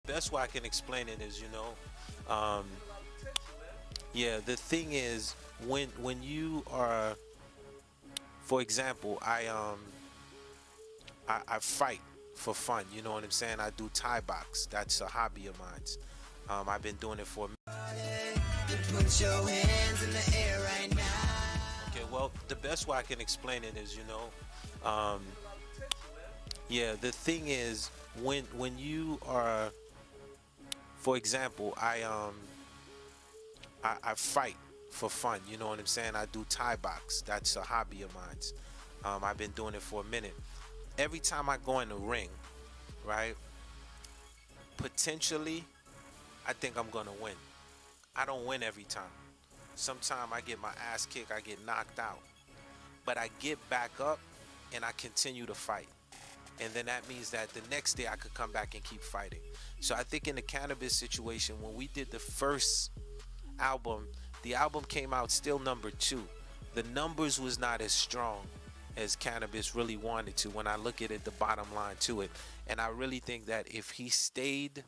best way I can explain it is, yeah, the thing is when you are, for example, I fight for fun. You know what I'm saying? I do Thai box. That's a hobby of mine. I've been doing it for a Put your hands in the air right now. Okay, well, the best way I can explain it is, yeah, the thing is when you are, for example, I fight for fun. You know what I'm saying? I do Thai box. That's a hobby of mine. I've been doing it for a minute. Every time I go in the ring, right? Potentially, I think I'm gonna win. I don't win every time. Sometimes I get my ass kicked, I get knocked out. But I get back up and I continue to fight. And then that means that the next day I could come back and keep fighting. So I think in the cannabis situation, when we did the first album, the album came out still number 2. The numbers was not as strong as cannabis really wanted to when I look at it, the bottom line to it. And I really think that if he stayed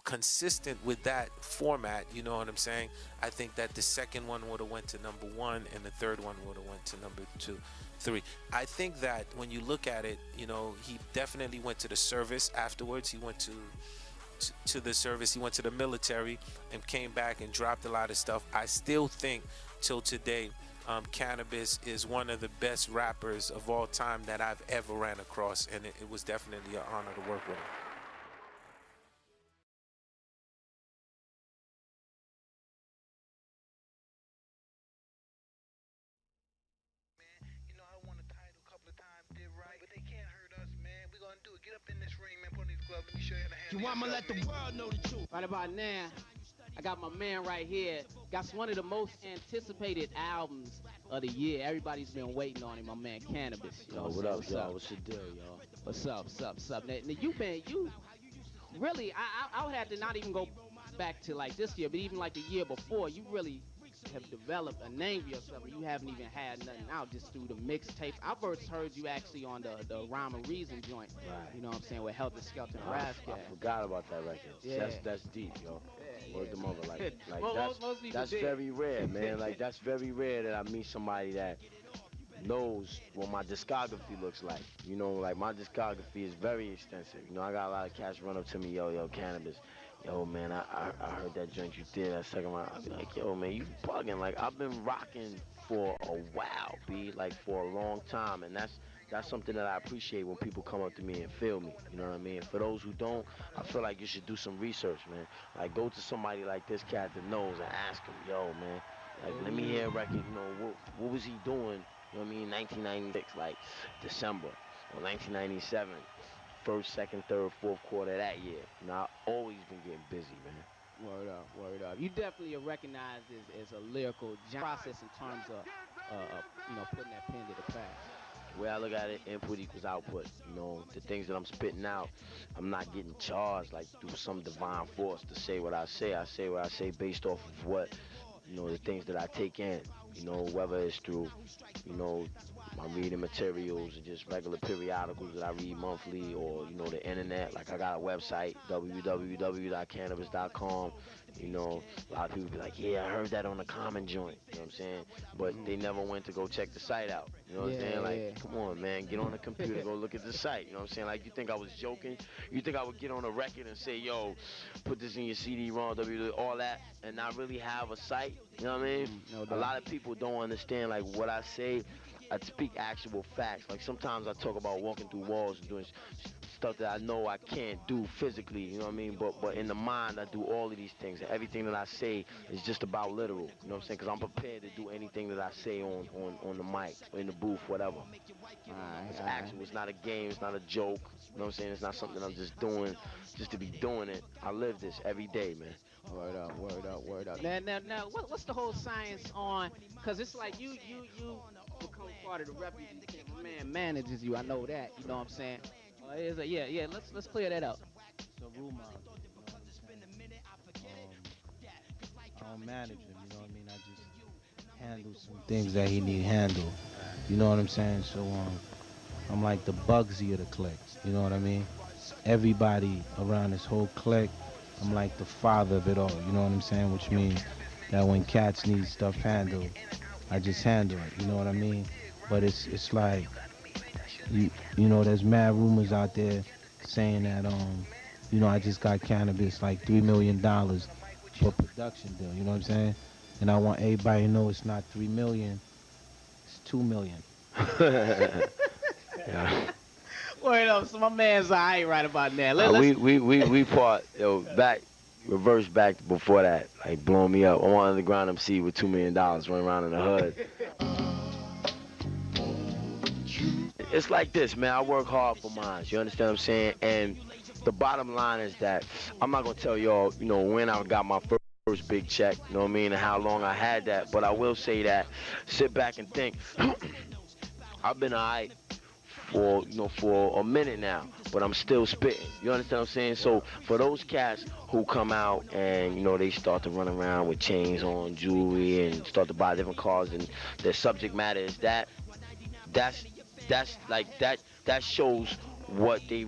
consistent with that format, you know what I'm saying, I think that the second one would have went to number 1 and the third one would have went to number 2, 3. I think that when you look at it, he definitely went to the service afterwards. He went to the service, he went to the military and came back and dropped a lot of stuff. I still think till today, cannabis is one of the best rappers of all time that I've ever ran across, and it was definitely an honor to work with him. You want me to let the world know the truth? Right about now, I got my man right here. Got one of the most anticipated albums of the year. Everybody's been waiting on him, my man Cannabis. You know What up, what's y'all? up? What's the deal, y'all? What's up? Now you really, I would have to not even go back to like this year, but even like the year before, you really have developed a name for yourself, and you haven't even had nothing out just through the mixtapes. I first heard you actually on the Rhyme and Reason joint. Right. You know what I'm saying, with Helter Skelter and I Rascal. forgot about that record. Yeah. That's deep, yo. Yeah, Word the mother, like well, that's most people that's did. very rare, man. Like that's very rare that I meet somebody that knows what my discography looks like. Like my discography is very extensive. I got a lot of cats run up to me, yo, Cannabis. Yo, man, I heard that joint you did that second round. I'll be like, yo, man, you bugging. Like, I've been rocking for a while, B, like for a long time. And that's something that I appreciate when people come up to me and feel me. You know what I mean? For those who don't, I feel like you should do some research, man. Like, go to somebody like this cat that knows and ask him, yo, man, like, let me hear a record, what was he doing, you know what I mean, 1996, like December, or 1997, first, second, third, fourth quarter of that year. I've always been getting busy, man. Word up. You definitely are recognized as a lyrical process in terms of, putting that pen to the pad. The way I look at it, input equals output. The things that I'm spitting out, I'm not getting charged like through some divine force to say what I say. I say what I say based off of what, the things that I take in. Whether it's through, you know, my reading materials and just regular periodicals that I read monthly, or, the internet. Like I got a website, www.cannabis.com. A lot of people be like, yeah, I heard that on the Common joint. You know what I'm saying? But they never went to go check the site out. You know what I'm saying? Like, come on, man, get on the computer, go look at the site. You know what I'm saying? Like, you think I was joking? You think I would get on a record and say, yo, put this in your CD-ROM, all that, and not really have a site? You know what I mean? No A doubt. lot of people don't understand, like, what I say. I speak actual facts. Like, sometimes I talk about walking through walls and doing stuff that I know I can't do physically, you know what I mean? But in the mind, I do all of these things. And everything that I say is just about literal, you know what I'm saying? Because I'm prepared to do anything that I say on the mic, in the booth, whatever. It's actual. It's not a game. It's not a joke. You know what I'm saying? It's not something I'm just doing just to be doing it. I live this every day, man. Word up. Now, what's the whole science on? Because it's like you become part of the refugee camp. My man manages you. I know that. You know what I'm saying? Yeah. Let's clear that up. It's a rumor, you know what I'm saying? I don't manage him, you know what I mean? I just handle some things that he need handle. You know what I'm saying? So I'm like the Bugsy of the clique. You know what I mean? everybody around this whole clique. I'm like the father of it all. You know what I'm saying? Which means that when cats need stuff handled, I just handle it. You know what I mean? But it's like you know, there's mad rumors out there saying that you know, I just got cannabis like $3 million for production deal. You know what I'm saying? And I want everybody to know it's not 3 million, it's 2 million. Yeah. Wait up, so my man's I ain't right about that. We part back reverse back before that, like blowing me up. I want underground MC with $2 million running around in the hood. It's like this, man. I work hard for mine. You understand what I'm saying? And the bottom line is that I'm not gonna tell y'all, you know, when I got my first big check, you know what I mean, and how long I had that. But I will say that, sit back and think. I've been alright for for a minute now, but I'm still spitting. You understand what I'm saying? So for those cats who come out and they start to run around with chains on, jewelry, and start to buy different cars, and their subject matter is that's that shows what they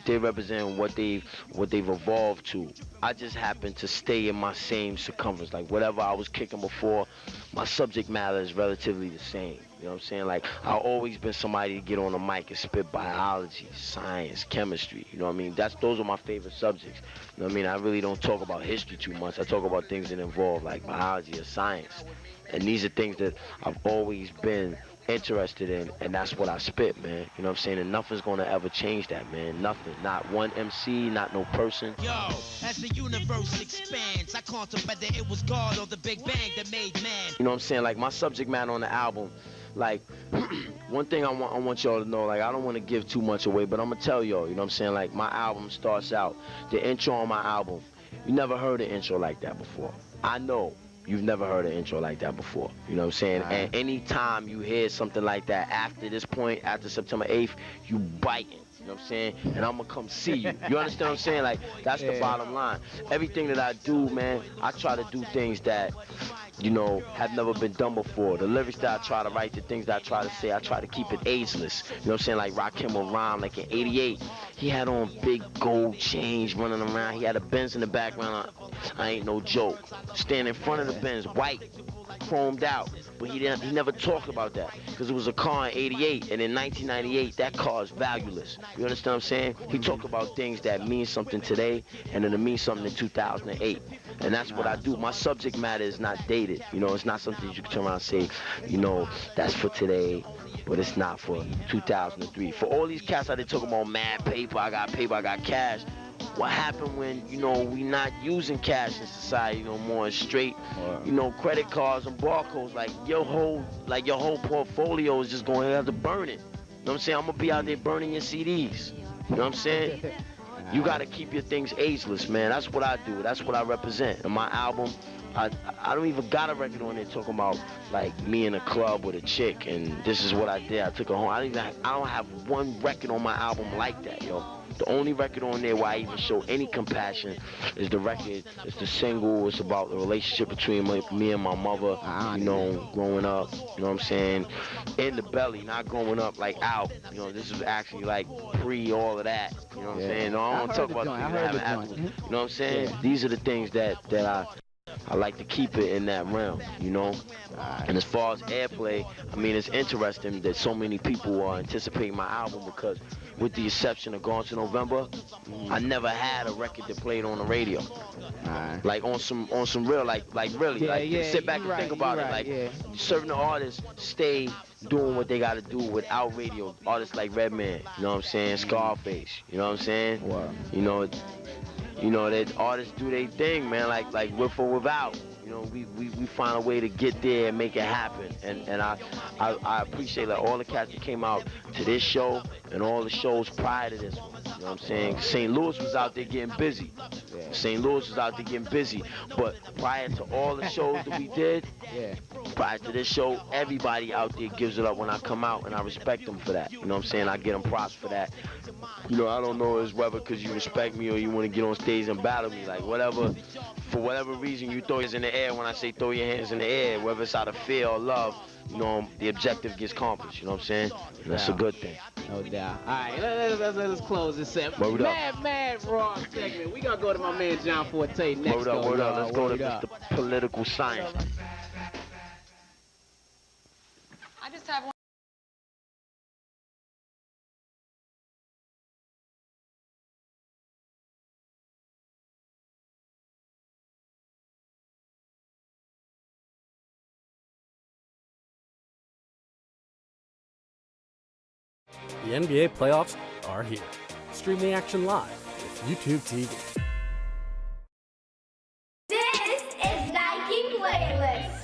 represent, what they've evolved to. I just happen to stay in my same circumference. Like whatever I was kicking before, my subject matter is relatively the same. You know what I'm saying? Like I've always been somebody to get on the mic and spit biology, science, chemistry. You know what I mean? Those are my favorite subjects. You know what I mean? I really don't talk about history too much. I talk about things that involve like biology or science. And these are things that I've always been interested in, and that's what I spit, man. You know what I'm saying? And nothing's gonna ever change that, man. Nothing. Not one MC, not no person. Yo, as the universe expands, I contemplate whether it was God or the Big Bang that made man. You know what I'm saying? Like my subject matter on the album, like one thing I want y'all to know, like I don't want to give too much away, but I'm gonna tell y'all, you know what I'm saying? Like my album starts out, the intro on my album, you never heard an intro like that before. I know you've never heard an intro like that before. You know what I'm saying? Right. And anytime you hear something like that after this point, after September 8th, you biting. You know what I'm saying? And I'm gonna come see you. You understand what I'm saying? Like, that's the bottom line. Everything that I do, man, I try to do things that, have never been done before. The lyrics that I try to write, the things that I try to say, I try to keep it ageless. You know what I'm saying? Like Rakim will rhyme, like in 88, he had on big gold chains running around. He had a Benz in the background. I ain't no joke. Stand in front of the Benz, white, chromed out. But he never talked about that because it was a car in 88, and in 1998, that car is valueless. You understand what I'm saying? He talked about things that mean something today, and then it means something in 2008. And that's what I do. My subject matter is not dated. It's not something you can turn around and say, that's for today, but it's not for 2003. For all these cats out there talking about mad paper, I got cash. What happened when, we not using cash in society no more, and straight, credit cards and barcodes, like your whole portfolio is just going to have to burn it. You know what I'm saying? I'm going to be out there burning your CDs. You know what I'm saying? You got to keep your things ageless, man. That's what I do. That's what I represent. In my album, I don't even got a record on there talking about like me in a club with a chick and this is what I did. I took her home. I don't have one record on my album like that, yo. The only record on there where I even show any compassion is the record. It's the single. It's about the relationship between me and my mother, growing up. You know what I'm saying? In the belly, not growing up like out. This is actually like pre all of that. You know what I'm saying? No, I don't want to talk about the things that happen afterwards. You know what I'm saying? Yeah. These are the things that I like to keep it in that realm, And as far as airplay, I mean, it's interesting that so many people are anticipating my album because with the exception of Gone to November, I never had a record that played on the radio. Like on some real, like really, sit back and think about it. Like certain artists stay doing what they got to do without radio. Artists like Redman, you know what I'm saying? Scarface, you know what I'm saying? Wow. That artists do their thing, man, like with or without. We find a way to get there and make it happen. And I appreciate like all the cats that came out to this show and all the shows prior to this one. You know what I'm saying? St. Louis was out there getting busy. St. Louis was out there getting busy. But prior to all the shows that we did, prior to this show, everybody out there gives it up when I come out, and I respect them for that. You know what I'm saying? I get them props for that. I don't know is whether because you respect me or you want to get on stage and battle me. Like whatever, for whatever reason you throw your hands in the air when I say throw your hands in the air, whether it's out of fear or love, the objective gets accomplished. You know what I'm saying? And that's a good thing. No doubt. All right, let's close this set. Word up. Mad Raw segment. We gonna go to my man John Forte next. Word up. Y'all. Let's go to Word up. Mr. Political Science. I just have one. The NBA playoffs are here. Stream the action live with YouTube TV. This is Nike Playlist.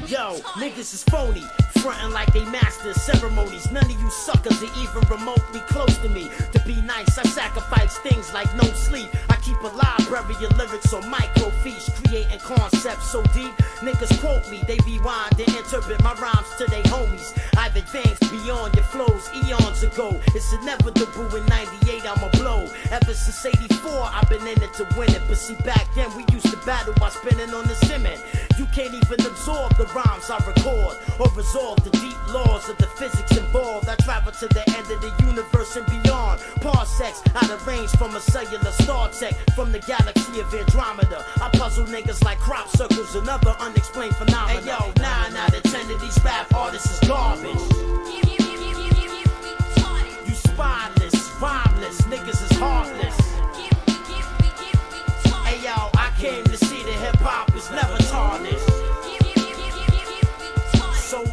Yo, niggas is phony, frontin' like they master ceremonies. None of you suckers are even remotely close to me. To be nice, I sacrifice things like no sleep. I keep a library of lyrics on microfiche, creating concepts so deep. Niggas quote me, they rewind and interpret my rhymes to they homies. I've advanced beyond your flows eons ago. It's inevitable in 98, I'ma blow. Ever since 84, I've been in it to win it. But see, back then we used to battle by spinning on the cement. You can't even absorb the rhymes I record or resolve the deep laws of the physics involved. I travel to the end of the universe and beyond. Parsecs out of range from a cellular star tech from the galaxy of Andromeda. I puzzle niggas like crop circles and other unexplained phenomena. Hey yo, 9 out of 10 of these rap artists is garbage. You spineless, rhymeless, niggas is heartless. Hey yo, I came to see the hip hop is never tarnished. So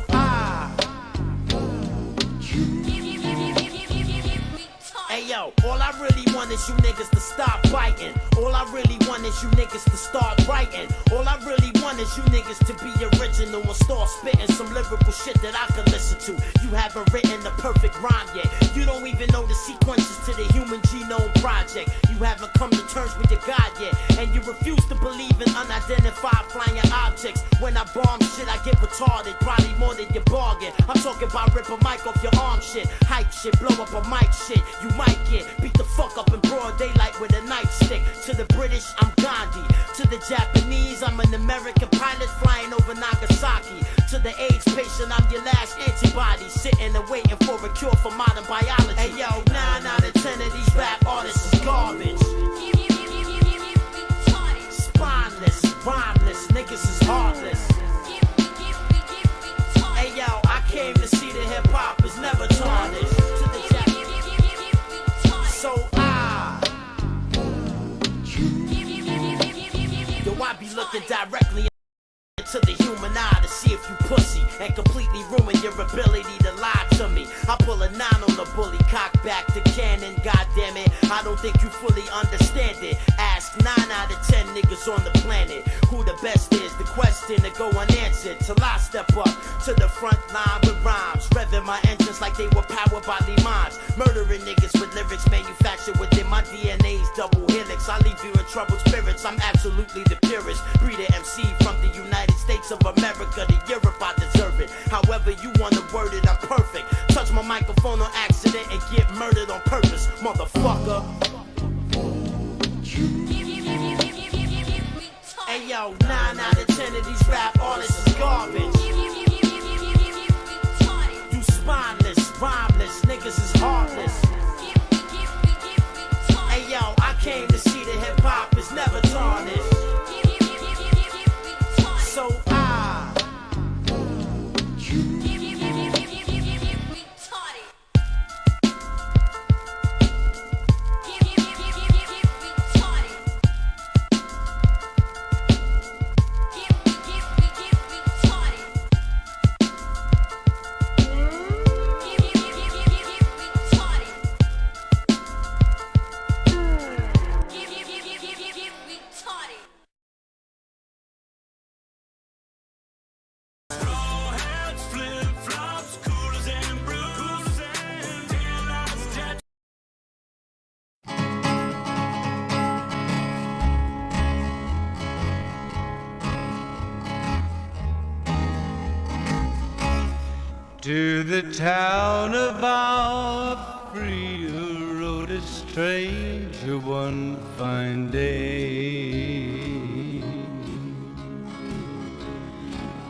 hey yo, all I really want is you niggas to stop biting. All I really want is you niggas to start writing. All I really want is you niggas to be original and start spitting some lyrical shit that I can listen to. You haven't written the perfect rhyme yet. You don't even know the sequences to the Human Genome Project. You haven't come to terms with your God yet. And you refuse to believe in unidentified flying objects. When I bomb shit, I get retarded, probably more than your bargain. I'm talking about rip a mic off your arm shit, hype shit, blow up a mic shit. You might get beat the fuck up in broad daylight with a nightstick. To the British, I'm Gandhi. To the Japanese, I'm an American pilot flying over Nagasaki. To the AIDS patient, I'm your last antibody, sitting and waiting for a cure for modern biology. Hey yo, 9 out of 10 of these rap artists is garbage. Spineless, rhymeless, niggas is heartless. Hey yo, I came to see the hip hop is never tarnished. To the so yo, I be looking directly to the human eye to see if you pussy and completely ruin your ability to lie to me. I pull a 9 on the bully, cock back the cannon, goddamn it. I don't think you fully understand it. Ask 9 out of 10 niggas on the planet who the best is. The question to go unanswered till I step up to the front line with rhymes, revving my engines like they were powered by the minds, murdering niggas with lyrics manufactured within my DNA's double helix. I leave you in troubled spirits. I'm absolutely the purest breeder MC from the United States of America to Europe. I deserve it. However you want to word it, I'm perfect. Touch my microphone on accident and get murdered on purpose, motherfucker. Hey yo, 9 out of 10 of these rap artists is garbage. You spineless, rhymeless, niggas is heartless. Hey yo, I came to see the hip hop is never tarnished. So Retarded. To the town of our free rode a stranger one fine day.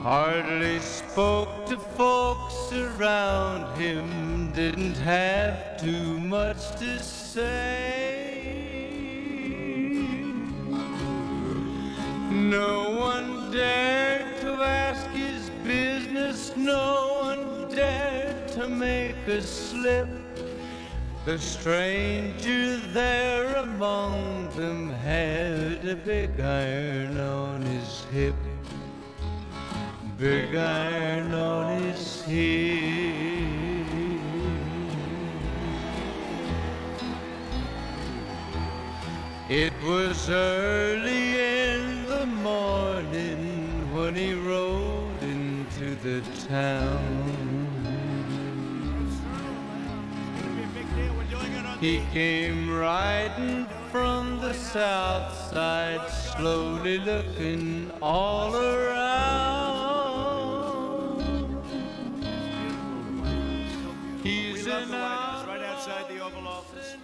Hardly spoke to folks around him, didn't have too much to say. No one dared to ask his business, no one dared to make a slip. The stranger there among them had a big iron on his hip. Big iron on his hip. It was early in the morning when he rode into the town. He came riding from the south side, slowly looking all around. He's right outside the Oval Office.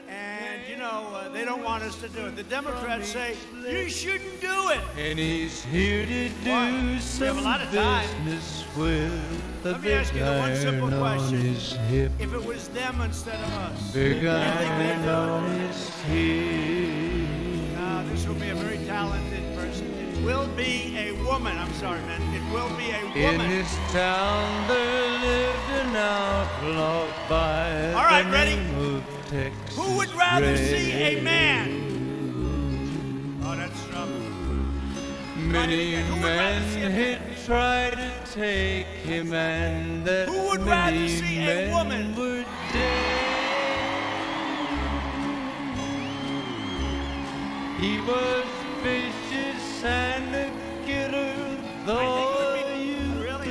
And, you know, they don't want us to do it. The Democrats say, you shouldn't do it. And he's here to do some business with the big iron on his hip. If it was them instead of us. Big iron on his hip. Now, this will be a very talented person. It will be a woman. I'm sorry, man. It will be a woman. In this town there lived an outlaw by All right, the ready? name of Texas Who would rather Red. see a man? Oh, that's trouble. Many men had tried to take him, and that Who would rather many see a men woman? were dead. He was vicious and a killer, though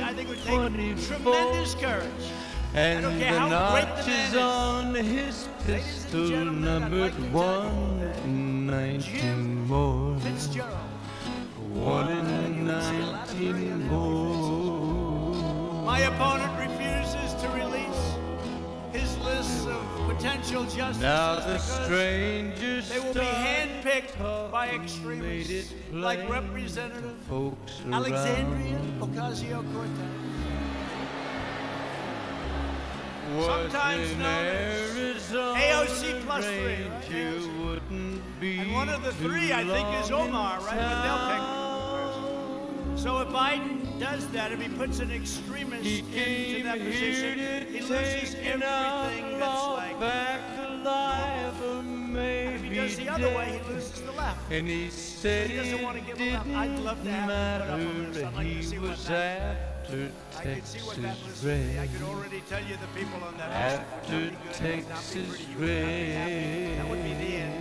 I think it would take tremendous courage. and don't care the how great the man notches is. on his pistol numbered 119 more. Fitzgerald. 119 more. My opponent refuses to release his list of potential justices Now the because strangers they will be handpicked by extremists like plain Representative folks Alexandria around. Ocasio-Cortez. Was Sometimes in known as Arizona AOC plus 3, range, right? you wouldn't be And one of the three, I think, is too long Omar, right? in But they'll pick town. So if Biden does that, if he puts an extremist He into came that here position, to he loses take an everything that's outlaw like. back alive, or If maybe he does the other way, dead. he loses the left. And he said He doesn't want to give him up. didn't I'd love to have him put up on this. matter, I'd like to he see what was that. after I could see what that Texas list would be. I Red. could already tell you the people on that list. After Texas That Red. would be the end.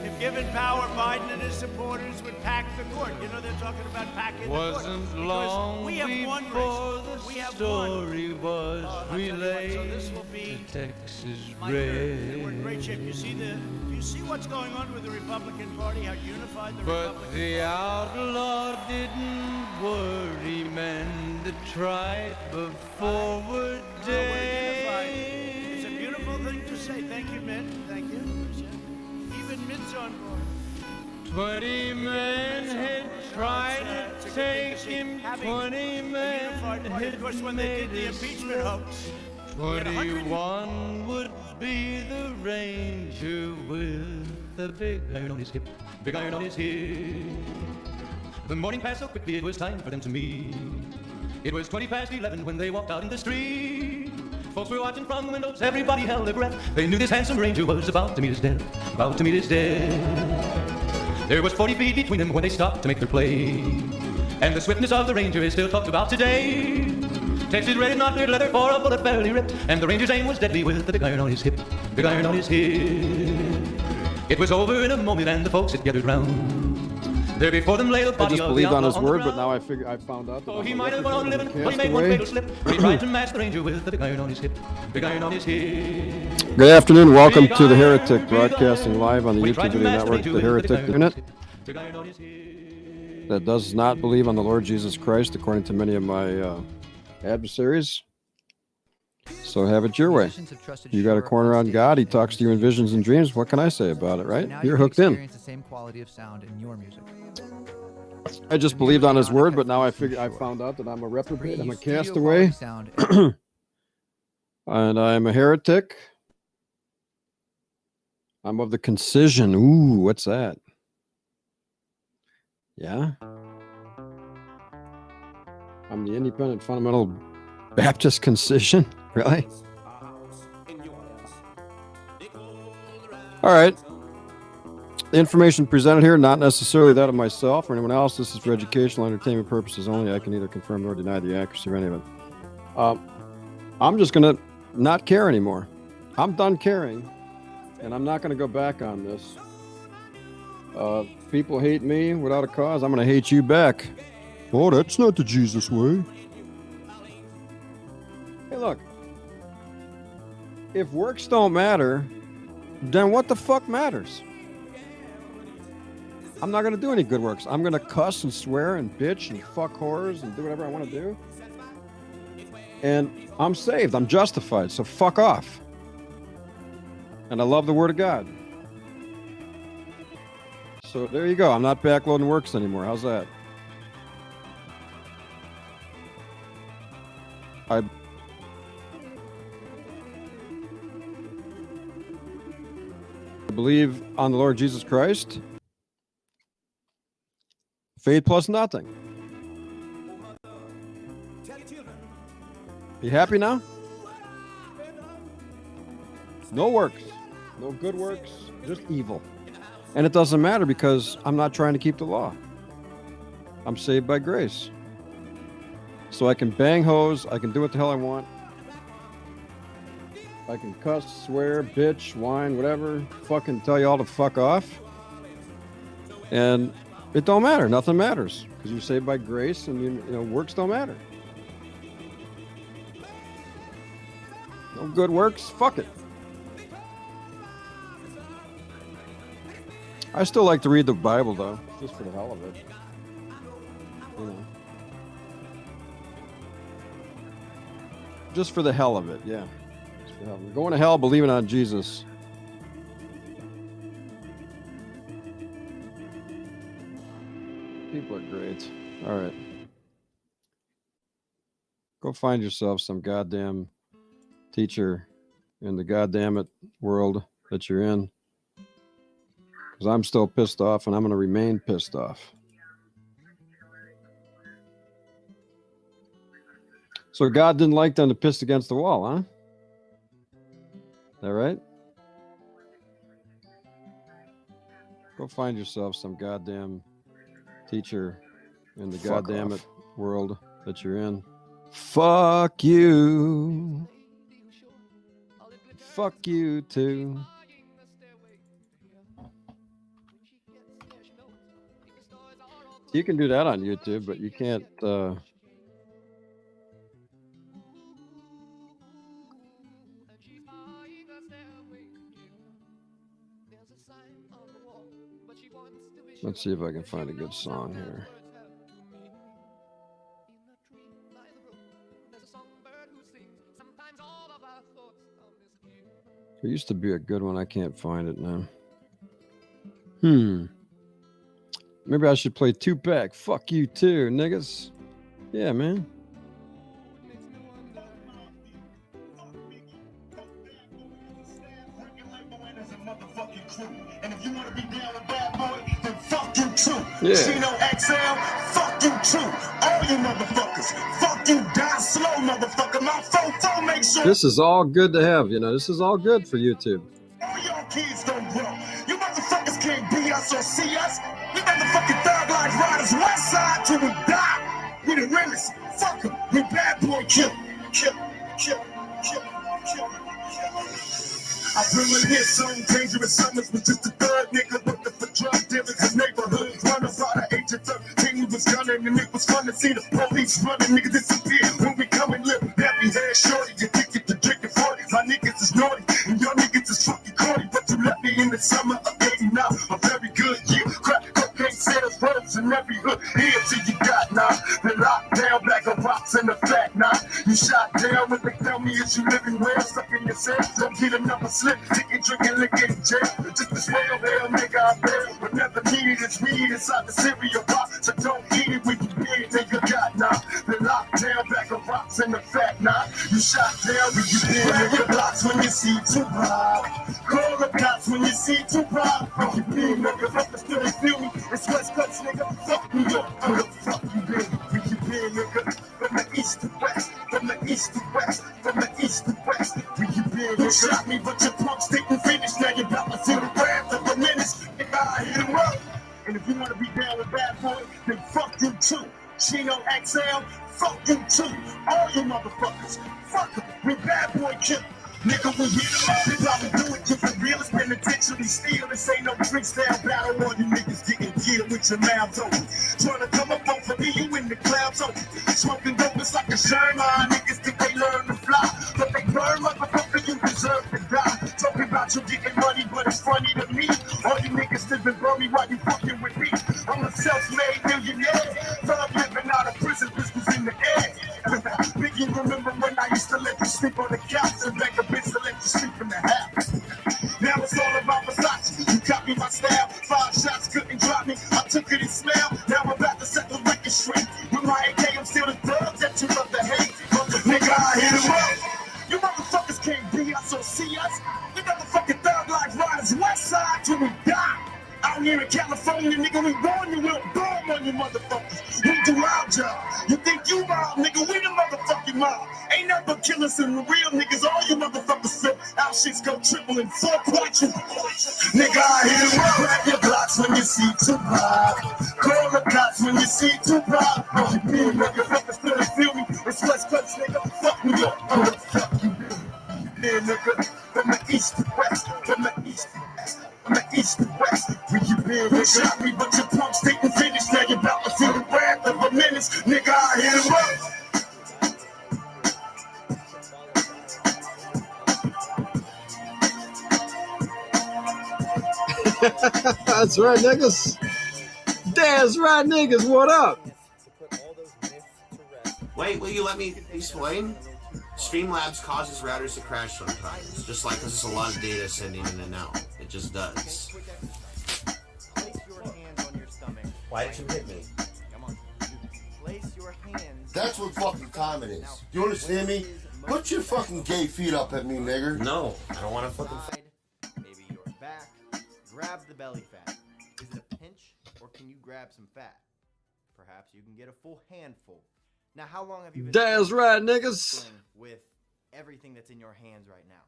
If given power, Biden and his supporters would pack the court. You know they're talking about packing the court. Wasn't Because long we have one before race. We the have story was I'll tell you what, relayed so this will be to Texas my third. And we're in Red. great shape. You see what's going on with the Republican Party? How unified the But Republican the Party outlaw didn't worry men that tried before were is. We're unified. dead. It's a beautiful thing to say. Thank you, Mitt. Thank you. Even Mitt's on board. 20 men had tried It's a to good thing take see. him. Having 20 a men unified party. Of course, when they did the had impeachment made a hoax, we had 21 would be the ranger with the big iron on his hip, big iron on his hip. The morning passed so quickly it was time for them to meet. It was 20 past 11 when they walked out in the street. Folks were watching from the windows, everybody held their breath. They knew this handsome ranger was about to meet his death, about to meet his death. There was 40 feet between them when they stopped to make their play. And the swiftness of the ranger is still talked about today. Texas Red not cleared leather for a bullet barely ripped, and the ranger's aim was deadly with the big iron on his hip, big iron on his hip. It was over in a moment and the folks had gathered round. There before them lay the I body just of the believed on outlaw his the word, but ground. now I found out that Oh, I'm he a might have gone on living, representative but he made one castaway. fatal slip when he tried to match the ranger with the big iron on his hip, big iron on his hip. Good afternoon. Welcome to The Heretic, broadcasting live on the YouTube video network, The Heretic Unit, Big iron on his hip. that does not believe on the Lord Jesus Christ, according to many of my adversaries. So have it your way. You got a corner on God. He talks to you in visions and dreams. What can I say about it, right? You're hooked in. The same quality of sound in your music. I just believed on his word, but now I found out that I'm a reprobate. I'm a castaway. And I'm a heretic. I'm of the concision. Ooh, what's that? Yeah. I'm the independent fundamental Baptist concision. Really? All right. The information presented here, not necessarily that of myself or anyone else. This is for educational entertainment purposes only. I can neither confirm nor deny the accuracy of any of it. I'm just going to not care anymore. I'm done caring, and I'm not going to go back on this. People hate me without a cause. I'm going to hate you back. Oh, that's not the Jesus way. Hey, look. If works don't matter, then what the fuck matters? I'm not going to do any good works. I'm going to cuss and swear and bitch and fuck whores and do whatever I want to do. And I'm saved. I'm justified. So fuck off. And I love the Word of God. So there you go. I'm not backloading works anymore. How's that? I believe on the Lord Jesus Christ. Faith plus nothing. You happy now? No works. No good works. Just evil. And it doesn't matter because I'm not trying to keep the law. I'm saved by grace. So I can bang hoes. I can do what the hell I want. I can cuss, swear, bitch, whine, whatever. Fucking tell you all to fuck off. And it don't matter. Nothing matters. Because you're saved by grace and you know works don't matter. No good works. Fuck it. I still like to read the Bible though, just for the hell of it. You know. Just for the hell of it, yeah. Just for the hell of it. Going to hell believing on Jesus. People are great. All right. Go find yourself some goddamn teacher in the goddamn world that you're in. Because I'm still pissed off and I'm going to remain pissed off. So God didn't like them to piss against the wall, huh? Is that right? Go find yourself some goddamn teacher in the goddamn world that you're in. Fuck you. Fuck you too. You can do that on YouTube, but you can't let's see if I can find a good song here. There used to be a good one. I can't find it now. Maybe I should play Tupac. Fuck you too, niggas. Yeah, man. Yeah. Chino XL, fuck you too. All you motherfuckers, fuck you, die slow, motherfucker. My phone make sure. This is all good to have, you know. This is all good for YouTube. All your kids don't grow. You motherfuckers can't be us or see us. We motherfucking thug life riders, west side till we die. We the realest. Fuck them. We bad boy kill. I really hear some dangerous summers with just a thug nigga looking for drug dealers in neighborhoods. Run about an age of 13, we was gunning and it was fun to see the police running, niggas disappear. When we come and live, happy head shorty, you ticket to drinking 40s. My niggas is naughty, and your niggas is fucking corny. But you left me in the summer of 89, a very good year. Crack cocaine sales, roads in every hood. Here till you got now. Been locked down, bag of rocks in the flat now. You shot down when they tell me is you living well, stuck in your cell. Don't get another slip, ticket, drinking, liquor in jail. Just as well, hell, nigga, I bet. But never needed is weed inside the cereal box. So don't eat it when you big, nigga, got now. Been locked down, back of rocks in the fat knot. You shot down when you big, nigga, blocks when you see Tupac. Call the cops when you see Tupac. Fuck you big, nigga, fuck the still feel me. It's West Coast, nigga, fuck New York. Who the fuck you been? Where you been, nigga? From the east to west, from the east to west, from the east to west. Where you been? You shot me, but your punks didn't finish. Now you're about to see the wrath of the menace. Nigga, I hit him up. And if you want to be down with Bad Boy, then fuck you too. Chino XL, fuck you too. All you motherfuckers, fuck them. When Bad Boy kill, nigga, we hit him up. They probably do it just the realest penitentiary steal. This ain't no tricks down battle. All you niggas getting killed with your mouths open. Trying to come up over me, you in the clouds open. Smoking dope, it's like a Sherman. Niggas think they learn to fly, but they burn, motherfucker, you deserve to die. Talking about you getting money, but it's funny to me. All you niggas living bummy while you fucking with me. I'm a self-made millionaire. Thought living out of prison, this was in the air. Biggie, remember when I used to let you sleep on the couch and beg a bitch to let you sleep in the house? Now it's all about Versace. You copy my style. 5 shots couldn't drop me. I took it and smell. Now I'm about to set the record straight. With my AK, I'm still the thug that you love to hate. Nigga, I hit him up. You motherfuckers can't be us or see us. We motherfucking thug like riders west side till we die. Out here in California, nigga, we born you, we'll bomb on you motherfuckers. We do our job. You think you mob, nigga, we the motherfucking mob. Ain't nothing but killers and the real niggas. All you motherfuckers flip. Our shits go triple and 4 quadruple. Nigga, I hit him up. Grab your blocks when you see Tupac. Call the cops when you see Tupac. Oh, you big nigga, fuckers still feel me. It's West Coast, nigga, fuck New York. Oh, the fuck you been, nigga. From the east to west, from the east to west. From the east to west, where you been? You shot me, but your punks didn't finish. Now you're about to see the wrath of a menace. Nigga, I hit him up. That's right, niggas. That's right, niggas. What up? Wait, will you let me explain? Streamlabs causes routers to crash sometimes, just like there's a lot of data sending in and out. It just does. Place your hands on your stomach. Why did you hit me? Come on. Place your hands. That's what fucking time it is. You understand me? Put your fucking gay feet up at me, nigger. No, I don't want to fucking. Maybe your back. Grab the belly fat. Is it a pinch, or can you grab some fat? Perhaps you can get a full handful. Now, how long have you been That's right, niggas. with everything that's in your hands right now?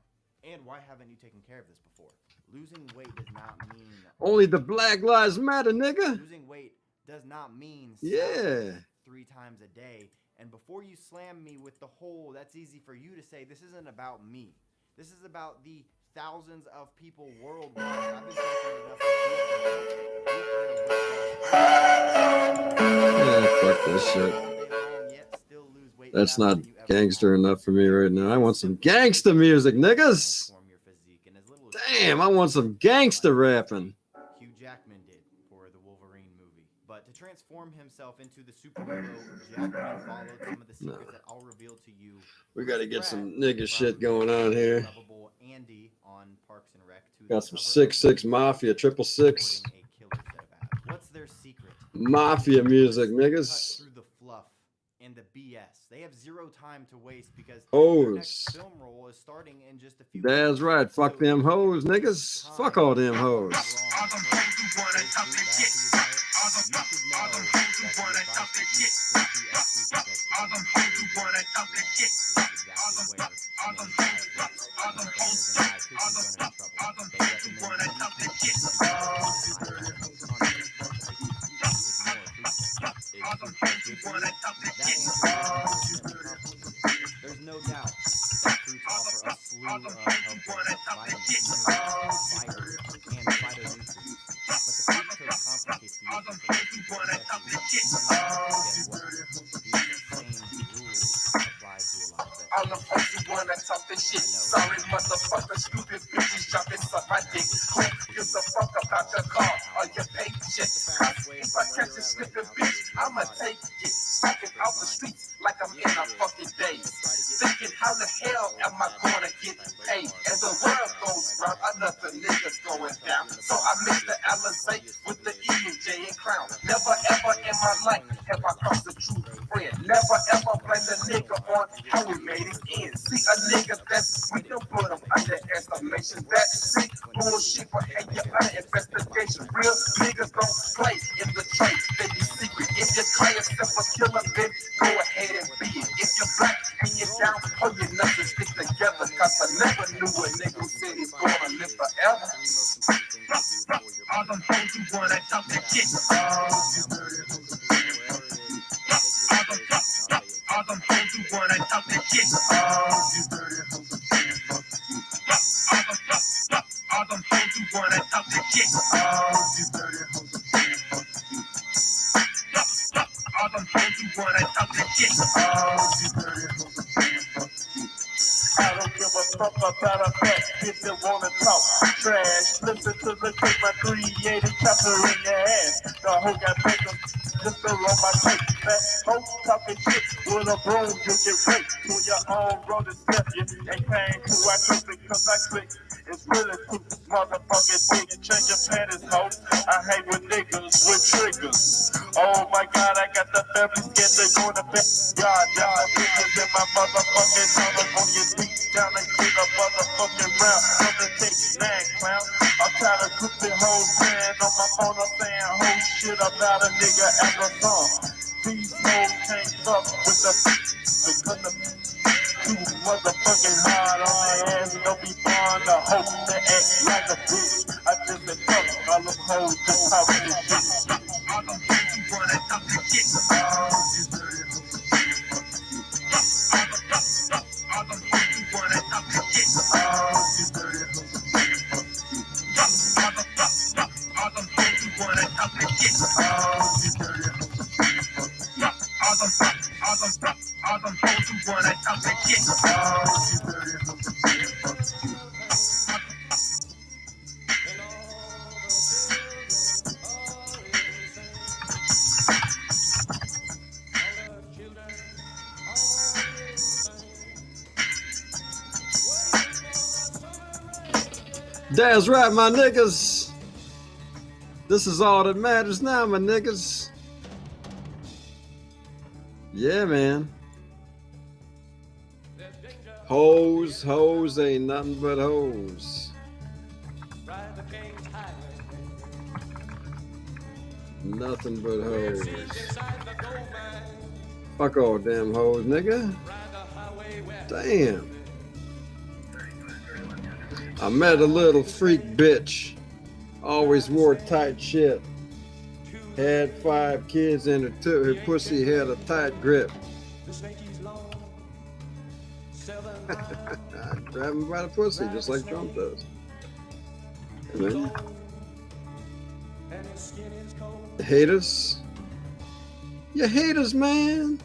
And why haven't you taken care of this before? Losing weight does not mean Only the Black Lives Matter, nigga. losing weight does not mean Yeah. 3 times a day. And before you slam me with the whole, that's easy for you to say, this isn't about me. This is about the thousands of people worldwide. I've been Yeah, fuck this shit. That's not gangster enough for me right now. I want some gangster music, niggas. Damn, I want some gangster rapping. Hugh Jackman did for the Wolverine movie. But to transform himself into the superhero, Jackman followed some of the secrets that I'll reveal to you. We gotta get some nigga shit going on here. Andy on Parks and Rec. Got some 6'6" Mafia, 666. What's their secret? Mafia music, niggas. Through the fluff and the BS. They have zero time to waste because Hoes. their next film role is starting in just a few That's right. Fuck them hoes, niggas. Fuck all them hoes. There's no doubt that fruits offer a slew of helpful vitamins, fiber, and phytonutrients. But the fruit code complicates the use of I'm the only one that talk this shit. Sorry, motherfucker, stupid bitches jumping suck my dick. Quick, give the fuck about your car or your paycheck. Cause if I catch a slipping bitch, I'ma take it. Stacking out the streets like a I'm in a fucking daze. Thinking how the hell am I gonna get paid? As the world goes round, another nigga's going down. So I mix the Alizé with the EJ and Crown. Never ever in my life have I crossed a true friend. Never ever blame the nigga on how we made it in. See a nigga that's we don't put him under estimation. That's sick bullshit behavior under investigation. Real niggas don't play in the trade. They be secret. If you claim yourself a killer, then go ahead and be it. If you're black and you're down, hold your nuts and stick together. Cause I never knew a nigga who said he's gonna live forever. All them hoes who wanna talk that shit. All them hoes who wanna talk that shit. All them hoes who wanna talk that shit. All them hoes who wanna talk that shit. I don't give a fuck about a fat bitch that wanna talk trash. Listen to the clip, my 380 chopper in your ass. The hoe got bacon, just to roll my tape. That hoe talking shit with a broom, you get raped. To your own road to step you and came to I click because I click. It's really too motherfucking big. Change your panties, hoe. I hate with niggas with triggers. Oh my god, I got the family scared to go to bed. Y'all bitches in my motherfucking house. I'm on your feet down and get a motherfucking round. Something take 9 clown. I'm tired of goofy hoes saying on my phone. I'm saying whole shit about a nigga at the song. These hoes can't fuck with the because the too motherfucking hard on their ass. Don't be born to hope to act like a bitch. I just been fuck all them hoes just talk this shit. All them hoes who wanna talk this shit. All them hoes who wanna talk this shit. All them hoes who wanna talk this shit. All them hoes who wanna talk that shit. That's right, my niggas. This is all that matters now, my niggas. Yeah, man. Hoes ain't nothing but hoes. Nothing but hoes. Fuck all damn hoes, nigga. Damn. I met a little freak bitch. Always wore tight shit. Had 5 kids in her too. Her pussy had a tight grip. Grab him by the pussy, just like Trump does. Hey, man. You hate us? You hate us, man.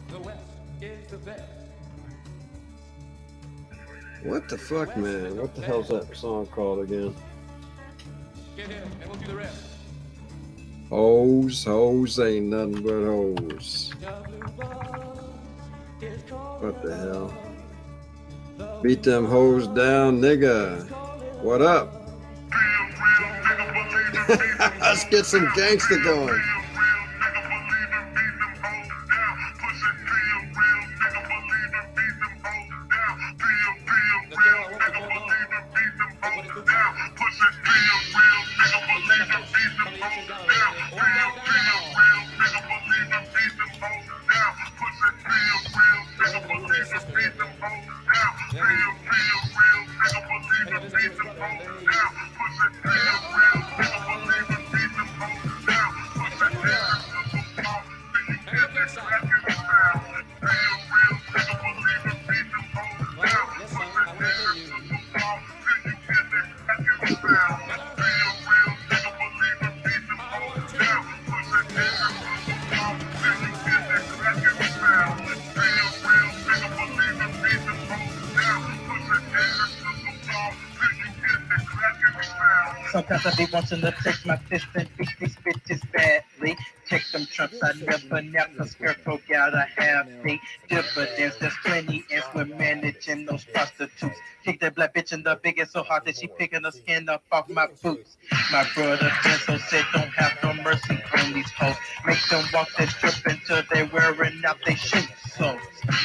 What the fuck, man? What the hell's that song called again? Hoes ain't nothing but hoes. What the hell? Beat them hoes down, nigga. What up? Let's get some gangsta going. Sometimes I be wanting to take my fist and beat these bitches badly. Take them trumps, I never nap a scarecrow, gotta have the dividends. There's plenty ends when managing those prostitutes. Kick that black bitch in the biggest so hard that she picking the skin up off my boots. My brother Benzo said don't have no mercy on these hoes. Make them walk that strip until they wearing out they shoes. So,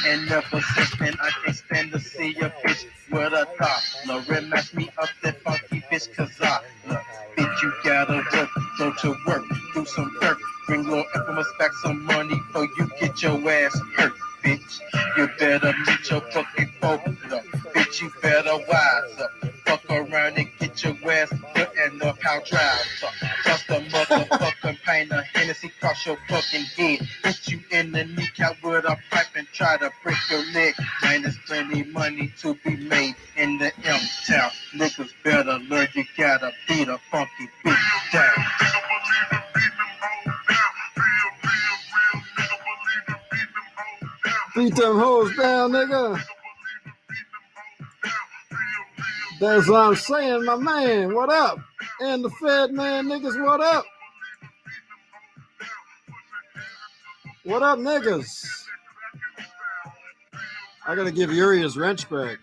and ever since then I can't stand to see a bitch with a dollar. It match me up that funky bitch cause I love. Bitch, you gotta work, go to work, do some work. Bring little infamous back some money before you get your ass hurt, bitch. You better meet your fucking quota. Bitch, you better wise up. Fuck around and get your ass put in the power drive. Bust a motherfucking pain of Hennessy across your fucking head. Hit you in the kneecap with a pipe and try to break your leg. Man, there's plenty money to be made in the M-Town. Niggas better learn you gotta beat a funky bitch down. Beat them hoes down, nigga. That's what I'm saying, my man. What up? And the Fed man niggas, what up? What up, niggas? I gotta give Yuri his wrench back.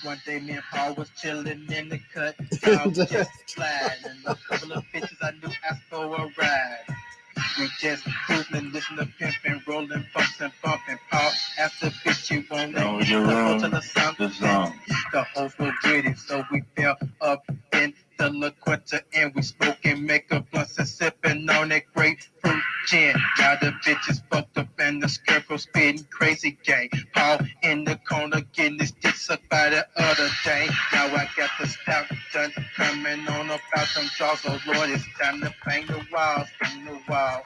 One day me and Paul was chilling in the cut. I was just sliding. A couple of bitches I knew asked for a ride. We just cruising and listening to pimping, rolling, bumps and bumping. Paul asked the bitch you want to get the whole to the sound of the hoes were with it, so we fell up in the La Quinta and we smoking makeup blunts and sipping on that grapefruit gin. Now the bitches fucked up and the scarecrow spitting crazy gang. Paul in the corner getting his dick sucked by the other day. Now I got the stout done coming on about them jaws. Oh Lord, it's time to bang the walls, bang the walls.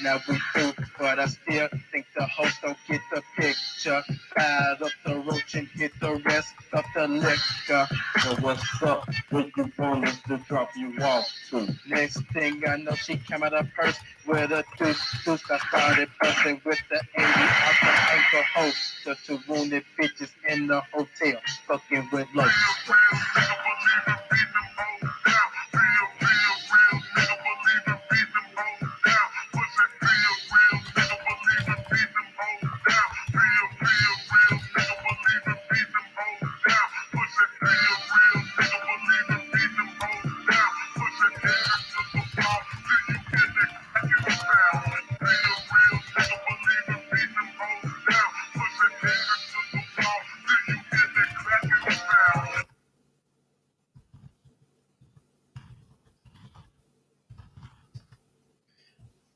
Now we do, but I still think the host don't get the picture. Fire up the roach and get the rest of the liquor. So what's up? What you want us to drop you off to? Next thing I know, she came out of purse with a deuce. I started busting with the 80 off the ankle holster to wounded bitches in the hotel, fucking with low.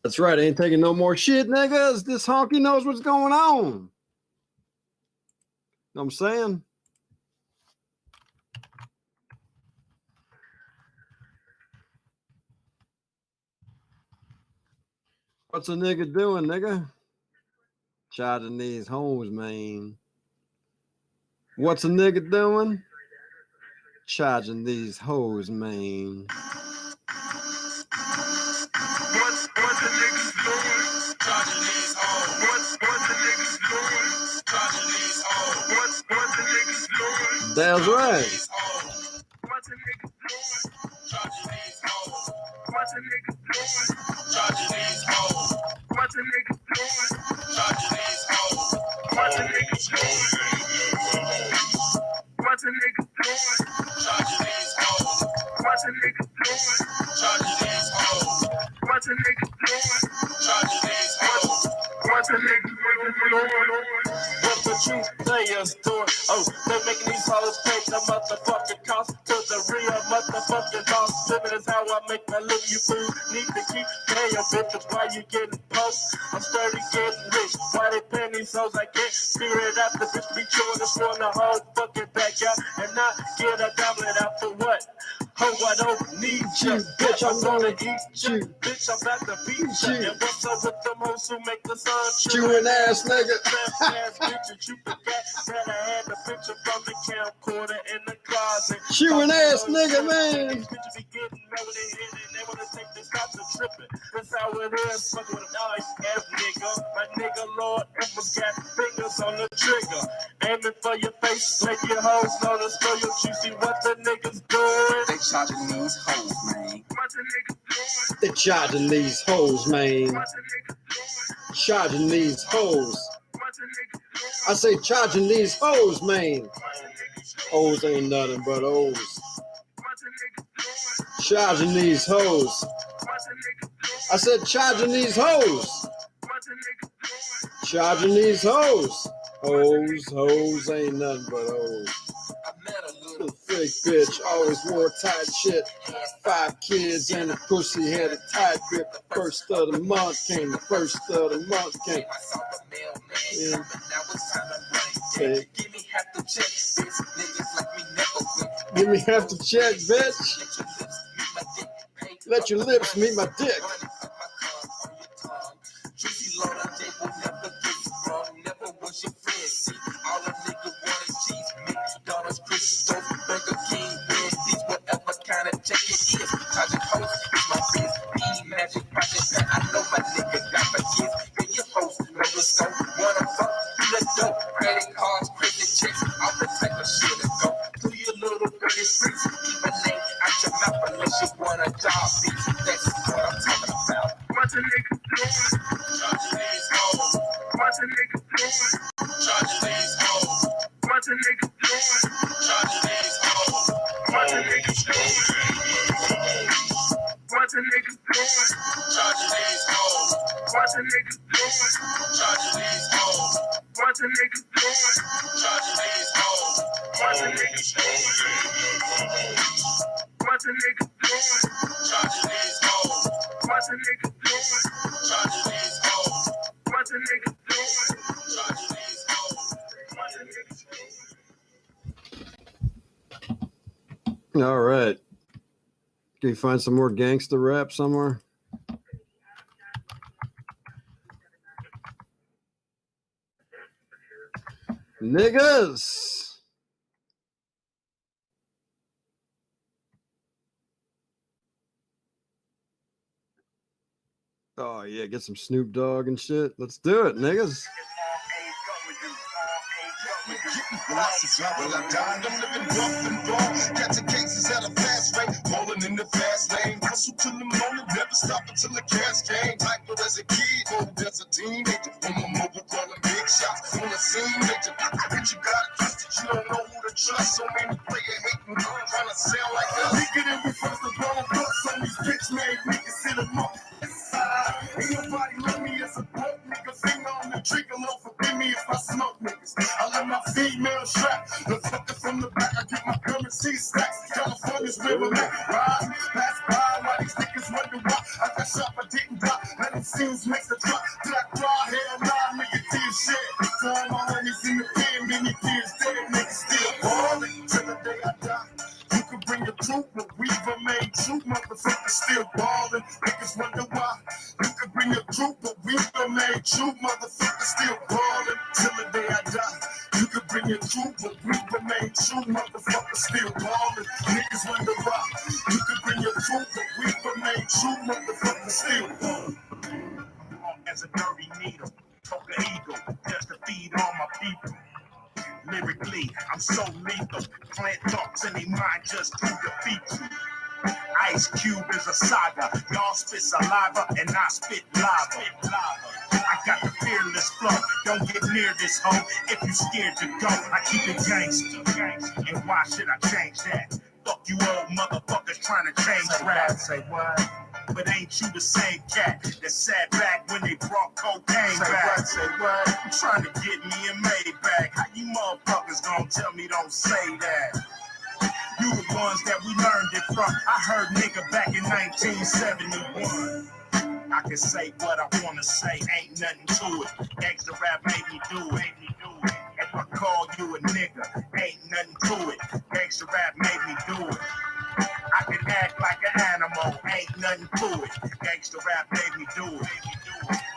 That's right. Ain't taking no more shit, niggas. This honky knows what's going on. Know what I'm saying? What's a nigga doing, nigga? Charging these hoes, man. What's a nigga doing? Charging these hoes, man. That's right. What the truth players doing? Oh, they're making these hoes pay the motherfucking cost to the real motherfucking boss. Living is how I make my living. You fool need to keep paying bitches while you getting post. I'm sturdy getting rich. Why they paying these hoes? I can't figure it out. The bitch be chewing this one the whole fucking backyard and not get a goblet out for what? Oh, I don't need you, bitch, I'm gonna eat you. Bitch, I'm about to beat you. And what's up with them hoes who make the sun shoot? Chewing ass nigga. Ass bitches, you forgot that I had the picture from the camcorder in the closet. Chewing ass nigga, man. Bitches be getting mad when they hit it. They wanna take this out to tripping. That's how it is. Fucking with a nice ass nigga. My nigga Lord Emma's got fingers on the trigger. Aiming for your face, make your hoes know to spill your juicy. What the niggas doing? They charging these hoes, man. What the niggas doing? They charging these hoes, man. Charging these hoes. I say charging these hoes, man. Hoes ain't nothing but hoes. Charging these hoes. I said charging these hoes. Charging these hoes. Hoes ain't nothing but hoes. Fake bitch, always wore tight shit. 5 kids and a pussy had a tight grip. The first of the month came. The first of the month came. Yeah. Okay. Give me half the check, bitch. Let your lips meet my dick. All right. Can you find some more gangster rap somewhere? Niggas. Oh yeah, get some Snoop Dogg and shit. Let's do it, niggas. Well, I died, I'm living rough and raw. Catching cases at a fast rate, rolling in the fast lane. Hustle till the morning, never stop until the cash came. Hyper as a kid, old as a teenager. On my mobile, calling big shots on the scene. Major, bitch, you got it twisted. You don't know who to trust. So many player hating, trying to sound like us. Nigga, then we first the ball bust on these bitch made niggas sit them up. Ain't nobody love me as a broke nigga. Finger on the trigger, Lord forgive me if I smoke niggas. I let my female strap. The fucker from the back, I get my currency stacks. California's where I'm at. Ride, pass by, why these niggas wonder why. I got shot, I didn't die. Let them scenes makes the drop. Black cry, hell nah, nigga did shit. To all my homies in the pen, many peers dead, niggas still ballin' till the day I die. You can bring your troop, but we remain true. Motherfuckers still ballin'. Niggas wonder why. You can bring your troop, but we remain true. Motherfuckers still ballin' till the day I die. You can bring your troop, but we remain true. Motherfuckers still ballin'. Niggas wonder why. You can bring your troop, but we remain true. Motherfuckers still ballin'. As a dirty needle, poke an eagle, just to feed all my people. Lyrically, I'm so lethal. Plant thoughts in their mind just to defeat you. Ice Cube is a saga. Y'all spit saliva and I spit lava. I got the fearless flow. Don't get near this hoe if you scared to go. I keep it gangster. And why should I change that? Fuck you old motherfuckers trying to change rap. Say what? But ain't you the same cat that sat back when they brought cocaine back? Say what? I'm trying to get me a Maybach. How you motherfuckers gonna tell me don't say that? You the ones that we learned it from. I heard nigga back in 1971. I can say what I wanna say, ain't nothing to it. Gangsta rap made me do it. If I call you a nigga, ain't nothing to it. Gangsta rap made me do it. I nothing to it. Gangsta rap made me do it.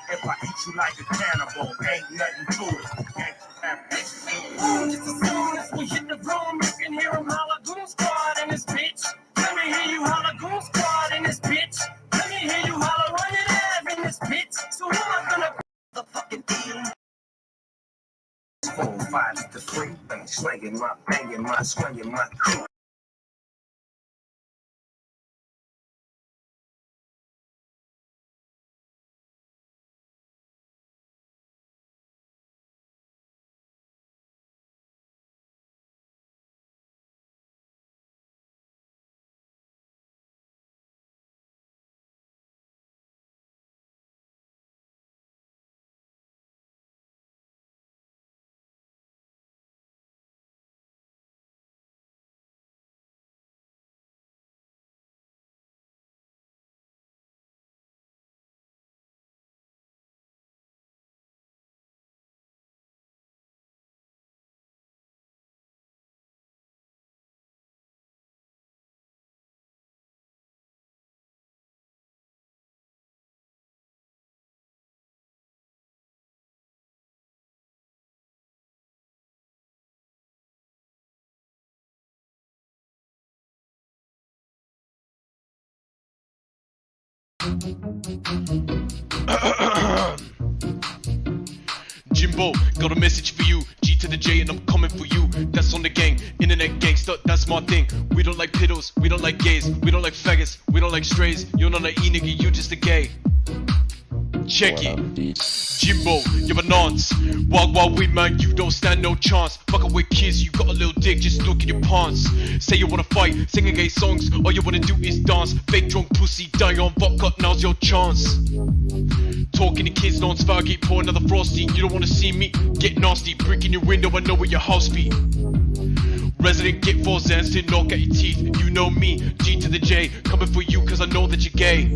If I eat you like a cannibal, ain't nothing to it. Gangsta rap made me do it. Just as soon as we hit the room, you can hear him holler, Goon Squad in this bitch. Let me hear you holler, Goon Squad in this bitch. Let me hear you holler, run it out in this bitch. So who am I gonna the fucking deal? 4, 5 to 3, I'm slanging my, banging my, swinging my crew. Jimbo, got a message for you. G to the J and I'm coming for you. That's on the gang, internet gangsta, that's my thing. We don't like piddles, we don't like gays, we don't like faggots, we don't like strays. You're not an E-nigga, you just a gay. Check it. Jimbo, you're a nonce. Wild weed man, you don't stand no chance. Fuckin' with kids, you got a little dick, just look at your pants. Say you wanna fight, singing gay songs, all you wanna do is dance. Fake drunk pussy, die on vodka, now's your chance. Talking to kids, non Spaghetti, pour another frosty. You don't wanna see me get nasty, breaking your window, I know where your house be. Resident get 4 Zans to knock at your teeth. You know me, G to the J, coming for you cause I know that you're gay.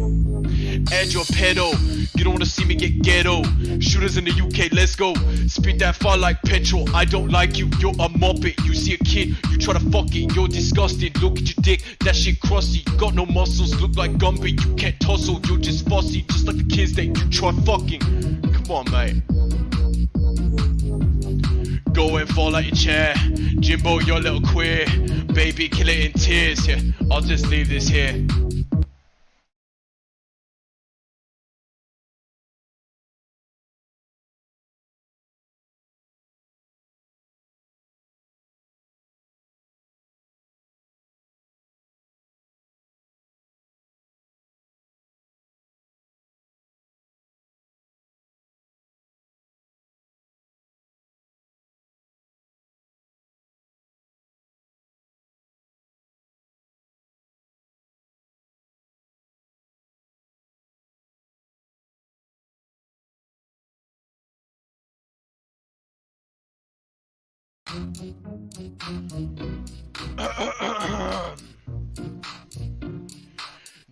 And you're a pedo, you don't wanna see me get ghetto. Shooters in the UK, let's go. Spit that fire like petrol, I don't like you, you're a moppet. You see a kid, you try to fuck it, you're disgusting. Look at your dick, that shit crusty. Got no muscles, look like Gumby. You can't tussle, you're just fussy. Just like the kids that you try fucking. Come on mate. Go and fall out your chair. Jimbo, you're a little queer. Baby, kill it in tears, yeah. I'll just leave this here.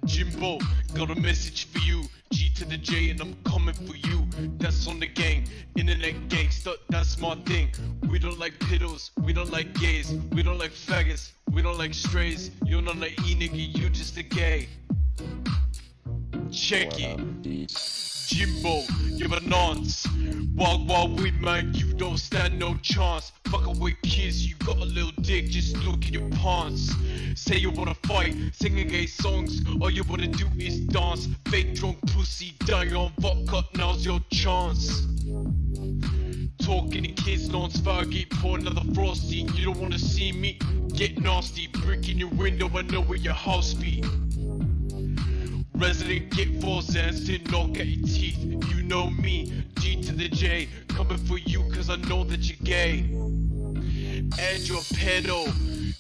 Jimbo, got a message for you. G to the J and I'm coming for you. That's on the gang, internet gangsta, that's my thing. We don't like piddles, we don't like gays, we don't like faggots, we don't like strays. You're not an E-nigga, you just a gay. Check it. Jimbo, you're a nonce. Wild weed man, you don't stand no chance. Fuckin' with kids, you got a little dick, just look at your pants. Say you wanna fight, singing gay songs, all you wanna do is dance. Fake drunk pussy, die on vodka, now's your chance. Talking to kids, non Spaghetti, pour another frosty. You don't wanna see me get nasty, brick in your window, I know where your house be. Resident get 4 Zans to knock at your teeth. You know me, G to the J, coming for you cause I know that you're gay. And you're a pedo,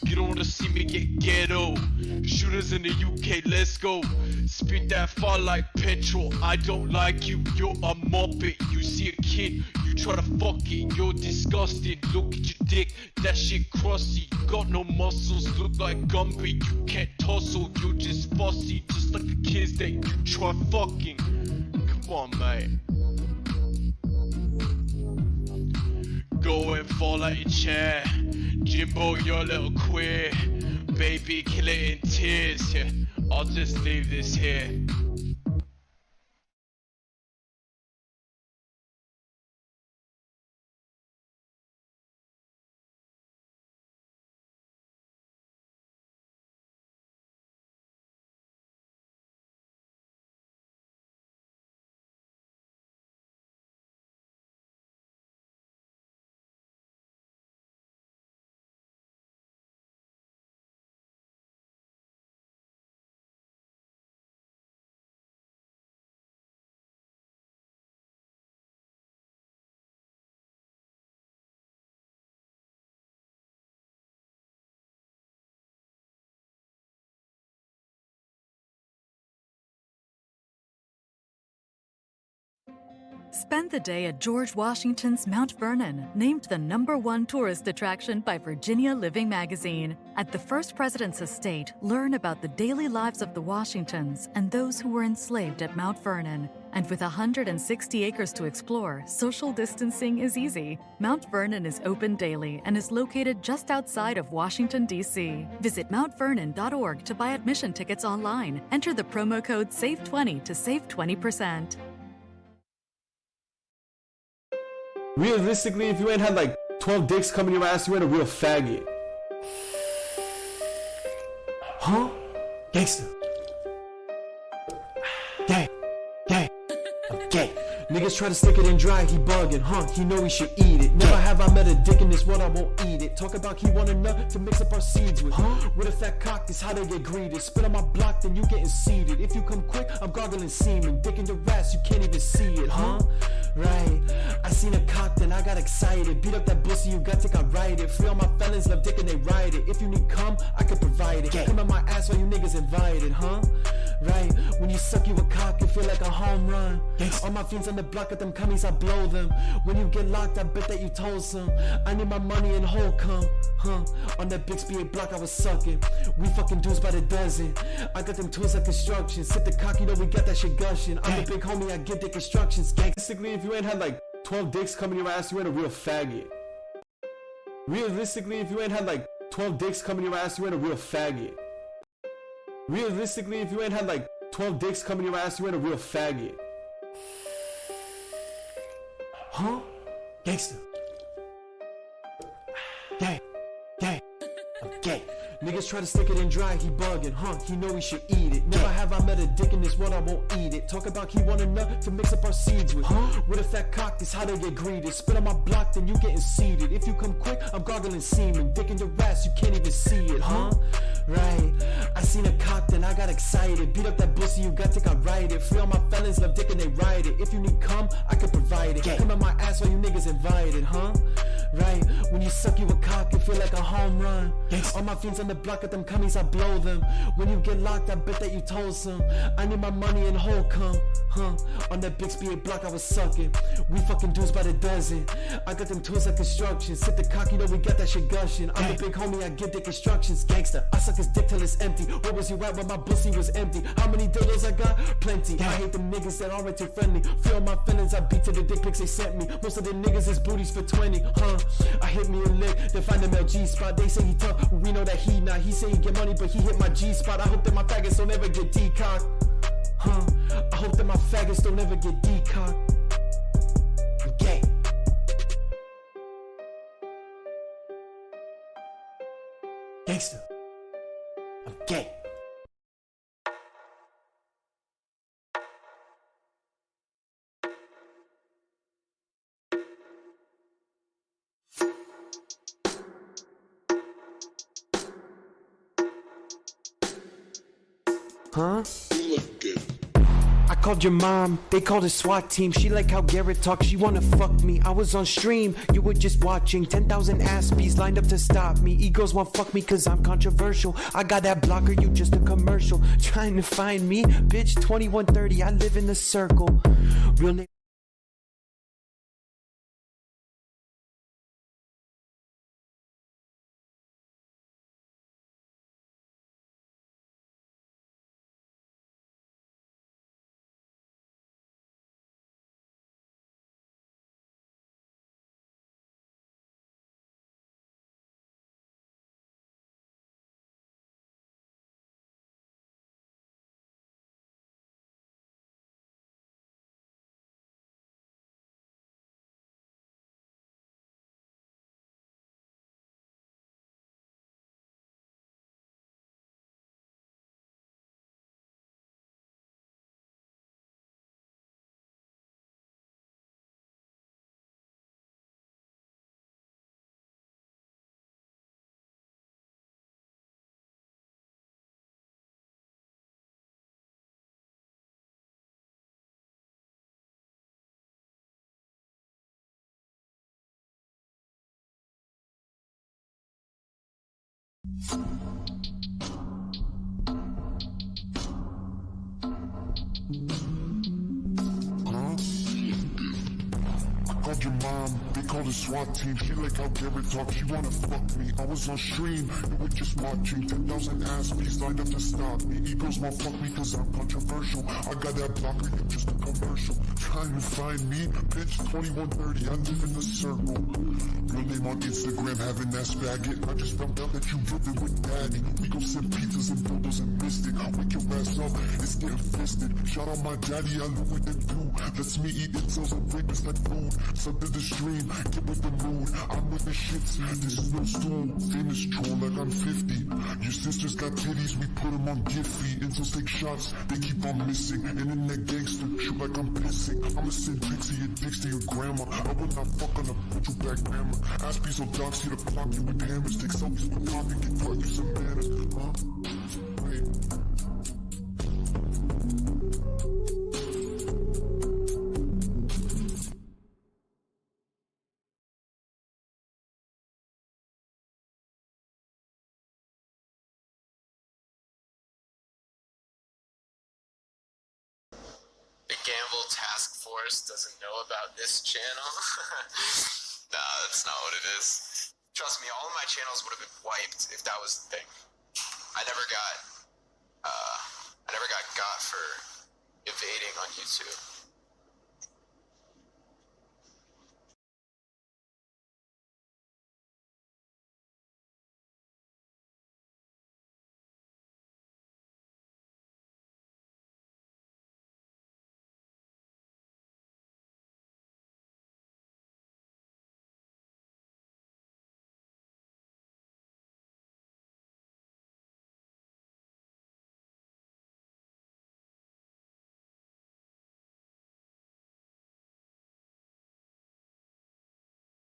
you don't wanna see me get ghetto. Shooters in the UK, let's go. Spit that fire like petrol, I don't like you, you're a moppet. You see a kid, you try to fuck it, you're disgusting. Look at your dick, that shit crusty. You got no muscles, look like Gumby. You can't tussle, you're just fussy. Just like the kids that you try fucking. Come on mate. Go and fall out your chair. Jimbo, you're a little queer. baby, kill it in tears, yeah. I'll just leave this here. Spend the day at George Washington's Mount Vernon, named the #1 tourist attraction by Virginia Living Magazine. At the First President's estate, learn about the daily lives of the Washingtons and those who were enslaved at Mount Vernon. And with 160 acres to explore, social distancing is easy. Mount Vernon is open daily and is located just outside of Washington, D.C. Visit mountvernon.org to buy admission tickets online. Enter the promo code SAVE20 to save 20%. Realistically, if you ain't had like 12 dicks coming your ass, you ain't a real faggot. Huh? Gangsta. Gay. Gay. I'm gay. Niggas try to stick it in dry, he bugging, huh? He know he should eat it. Never have I met a dick in this world, I won't eat it. Talk about he want a nut to mix up our seeds with. Huh? With a fat cock, is how they get greeted. Spit on my block, then you getting seated. If you come quick, I'm gargling semen. Dick in your ass, you can't even see it, huh? Right. I seen a cock, then I got excited. Beat up that pussy you got, think I ride it. Free all my felons, love dick and they ride it. If you need cum, I can provide it. Come at my ass while you niggas invited, huh? Right. When you suck you a cock, it feel like a home run. All my fiends on the block at them cummies, I blow them. When you get locked, I bet that you told some. I need my money and whole cum, huh? On that Bixby block I was sucking. We fucking dudes by the dozen. I got them tools like construction. Sit the cock, you know we got that shit gushing. I'm the big homie, I give dick instructions. Basically, if you ain't had like 12 dicks coming your ass, you ain't a real faggot. Realistically, if you ain't had like 12 dicks coming your ass, you ain't a real faggot. Realistically, if you ain't had like 12 dicks coming your ass, you ain't a real faggot. Huh? Gangsta. Gay. Gay. I'm gay. Niggas try to stick it in dry, he bugging, huh? He know he should eat it. Never have I met a dick in this world, I won't eat it. Talk about he want a nut to mix up our seeds with. Huh? With a fat cock, is how they get greeted. Spit on my block, then you getting seated. If you come quick, I'm gargling semen. Dick in your ass, you can't even see it, huh? Right. I seen a cock, then I got excited. Beat up that pussy you got, think I ride it. Free all my felons, love dick and they ride it. If you need cum, I can provide it. Come at my ass while you niggas invited, huh? Right. When you suck you a cock, it feel like a home run. All my fiends on the block at them cummies, I blow them. When you get locked, I bet that you told some. I need my money and whole cum, huh? On that Bixby block I was sucking. We fucking dudes by the dozen. I got them tools like construction. Sit the cock, you know we got that shit gushing. I'm the big homie, I give dick instructions. Gangsta, I suck his dick till it's empty. Where was you at when my pussy was empty? How many dildos I got? Plenty. I hate them niggas that aren't too friendly. Feel my feelings, I beat to the dick pics they sent me. Most of the niggas is booties for 20, huh? I hit me a lick, then find him LG spot. They say he tough, we know that he not. He say he get money, but he hit my G spot. I hope that my faggots don't ever get decocked, huh? I hope that my faggots don't ever get decocked. I'm gay. Gangsta. I'm gay. Huh? You look good. I called your mom, they called a SWAT team. She like how Garrett talks, she wanna fuck me. I was on stream, you were just watching. 10,000 ass bees lined up to stop me. Egos won't fuck me cause I'm controversial. I got that blocker, you just a commercial. Trying to find me, bitch, 2130, I live in the circle. Real name. Called your mom, they called the SWAT team. She like how Garrett talk, she wanna fuck me. I was on stream, you were just watching. 10,000 ass beats lined up to stop me. Egos won't fuck me cause I'm controversial. I got that blocker, you just a commercial. Trying to find me, bitch, 2130, I live in the circle. Your name on Instagram, having that spaghetti. I just found out that you living with daddy. We go send pizzas and dildos and mystic. Wake your ass up, it's getting fisted. Shout out my daddy, I know what they do. Lets me eat incels and rapists like food. Sub to the stream, get with the mood. I'm with the shits, this is no stool. Famous troll like I'm 50. Your sisters got titties, we put them on Giphy. Incels take shots, they keep on missing. Internet gangster, shoot like I'm pissing. I'ma send pics of your dicks to your grandma. I will not fuck on a put you back grandma. Ask piece of dogs here to clock you with hammers. Take selfies with coffee, get taught you some manners. Wait. The Gamble Task Force doesn't know about this channel. Nah, that's not what it is. Trust me, all of my channels would have been wiped if that was the thing. I never got for evading on YouTube.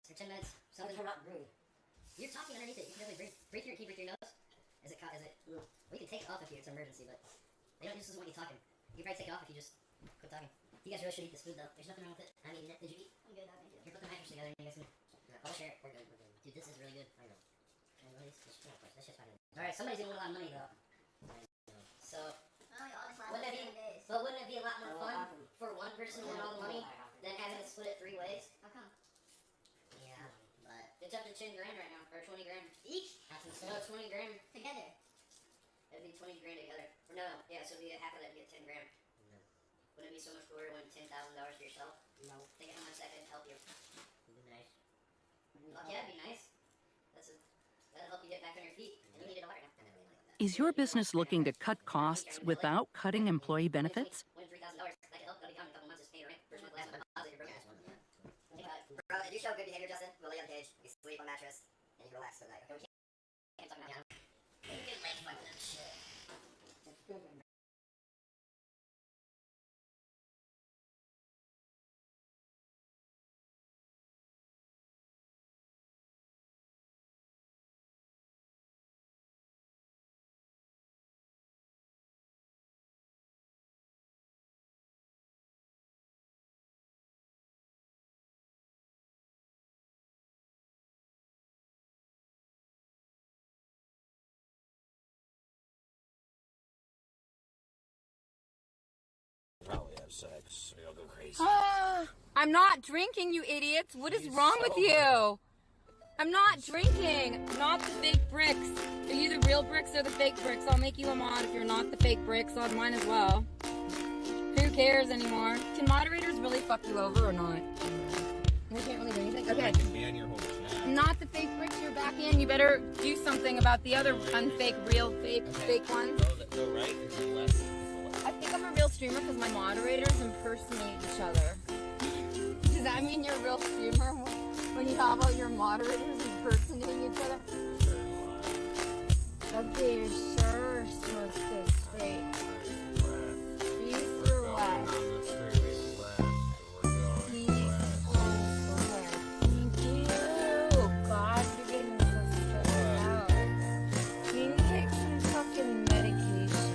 For 10 minutes, something rude. You're talking underneath it. You can definitely breathe through your key, breathe through your nose. Is it? We can take it off if it's an emergency, but they don't just want you talking. You can probably take it off if you just quit talking. You guys really should eat this food though. There's nothing wrong with it. I mean, did you eat? I'm good. Here, put the mattress together and you guys can. I'll share it. We're good. Dude, this is really good. I know. And one of these, of course, that's just fine. All right, somebody's gonna want a lot of money though. So, wouldn't it be a lot more fun for one person to win all the money than having it split it 3 ways? How come? Yeah, but it's up to 10 grand right now, or 20 grand each. No, 20 grand together. It'd be 20 grand together. Or no, yeah, so it'd be half of that to get 10 grand. No. Wouldn't it be so much cooler to win $10,000 for yourself? No. Think of how much that could help you. It'd be nice. Fuck yeah, it'd be nice. That'll help you get back on your feet, and you need it all right now. Is your business looking to cut costs without cutting employee benefits? Win $3,000. That could help. That'll be gone in a couple months. Just pay your rent. First month, last month, deposit your broken ass one. Bro, if you show good behavior, Justin, we'll lay on the cage. You sleep on mattress, and you relax for the night. Okay, we can't talk about that. You can like fucking that shit. Probably have sex. I'll go crazy. I'm not drinking, you idiots. What is wrong with you? I'm not drinking. Not the fake bricks. Are you the real bricks or the fake bricks? I'll make you a mod if you're not the fake bricks. I'll mine as well. Who cares anymore? Can moderators really fuck you over or not? They can't really do anything? Okay. I can ban your whole chat. Not the fake bricks, you're back in. You better do something about the other unfake, real fake, fake ones. Go right and go left. I think I'm a real streamer because my moderators impersonate each other. Does that mean you're a real streamer when you have all your moderators impersonating each other? Okay, you're sure supposed to stay. East or west? Thank you. God, you're getting so stressed out. You need to take some fucking medication.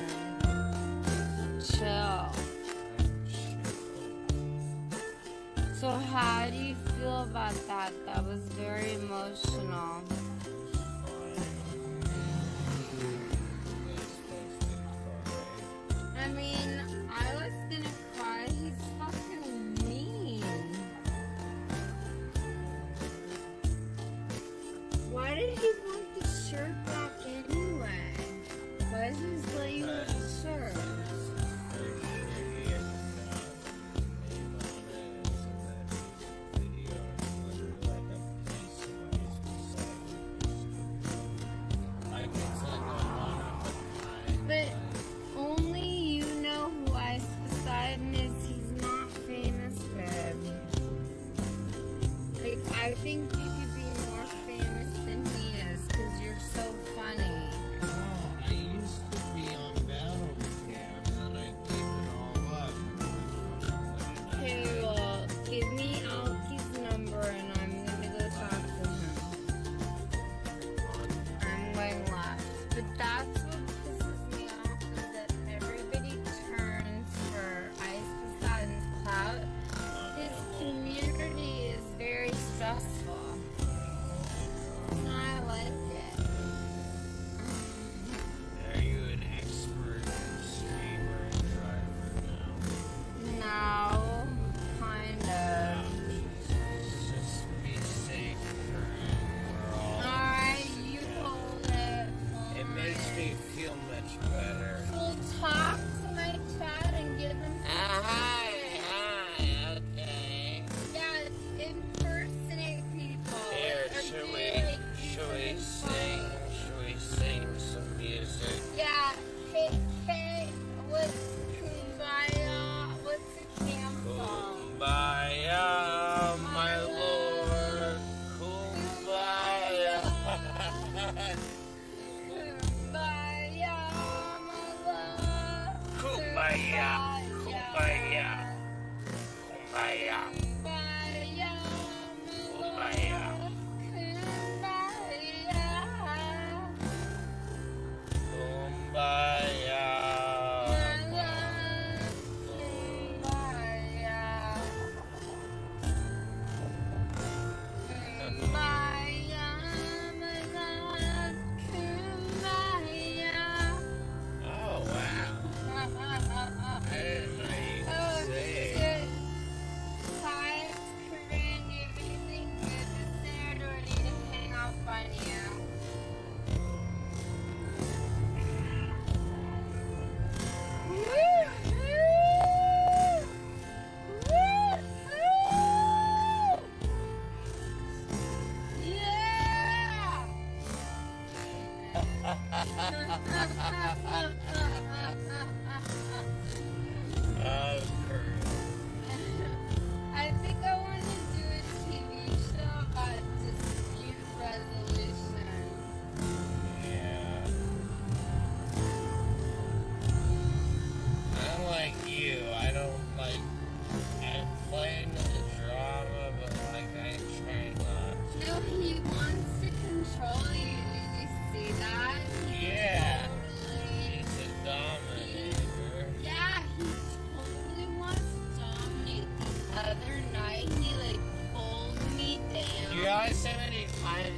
Chill. So how do you feel about that? That was very emotional.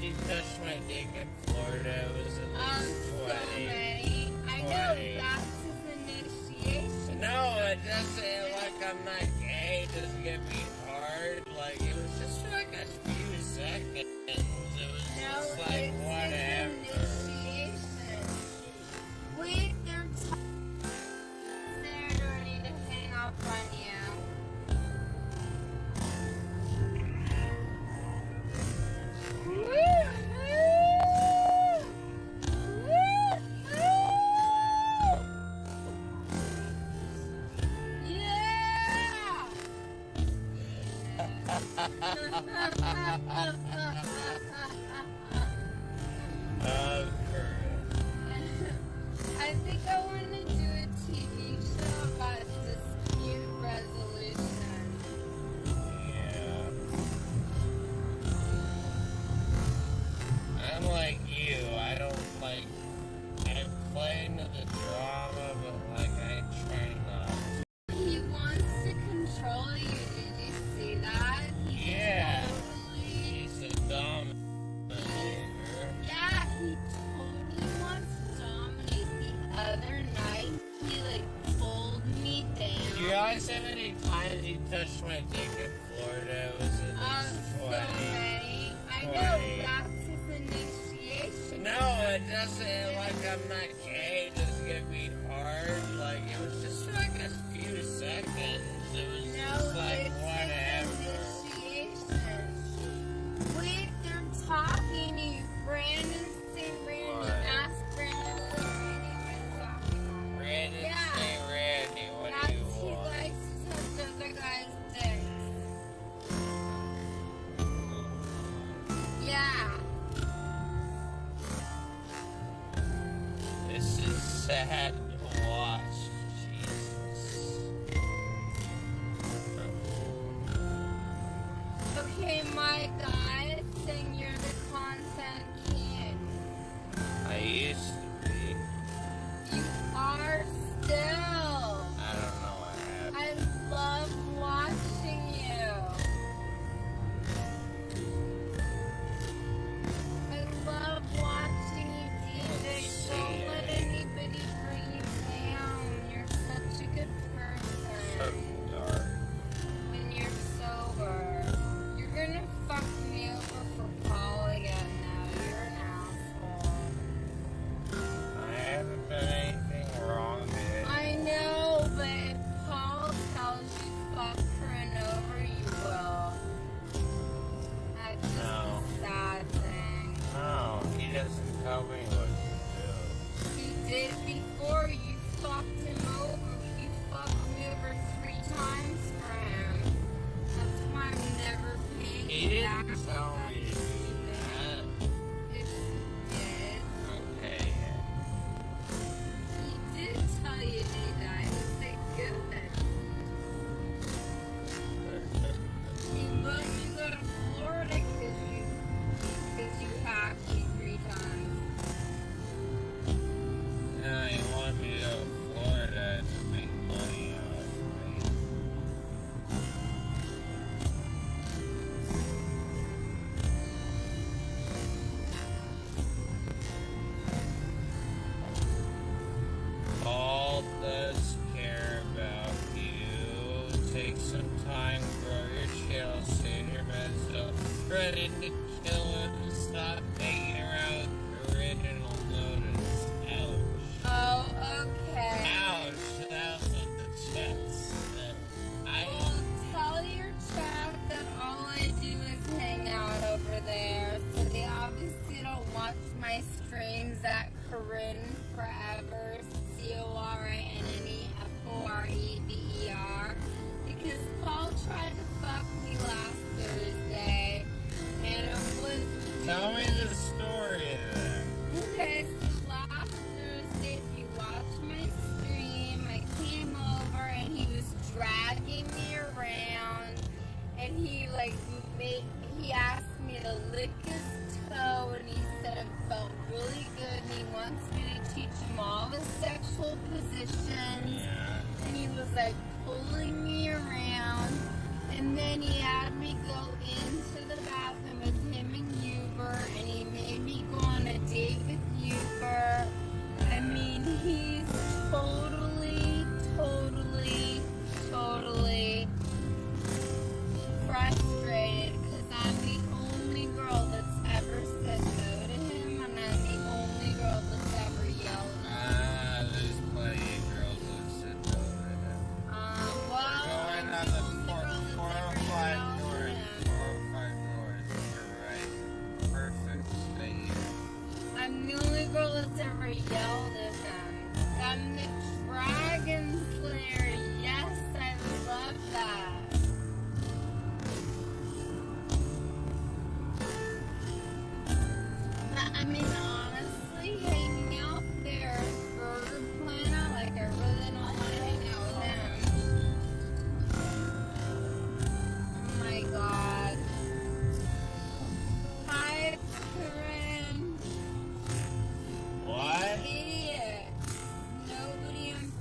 he touched my dick in Florida, it was at least 20. So many. I know, that's his initiation. No, it doesn't, like, I'm not gay, it doesn't get me hard, like, it was just for like a few seconds, it was just like, whatever. Wait, they're Sarah, do I need to hang up on you? I think I want to do a TV show about dispute resolution. Yeah. I'm like you, I don't like, I play into the drama, but like I try not. He wants to control you, did you see that? Yeah. He's a dominator. Yeah, he totally wants to dominate. The other night, he like pulled me down. You realize how many times he touched my dick in Florida? It was at least 20. So many. I know, that's his initiation. No, it doesn't, like, I'm not gay, it doesn't get me hard, like, it was just for like a few seconds, it was just like, whatever. Wait, they're talking to you. Brandon, say Randy. Ask Brandon, say Randy. Randy, say Randy, what do you He want? likes to touch other guys' dicks. Yeah. This is sad to watch, Jesus. Okay, my guy, saying you're the content king. I used to be. You are still. I don't know what happened. I love watching you. I love watching you, DJ. Don't let anybody bring you down. You're such a good person. When you're sober, you're gonna fuck me over for Paul again now. You're an asshole. I haven't done anything wrong, dude. I know, but if Paul tells you fuck her and over, you will. That's just a sad thing. No, he doesn't tell me what to do. He did before. You fucked him over. You fucked me over 3 times for him. That's why I'm never paying He you back. didn't tell me to do that. Yes, he did. Okay. He did tell you to do that. He said good. He let you go to Florida because you hacked me 3 times. No, he wanted me to go to Florida to make money off me. Paul does care about you. Take some time, grow your channel, save your meds up. Threaten to kill him. Stop hanging around with original Lotus. Ouch. Oh, okay. Ouch. That was in the chest. Well, tell your chat that all I do is hang out over there. So they obviously don't watch my streams at Corinne Forever, CORINNEFOREVER. Because Paul tried to fuck me last Thursday. And it was. Tell me the story then. Okay, so last Thursday, if you watch my stream, I came over and he was dragging me around, and he asked me to lick his toe, and he said it felt really good, and he wants me to teach him all the sexual positions, and he was like pulling me around, and then he had me go into the bathroom with him and Uber, and he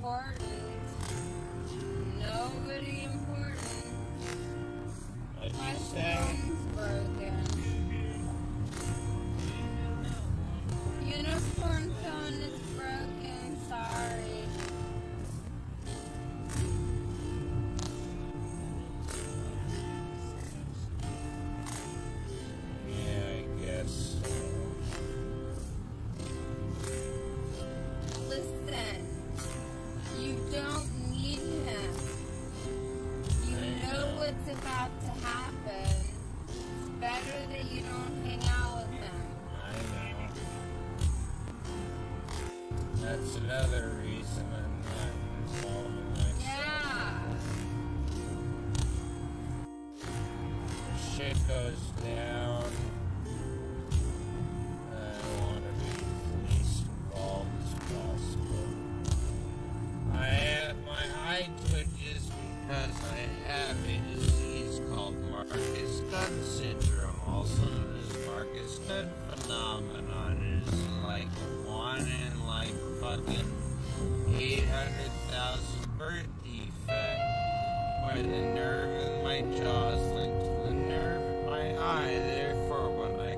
important. Nobody important. My phone's broken. Unicorn phone is broken. Sorry. Yeah, I guess so. Listen, you don't need him. You know what's about to happen. It's better that you don't hang out with him. I know. That's another reason I'm not involving myself. Yeah. Shit goes down. I want to be as least involved as possible. My eye twitches because I have a disease called Marcus Gunn syndrome, also known as Marcus Gunn phenomenon. It is like one in like fucking 800,000 birth defect, where the nerve in my jaw is linked to the nerve in my eye. Therefore, when I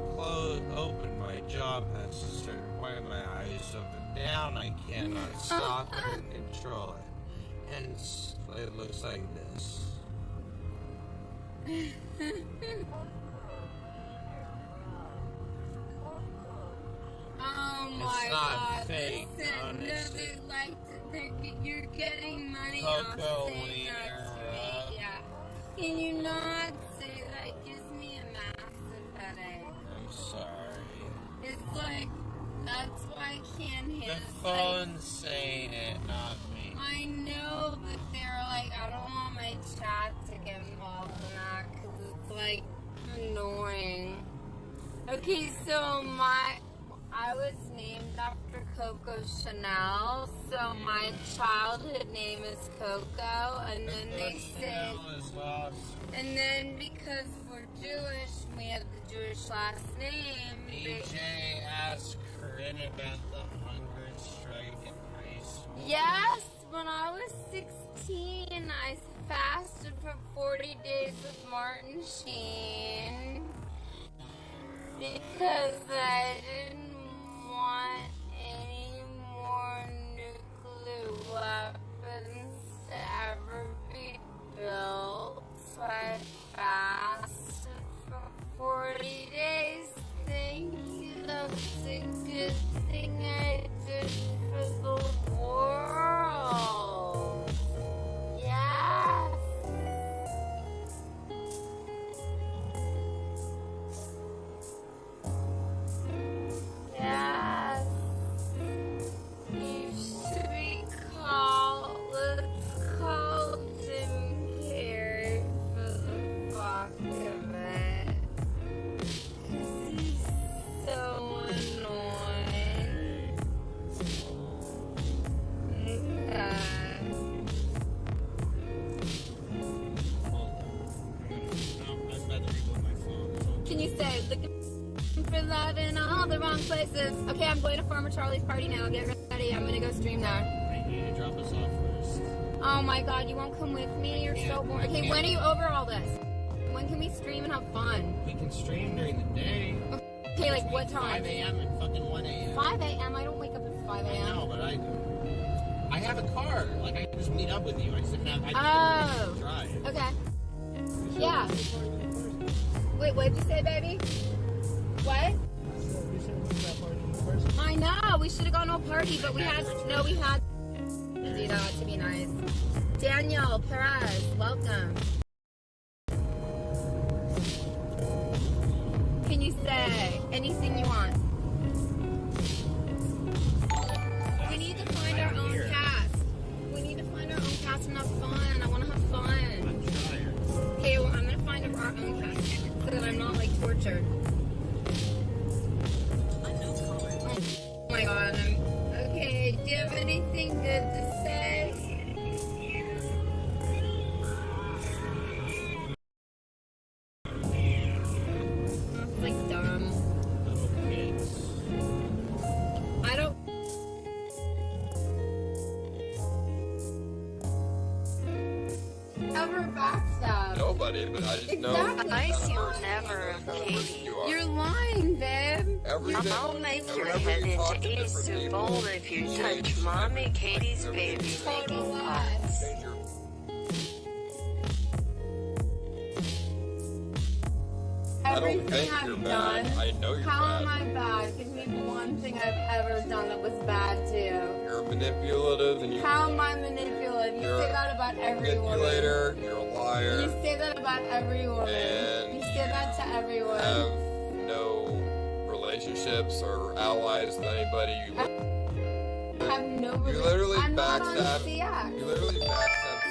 open my jaw past a certain point, my eye is up and down. I cannot stop it or control it. Hence, it looks like this. Oh my It's not God! fake, Listen, no, honestly. you're getting money Coco off saying wiener, that to me. Yeah. Can you not say that? It gives me a massive headache. I'm sorry. It's like that's why I can't handle. The phone's saying it, not me. I know, but they're like, I don't want my chat to get involved in that because it's like annoying. Okay, so I was named after Coco Chanel, so my childhood name is Coco, and then they say, and then because we're Jewish, we have the Jewish last name. DJ asked Corinne about the hunger strike in high school. Yes, when I was 16, I fasted for 40 days with Martin Sheen because I didn't want any more nuclear weapons to ever be built. So I fasted for 40 days. Thank you. That's a good thing I did for the world. Yes. Yes. You should be let's call Jim Carrey for the fuck of it. He's so annoying. Can you say, looking for love in all the wrong places? Okay, I'm going to Farmer Charlie's party now. Get ready. I'm going to go stream there. I need to drop us off first. Oh my God, you won't come with me? You're so boring. Okay, when are you over all this? When can we stream and have fun? We can stream during the day. Okay, like what time? 5 a.m. and fucking 1 a.m. 5 a.m.? I don't wake up at 5 a.m. I know, but I have a car. Like, I can just meet up with you. I just didn't have, I didn't drive. Okay. Yeah. Wait, what did you say, baby? What? I know. We should have gone to a party, but we had to do that to be nice. Daniel Perez, welcome. Can you say anything you want? We need to find our own cast. We need to find our own cast and have fun. I want to have fun. Okay, well, I'm going to find our own cast so that I'm not, like, tortured. Oh my God. Okay, do you have anything good to say? That's, like, dumb. I don't... ever backstab? Nobody, but I just know. Exactly. Nice, you'll never, Katie. You're lying, babe. Everything. I'll make your head into a soup bowl if you touch Mommy Katie's baby making pots. Everything I've you're done. bad. I know you're How bad. am I bad? Give me one thing I've ever done that was bad too. You're manipulative and you. How am I manipulative? You You're say that about every woman. manipulator. You're a liar. You say that about every woman. And you say that to everyone. Have no relationships or allies with anybody. I have no You literally I'm not on backstab. CX. You literally backstab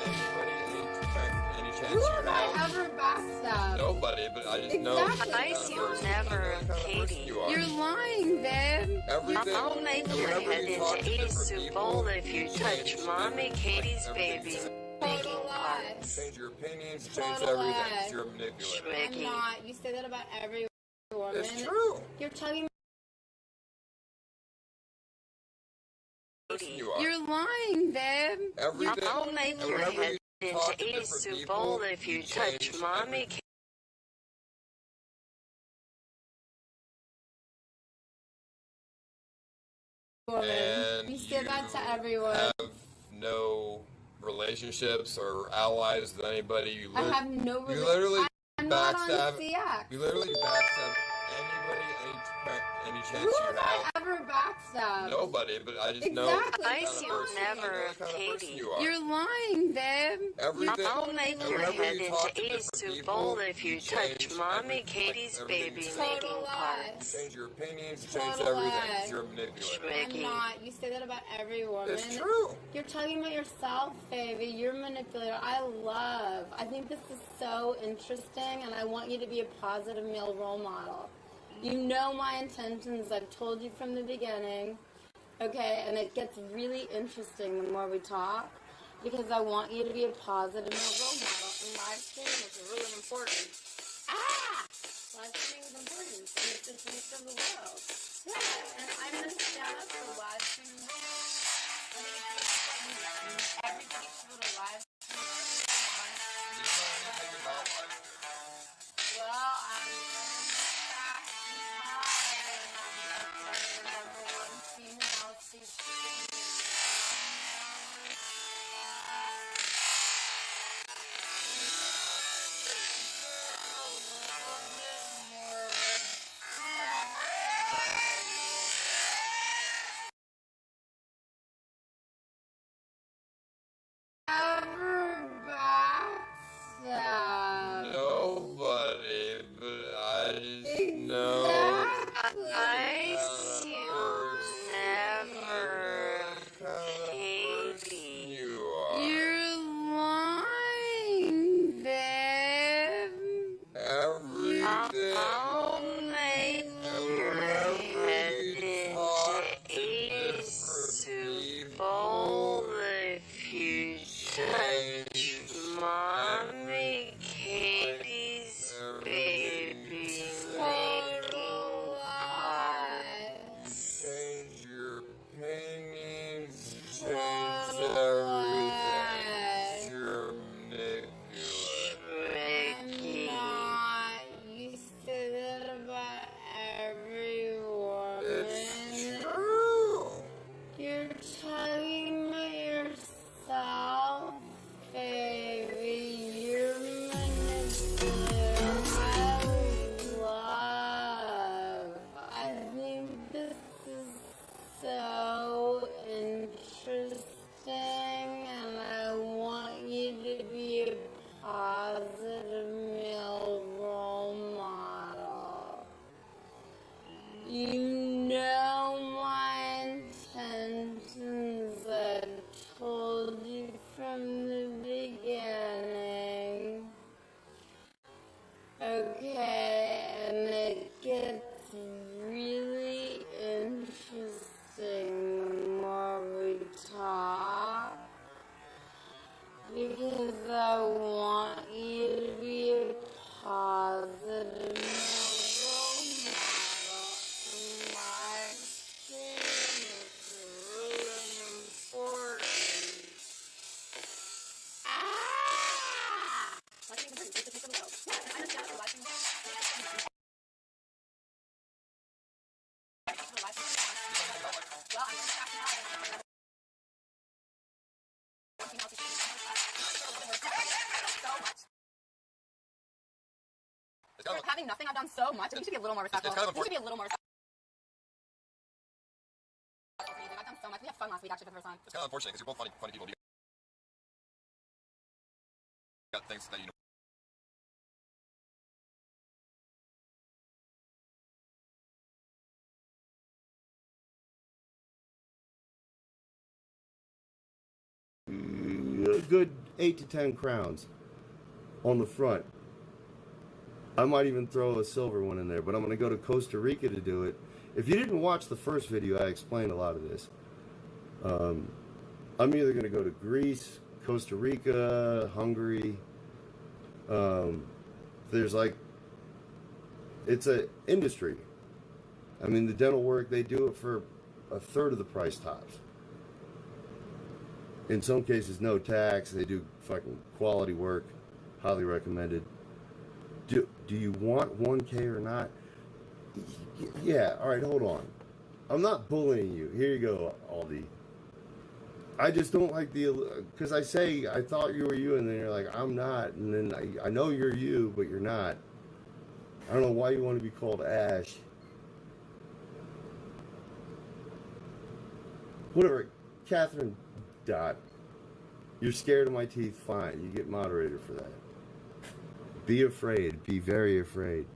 anybody any chance Who you have I have. ever backstabbed? Nobody, but I just know. Exactly. Nice, you'll never, Katie. You are. You're lying, babe. Everything. I'll make your head into a soup bowl if you touch Mommy Katie's baby making pots. Change your opinions, change Total everything. lie. You're a manipulator. I'm not. You say that about every woman. It's true. You're talking. You are. You're lying, babe. Everything. I'll make your whenever head you talk to into a different soup people, bowl if you you touch change Mommy And you say that to everyone. Have no relationships or allies with anybody. You I have no You literally I'm not on backstab. CX. You literally backstab anybody any chance Who you have have. I ever backstabbed? Nobody, but I just know. Exactly. Nice, you'll never, Katie. You are. You're lying, babe. Everything. I'll make your whenever head you talk to into a different soup people, bowl if you touch change Mommy everything. Katie's Everything baby you say. making pots. Change your opinions, change Total everything. lie. You're a manipulator. I'm not. You say that about every woman. It's true. You're talking about yourself, baby. You're a manipulator. I think this is so interesting, and I want you to be a positive male role model. You know my intentions. I've told you from the beginning. Okay, and it gets really interesting the more we talk, because I want you to be a positive male role model. And live streaming is really important. Live streaming is important, and it's the future of the world. Yeah, and I'm going to stand up for live streaming. Every people to live streaming. Well, I'm number one female CC. Ever backstab. Nobody, but I just know. Nice, you'll never, Katie. You are. You're lying, babe. Everything. I'll make your head into a soup bowl if you touch Mommy Katie's baby making pots. Change your opinions, change everything. You're a manipulator. You say that about every woman. It's true. You're talking about yourself, baby. You're manipulative. I think this is so interesting, and I want you to be a positive male role model. You know my intentions. I told you from the beginning. Okay, and it gets really interesting the more we talk, because I want you to be a positive role model. And live stream is really important. having nothing, I've done so much. You should be a little more respectful. It's kind of You should be a little more respectful. I've done so much. We had fun last week actually for the first time. It's kind of unfortunate because you're both funny people. You got things that you know. A good 8 to 10 crowns on the front. I might even throw a silver one in there, but I'm going to go to Costa Rica to do it. If you didn't watch the first video, I explained a lot of this. I'm either going to go to Greece, Costa Rica, Hungary. There's like, it's an industry. I mean, the dental work, they do it for a third of the price tops. In some cases, no tax. They do fucking quality work. Highly recommended. Do you want 1K or not? Yeah, all right, hold on. I'm not bullying you. Here you go, Aldi. I just don't like because I say, I thought you were you, and then you're like, I'm not. And then I know you're you, but you're not. I don't know why you want to be called Ash. Whatever, Catherine Dot. You're scared of my teeth, fine. You get moderator for that. Be afraid. Be very afraid.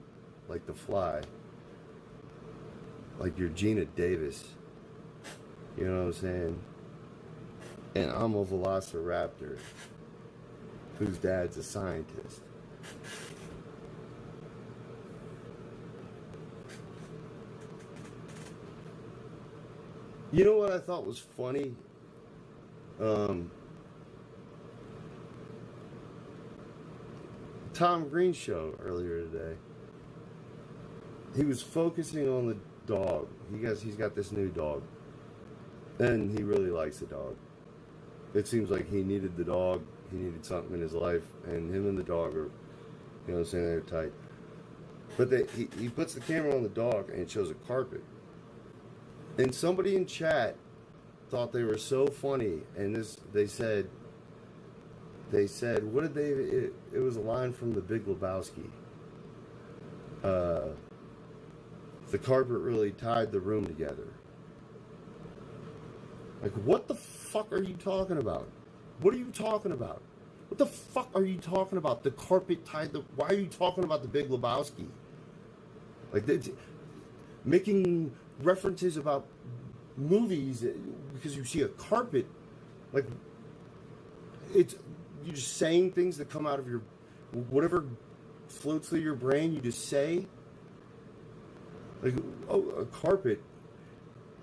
Like the Fly. Like you're Gina Davis. You know what I'm saying? And I'm a velociraptor whose dad's a scientist. You know what I thought was funny? Tom Green show earlier today. He was focusing on the dog. He's got this new dog. And he really likes the dog. It seems like he needed the dog. He needed something in his life. And him and the dog are, you know what I'm saying, they're tight. But he puts the camera on the dog and it shows a carpet. And somebody in chat thought they were so funny. And they said, what did they, it was a line from The Big Lebowski. The carpet really tied the room together. Like, what the fuck are you talking about? What are you talking about? What the fuck are you talking about? The carpet tied the... Why are you talking about The Big Lebowski? Like, making references about movies because you see a carpet. Like, it's... You're just saying things that come out of your... Whatever floats through your brain, you just say. Like, oh, a carpet.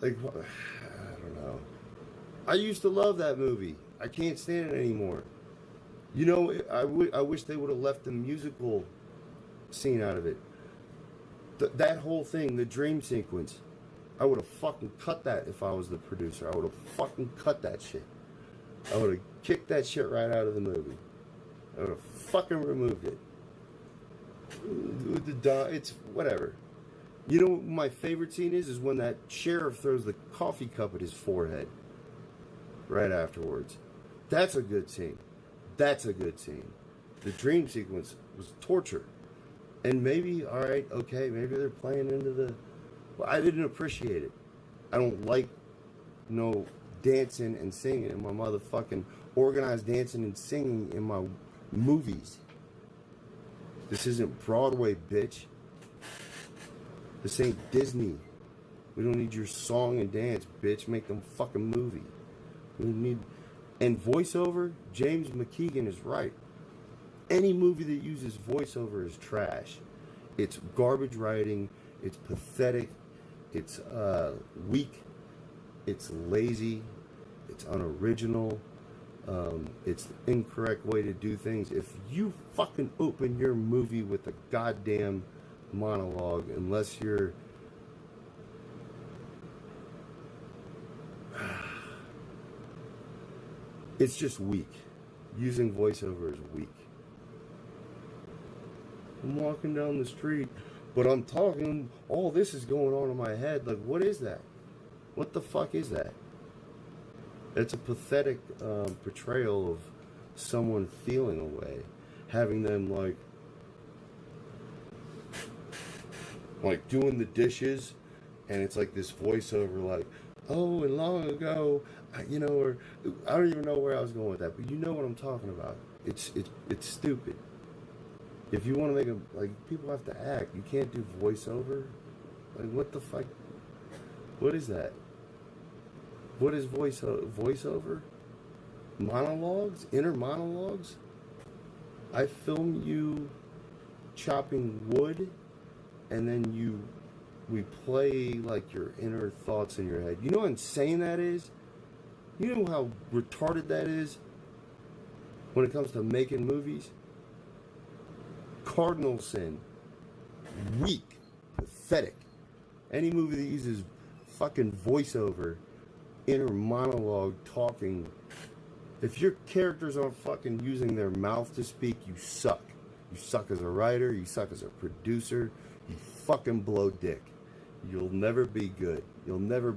Like, I don't know. I used to love that movie. I can't stand it anymore. You know, I wish they would have left the musical scene out of it. That whole thing, the dream sequence, I would have fucking cut that if I was the producer. I would have fucking cut that shit. I would have kicked that shit right out of the movie. I would have fucking removed it. It's whatever. You know what my favorite scene is when that sheriff throws the coffee cup at his forehead right afterwards. That's a good scene. That's a good scene. The dream sequence was torture. And maybe, all right, okay, maybe they're playing into the... Well, I didn't appreciate it. I don't like dancing and singing in my motherfucking organized dancing and singing in my movies. This isn't Broadway, bitch. This ain't Disney. We don't need your song and dance, bitch. Make them fucking movie. We need... And voiceover, James McKeegan is right. Any movie that uses voiceover is trash. It's garbage writing. It's pathetic. It's weak. It's lazy. It's unoriginal. It's the incorrect way to do things. If you fucking open your movie with a goddamn monologue, unless you're... It's just weak. Using voiceover is weak. I'm walking down the street, but I'm talking, all this is going on in my head. Like, what is that? What the fuck is that? It's a pathetic portrayal of someone feeling a way. Having them, like, like doing the dishes, and it's like this voiceover, like, oh, and long ago, you know, or I don't even know where I was going with that, but you know what I'm talking about. It's stupid. If you want to make a, like, people have to act. You can't do voiceover. Like, what the fuck? What is that? What is voiceover? Monologues? Inner monologues? I film you chopping wood, and then we play like your inner thoughts in your head. You know how insane that is? You know how retarded that is when it comes to making movies? Cardinal sin. Weak. Pathetic. Any movie that uses fucking voiceover, inner monologue, talking, if your characters aren't fucking using their mouth to speak, you suck. You suck as a writer, you suck as a producer, you fucking blow dick. You'll never be good. You'll never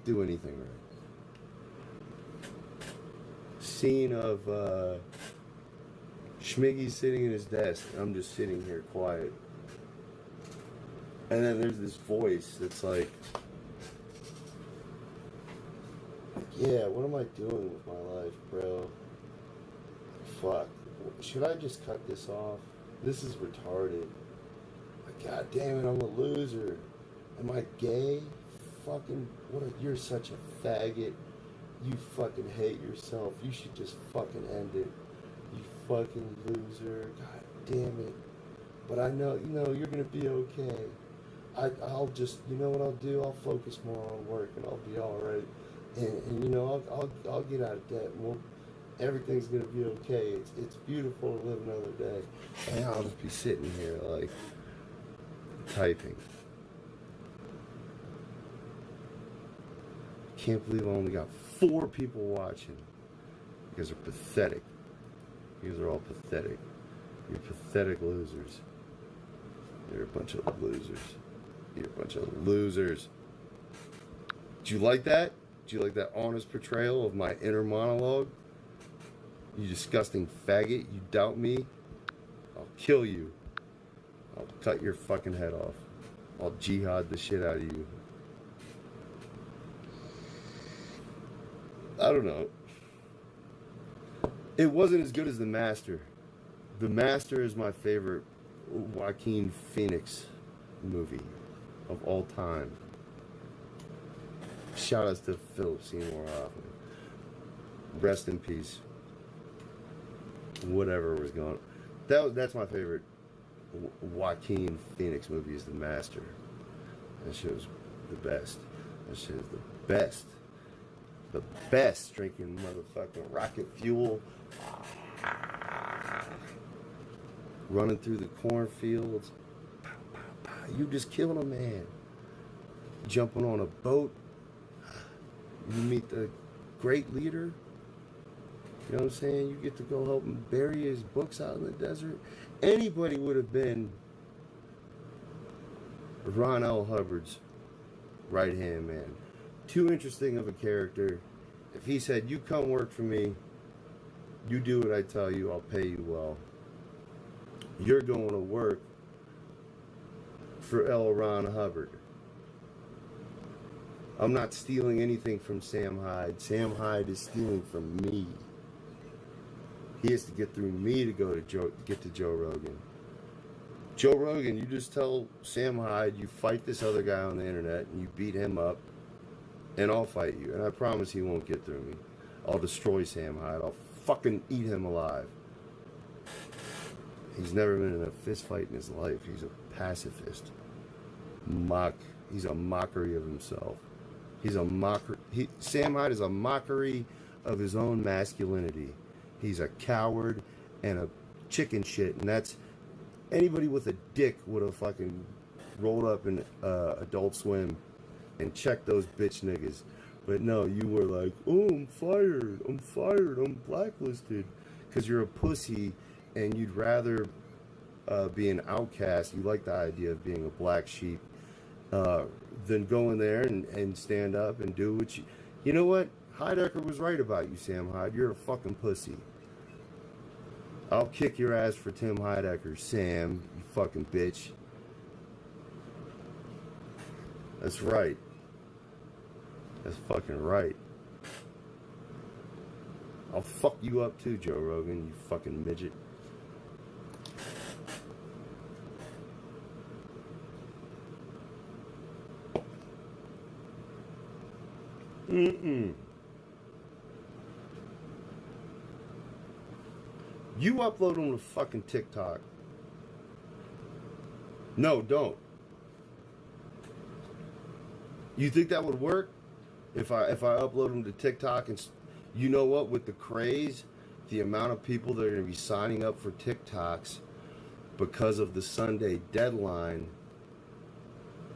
do anything right. Scene of Schmiggy sitting in his desk. I'm just sitting here quiet. And then there's this voice that's like, yeah, what am I doing with my life, bro? Fuck. Should I just cut this off? This is retarded. God damn it, I'm a loser. Am I gay? Fucking, you're such a faggot. You fucking hate yourself. You should just fucking end it. You fucking loser. God damn it. But I know, you're gonna be okay. I'll just, you know what I'll do? I'll focus more on work and I'll be alright. And I'll get out of debt. Everything's gonna be okay. It's beautiful to live another day. And I'll just be sitting here like typing. Can't believe I only got 4 people watching. You guys are pathetic. You guys are all pathetic. You're pathetic losers. You're a bunch of losers. You're a bunch of losers. Did you like that? Did you like that honest portrayal of my inner monologue? You disgusting faggot. You doubt me? I'll kill you. I'll cut your fucking head off. I'll jihad the shit out of you. I don't know. It wasn't as good as The Master. The Master is my favorite Joaquin Phoenix movie of all time. Shout outs to Philip Seymour Hoffman. Rest in peace. Whatever was going on. That's my favorite Joaquin Phoenix movie is The Master. That shit was the best. That shit is the best. The best, drinking motherfucking rocket fuel. Running through the cornfields. You just killed a man. Jumping on a boat. You meet the great leader. You know what I'm saying? You get to go help him bury his books out in the desert. Anybody would have been Ron L. Hubbard's right-hand man. Too interesting of a character. If he said, you come work for me, you do what I tell you, I'll pay you well. You're going to work for L. Ron Hubbard. I'm not stealing anything from Sam Hyde. Sam Hyde is stealing from me. He has to get through me to get to Joe Rogan. Joe Rogan, you just tell Sam Hyde you fight this other guy on the internet and you beat him up, and I'll fight you. And I promise he won't get through me. I'll destroy Sam Hyde. I'll fucking eat him alive. He's never been in a fist fight in his life. He's a pacifist. He's a mockery of himself. He's a mockery. Sam Hyde is a mockery of his own masculinity. He's a coward and a chicken shit. And that's anybody with a dick would have fucking rolled up in Adult Swim and checked those bitch niggas. But no, you were like, oh, I'm fired, I'm blacklisted. Because you're a pussy and you'd rather be an outcast. You like the idea of being a black sheep than go in there and stand up and do what you... You know what? Heidecker was right about you, Sam Hyde. You're a fucking pussy. I'll kick your ass for Tim Heidecker, Sam, you fucking bitch. That's right. That's fucking right. I'll fuck you up too, Joe Rogan, you fucking midget. Mm-mm. You upload them to fucking TikTok. No, don't. You think that would work? If I upload them to TikTok, and you know what, with the craze, the amount of people that are going to be signing up for TikToks because of the Sunday deadline,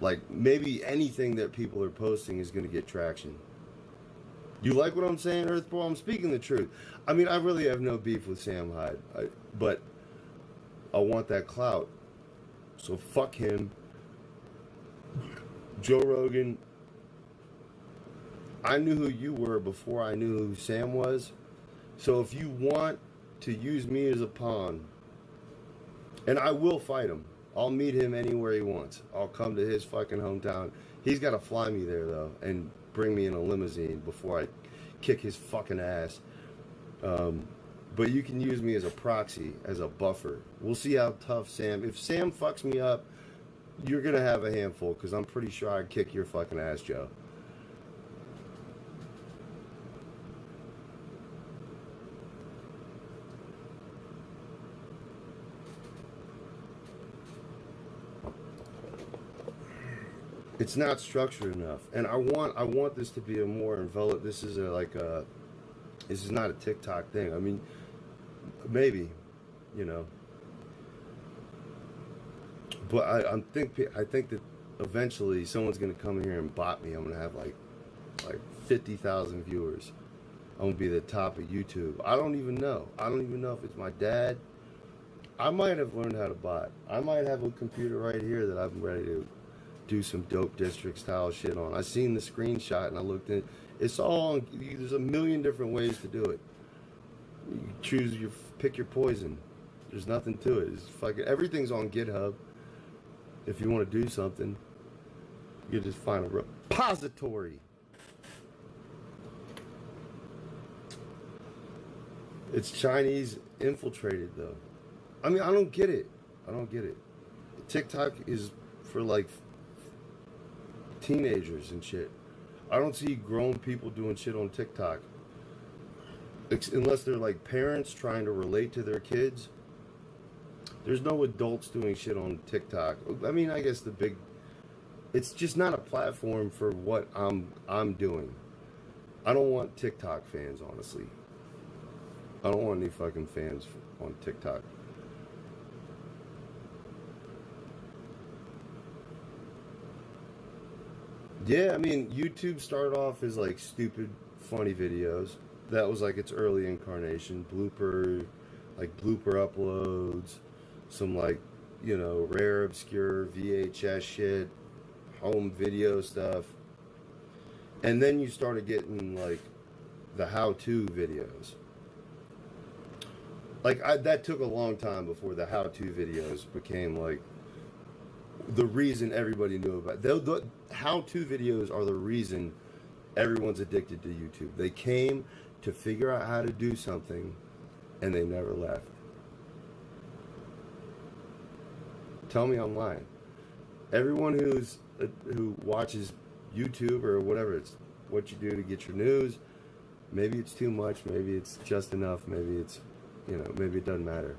like maybe anything that people are posting is going to get traction. You like what I'm saying, Earthball? I'm speaking the truth. I mean, I really have no beef with Sam Hyde, but I want that clout. So fuck him. Joe Rogan, I knew who you were before I knew who Sam was. So if you want to use me as a pawn, and I will fight him. I'll meet him anywhere he wants. I'll come to his fucking hometown. He's got to fly me there, though, and bring me in a limousine before I kick his fucking ass. But you can use me as a proxy, as a buffer. We'll see how tough Sam... If Sam fucks me up, you're going to have a handful, because I'm pretty sure I'd kick your fucking ass, Joe. It's not structured enough, and I want this to be a more enveloped. This is this is not a TikTok thing. I mean, maybe, you know, but I think that eventually someone's gonna come here and bot me. I'm gonna have like 50,000 viewers. I'm gonna be the top of YouTube. I don't even know. I don't even know if it's my dad. I might have learned how to bot. I might have a computer right here that I'm ready to do some dope district style shit on. I seen the screenshot and I looked in. It's all on, there's a million different ways to do it. You pick your poison. There's nothing to it. It's fucking everything's on GitHub. If you want to do something, you just find a repository. It's Chinese infiltrated though. I mean, I don't get it. I don't get it. TikTok is for like teenagers and shit. I don't see grown people doing shit on TikTok. Unless they're like parents trying to relate to their kids. There's no adults doing shit on TikTok. I mean, I guess it's just not a platform for what I'm doing. I don't want TikTok fans, honestly. I don't want any fucking fans on TikTok. Yeah, I mean, YouTube started off as like stupid, funny videos. That was like its early incarnation. Blooper uploads, some like, you know, rare, obscure VHS shit, home video stuff. And then you started getting like the how-to videos. Like, that took a long time before the how-to videos became like the reason everybody knew about it. The how-to videos are the reason everyone's addicted to YouTube. They came to figure out how to do something, and they never left. Tell me I'm lying. Everyone who watches YouTube or whatever, it's what you do to get your news. Maybe it's too much, maybe it's just enough, maybe it's, you know, maybe it doesn't matter.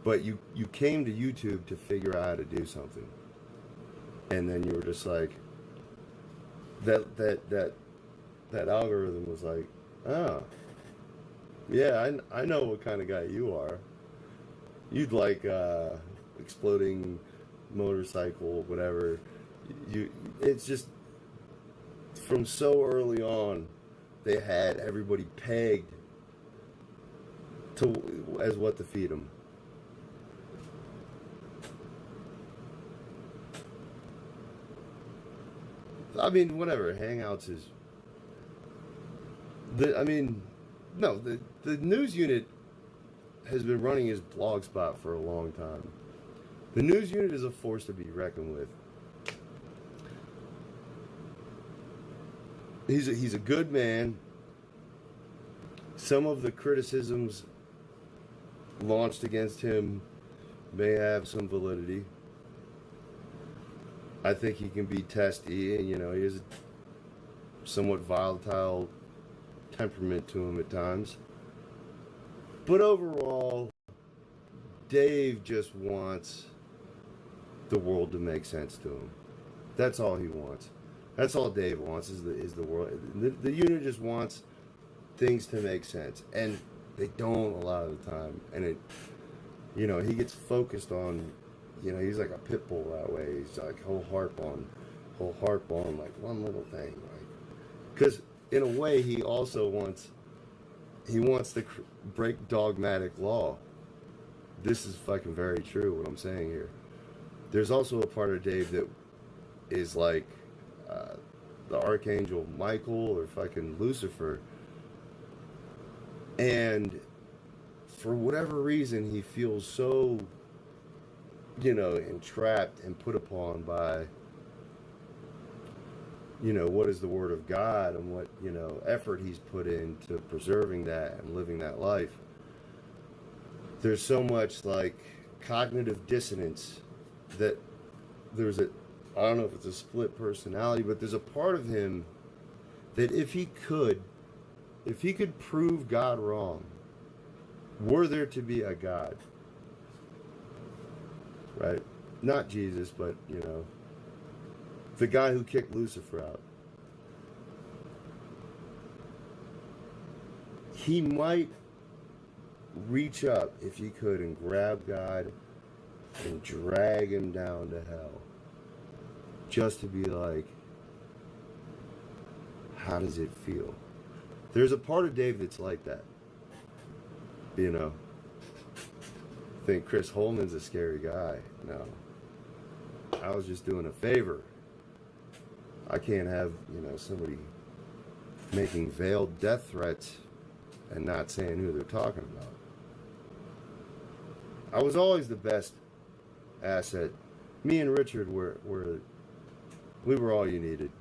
But you came to YouTube to figure out how to do something. And then you were just like, that algorithm was like, oh, yeah, I know what kind of guy you are. You'd like exploding motorcycle, whatever. It's just, from so early on, they had everybody pegged as what to feed them. I mean, whatever. Hangouts is. The news unit has been running his blog spot for a long time. The news unit is a force to be reckoned with. he's a good man. Some of the criticisms launched against him may have some validity. I think he can be testy, and he has a somewhat volatile temperament to him at times. But overall, Dave just wants the world to make sense to him. That's all he wants. That's all Dave wants is the world. The unit just wants things to make sense, and they don't a lot of the time. And he gets focused on, he's like a pit bull that way. He's like he'll harp on like one little thing, like, because in a way he also wants to break dogmatic law. This is fucking very true what I'm saying here. There's also a part of Dave that is like the Archangel Michael or fucking Lucifer. And for whatever reason, he feels so, entrapped and put upon by, what is the Word of God and what, effort he's put into preserving that and living that life. There's so much like cognitive dissonance that there's I don't know if it's a split personality, but there's a part of him that if he could prove God wrong, were there to be a God, right? Not Jesus, but, the guy who kicked Lucifer out. He might reach up, if he could, and grab God and drag him down to hell. Just to be like, how does it feel? There's a part of Dave that's like that. I think Chris Holman's a scary guy. No. I was just doing a favor. I can't have, somebody making veiled death threats and not saying who they're talking about. I was always the best asset. Me and Richard we were all you needed.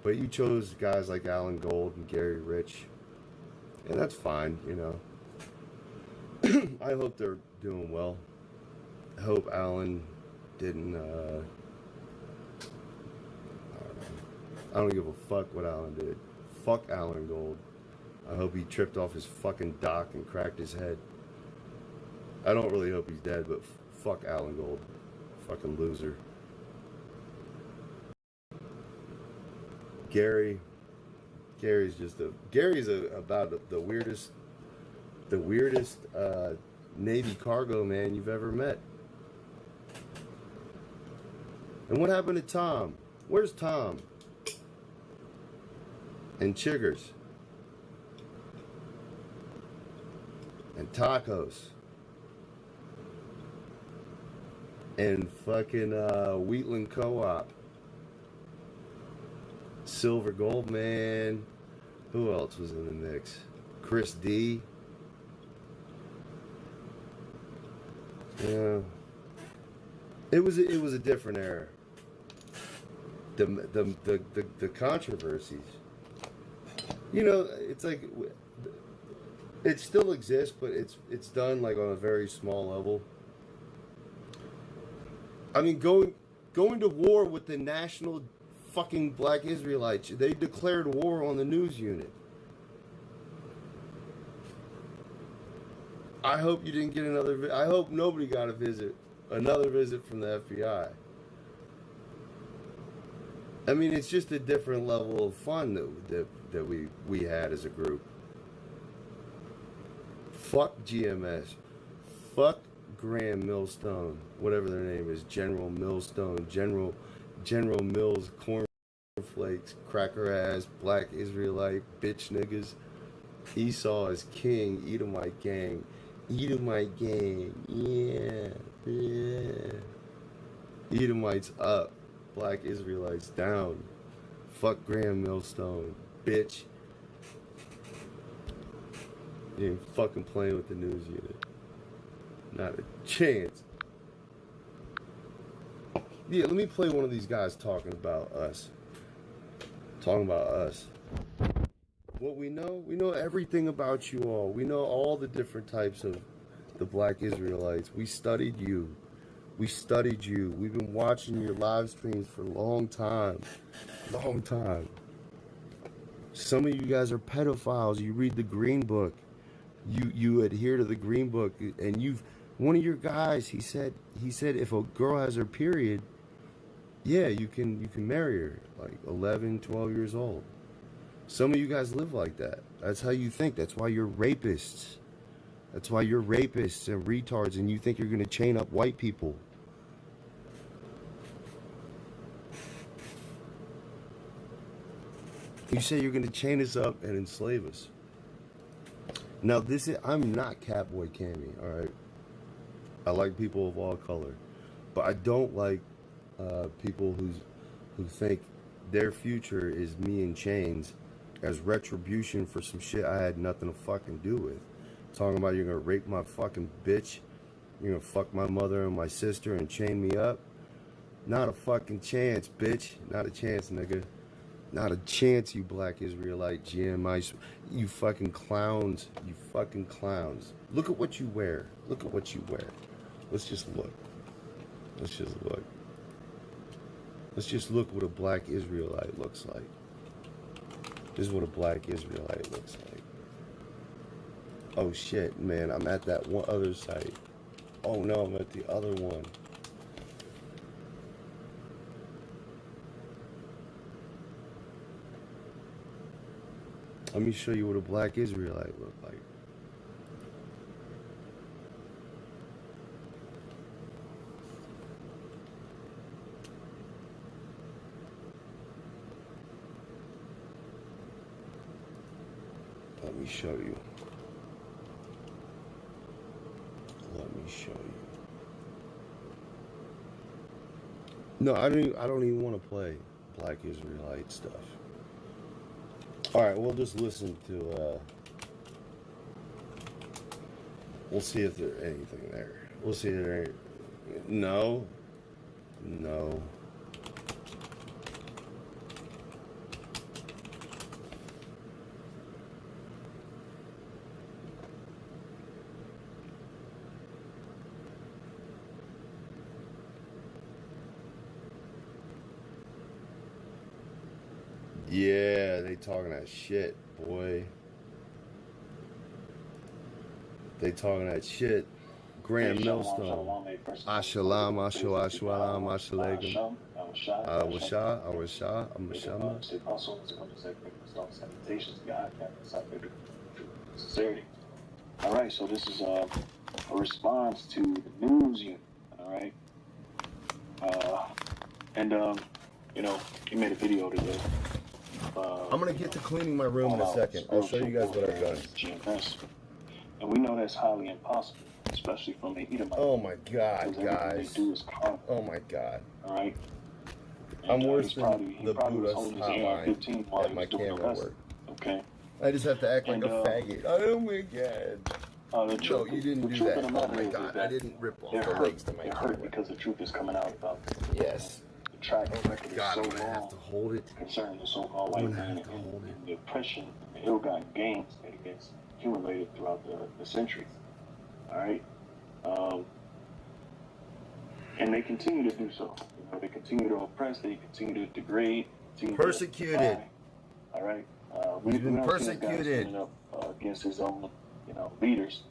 But you chose guys like Alan Gold and Gary Rich. And that's fine, I hope they're doing well. I hope Alan didn't, I don't give a fuck what Alan did. Fuck Alan Gold. I hope he tripped off his fucking dock and cracked his head. I don't really hope he's dead, but fuck Alan Gold. Fucking loser. Gary's about the weirdest Navy cargo man you've ever met. And what happened to Tom? Where's Tom? And Chiggers. And Tacos. And fucking Wheatland Co-op. Silver Gold Man. Who else was in the mix? Chris D. Yeah. It was a different era. The controversies. It's like it still exists, but it's done like on a very small level. I mean, going to war with the national fucking black Israelites. They declared war on the news unit. I hope you didn't get another. I hope nobody got another visit from the FBI. I mean, it's just a different level of fun that we had as a group. Fuck GMS. Fuck Graham Millstone, whatever their name is, General Millstone, General Mills, cornflakes, cracker ass, black Israelite, bitch niggas. Esau is king, Edomite gang. Edomite gang, yeah. Edomites up, black Israelites down. Fuck Graham Millstone, bitch. You ain't fucking playing with the news unit. Not a chance. Yeah, let me play one of these guys talking about us. Talking about us. What we know everything about you all. We know all the different types of the Black Israelites. We studied you. We studied you. We've been watching your live streams for a long time. Long time. Some of you guys are pedophiles. You read the Green Book. You adhere to the Green Book, and one of your guys, he said if a girl has her period, yeah, you can marry her like 11, 12 years old. Some of you guys live like that. That's how you think. That's why you're rapists. That's why you're rapists and retards, and you think you're going to chain up white people. You say you're going to chain us up and enslave us. Now, I'm not Catboy Cammy, all right? I like people of all color, but I don't like people who think their future is me in chains as retribution for some shit I had nothing to fucking do with. Talking about you're gonna rape my fucking bitch, you're gonna fuck my mother and my sister and chain me up. Not a fucking chance, bitch. Not a chance, nigga. Not a chance, you Black Israelite GMI. You fucking clowns. You fucking clowns. Look at what you wear. Look at what you wear. Let's just look. Let's just look. Let's just look what a Black Israelite looks like. This is what a Black Israelite looks like. Oh shit, man. I'm at that one other site. Oh no, I'm at the other one. Let me show you what a Black Israelite look like. Let me show you. Let me show you. No, I don't even want to play Black Israelite stuff. All right, we'll just listen to, we'll see if there's anything there. We'll see if there ain't. No. No. Yeah, they talking that shit, boy. They talking that shit. Graham Millstone. Ashalam, Ashwalam, Ashalegum. Awasha, Awasha, Amashama. Sincerity. All right, so this is a response to the news unit. All right. You know, he made a video today. I'm gonna get to cleaning my room in a second. I'll show you guys what I've done. GMS. And we know that's highly impossible, especially from the Edomite. Oh my God, guys. Oh my God. All right. I'm worse than the Buddha hotline at my camera work. Okay. I just have to act like a faggot. Oh my God. No, you didn't do that. Oh my God, I didn't rip off the legs to my camera. It hurt because the truth is coming out about yes. The track record is so long. I have to hold it. Concerning the so-called white man and the oppression and the ill-gotten gains that gets accumulated throughout the centuries. All right. And they continue to do so. You know, they continue to oppress. They continue to degrade. Persecuted. All right. He's been persecuted. Against his own, leaders.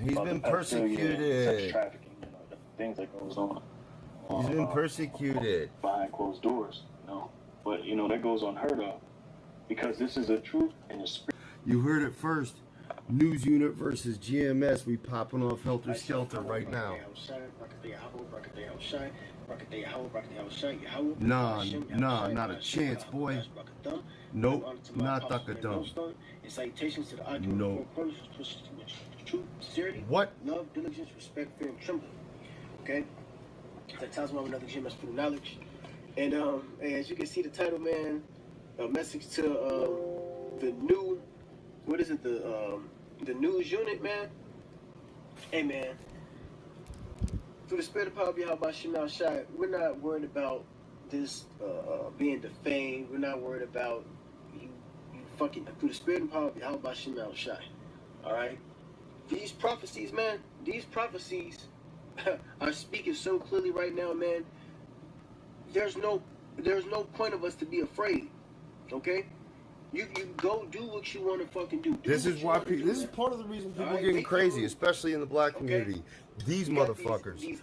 He's been persecuted. Sex trafficking, things that goes on. He's been persecuted behind closed doors, But that goes unheard of because this is the truth and the spirit. You heard it first. News unit versus GMS. We popping off helter skelter right now. Nah, not a chance, boy. Nope, not Duckadum. Nope. What? Love, diligence, respect, fear, and trembling. Okay? That tells me I'm another GMS through knowledge. And as you can see the title, man, a message to the new, what is it, the news unit, man. Hey, man, through the spirit of power behind by Shemal Shai, we're not worried about this being defamed. We're not worried about you fucking through the spirit and power of Yahweh Bashim Al Shai. Alright? These prophecies, man, these prophecies are speaking so clearly right now, man. There's no point of us to be afraid. Okay? You go do what you want to fucking do. This is why this is part of the reason people are getting crazy, especially in the black community. These motherfuckers, these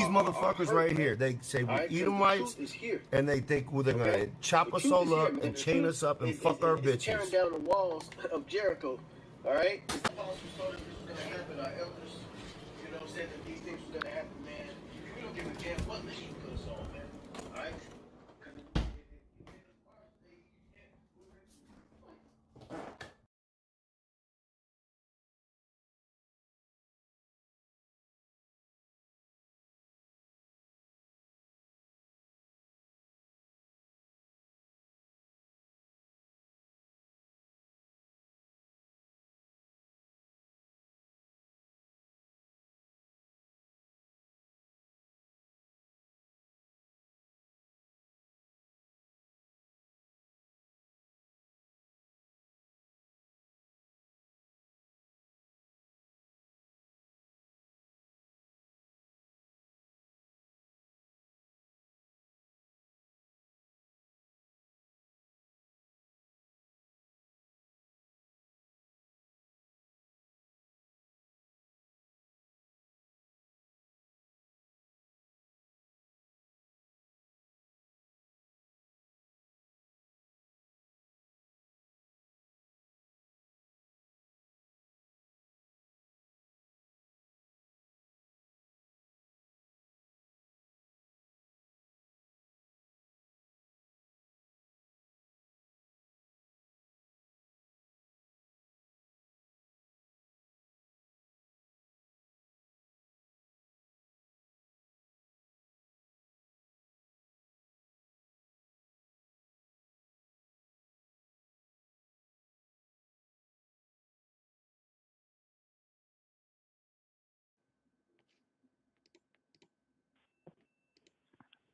motherfuckers right here, they say we're Edomites, and they think they're gonna chop us all up and chain us up and fuck our bitches. Tearing down the walls of Jericho. All right. The apostles told us this was gonna happen. Our elders, said that these things were gonna happen, man. We don't give a damn what mission put us on, man. All right.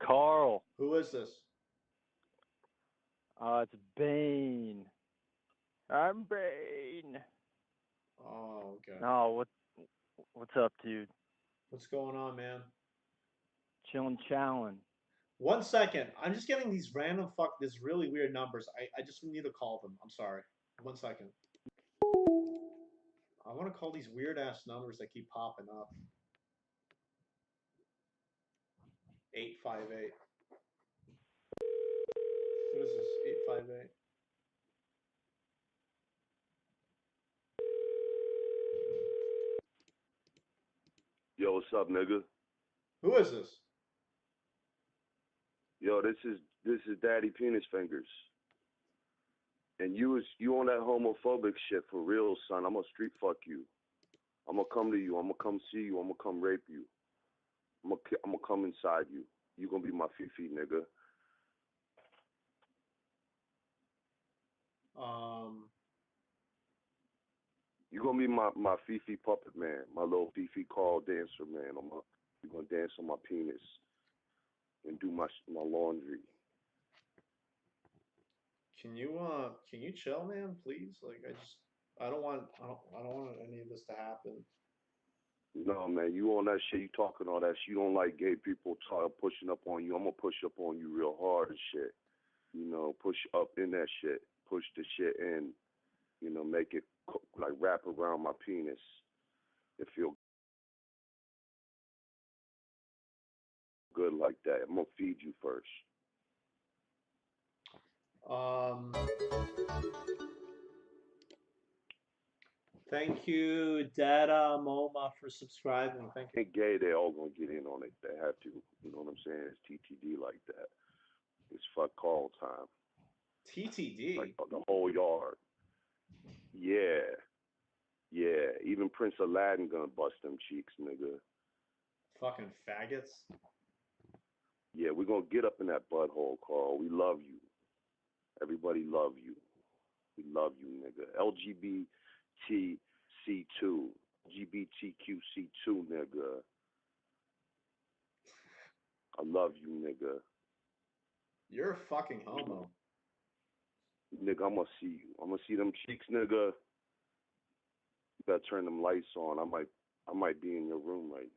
Carl. Who is this? It's Bane. I'm Bane. Oh, okay. No, what's up, dude? What's going on, man? Chillin' chowin'. 1 second. I'm just getting these random this really weird numbers. I just need to call them. I'm sorry. 1 second. I want to call these weird ass numbers that keep popping up. 858. What is this? 858. Yo, what's up, nigga? Who is this? Yo, this is Daddy Penis Fingers. And you on that homophobic shit for real, son. I'm gonna street fuck you. I'm gonna come to you. I'm gonna come see you. I'm gonna come rape you. I'm gonna come inside you. You gonna be my fifi, nigga. You gonna be my fifi puppet man, my little fifi call dancer man. You gonna dance on my penis and do my laundry. Can you chill, man, please? Like I don't want any of this to happen. No, man, you on that shit, you talking all that shit. You don't like gay people pushing up on you. I'm gonna push up on you real hard and shit. Push up in that shit. Push the shit in. Make it like wrap around my penis. It feel good like that. I'm gonna feed you first. Thank you, Dada MoMA, for subscribing. Thank you. Ain't gay, they all gonna get in on it. They have to. You know what I'm saying? It's TTD like that. It's fuck call time. TTD? Like the whole yard. Yeah. Yeah. Even Prince Aladdin gonna bust them cheeks, nigga. Fucking faggots. Yeah, we're gonna get up in that butthole, Carl. We love you. Everybody love you. We love you, nigga. LGBTC2. LGBTQC2, nigga. I love you, nigga. You're a fucking homo. Nigga, I'm gonna see you. I'm gonna see them cheeks, nigga. You gotta turn them lights on. I might be in your room right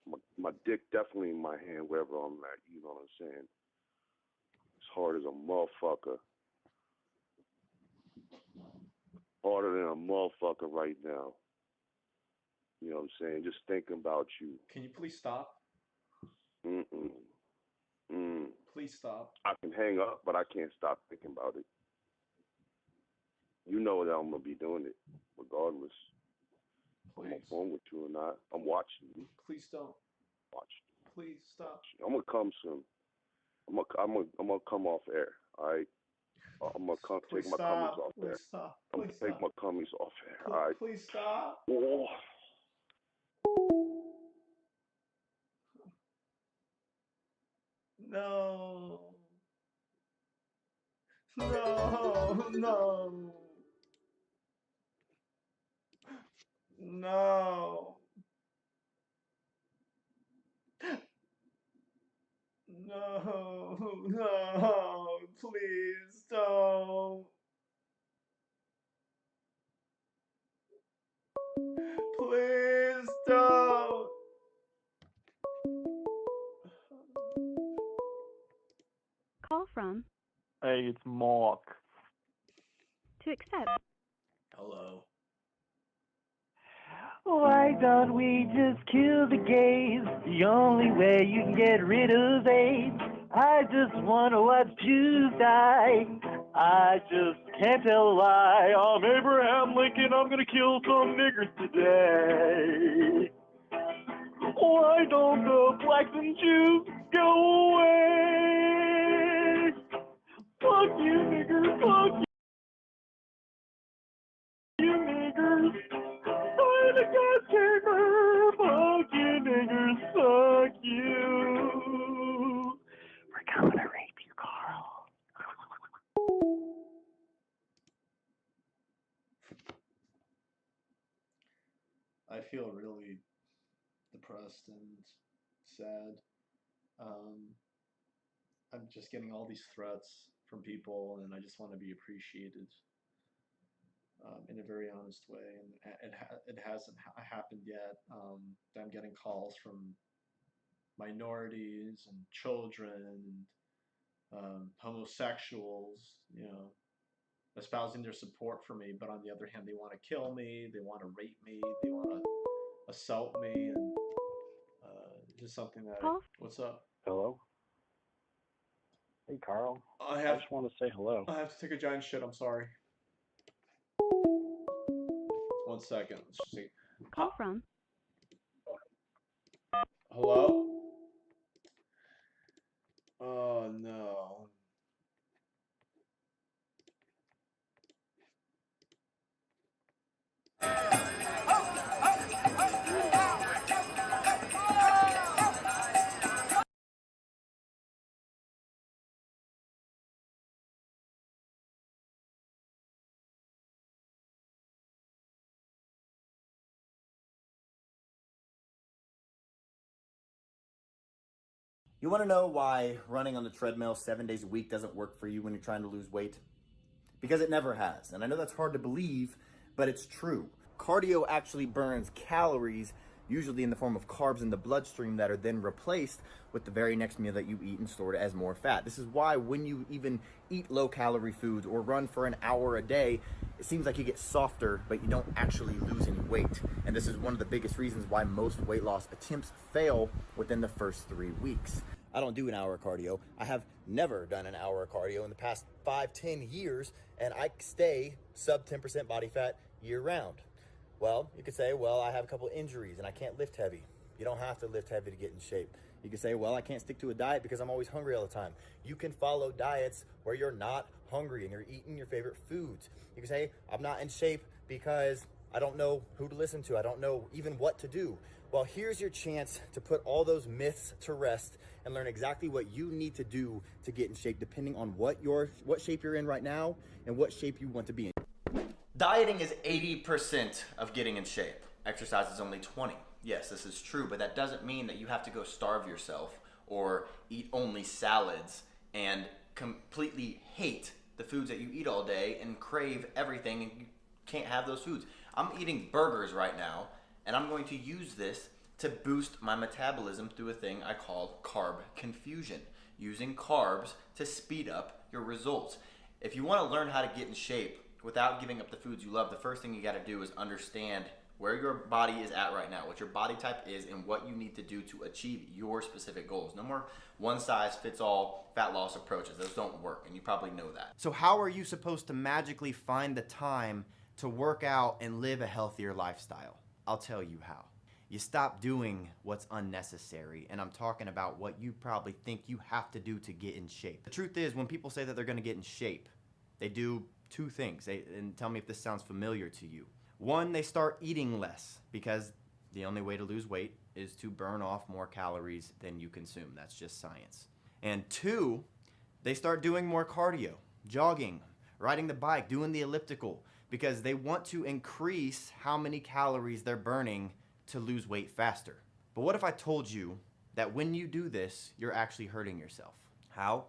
now. My dick definitely in my hand wherever I'm at. You know what I'm saying? It's hard as a motherfucker. Harder than a motherfucker right now. You know what I'm saying? Just thinking about you. Can you please stop? Please stop. I can hang up, but I can't stop thinking about it. You know that I'm gonna be doing it, regardless. Please. I'm on the phone with you or not. I'm watching you. Please don't. Watch. Please stop. I'm gonna come soon. I'm gonna come off air. All right. I'm gonna take my cummies off air. Please stop. I'm gonna take my cummies off air. All right. Please stop. Oh. No. No. No. No. No. No. Please don't. Please don't. Call from Hey, it's Mark. to accept. Hello. Why don't we just kill the gays? The only way you can get rid of AIDS. I just wanna watch Jews die. I just can't tell a lie. I'm Abraham Lincoln, I'm gonna kill some niggers today. Why don't the blacks and Jews go away? Fuck you niggers, fuck you niggers. I'm a God taker, fuck you niggers, fuck you. We're gonna rape you, Carl. I feel really depressed and sad. I'm just getting all these threats from people, and I just want to be appreciated in a very honest way. And it hasn't happened yet. I'm getting calls from minorities and children and homosexuals, you know, espousing their support for me. But on the other hand, they want to kill me, they want to rape me, they want to assault me, and just something that. What's up? Hello? Hey, Carl. I just want to say hello. I have to take a giant shit. I'm sorry. 1 second. Let's just see. Call from Hello? Oh no. You want to know why running on the treadmill 7 days a week doesn't work for you when you're trying to lose weight? Because it never has. And I know that's hard to believe, but it's true. Cardio actually burns calories, usually in the form of carbs in the bloodstream that are then replaced with the very next meal that you eat and stored as more fat. This is why when you even eat low-calorie foods or run for an hour a day, it seems like you get softer, but you don't actually lose any weight. And this is one of the biggest reasons why most weight loss attempts fail within the first 3 weeks. I don't do an hour of cardio. I have never done an hour of cardio in the past 5-10 years, and I stay sub 10% body fat year round. Well, you could say, well, I have a couple injuries and I can't lift heavy. You don't have to lift heavy to get in shape. You could say, well, I can't stick to a diet because I'm always hungry all the time. You can follow diets where you're not hungry and you're eating your favorite foods. You can say, I'm not in shape because I don't know who to listen to. I don't know even what to do. Well, here's your chance to put all those myths to rest and learn exactly what you need to do to get in shape, depending on what shape you're in right now and what shape you want to be in. Dieting is 80% of getting in shape. Exercise is only 20. Yes, this is true, but that doesn't mean that you have to go starve yourself or eat only salads and completely hate the foods that you eat all day and crave everything and you can't have those foods. I'm eating burgers right now, and I'm going to use this to boost my metabolism through a thing I call carb confusion, using carbs to speed up your results. If you want to learn how to get in shape without giving up the foods you love, the first thing you got to do is understand where your body is at right now, what your body type is, and what you need to do to achieve your specific goals. No more one-size-fits-all fat loss approaches. Those don't work, and you probably know that. So how are you supposed to magically find the time to work out and live a healthier lifestyle? I'll tell you how. You stop doing what's unnecessary, and I'm talking about what you probably think you have to do to get in shape. The truth is, when people say that they're gonna get in shape, they do two things, and tell me if this sounds familiar to you. One, they start eating less, because the only way to lose weight is to burn off more calories than you consume. That's just science. And two, they start doing more cardio, jogging, riding the bike, doing the elliptical, because they want to increase how many calories they're burning to lose weight faster. But what if I told you that when you do this, you're actually hurting yourself? How?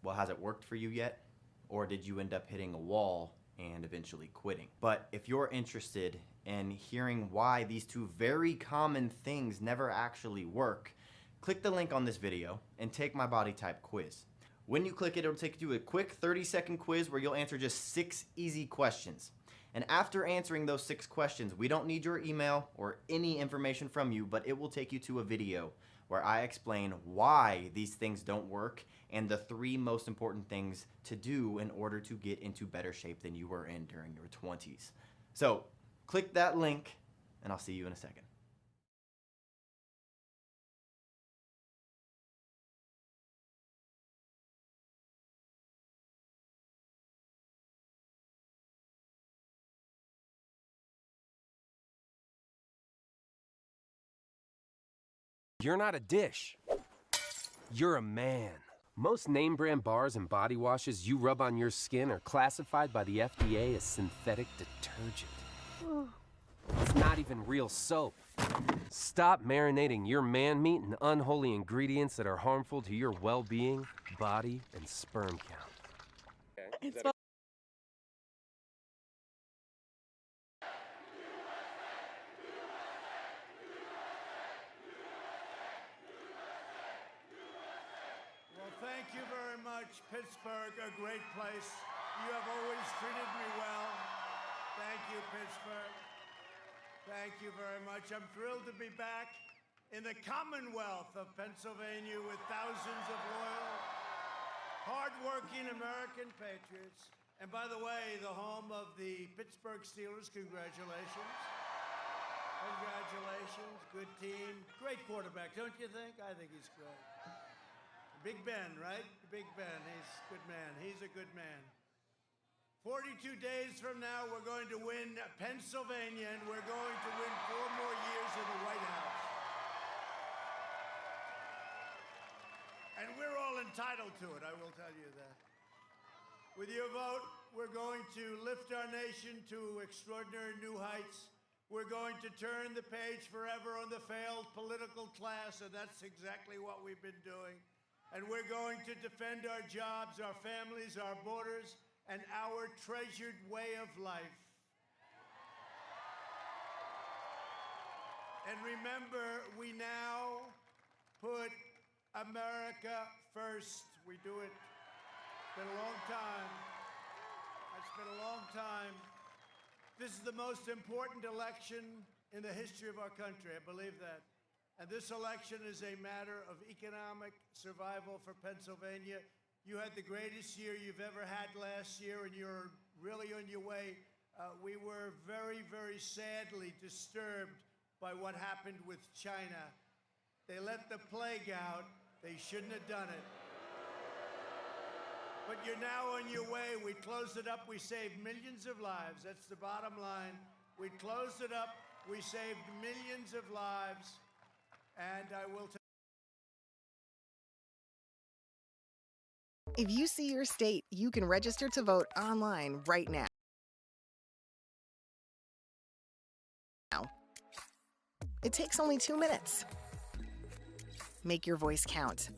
Well, has it worked for you yet? Or did you end up hitting a wall and eventually quitting? But if you're interested in hearing why these two very common things never actually work, click the link on this video and take my body type quiz. When you click it, it'll take you to a quick 30-second quiz where you'll answer just 6 easy questions. And after answering those 6 questions, we don't need your email or any information from you, but it will take you to a video where I explain why these things don't work and the 3 most important things to do in order to get into better shape than you were in during your 20s. So click that link and I'll see you in a second. You're not a dish. You're a man. Most name brand bars and body washes you rub on your skin are classified by the FDA as synthetic detergent. It's not even real soap. Stop marinating your man meat in unholy ingredients that are harmful to your well-being, body, and sperm count. Thank you very much, Pittsburgh, a great place. You have always treated me well. Thank you, Pittsburgh. Thank you very much. I'm thrilled to be back in the Commonwealth of Pennsylvania with thousands of loyal, hard-working American patriots. And by the way, the home of the Pittsburgh Steelers. Congratulations. Congratulations. Good team. Great quarterback, don't you think? I think he's great. Big Ben, right? Big Ben, he's a good man. He's a good man. 42 days from now, we're going to win Pennsylvania, and we're going to win 4 more years in the White House. And we're all entitled to it, I will tell you that. With your vote, we're going to lift our nation to extraordinary new heights. We're going to turn the page forever on the failed political class, and that's exactly what we've been doing. And we're going to defend our jobs, our families, our borders, and our treasured way of life. And remember, we now put America first. We do it. It's been a long time. It's been a long time. This is the most important election in the history of our country. I believe that. And this election is a matter of economic survival for Pennsylvania. You had the greatest year you've ever had last year, and you're really on your way. We were very, very sadly disturbed by what happened with China. They let the plague out. They shouldn't have done it. But you're now on your way. We closed it up. We saved millions of lives. That's the bottom line. We closed it up. We saved millions of lives. And I will tell If you see your state, you can register to vote online right now. It takes only 2 minutes. Make your voice count.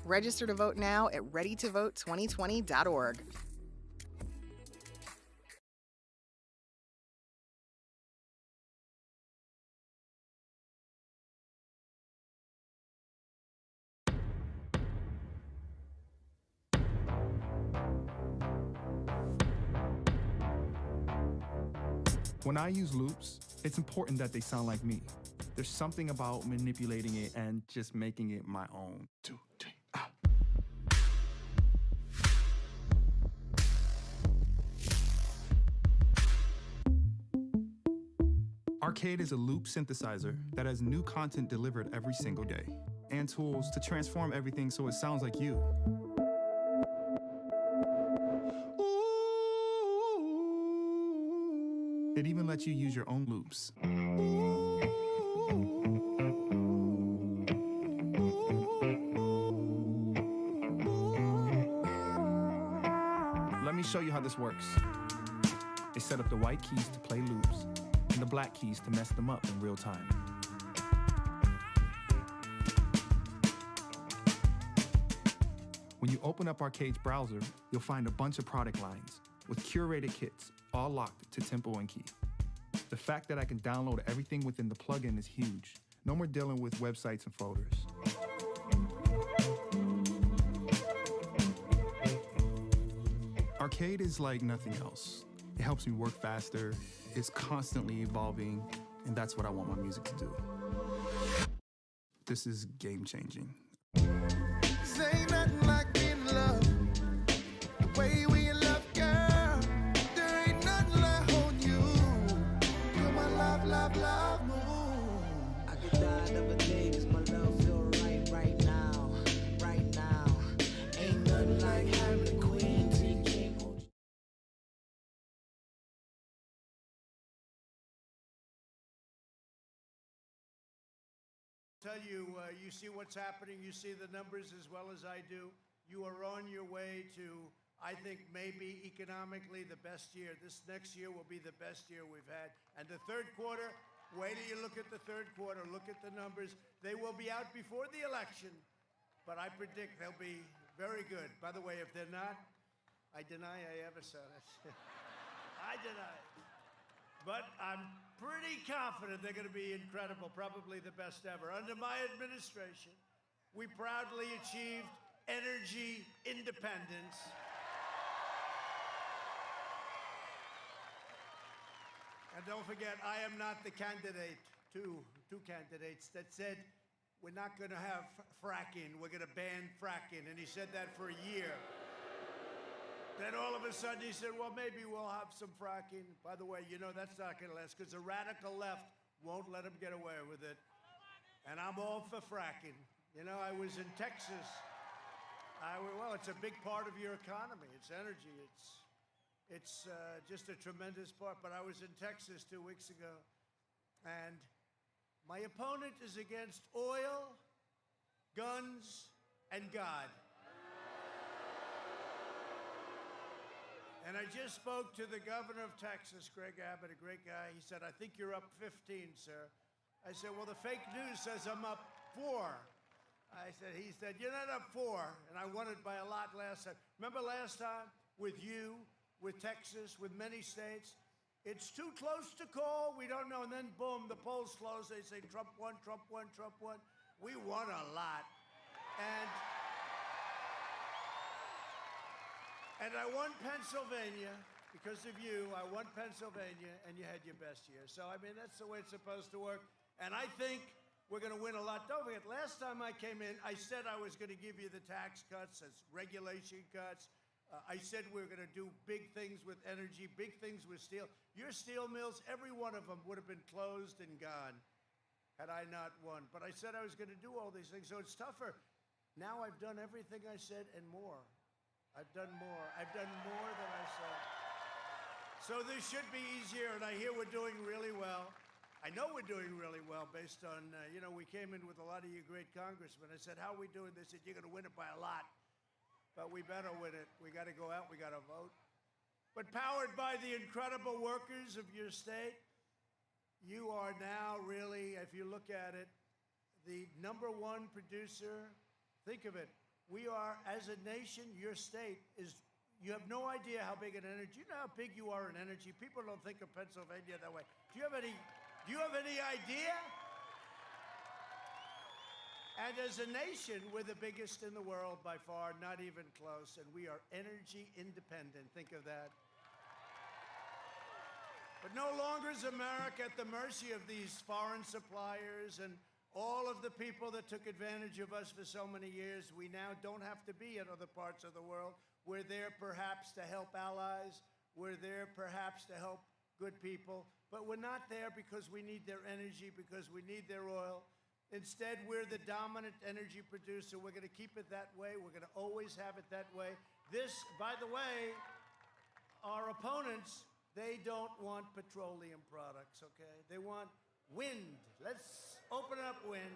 Register to vote now at readytovote2020.org. When I use loops, it's important that they sound like me. There's something about manipulating it and just making it my own. 2, 3, ah. Arcade is a loop synthesizer that has new content delivered every single day, and tools to transform everything so it sounds like you. It even lets you use your own loops. Let me show you how this works. They set up the white keys to play loops and the black keys to mess them up in real time. When you open up Arcade's browser, you'll find a bunch of product lines with curated kits, all locked to tempo and key. The fact that I can download everything within the plugin is huge. No more dealing with websites and folders. Arcade is like nothing else. It helps me work faster, it's constantly evolving, and that's what I want my music to do. This is game-changing. Say nothing like being in love. The way we in love, girl. There ain't nothing like holding you. You're my love, love, love moon. I could die another day, cause my love feel right now, right now. Ain't nothing like having a queen till you can't hold you. Tell you, you see what's happening, you see the numbers as well as I do. You are on your way to, I think, maybe economically the best year. This next year will be the best year we've had. And the third quarter, wait till you look at the third quarter, look at the numbers. They will be out before the election, but I predict they'll be very good. By the way, if they're not, I deny I ever said it. I deny it. But I'm pretty confident they're going to be incredible, probably the best ever. Under my administration, we proudly achieved energy independence. And don't forget, I am not the candidate, two candidates that said, we're not going to have fracking, we're going to ban fracking. And he said that for a year. Then all of a sudden he said, well, maybe we'll have some fracking. By the way, you know that's not going to last because the radical left won't let him get away with it. And I'm all for fracking. You know, I was in Texas. Well, it's a big part of your economy. It's energy. It's just a tremendous part. But I was in Texas 2 weeks ago, and my opponent is against oil, guns, and God. And I just spoke to the governor of Texas, Greg Abbott, a great guy. He said, I think you're up 15, sir. I said, well, the fake news says I'm up 4. He said, you're not up 4. And I won it by a lot last time. Remember last time with you, with Texas, with many states? It's too close to call. We don't know. And then, boom, the polls close. They say Trump won, Trump won, Trump won. We won a lot. And I won Pennsylvania because of you. I won Pennsylvania, and you had your best year. So, I mean, that's the way it's supposed to work. And I think we're going to win a lot. Don't forget, last time I came in, I said I was going to give you the tax cuts, as regulation cuts. I said we were going to do big things with energy, big things with steel. Your steel mills, every one of them would have been closed and gone had I not won. But I said I was going to do all these things, so it's tougher. Now I've done everything I said and more. I've done more. I've done more than I said. So this should be easier, and I hear we're doing really well. I know we're doing really well based on, we came in with a lot of you great congressmen. I said, how are we doing? They said, you're going to win it by a lot. But we better win it. We got to go out. We got to vote. But powered by the incredible workers of your state, you are now really, if you look at it, the #1 producer. Think of it. We are, as a nation, your state is, you have no idea how big an energy, you know how big you are in energy? People don't think of Pennsylvania that way. Do you have any idea? And as a nation, we're the biggest in the world by far, not even close, and we are energy independent. Think of that. But no longer is America at the mercy of these foreign suppliers and all of the people that took advantage of us for so many years. We now don't have to be in other parts of the world. We're there perhaps to help allies. We're there perhaps to help good people. But we're not there because we need their energy, because we need their oil. Instead, we're the dominant energy producer. We're going to keep it that way. We're going to always have it that way. This, by the way, our opponents, they don't want petroleum products, okay? They want wind. Let's open up wind.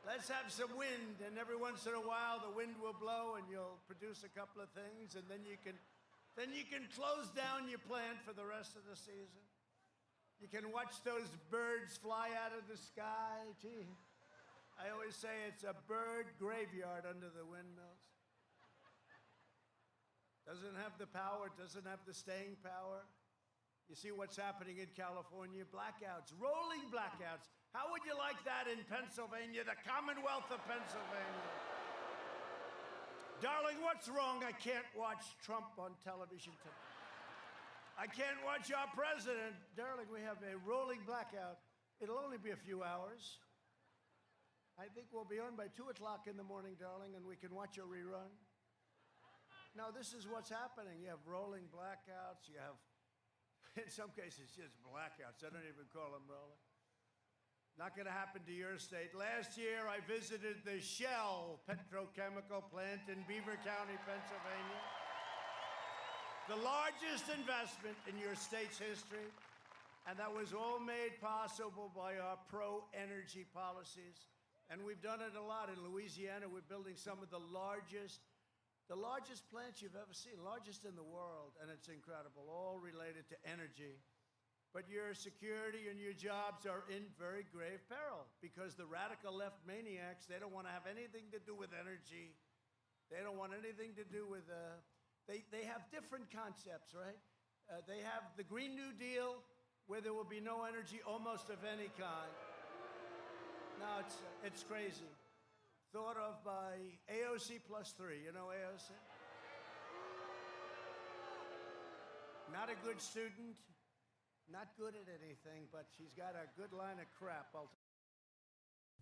Let's have some wind, and every once in a while the wind will blow and you'll produce a couple of things, and then you can close down your plant for the rest of the season. You can watch those birds fly out of the sky. Gee, I always say it's a bird graveyard under the windmills. Doesn't have the power, doesn't have the staying power. You see what's happening in California? Blackouts, rolling blackouts. How would you like that in Pennsylvania, the Commonwealth of Pennsylvania? Darling, what's wrong? I can't watch Trump on television tonight. I can't watch our president. Darling, we have a rolling blackout. It'll only be a few hours. I think we'll be on by 2 o'clock in the morning, darling, and we can watch a rerun. No, this is what's happening. You have rolling blackouts. You have, in some cases, just blackouts. I don't even call them rolling. Not going to happen to your state. Last year, I visited the Shell petrochemical plant in Beaver County, Pennsylvania. The largest investment in your state's history, and that was all made possible by our pro-energy policies. And we've done it a lot. In Louisiana, we're building some of the largest plants you've ever seen, largest in the world, and it's incredible, all related to energy. But your security and your jobs are in very grave peril because the radical left maniacs, they don't want to have anything to do with energy. They don't want anything to do with, they have different concepts, right? They have the Green New Deal, where there will be no energy almost of any kind. No, it's crazy. Thought of by AOC +3. You know AOC? Not a good student, not good at anything, but she's got a good line of crap.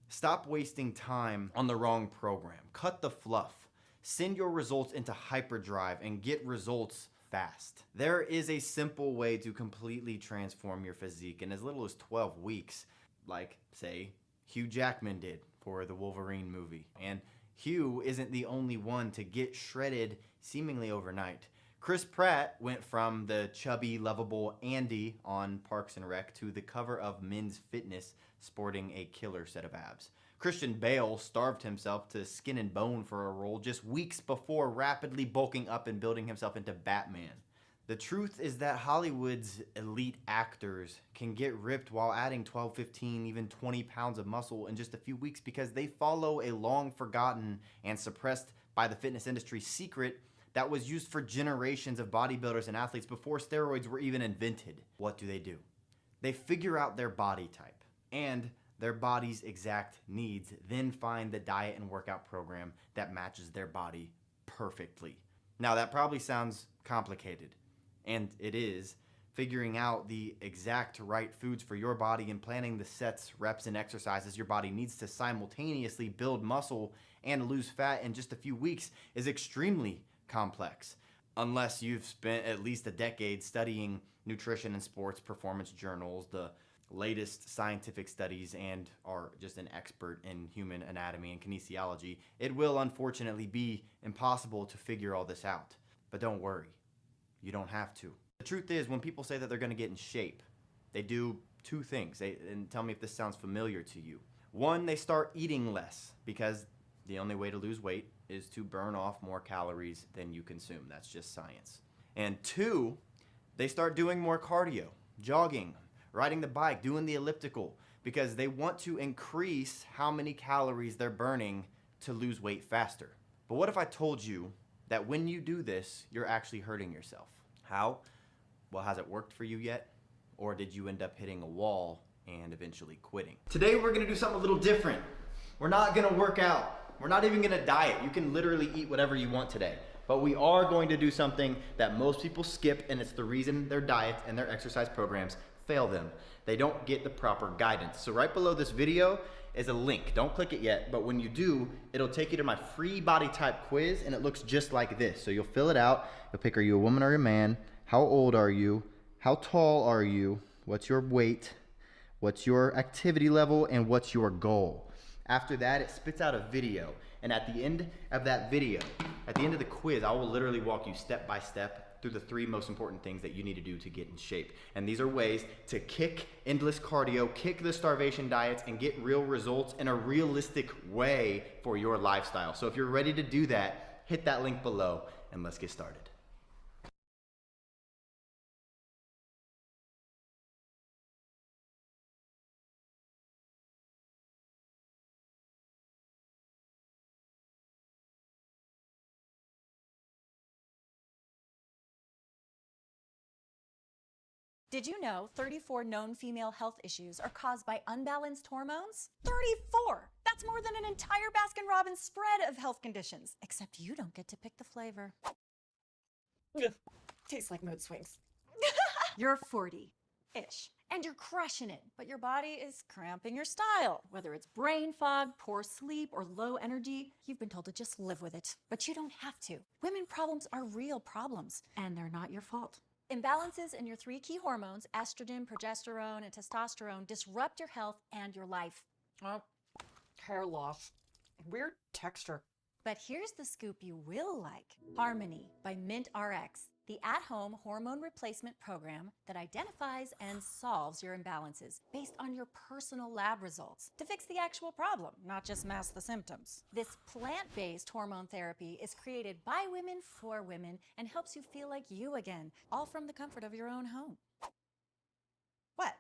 Stop wasting time on the wrong program. Cut the fluff. Send your results into hyperdrive and get results fast. There is a simple way to completely transform your physique in as little as 12 weeks, like, say, Hugh Jackman did for the Wolverine movie. And Hugh isn't the only one to get shredded seemingly overnight. Chris Pratt went from the chubby, lovable Andy on Parks and Rec to the cover of Men's Fitness sporting a killer set of abs. Christian Bale starved himself to skin and bone for a role just weeks before rapidly bulking up and building himself into Batman. The truth is that Hollywood's elite actors can get ripped while adding 12, 15, even 20 pounds of muscle in just a few weeks because they follow a long forgotten and suppressed by the fitness industry secret that was used for generations of bodybuilders and athletes before steroids were even invented. What do? They figure out their body type and their body's exact needs, then find the diet and workout program that matches their body perfectly. Now that probably sounds complicated, and it is. Figuring out the exact right foods for your body and planning the sets, reps, and exercises your body needs to simultaneously build muscle and lose fat in just a few weeks is extremely complex, unless you've spent at least a decade studying nutrition and sports performance journals, the latest scientific studies, and are just an expert in human anatomy and kinesiology. It will unfortunately be impossible to figure all this out. But don't worry, you don't have to. The truth is, when people say that they're going to get in shape, they do two things. And tell me if this sounds familiar to you. One, they start eating less because the only way to lose weight is to burn off more calories than you consume. That's just science. And two, they start doing more cardio, jogging, riding the bike, doing the elliptical, because they want to increase how many calories they're burning to lose weight faster. But what if I told you that when you do this, you're actually hurting yourself? How? Well, has it worked for you yet? Or did you end up hitting a wall and eventually quitting? Today we're gonna do something a little different. We're not gonna work out. We're not even gonna diet. You can literally eat whatever you want today. But we are going to do something that most people skip, and it's the reason their diets and their exercise programs fail them. They don't get the proper guidance. So right below this video is a link. Don't click it yet, but when you do, it'll take you to my free body type quiz, and it looks just like this. So you'll fill it out. You'll pick, are you a woman or a man? How old are you? How tall are you? What's your weight? What's your activity level? And what's your goal? After that, it spits out a video. And at the end of that video, at the end of the quiz, I will literally walk you step by step through the 3 most important things that you need to do to get in shape. And these are ways to kick endless cardio, kick the starvation diets, and get real results in a realistic way for your lifestyle. So if you're ready to do that, hit that link below and let's get started. Did you know 34 known female health issues are caused by unbalanced hormones? 34! That's more than an entire Baskin-Robbins spread of health conditions. Except you don't get to pick the flavor. Ugh. Tastes like mood swings. You're 40-ish, and you're crushing it, but your body is cramping your style. Whether it's brain fog, poor sleep, or low energy, you've been told to just live with it. But you don't have to. Women problems are real problems, and they're not your fault. Imbalances in your 3 key hormones, estrogen, progesterone, and testosterone, disrupt your health and your life. Oh, hair loss. Weird texture. But here's the scoop you will like. Harmony by Mint RX, the at-home hormone replacement program that identifies and solves your imbalances based on your personal lab results to fix the actual problem, not just mask the symptoms. This plant-based hormone therapy is created by women for women and helps you feel like you again, all from the comfort of your own home. What?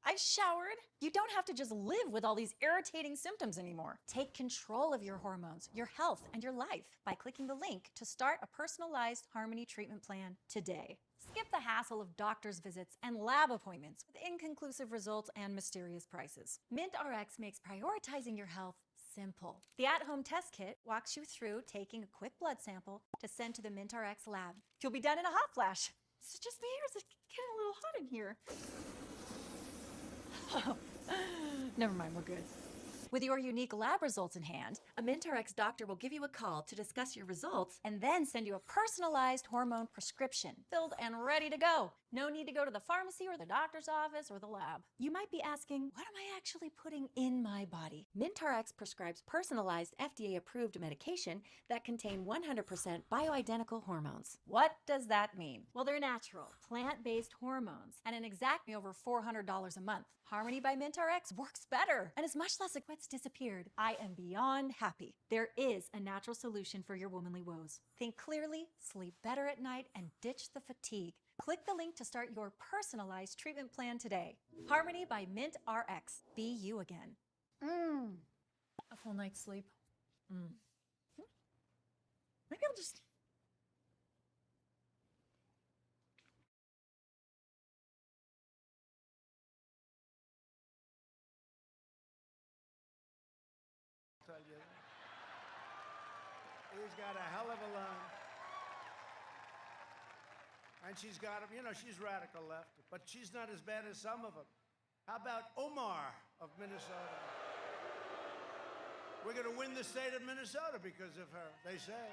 I showered. You don't have to just live with all these irritating symptoms anymore. Take control of your hormones, your health, and your life by clicking the link to start a personalized Harmony treatment plan today. Skip the hassle of doctor's visits and lab appointments with inconclusive results and mysterious prices. Mint RX makes prioritizing your health simple. The at-home test kit walks you through taking a quick blood sample to send to the Mint RX lab. You'll be done in a hot flash. It's just me, or is it getting a little hot in here? Oh, never mind, we're good. With your unique lab results in hand, a MintRx doctor will give you a call to discuss your results and then send you a personalized hormone prescription, filled and ready to go. No need to go to the pharmacy or the doctor's office or the lab. You might be asking, what am I actually putting in my body? MintRx prescribes personalized FDA-approved medication that contain 100% bioidentical hormones. What does that mean? Well, they're natural, plant-based hormones at an exact over $400 a month. Harmony by MintRx works better and is much less what's disappeared. I am beyond happy. There is a natural solution for your womanly woes. Think clearly, sleep better at night, and ditch the fatigue. Click the link to start your personalized treatment plan today. Harmony by MintRx. Be you again. A full night's sleep. Maybe I'll just... Tell you. He's got a hell of a line. And she's got him, you know, she's radical left, but she's not as bad as some of them. How about Omar of Minnesota? We're going to win the state of Minnesota because of her, they say.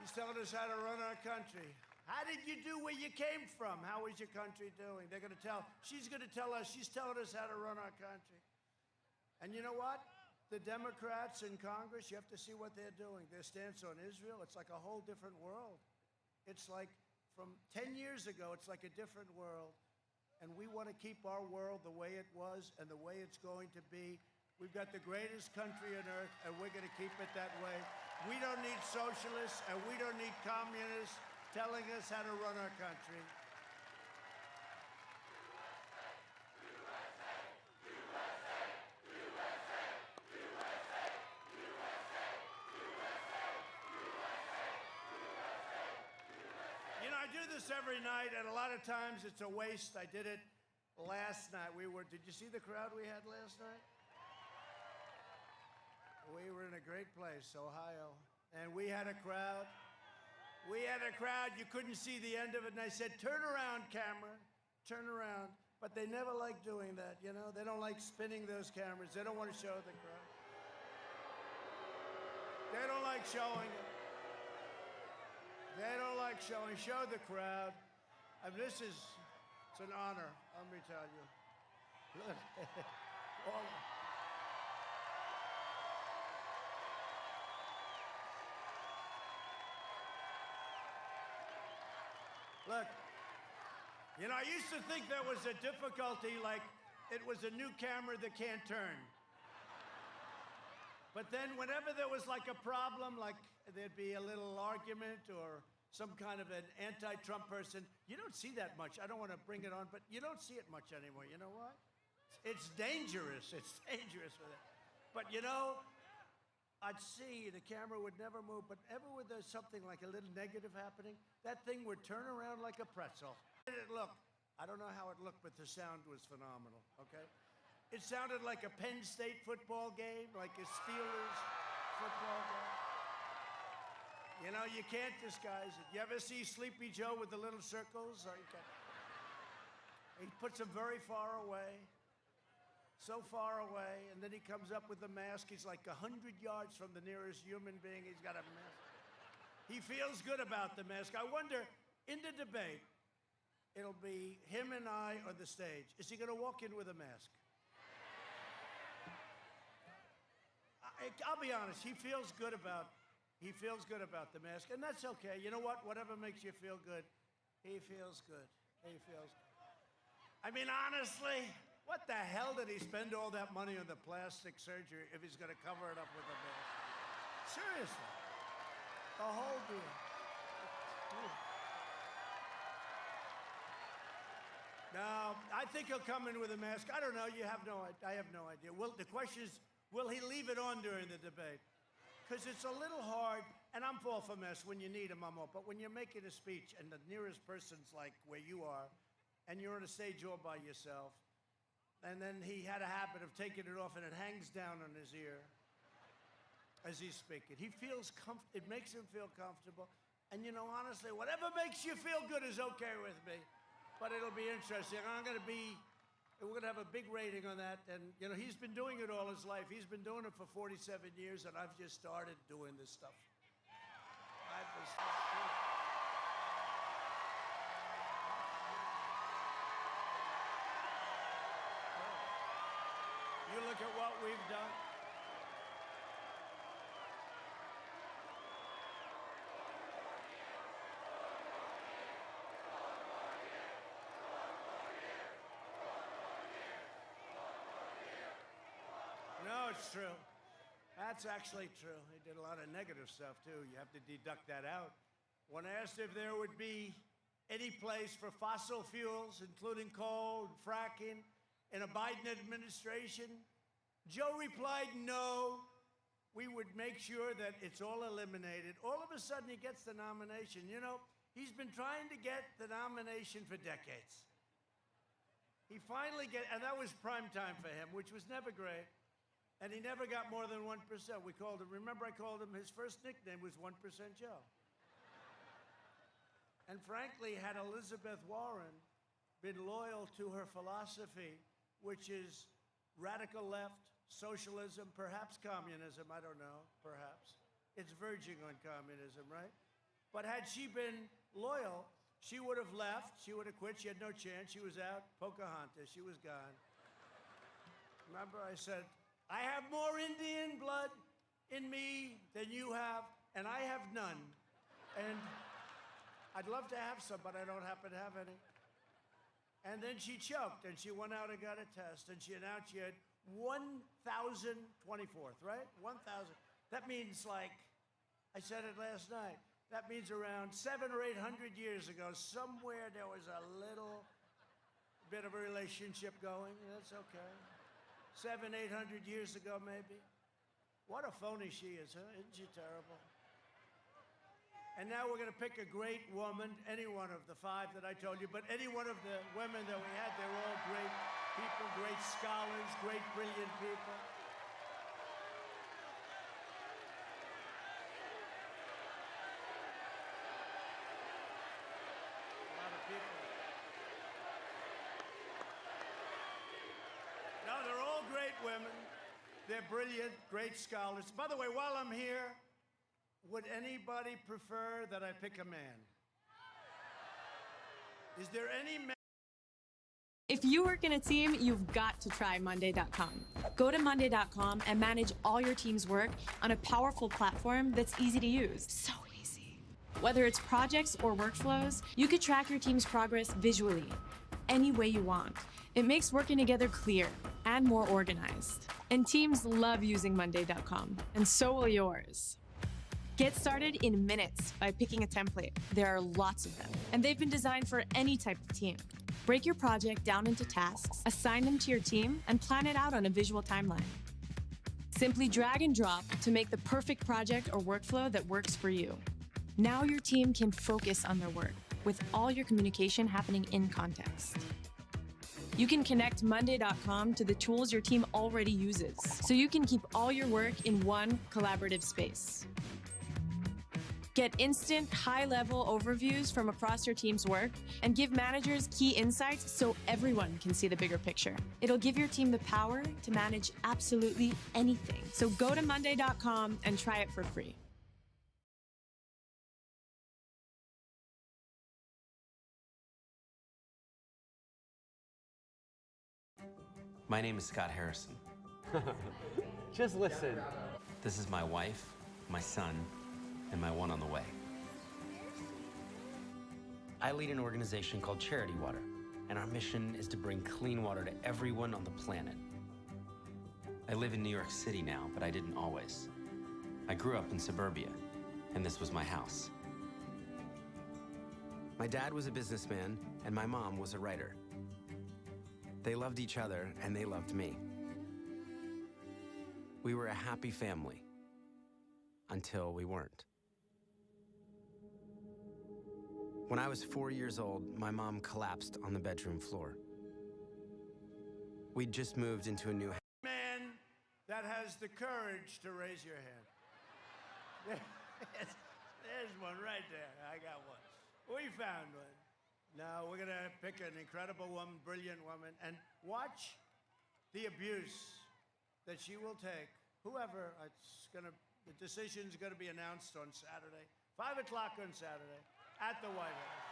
She's telling us how to run our country. How did you do where you came from? How is your country doing? They're going to tell, she's going to tell us, she's telling us how to run our country. And you know what? The Democrats in Congress, you have to see what they're doing. Their stance on Israel, it's like a whole different world. It's like from 10 years ago, it's like a different world. And we want to keep our world the way it was and the way it's going to be. We've got the greatest country on earth, and we're going to keep it that way. We don't need socialists, and we don't need communists telling us how to run our country. this every night, and a lot of times it's a waste. I did it last night. Did you see the crowd we had last night? We were in a great place, Ohio, and we had a crowd. You couldn't see the end of it, and I said, turn around, camera, turn around. But they never like doing that, you know? They don't like spinning those cameras. They don't want to show the crowd. They don't like showing it. They don't like showing. Show the crowd. I mean, it's an honor, let me tell you. Look. Look, you know, I used to think there was a difficulty, like it was a new camera that can't turn. But then whenever there was like a problem, like there'd be a little argument or some kind of an anti-Trump person, you don't see that much. I don't want to bring it on, but you don't see it much anymore. You know what? It's dangerous. It's dangerous with it. But you know, I'd see the camera would never move, but ever when there's something like a little negative happening, that thing would turn around like a pretzel. Look, I don't know how it looked, but the sound was phenomenal, okay? It sounded like a Penn State football game, like a Steelers football game. You know, you can't disguise it. You ever see Sleepy Joe with the little circles? He puts them very far away, so far away, and then he comes up with the mask. He's like 100 yards from the nearest human being. He's got a mask. He feels good about the mask. I wonder, in the debate, it'll be him and I on the stage. Is he going to walk in with a mask? I'll be honest, he feels good about the mask, and that's okay. You know what? Whatever makes you feel good, he feels good. He feels good. I mean, honestly, what the hell did he spend all that money on the plastic surgery if he's going to cover it up with a mask? Seriously. The whole deal. No, I think he'll come in with a mask. I don't know. I have no idea. Well, the question is, will he leave it on during the debate? Because it's a little hard, and I'm all for mess. When you need him, I'm all. But when you're making a speech and the nearest person's like where you are, and you're on a stage all by yourself, and then he had a habit of taking it off and it hangs down on his ear as he's speaking. He feels it makes him feel comfortable. And you know, honestly, whatever makes you feel good is okay with me. But it'll be interesting. We're going to have a big rating on that. And, you know, he's been doing it all his life. He's been doing it for 47 years, and I've just started doing this stuff. You look at what we've done. No, it's true. That's actually true. He did a lot of negative stuff, too. You have to deduct that out. When asked if there would be any place for fossil fuels, including coal and fracking, in a Biden administration, Joe replied, no. We would make sure that it's all eliminated. All of a sudden, he gets the nomination. You know, he's been trying to get the nomination for decades. He finally and that was prime time for him, which was never great. And he never got more than 1%. We called him, remember I called him, his first nickname was 1% Joe. And frankly, had Elizabeth Warren been loyal to her philosophy, which is radical left, socialism, perhaps communism, I don't know, perhaps. It's verging on communism, right? But had she been loyal, she would have left, she would have quit, she had no chance, she was out, Pocahontas, she was gone. Remember I said, I have more Indian blood in me than you have, and I have none. And I'd love to have some, but I don't happen to have any. And then she choked, and she went out and got a test, and she announced she had 1,024th, right? 1,000. That means, like, I said it last night, that means around 700 or 800 years ago, somewhere there was a little bit of a relationship going. That's okay. 700, 800 years ago, maybe. What a phony she is, huh? Isn't she terrible? And now we're going to pick a great woman, any one of the 5 that I told you, but any one of the women that we had, they're all great people, great scholars, great, brilliant people. A lot of people. No, they're all great women. They're brilliant, great scholars. By the way, while I'm here, would anybody prefer that I pick a man? Is there any man? If you work in a team, you've got to try Monday.com. Go to Monday.com and manage all your team's work on a powerful platform that's easy to use. So easy. Whether it's projects or workflows, you could track your team's progress visually, any way you want. It makes working together clear and more organized. And teams love using Monday.com, and so will yours. Get started in minutes by picking a template. There are lots of them, and they've been designed for any type of team. Break your project down into tasks, assign them to your team, and plan it out on a visual timeline. Simply drag and drop to make the perfect project or workflow that works for you. Now your team can focus on their work, with all your communication happening in context. You can connect Monday.com to the tools your team already uses, so you can keep all your work in one collaborative space. Get instant, high-level overviews from across your team's work and give managers key insights so everyone can see the bigger picture. It'll give your team the power to manage absolutely anything. So go to Monday.com and try it for free. My name is Scott Harrison. Just listen. This is my wife, my son, and my one on the way. I lead an organization called Charity Water, and our mission is to bring clean water to everyone on the planet. I live in New York City now, but I didn't always. I grew up in suburbia, and this was my house. My dad was a businessman, and my mom was a writer. They loved each other, and they loved me. We were a happy family, until we weren't. When I was 4 years old, my mom collapsed on the bedroom floor. We'd just moved into a new house. Man that has the courage to raise your hand. There's one right there. I got one. We found one. Now we're going to pick an incredible woman, brilliant woman, and watch the abuse that she will take. Whoever, the decision's going to be announced on Saturday, 5 o'clock on Saturday, at the White House.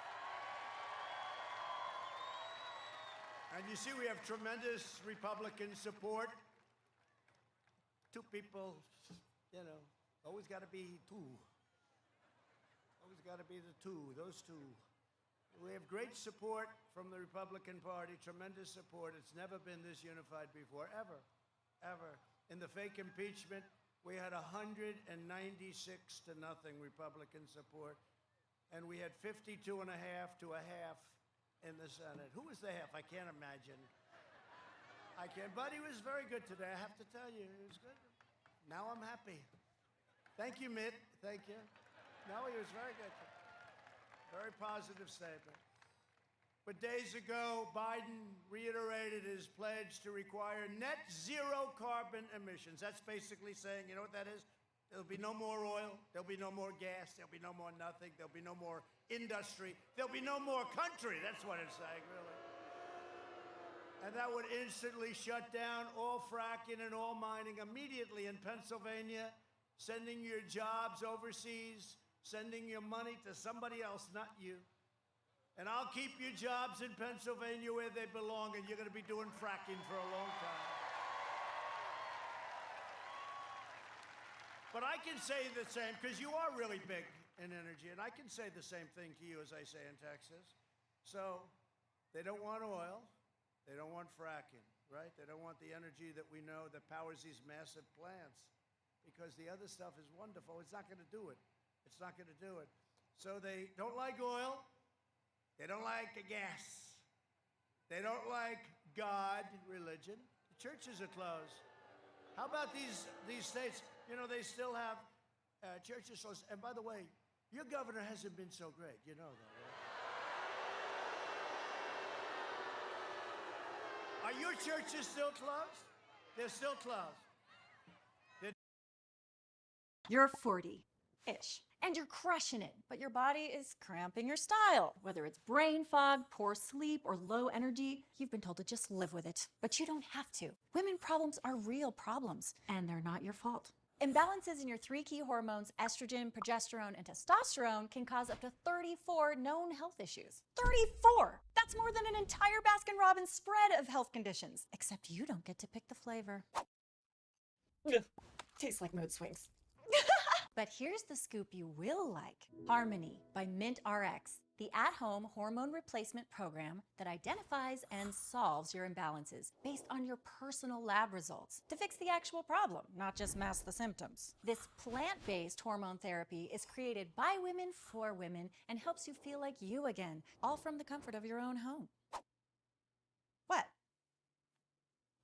And you see we have tremendous Republican support. 2 people, you know, always got to be 2. Always got to be the 2, those 2. We have great support from the Republican Party, tremendous support. It's never been this unified before, ever, ever. In the fake impeachment, we had 196 to nothing Republican support, and we had 52.5 to a half in the Senate. Who was the half? I can't imagine. I can't, but he was very good today, I have to tell you. He was good. Now I'm happy. Thank you, Mitt. Thank you. No, he was very good. Very positive statement. But days ago, Biden reiterated his pledge to require net zero carbon emissions. That's basically saying, you know what that is? There'll be no more oil, there'll be no more gas, there'll be no more nothing, there'll be no more industry, there'll be no more country. That's what it's saying, really. And that would instantly shut down all fracking and all mining immediately in Pennsylvania, sending your jobs overseas, sending your money to somebody else, not you. And I'll keep your jobs in Pennsylvania where they belong, and you're going to be doing fracking for a long time. But I can say the same, because you are really big in energy, and I can say the same thing to you as I say in Texas. So they don't want oil. They don't want fracking, right? They don't want the energy that we know that powers these massive plants, because the other stuff is wonderful. It's not going to do it. It's not going to do it. So they don't like oil. They don't like gas. They don't like God, religion. The churches are closed. How about these states? You know, they still have churches closed. And by the way, Your governor hasn't been so great. You know that, right? Are your churches still closed? They're still closed. You're 40-ish, and you're crushing it, but your body is cramping your style. Whether it's brain fog, poor sleep, or low energy, you've been told to just live with it. But you don't have to. Women problems are real problems, and they're not your fault. Imbalances in your 3 key hormones, estrogen, progesterone, and testosterone, can cause up to 34 known health issues. 34! That's more than an entire Baskin-Robbins spread of health conditions. Except you don't get to pick the flavor. Ugh. Tastes like mood swings. But here's the scoop you will like. Harmony by Mint RX, the at-home hormone replacement program that identifies and solves your imbalances based on your personal lab results to fix the actual problem, not just mask the symptoms. This plant-based hormone therapy is created by women for women and helps you feel like you again, all from the comfort of your own home. What?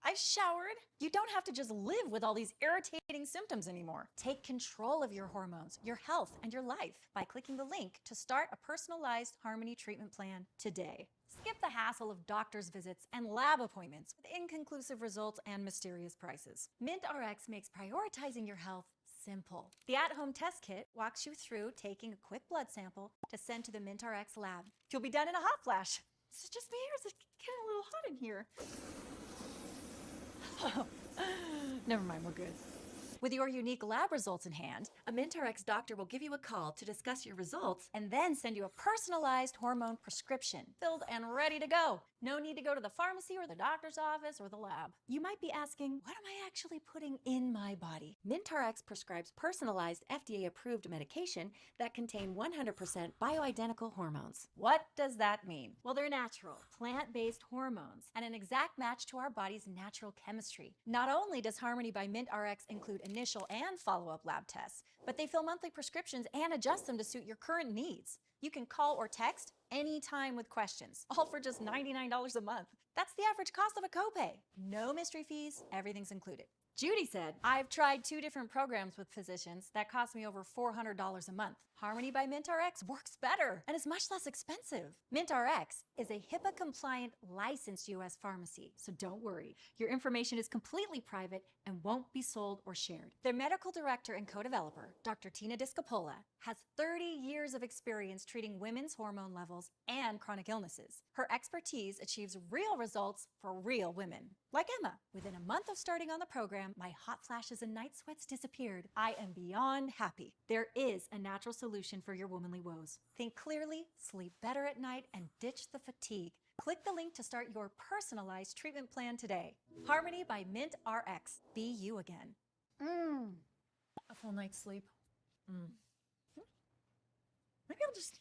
I showered. You don't have to just live with all these irritating symptoms anymore. Take control of your hormones, your health, and your life by clicking the link to start a personalized Harmony treatment plan today. Skip the hassle of doctor's visits and lab appointments with inconclusive results and mysterious prices. Mint RX makes prioritizing your health simple. The at-home test kit walks you through taking a quick blood sample to send to the Mint RX lab. You'll be done in a hot flash. This is just me, or is it getting a little hot in here? Oh, never mind, we're good. With your unique lab results in hand, a MintRx doctor will give you a call to discuss your results and then send you a personalized hormone prescription, filled and ready to go. No need to go to the pharmacy or the doctor's office or the lab. You might be asking, what am I actually putting in my body? MintRx prescribes personalized FDA-approved medication that contain 100% bioidentical hormones. What does that mean? Well, they're natural, plant-based hormones and an exact match to our body's natural chemistry. Not only does Harmony by MintRx include initial and follow-up lab tests, but they fill monthly prescriptions and adjust them to suit your current needs. You can call or text anytime with questions, all for just $99 a month. That's the average cost of a copay. No mystery fees, everything's included. Judy said, I've tried 2 different programs with physicians that cost me over $400 a month. Harmony by MintRx works better and is much less expensive. MintRx is a HIPAA-compliant, licensed U.S. pharmacy, so don't worry. Your information is completely private and won't be sold or shared. Their medical director and co-developer, Dr. Tina Discapola, has 30 years of experience treating women's hormone levels and chronic illnesses. Her expertise achieves real results for real women. Like Emma, within a month of starting on the program, my hot flashes and night sweats disappeared. I am beyond happy. There is a natural solution for your womanly woes. Think clearly, sleep better at night, and ditch the fatigue. Click the link to start your personalized treatment plan today. Harmony by Mint RX. Be you again. A full night's sleep. Maybe I'll just...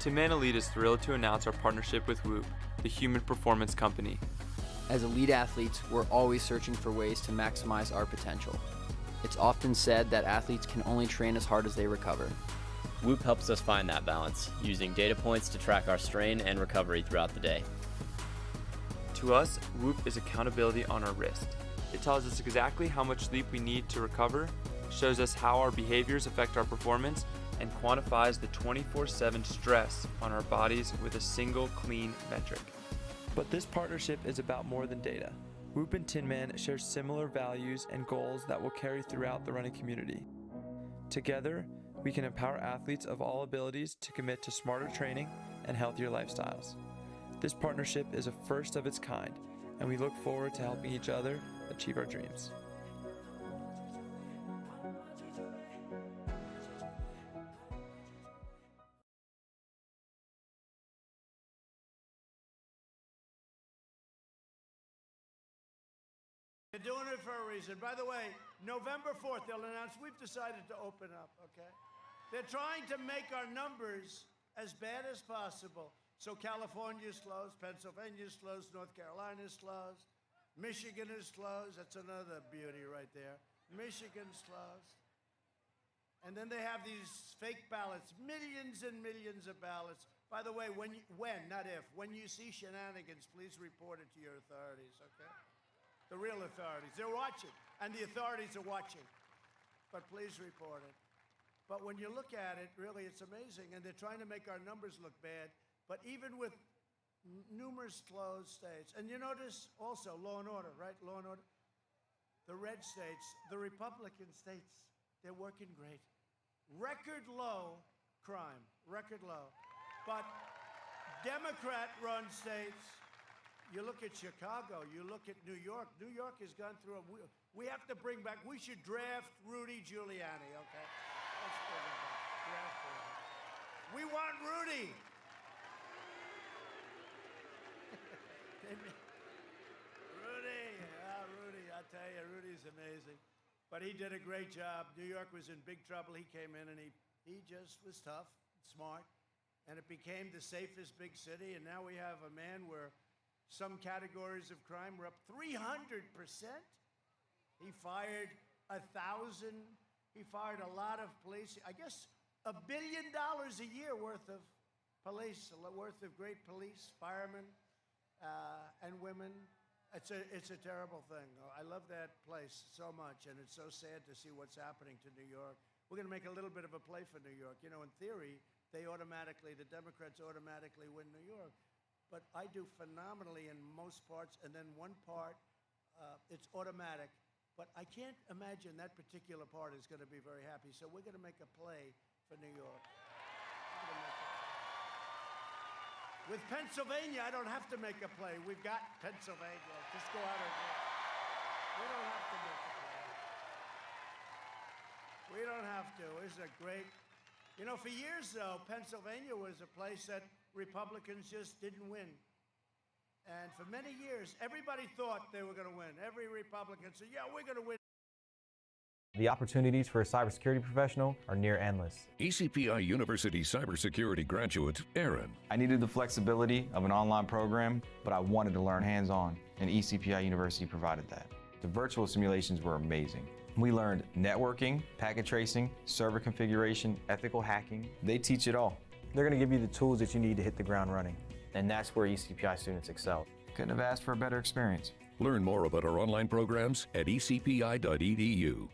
Tim and Elite is thrilled to announce our partnership with Whoop, the human performance company. As elite athletes, we're always searching for ways to maximize our potential. It's often said that athletes can only train as hard as they recover. Whoop helps us find that balance, using data points to track our strain and recovery throughout the day. To us, Whoop is accountability on our wrist. It tells us exactly how much sleep we need to recover, shows us how our behaviors affect our performance, and quantifies the 24/7 stress on our bodies with a single clean metric. But this partnership is about more than data. Whoop and Tin Man share similar values and goals that will carry throughout the running community. Together, we can empower athletes of all abilities to commit to smarter training and healthier lifestyles. This partnership is a first of its kind, and we look forward to helping each other achieve our dreams. They're doing it for a reason. By the way, November 4th, they'll announce we've decided to open up, okay? They're trying to make our numbers as bad as possible. So California's closed, Pennsylvania's closed, North Carolina's closed, Michigan is closed. That's another beauty right there. Michigan's closed. And then they have these fake ballots, millions and millions of ballots By the way, when you see shenanigans, please report it to your authorities, okay? The real authorities. They're watching, and the authorities are watching. But please report it. But when you look at it, really, it's amazing. And they're trying to make our numbers look bad. But even with numerous closed states, and you notice also law and order, right? Law and order. The red states, the Republican states, they're working great. Record low crime, record low. But Democrat-run states, you look at Chicago, you look at New York. New York has gone through we have to bring back, we should draft Rudy Giuliani, okay? Let's bring him back. Draft him. We want Rudy. Rudy, I tell you, Rudy's amazing. But he did a great job. New York was in big trouble. He came in and he just was tough, smart, and it became the safest big city. And now we have a man where some categories of crime were up 300%. He fired 1,000. He fired a lot of police. I guess $1 billion a year worth of police, worth of great police, firemen, and women. It's a terrible thing. I love that place so much, and it's so sad to see what's happening to New York. We're going to make a little bit of a play for New York. You know, in theory, the Democrats automatically win New York. But I do phenomenally in most parts, and then one part, it's automatic. But I can't imagine that particular part is going to be very happy. So we're going to make a play for New York. With Pennsylvania, I don't have to make a play. We've got Pennsylvania. Just go out and do it. We don't have to make a play. We don't have to. This is a great... You know, for years, though, Pennsylvania was a place that Republicans just didn't win. And for many years, everybody thought they were going to win. Every Republican said, yeah, we're going to win. The opportunities for a cybersecurity professional are near endless. ECPI University cybersecurity graduate Aaron. I needed the flexibility of an online program, but I wanted to learn hands-on, and ECPI University provided that. The virtual simulations were amazing. We learned networking, packet tracing, server configuration, ethical hacking. They teach it all. They're going to give you the tools that you need to hit the ground running. And that's where ECPI students excel. Couldn't have asked for a better experience. Learn more about our online programs at ecpi.edu.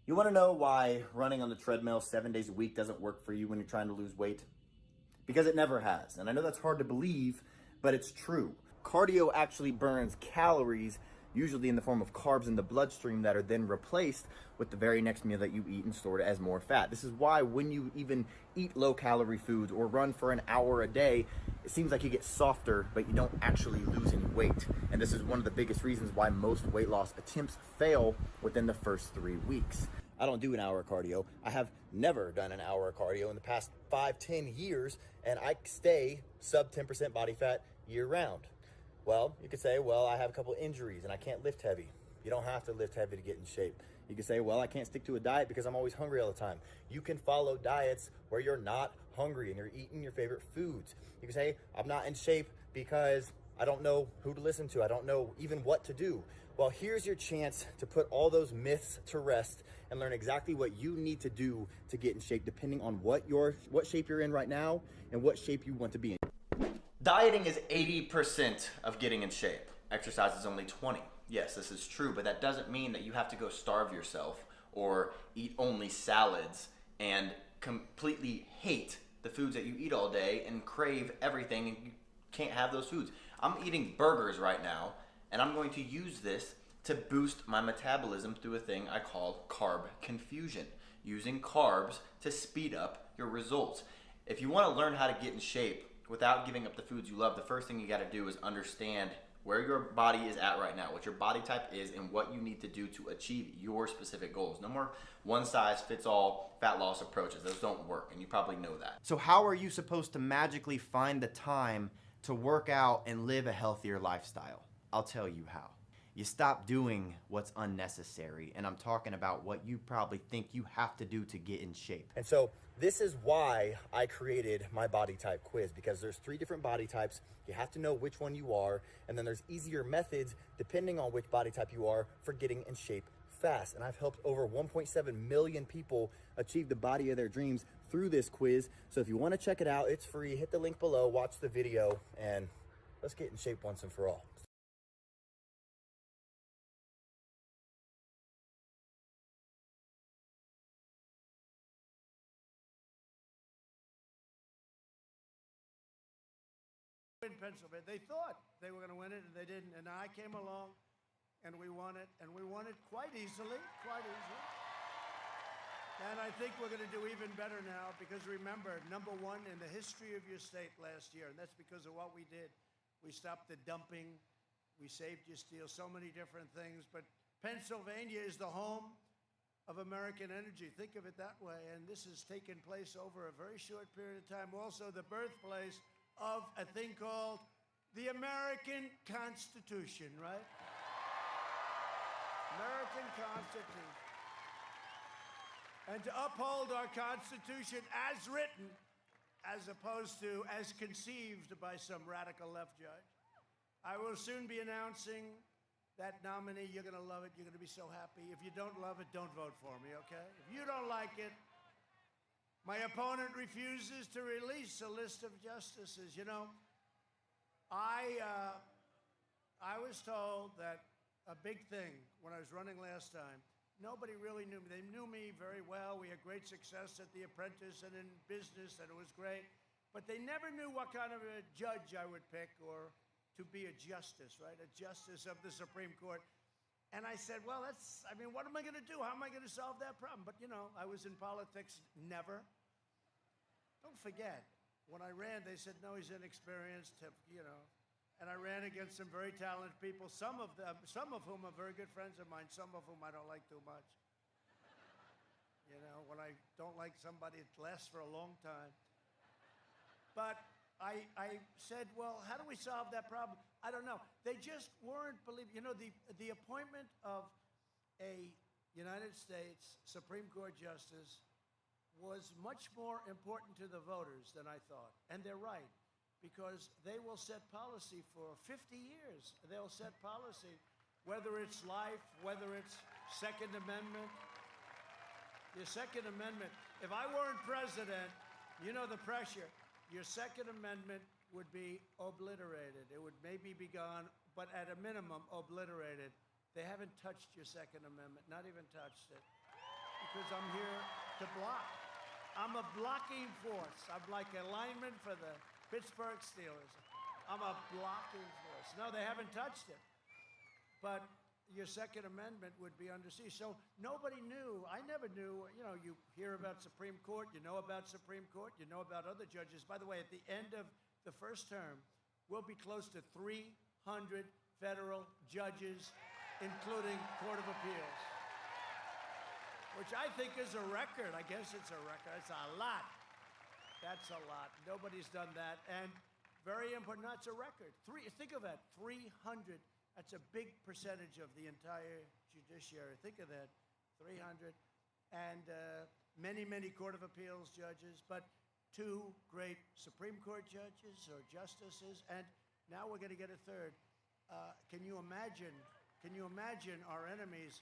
You want to know why running on the treadmill 7 days a week doesn't work for you when you're trying to lose weight? Because it never has. And I know that's hard to believe, but it's true. Cardio actually burns calories, usually in the form of carbs in the bloodstream that are then replaced with the very next meal that you eat and stored as more fat. This is why when you even eat low-calorie foods or run for an hour a day, it seems like you get softer, but you don't actually lose any weight. And this is one of the biggest reasons why most weight loss attempts fail within the first 3 weeks. I don't do an hour of cardio. I have never done an hour of cardio in the past 5-10 years, and I stay sub 10% body fat year round. Well, you could say, well, I have a couple injuries and I can't lift heavy. You don't have to lift heavy to get in shape. You can say, well, I can't stick to a diet because I'm always hungry all the time. You can follow diets where you're not hungry and you're eating your favorite foods. You can say, I'm not in shape because I don't know who to listen to. I don't know even what to do. Well, here's your chance to put all those myths to rest and learn exactly what you need to do to get in shape, depending on what shape you're in right now and what shape you want to be in. Dieting is 80% of getting in shape. Exercise is only 20%. Yes, this is true, but that doesn't mean that you have to go starve yourself or eat only salads and completely hate the foods that you eat all day and crave everything and you can't have those foods. I'm eating burgers right now, and I'm going to use this to boost my metabolism through a thing I call carb confusion, using carbs to speed up your results. If you want to learn how to get in shape without giving up the foods you love, the first thing you got to do is understand where your body is at right now, what your body type is, and what you need to do to achieve your specific goals. No more one-size-fits-all fat loss approaches. Those don't work, and you probably know that. So how are you supposed to magically find the time to work out and live a healthier lifestyle? I'll tell you how. You stop doing what's unnecessary, and I'm talking about what you probably think you have to do to get in shape. And so This is why I created my body type quiz, because there's 3 different body types. You have to know which one you are, and then there's easier methods depending on which body type you are for getting in shape fast. And I've helped over 1.7 million people achieve the body of their dreams through this quiz. So if you want to check it out, it's free. Hit the link below, watch the video, and let's get in shape once and for all. In Pennsylvania, they thought they were going to win it, and they didn't. And I came along, and we won it, and we won it quite easily, And I think we're going to do even better now, because remember, #1 in the history of your state last year, and that's because of what we did. We stopped the dumping, we saved your steel, so many different things. But Pennsylvania is the home of American energy. Think of it that way. And this has taken place over a very short period of time. Also, the birthplace of a thing called the American Constitution, right? American Constitution. And to uphold our Constitution as written, as opposed to as conceived by some radical left judge, I will soon be announcing that nominee. You're going to love it. You're going to be so happy. If you don't love it, don't vote for me, okay? If you don't like it, my opponent refuses to release a list of justices. You know, I was told that a big thing when I was running last time, nobody really knew me. They knew me very well. We had great success at The Apprentice and in business, and it was great. But they never knew what kind of a judge I would pick, or to be a justice, right? A justice of the Supreme Court. And I said, well, what am I going to do? How am I going to solve that problem? But, you know, I was in politics never. Don't forget, when I ran, they said, no, he's inexperienced, you know. And I ran against some very talented people, some of whom are very good friends of mine, some of whom I don't like too much. You know, when I don't like somebody, it lasts for a long time. But I said, well, how do we solve that problem? I don't know. They just weren't believing. You know, the appointment of a United States Supreme Court justice was much more important to the voters than I thought. And they're right, because they will set policy for 50 years. They'll set policy, whether it's life, whether it's Second Amendment. Your Second Amendment, if I weren't president, you know the pressure. Your Second Amendment would be obliterated. It would maybe be gone, but at a minimum, obliterated. They haven't touched your Second Amendment, not even touched it, because I'm here to block. I'm a blocking force. I'm like a lineman for the Pittsburgh Steelers. I'm a blocking force. No, they haven't touched it. But your Second Amendment would be under siege. So nobody knew. I never knew. You know, you hear about Supreme Court. You know about Supreme Court. You know about other judges. By the way, at the end of the first term, we'll be close to 300 federal judges, including Court of Appeals, which I think is a record. I guess it's a record. It's a lot. That's a lot. Nobody's done that. And very important, that's a record. Think of that, 300. That's a big percentage of the entire judiciary. Think of that, 300. And many, many Court of Appeals judges, but 2 great Supreme Court judges or justices, and now we're going to get a 3rd. Can you imagine our enemies?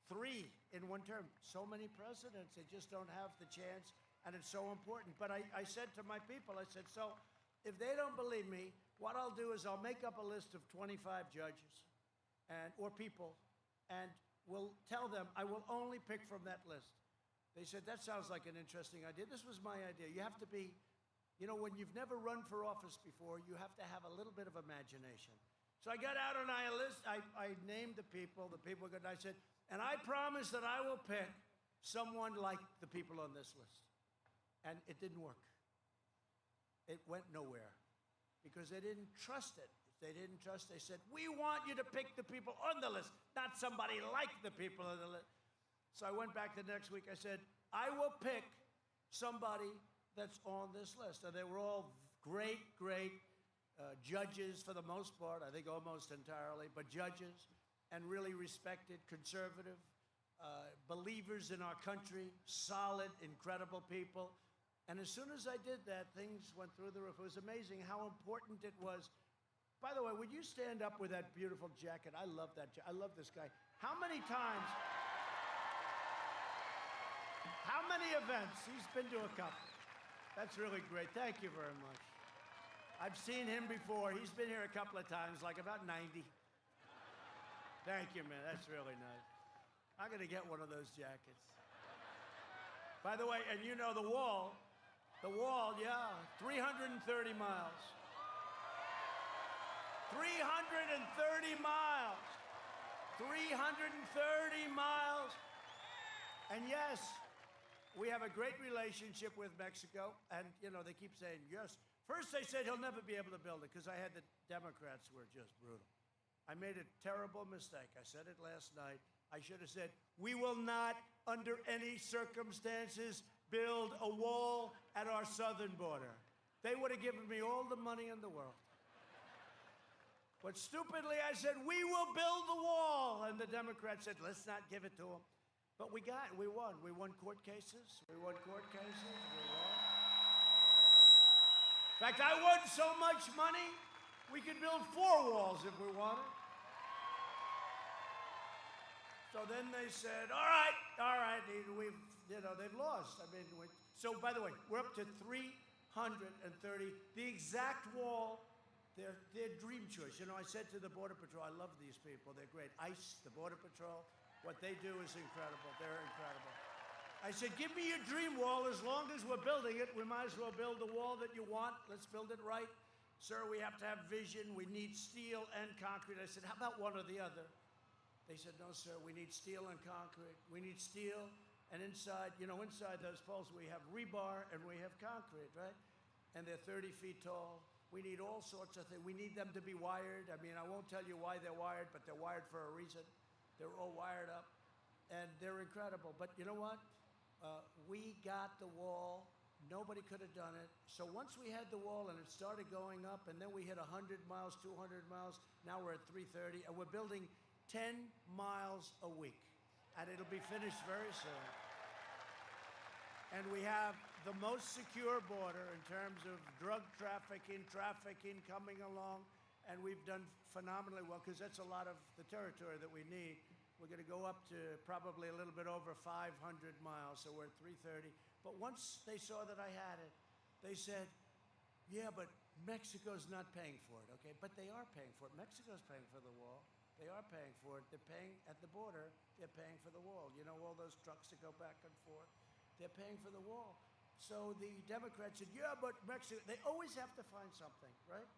3 in one term. So many presidents, they just don't have the chance, and it's so important. But I said to my people, I said, so if they don't believe me, what I'll do is I'll make up a list of 25 judges or people, and we'll tell them I will only pick from that list. They said, that sounds like an interesting idea. This was my idea. You have to be, you know, when you've never run for office before, you have to have a little bit of imagination. So I got out on a list. I named the people were good. I said, and I promise that I will pick someone like the people on this list. And it didn't work. It went nowhere because they didn't trust it. If they didn't trust, they said, we want you to pick the people on the list, not somebody like the people on the list. So I went back the next week. I said, I will pick somebody that's on this list. And they were all great judges for the most part, I think almost entirely, but judges, and really respected, conservative, believers in our country, solid, incredible people. And as soon as I did that, things went through the roof. It was amazing how important it was. By the way, would you stand up with that beautiful jacket? I love that jacket. I love this guy. How many times, how many events? He's been to a couple. That's really great. Thank you very much. I've seen him before. He's been here a couple of times, like about 90. Thank you, man. That's really nice. I'm going to get one of those jackets. By the way, and you know the wall, yeah, 330 miles. 330 miles. 330 miles. And yes, we have a great relationship with Mexico. And, you know, they keep saying, yes. First they said he'll never be able to build it because I had the Democrats who were just brutal. I made a terrible mistake. I said it last night. I should have said, we will not, under any circumstances, build a wall at our southern border. They would have given me all the money in the world. But stupidly, I said, we will build the wall. And the Democrats said, let's not give it to them. But we won. We won court cases. We won. In fact, I won so much money, we could build 4 walls if we wanted. So then they said, all right, they've lost. I mean, so by the way, we're up to 330. The exact wall, their dream choice. You know, I said to the Border Patrol, I love these people. They're great. ICE, the Border Patrol, what they do is incredible. They're incredible. I said, give me your dream wall. As long as we're building it, we might as well build the wall that you want. Let's build it right. Sir, we have to have vision. We need steel and concrete. I said, how about one or the other? They said, no, sir, we need steel and concrete. We need steel, and inside those poles, we have rebar and we have concrete, right? And they're 30 feet tall. We need all sorts of things. We need them to be wired. I mean, I won't tell you why they're wired, but they're wired for a reason. They're all wired up, and they're incredible. But you know what? We got the wall. Nobody could have done it. So once we had the wall and it started going up, and then we hit 100 miles, 200 miles, now we're at 330, and we're building 10 miles a week, and it'll be finished very soon. And we have the most secure border in terms of drug trafficking coming along, and we've done phenomenally well because that's a lot of the territory that we need. We're going to go up to probably a little bit over 500 miles, so we're at 330. But once they saw that I had it, they said, yeah, but Mexico's not paying for it, okay? But they are paying for it. Mexico's paying for the wall. They are paying for it. They're paying at the border. They're paying for the wall. You know, all those trucks that go back and forth. They're paying for the wall. So the Democrats said, yeah, but Mexico, they always have to find something, right?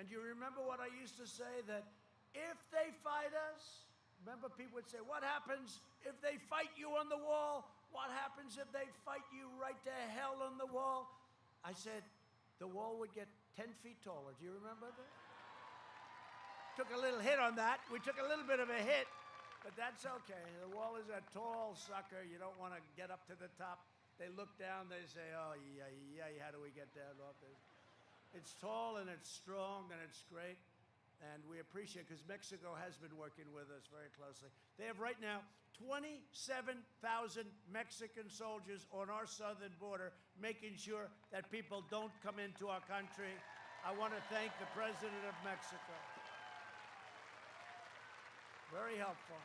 And you remember what I used to say, that if they fight us, remember people would say, what happens if they fight you on the wall? What happens if they fight you right to hell on the wall? I said, the wall would get 10 feet taller. Do you remember that? Took a little hit on that. We took a little bit of a hit, but that's okay. The wall is a tall sucker. You don't want to get up to the top. They look down, they say, oh, yeah, how do we get down off this? It's tall and it's strong and it's great, and we appreciate it because Mexico has been working with us very closely. They have right now 27,000 Mexican soldiers on our southern border making sure that people don't come into our country. I want to thank the President of Mexico. Very helpful.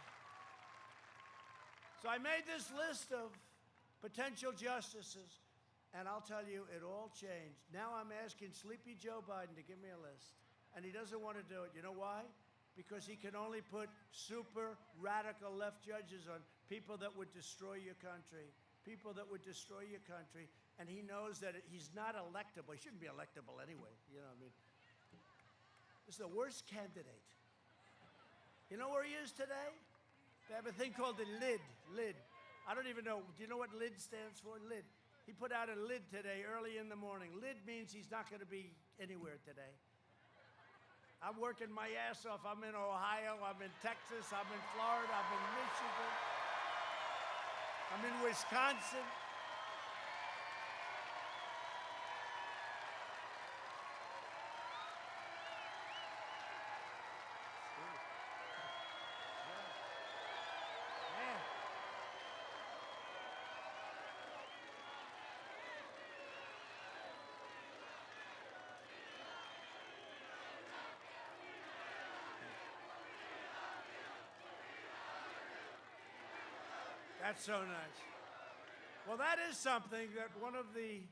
So I made this list of potential justices, and I'll tell you, it all changed. Now I'm asking Sleepy Joe Biden to give me a list, and he doesn't want to do it. You know why? Because he can only put super radical left judges on people that would destroy your country, and he knows that he's not electable. He shouldn't be electable anyway, you know what I mean? This is the worst candidate. You know where he is today? They have a thing called the lid. I don't even know. Do you know what lid stands for? Lid. He put out a lid today early in the morning. Lid means he's not going to be anywhere today. I'm working my ass off. I'm in Ohio. I'm in Texas. I'm in Florida. I'm in Michigan. I'm in Wisconsin. That's so nice. Well, that is something that one of the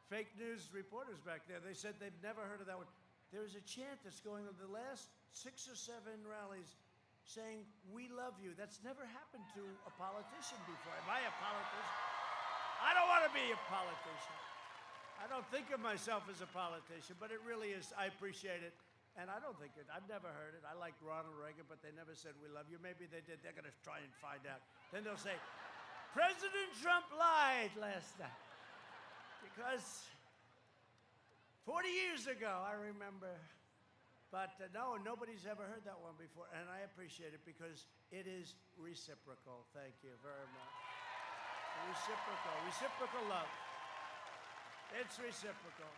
fake news reporters back there, they said they've never heard of that one. There is a chant that's going on the last 6 or 7 rallies saying, "We love you." That's never happened to a politician before. Am I a politician? I don't want to be a politician. I don't think of myself as a politician, but it really is. I appreciate it. And I don't think it, I've never heard it. I like Ronald Reagan, but they never said, "We love you." Maybe they did. They're going to try and find out. Then they'll say, "President Trump lied last night." Because 40 years ago, I remember. But no, nobody's ever heard that one before. And I appreciate it because it is reciprocal. Thank you very much. Reciprocal love. It's reciprocal.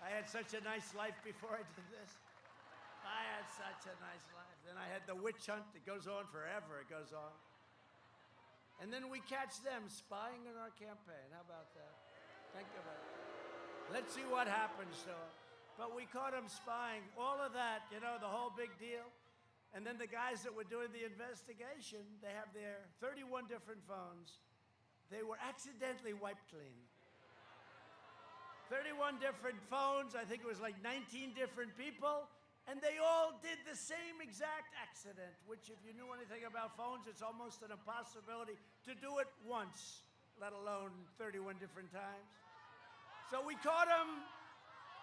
I had such a nice life before I did this. I had such a nice life. Then I had the witch hunt. It goes on forever. It goes on. And then we catch them spying on our campaign. How about that? Think about it. Let's see what happens to them. But we caught them spying. All of that, you know, the whole big deal. And then the guys that were doing the investigation, they have their 31 different phones. They were accidentally wiped clean. 31 different phones. I think it was like 19 different people. And they all did the same exact accident, which if you knew anything about phones, it's almost an impossibility to do it once, let alone 31 different times. So we caught them,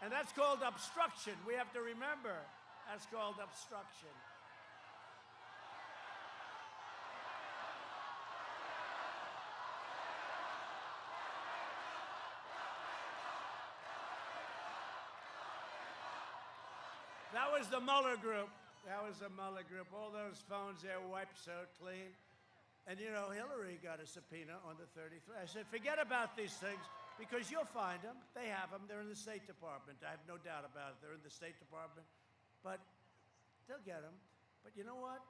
and that's called obstruction. We have to remember, that's called obstruction. That was the Mueller group. That was the Mueller group. All those phones there wiped so clean. And you know, Hillary got a subpoena on the 33. I said, forget about these things because you'll find them. They have them. They're in the State Department. I have no doubt about it. They're in the State Department. But they'll get them. But you know what?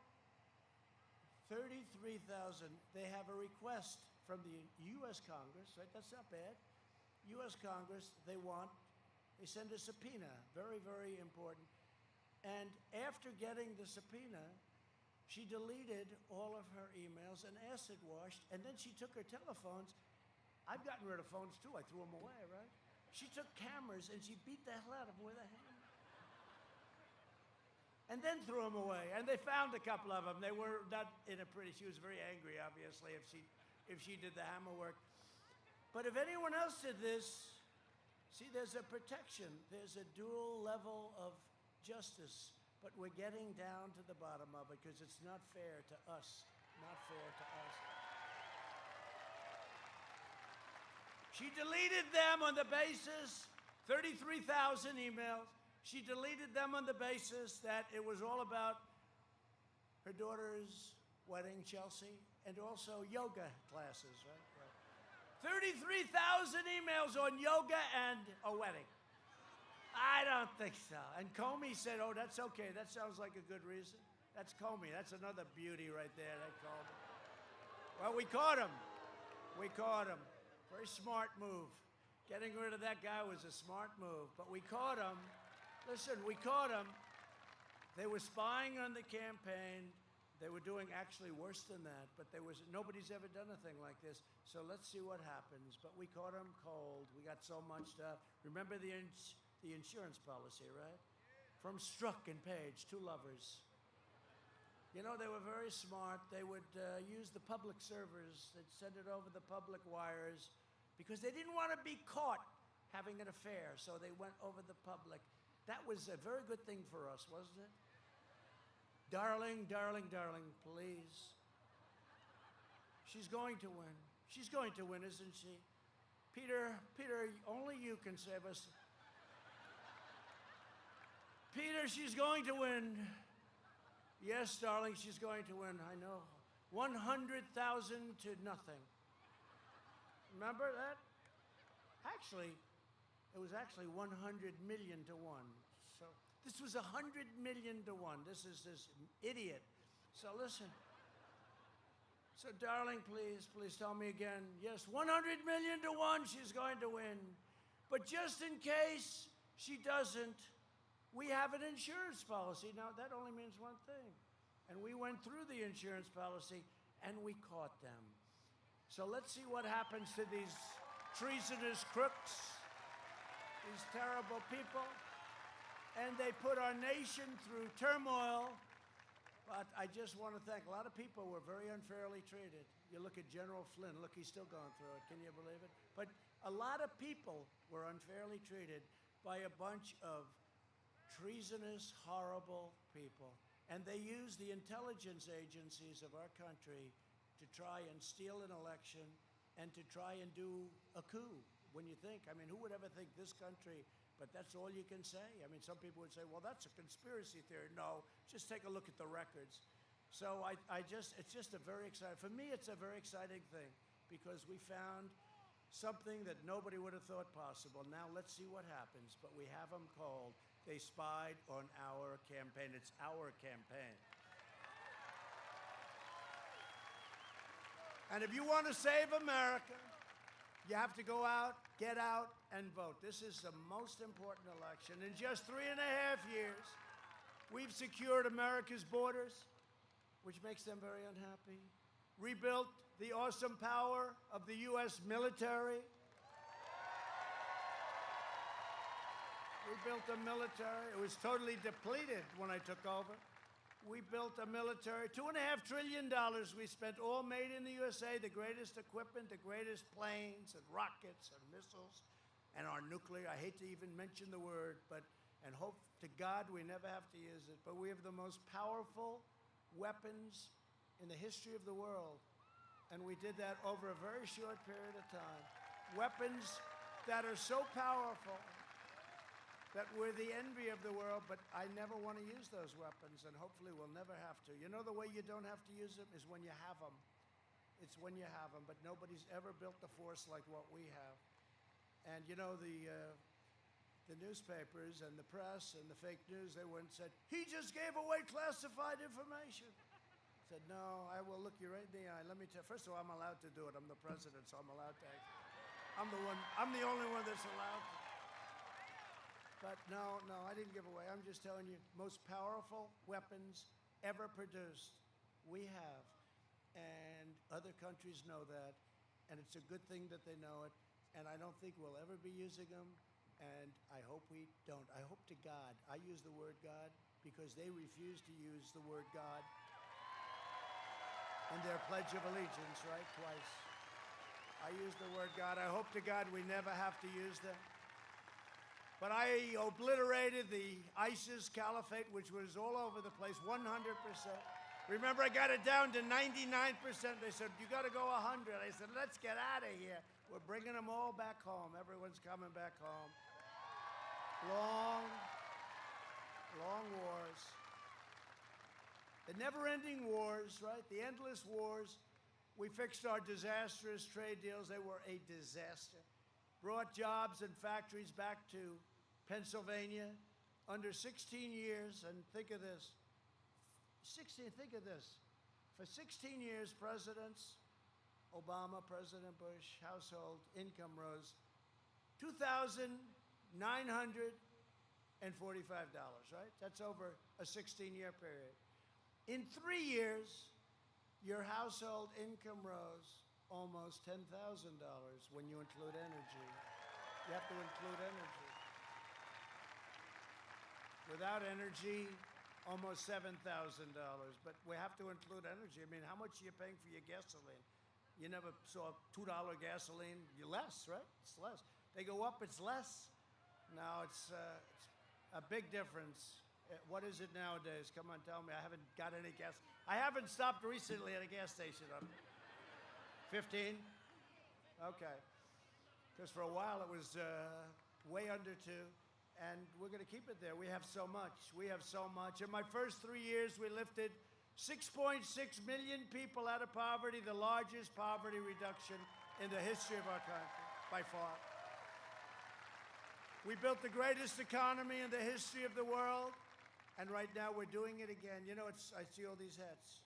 33,000. They have a request from the U.S. Congress, right? That's not bad. U.S. Congress, they send a subpoena. Very, very important. And after getting the subpoena, she deleted all of her emails and acid washed, and then she took her telephones. I've gotten rid of phones too. I threw them away, right? She took cameras and she beat the hell out of them with a hammer. And then threw them away. And they found a couple of them. They were not in a pretty, she was very angry, obviously, if she did the hammer work. But if anyone else did this, see, there's a protection. There's a dual level of justice, but we're getting down to the bottom of it because it's not fair to us. Not fair to us. She deleted them on the basis, 33,000 emails. She deleted them on the basis that it was all about her daughter's wedding, Chelsea, and also yoga classes, right? 33,000 emails on yoga and a wedding. I don't think so. And Comey said, oh, that's okay. That sounds like a good reason. That's Comey. That's another beauty right there, that Comey. Well, we caught him. We caught him. Very smart move. Getting rid of that guy was a smart move. But we caught him. Listen, we caught him. They were spying on the campaign. They were doing actually worse than that, but nobody's ever done a thing like this. So let's see what happens. But we caught them cold. We got so much stuff. Remember the insurance policy, right? From Strzok and Page, two lovers. You know, they were very smart. They would use the public servers. They'd send it over the public wires because they didn't want to be caught having an affair, so they went over the public. That was a very good thing for us, wasn't it? Darling, darling, darling, please. She's going to win. She's going to win, isn't she? Peter, only you can save us. Peter, she's going to win. Yes, darling, she's going to win. I know. 100,000 to nothing. Remember that? Actually, it was actually 100 million to 1. So this was 100 million to 1. This is this idiot. So listen. So darling, please tell me again. Yes, 100 million to 1, she's going to win. But just in case she doesn't, we have an insurance policy. Now, that only means one thing. And we went through the insurance policy, and we caught them. So let's see what happens to these treasonous crooks, these terrible people. And they put our nation through turmoil. But I just want to thank a lot of people were very unfairly treated. You look at General Flynn, look, he's still going through it. Can you believe it? But a lot of people were unfairly treated by a bunch of treasonous, horrible people. And they used the intelligence agencies of our country to try and steal an election and to try and do a coup. When you think, I mean, who would ever think this country, but that's all you can say. I mean, some people would say, well, that's a conspiracy theory. No, just take a look at the records. So it's just a very exciting, for me, it's a very exciting thing because we found something that nobody would have thought possible. Now let's see what happens. But we have them called. They spied on our campaign. It's our campaign. And if you want to save America, you have to go out, get out, and vote. This is the most important election. In just 3.5 years, we've secured America's borders, which makes them very unhappy. Rebuilt the awesome power of the U.S. military. We built a military. It was totally depleted when I took over. We built a military. $2.5 trillion we spent, all made in the USA, the greatest equipment, the greatest planes and rockets and missiles, and our nuclear. I hate to even mention the word, and hope to God we never have to use it. But we have the most powerful weapons in the history of the world. And we did that over a very short period of time. Weapons that are so powerful that we're the envy of the world, but I never want to use those weapons, and hopefully we'll never have to. You know the way you don't have to use them is when you have them. It's when you have them, but nobody's ever built the force like what we have. And you know, the newspapers and the press and the fake news, they went and said, he just gave away classified information. I said, no, I will look you right in the eye. Let me tell you, first of all, I'm allowed to do it. I'm the president, so I'm allowed to. I'm the only one that's allowed to. But no, I didn't give away. I'm just telling you, most powerful weapons ever produced, we have. And other countries know that. And it's a good thing that they know it. And I don't think we'll ever be using them. And I hope we don't. I hope to God. I use the word God because they refuse to use the word God in their Pledge of Allegiance, right? Twice. I use the word God. I hope to God we never have to use them. But I obliterated the ISIS caliphate, which was all over the place, 100%. Remember, I got it down to 99%. They said, you got to go 100. I said, let's get out of here. We're bringing them all back home. Everyone's coming back home. Long wars. The never-ending wars, right? The endless wars. We fixed our disastrous trade deals. They were a disaster. Brought jobs and factories back to Pennsylvania under 16 years. And think of this. Think of this. For 16 years, presidents, Obama, President Bush, household income rose $2,945, right? That's over a 16-year period. In 3 years, your household income rose almost $10,000 when you include energy. You have to include energy. Without energy, almost $7,000. But we have to include energy. I mean, how much are you paying for your gasoline? You never saw $2 gasoline. You're less, right? It's less. They go up, it's less. Now it's a big difference. What is it nowadays? Come on, tell me. I haven't got any gas. I haven't stopped recently at a gas station. 15? Okay. Because for a while it was way under 2, and we're going to keep it there. We have so much. We have so much. In my first 3 years, we lifted 6.6 million people out of poverty, the largest poverty reduction in the history of our country, by far. We built the greatest economy in the history of the world, and right now we're doing it again. You know, I see all these hats.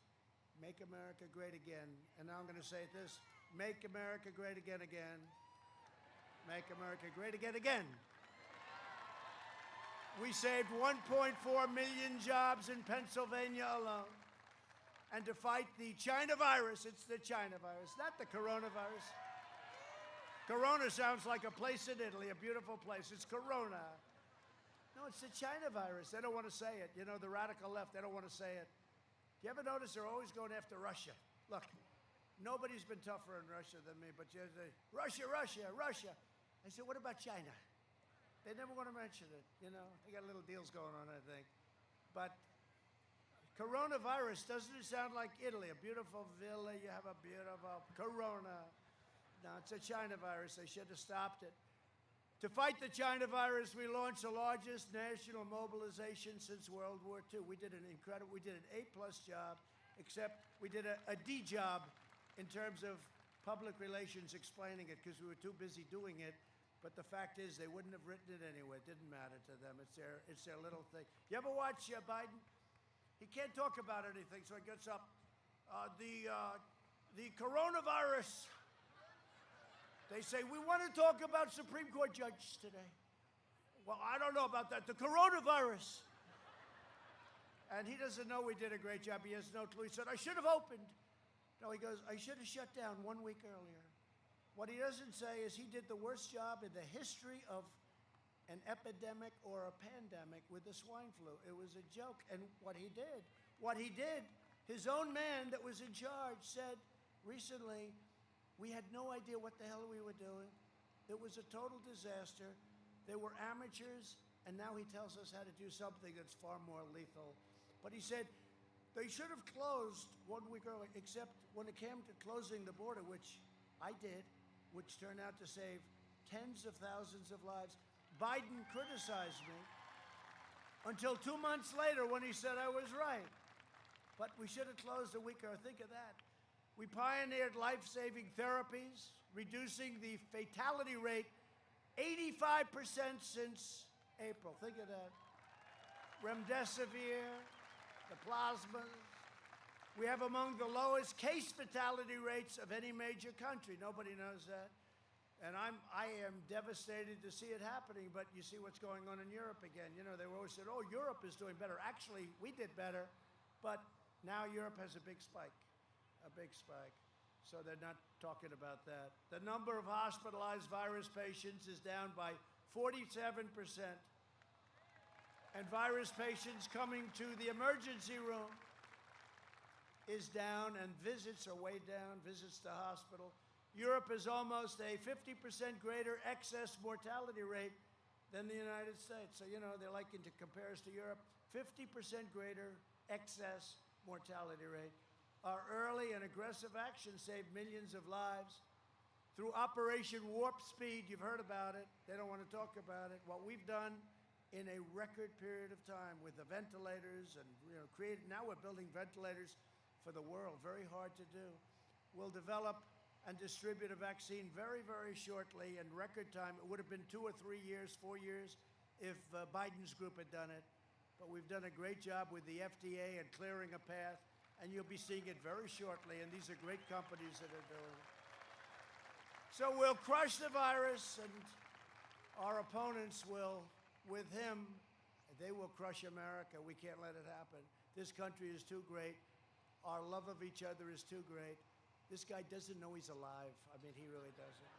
Make America great again. And now I'm going to say this. Make America great again, again. Make America great again, again. We saved 1.4 million jobs in Pennsylvania alone. and to fight the China virus. It's the China virus, not the coronavirus. Corona sounds like a place in Italy, a beautiful place. It's Corona. No, it's the China virus. They don't want to say it. You know, the radical left, they don't want to say it. You ever notice they're always going after Russia? Look, nobody's been tougher in Russia than me, but you say, Russia, Russia, Russia. I said, what about China? They never want to mention it, you know. They got little deals going on, I think. But coronavirus, doesn't it sound like Italy? A beautiful villa, you have a beautiful Corona. No, it's a China virus. They should have stopped it. To fight the China virus, we launched the largest national mobilization since World War II. We did an A+ job, except we did a D job in terms of public relations explaining it because we were too busy doing it. But the fact is, they wouldn't have written it anyway. It didn't matter to them. It's their little thing. You ever watch Biden? He can't talk about anything, so he gets up. The coronavirus. They say, we want to talk about Supreme Court judges today. Well, I don't know about that. The coronavirus. And he doesn't know we did a great job. He has no clue. He said, I should have opened. No, he goes, I should have shut down 1 week earlier. What he doesn't say is he did the worst job in the history of an epidemic or a pandemic with the swine flu. It was a joke. And what he did, his own man that was in charge said recently, we had no idea what the hell we were doing. It was a total disaster. They were amateurs, and now he tells us how to do something that's far more lethal. But he said they should have closed 1 week early, except when it came to closing the border, which I did, which turned out to save tens of thousands of lives. Biden criticized me until 2 months later when he said I was right. But we should have closed a week early. Think of that. We pioneered life-saving therapies, reducing the fatality rate 85% since April. Think of that. Remdesivir, the plasmas. We have among the lowest case fatality rates of any major country. Nobody knows that. And I am devastated to see it happening, but you see what's going on in Europe again. You know, they always said, oh, Europe is doing better. Actually, we did better, but now Europe has a big spike. A big spike. So they're not talking about that. The number of hospitalized virus patients is down by 47%. And virus patients coming to the emergency room is down, and visits are way down, visits to hospital. Europe has almost a 50% greater excess mortality rate than the United States. So, you know, they're liking to compare us to Europe. 50% greater excess mortality rate. Our early and aggressive action saved millions of lives. Through Operation Warp Speed, you've heard about it. They don't want to talk about it. What we've done in a record period of time with the ventilators and, you know, now we're building ventilators for the world. Very hard to do. We'll develop and distribute a vaccine very, very shortly in record time. It would have been 2 or 3 years, 4 years if Biden's group had done it. But we've done a great job with the FDA and clearing a path. And you'll be seeing it very shortly, and these are great companies that are doing it. So we'll crush the virus, and our opponents will, with him, they will crush America. We can't let it happen. This country is too great. Our love of each other is too great. This guy doesn't know he's alive. I mean, he really doesn't.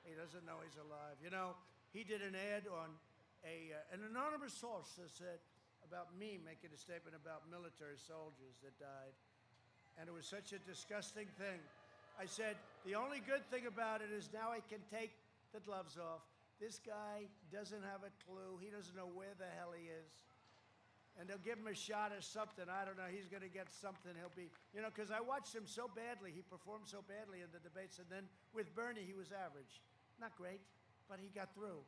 He doesn't know he's alive. You know, he did an ad on an anonymous source that said, about me making a statement about military soldiers that died. And it was such a disgusting thing. I said, the only good thing about it is now I can take the gloves off. This guy doesn't have a clue. He doesn't know where the hell he is. And they'll give him a shot or something. I don't know. He's going to get something. He'll be, you know, because I watched him so badly. He performed so badly in the debates. And then with Bernie, he was average. Not great, but he got through.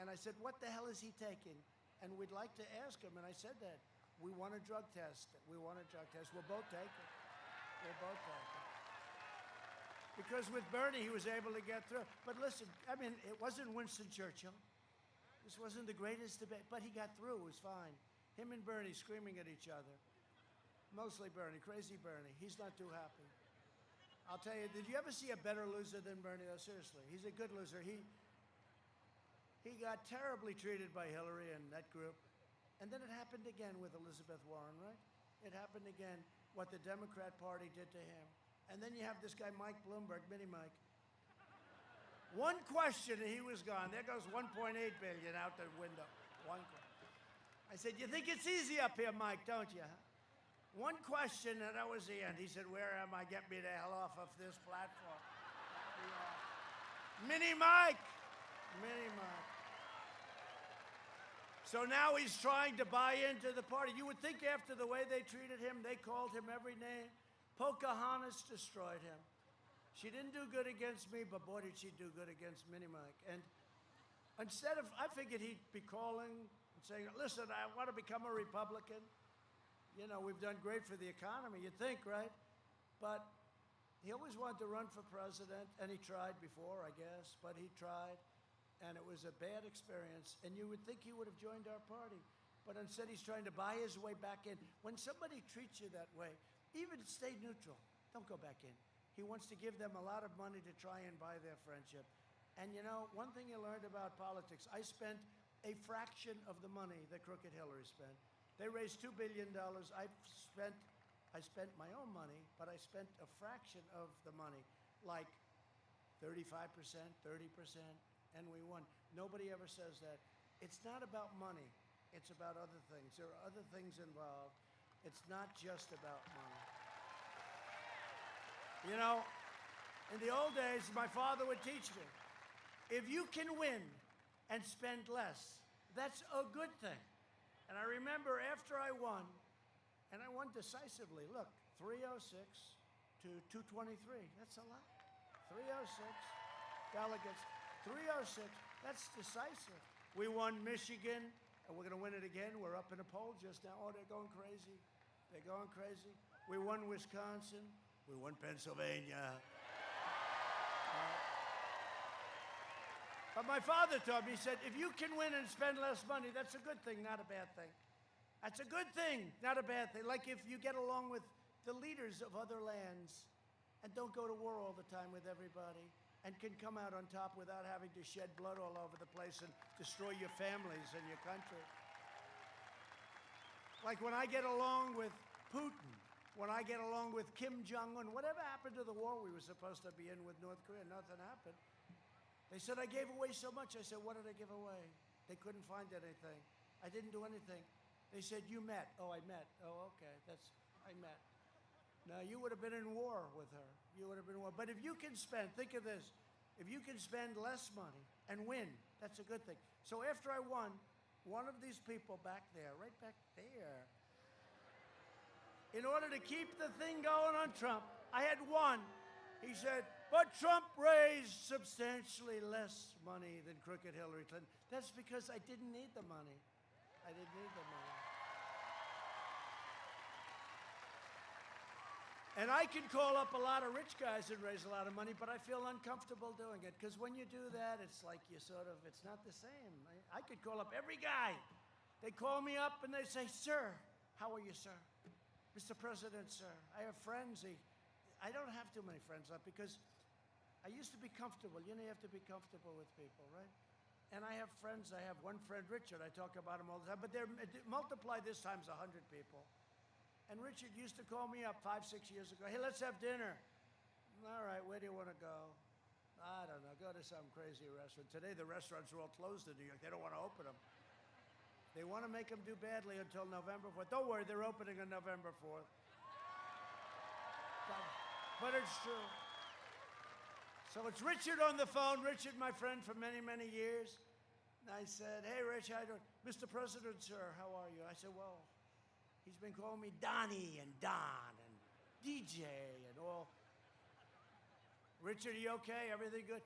And I said, what the hell is he taking? And we'd like to ask him, and I said that. We want a drug test. We want a drug test. We'll both take it. We'll both take it. Because with Bernie, he was able to get through. But listen, I mean, it wasn't Winston Churchill. This wasn't the greatest debate, but he got through. It was fine. Him and Bernie screaming at each other. Mostly Bernie, crazy Bernie. He's not too happy. I'll tell you, did you ever see a better loser than Bernie? No, seriously, he's a good loser. He got terribly treated by Hillary and that group. And then it happened again with Elizabeth Warren, right? It happened again. what the Democrat Party did to him. And then you have this guy, Mike Bloomberg, Mini Mike. One question and he was gone. There goes 1.8 billion out the window. One question. I said, you think it's easy up here, Mike, don't you? Huh? One question and that was the end. He said, where am I? Get me the hell off of this platform. Mini Mike. Mini Mike. So now he's trying to buy into the party. You would think after the way they treated him, they called him every name. Pocahontas destroyed him. She didn't do good against me, but boy, did she do good against Mini Mike. And instead of, I figured he'd be calling and saying, listen, I want to become a Republican. You know, we've done great for the economy, you'd think, right? But he always wanted to run for president, and he tried before, I guess, but he tried, and it was a bad experience. And you would think he would have joined our party, but instead he's trying to buy his way back in. When somebody treats you that way, even stay neutral, don't go back in. He wants to give them a lot of money to try and buy their friendship. And you know, one thing you learned about politics, I spent a fraction of the money that Crooked Hillary spent. They raised $2 billion. I spent my own money, but I spent a fraction of the money, like 35%, 30%, and we won. Nobody ever says that. It's not about money. It's about other things. There are other things involved. It's not just about money. You know, in the old days, my father would teach me, if you can win and spend less, that's a good thing. And I remember after I won, and I won decisively. Look, 306 to 223. That's a lot. 306 delegates. 306. That's decisive. We won Michigan, and we're going to win it again. We're up in a poll just now. Oh, they're going crazy. They're going crazy. We won Wisconsin. We won Pennsylvania. But my father told me, he said, if you can win and spend less money, that's a good thing, not a bad thing. That's a good thing, not a bad thing. Like if you get along with the leaders of other lands and don't go to war all the time with everybody and can come out on top without having to shed blood all over the place and destroy your families and your country. Like when I get along with Putin, when I get along with Kim Jong-un, whatever happened to the war we were supposed to be in with North Korea? Nothing happened. They said I gave away so much. I said, what did I give away? They couldn't find anything. I didn't do anything. They said, you met. Oh, I met. Oh, okay. I met. Now, you would have been in war with her. You would have been in war. But if you can spend, think of this, if you can spend less money and win, that's a good thing. So after I won, one of these people back there, right back there, in order to keep the thing going on Trump, I had won. He said, but Trump raised substantially less money than crooked Hillary Clinton. That's because I didn't need the money. I didn't need the money. And I can call up a lot of rich guys and raise a lot of money, but I feel uncomfortable doing it. Because when you do that, it's like you sort of, it's not the same. I could call up every guy. They call me up and they say, sir, how are you, sir? Mr. President, sir, I have friends. I don't have too many friends left because I used to be comfortable. You know, you have to be comfortable with people, right? And I have friends. I have one friend, Richard. I talk about him all the time. But multiply this times 100 people. And Richard used to call me up 5, 6 years ago. Hey, let's have dinner. All right, where do you want to go? I don't know. Go to some crazy restaurant. Today, the restaurants are all closed in New York. They don't want to open them. They want to make them do badly until November 4th. Don't worry, they're opening on November 4th. But it's true. So it's Richard on the phone. Richard, my friend for many, many years. And I said, hey, Rich, how you doing? Mr. President, sir, how are you? I said, well, he's been calling me Donnie and Don and DJ and all. Richard, are you okay? Everything good?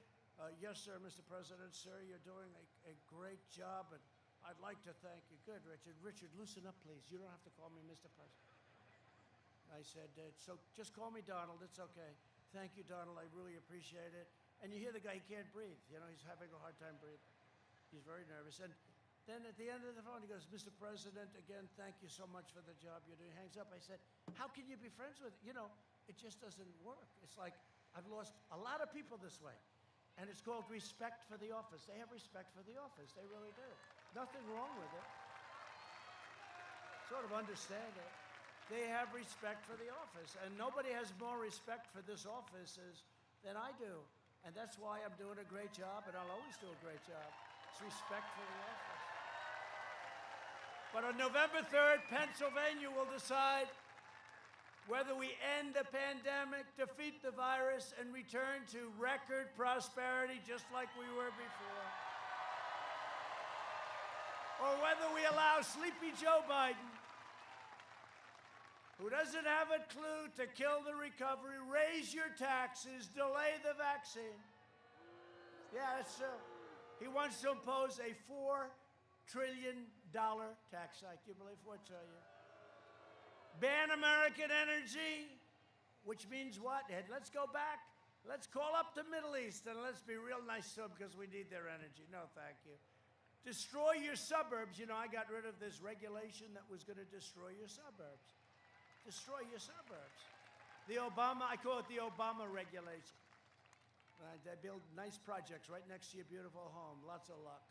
Yes, sir, Mr. President, sir. You're doing a great job, and I'd like to thank you. Good, Richard. Richard, loosen up, please. You don't have to call me Mr. President. I said, so just call me Donald. It's okay. Thank you, Donald. I really appreciate it. And you hear the guy, he can't breathe. You know, he's having a hard time breathing. He's very nervous. And then at the end of the phone, he goes, Mr. President, again, thank you so much for the job you're doing. He hangs up. I said, how can you be friends with, you know, it just doesn't work. It's like I've lost a lot of people this way. And it's called respect for the office. They have respect for the office. They really do. Nothing wrong with it. Sort of understand it. they have respect for the office. And nobody has more respect for this office than I do. And that's why I'm doing a great job, and I'll always do a great job. It's respect for the office. But on November 3rd, Pennsylvania will decide whether we end the pandemic, defeat the virus, and return to record prosperity just like we were before. Or whether we allow Sleepy Joe Biden, who doesn't have a clue, to kill the recovery, raise your taxes, delay the vaccine. Yeah, that's true. He wants to impose a $4 trillion tax hike. You believe $4 trillion? Ban American energy, which means what? Let's go back. Let's call up the Middle East and let's be real nice to them because we need their energy. No, thank you. Destroy your suburbs. You know, I got rid of this regulation that was going to destroy your suburbs. Destroy your suburbs. I call it the Obama regulation. They build nice projects right next to your beautiful home. Lots of luck.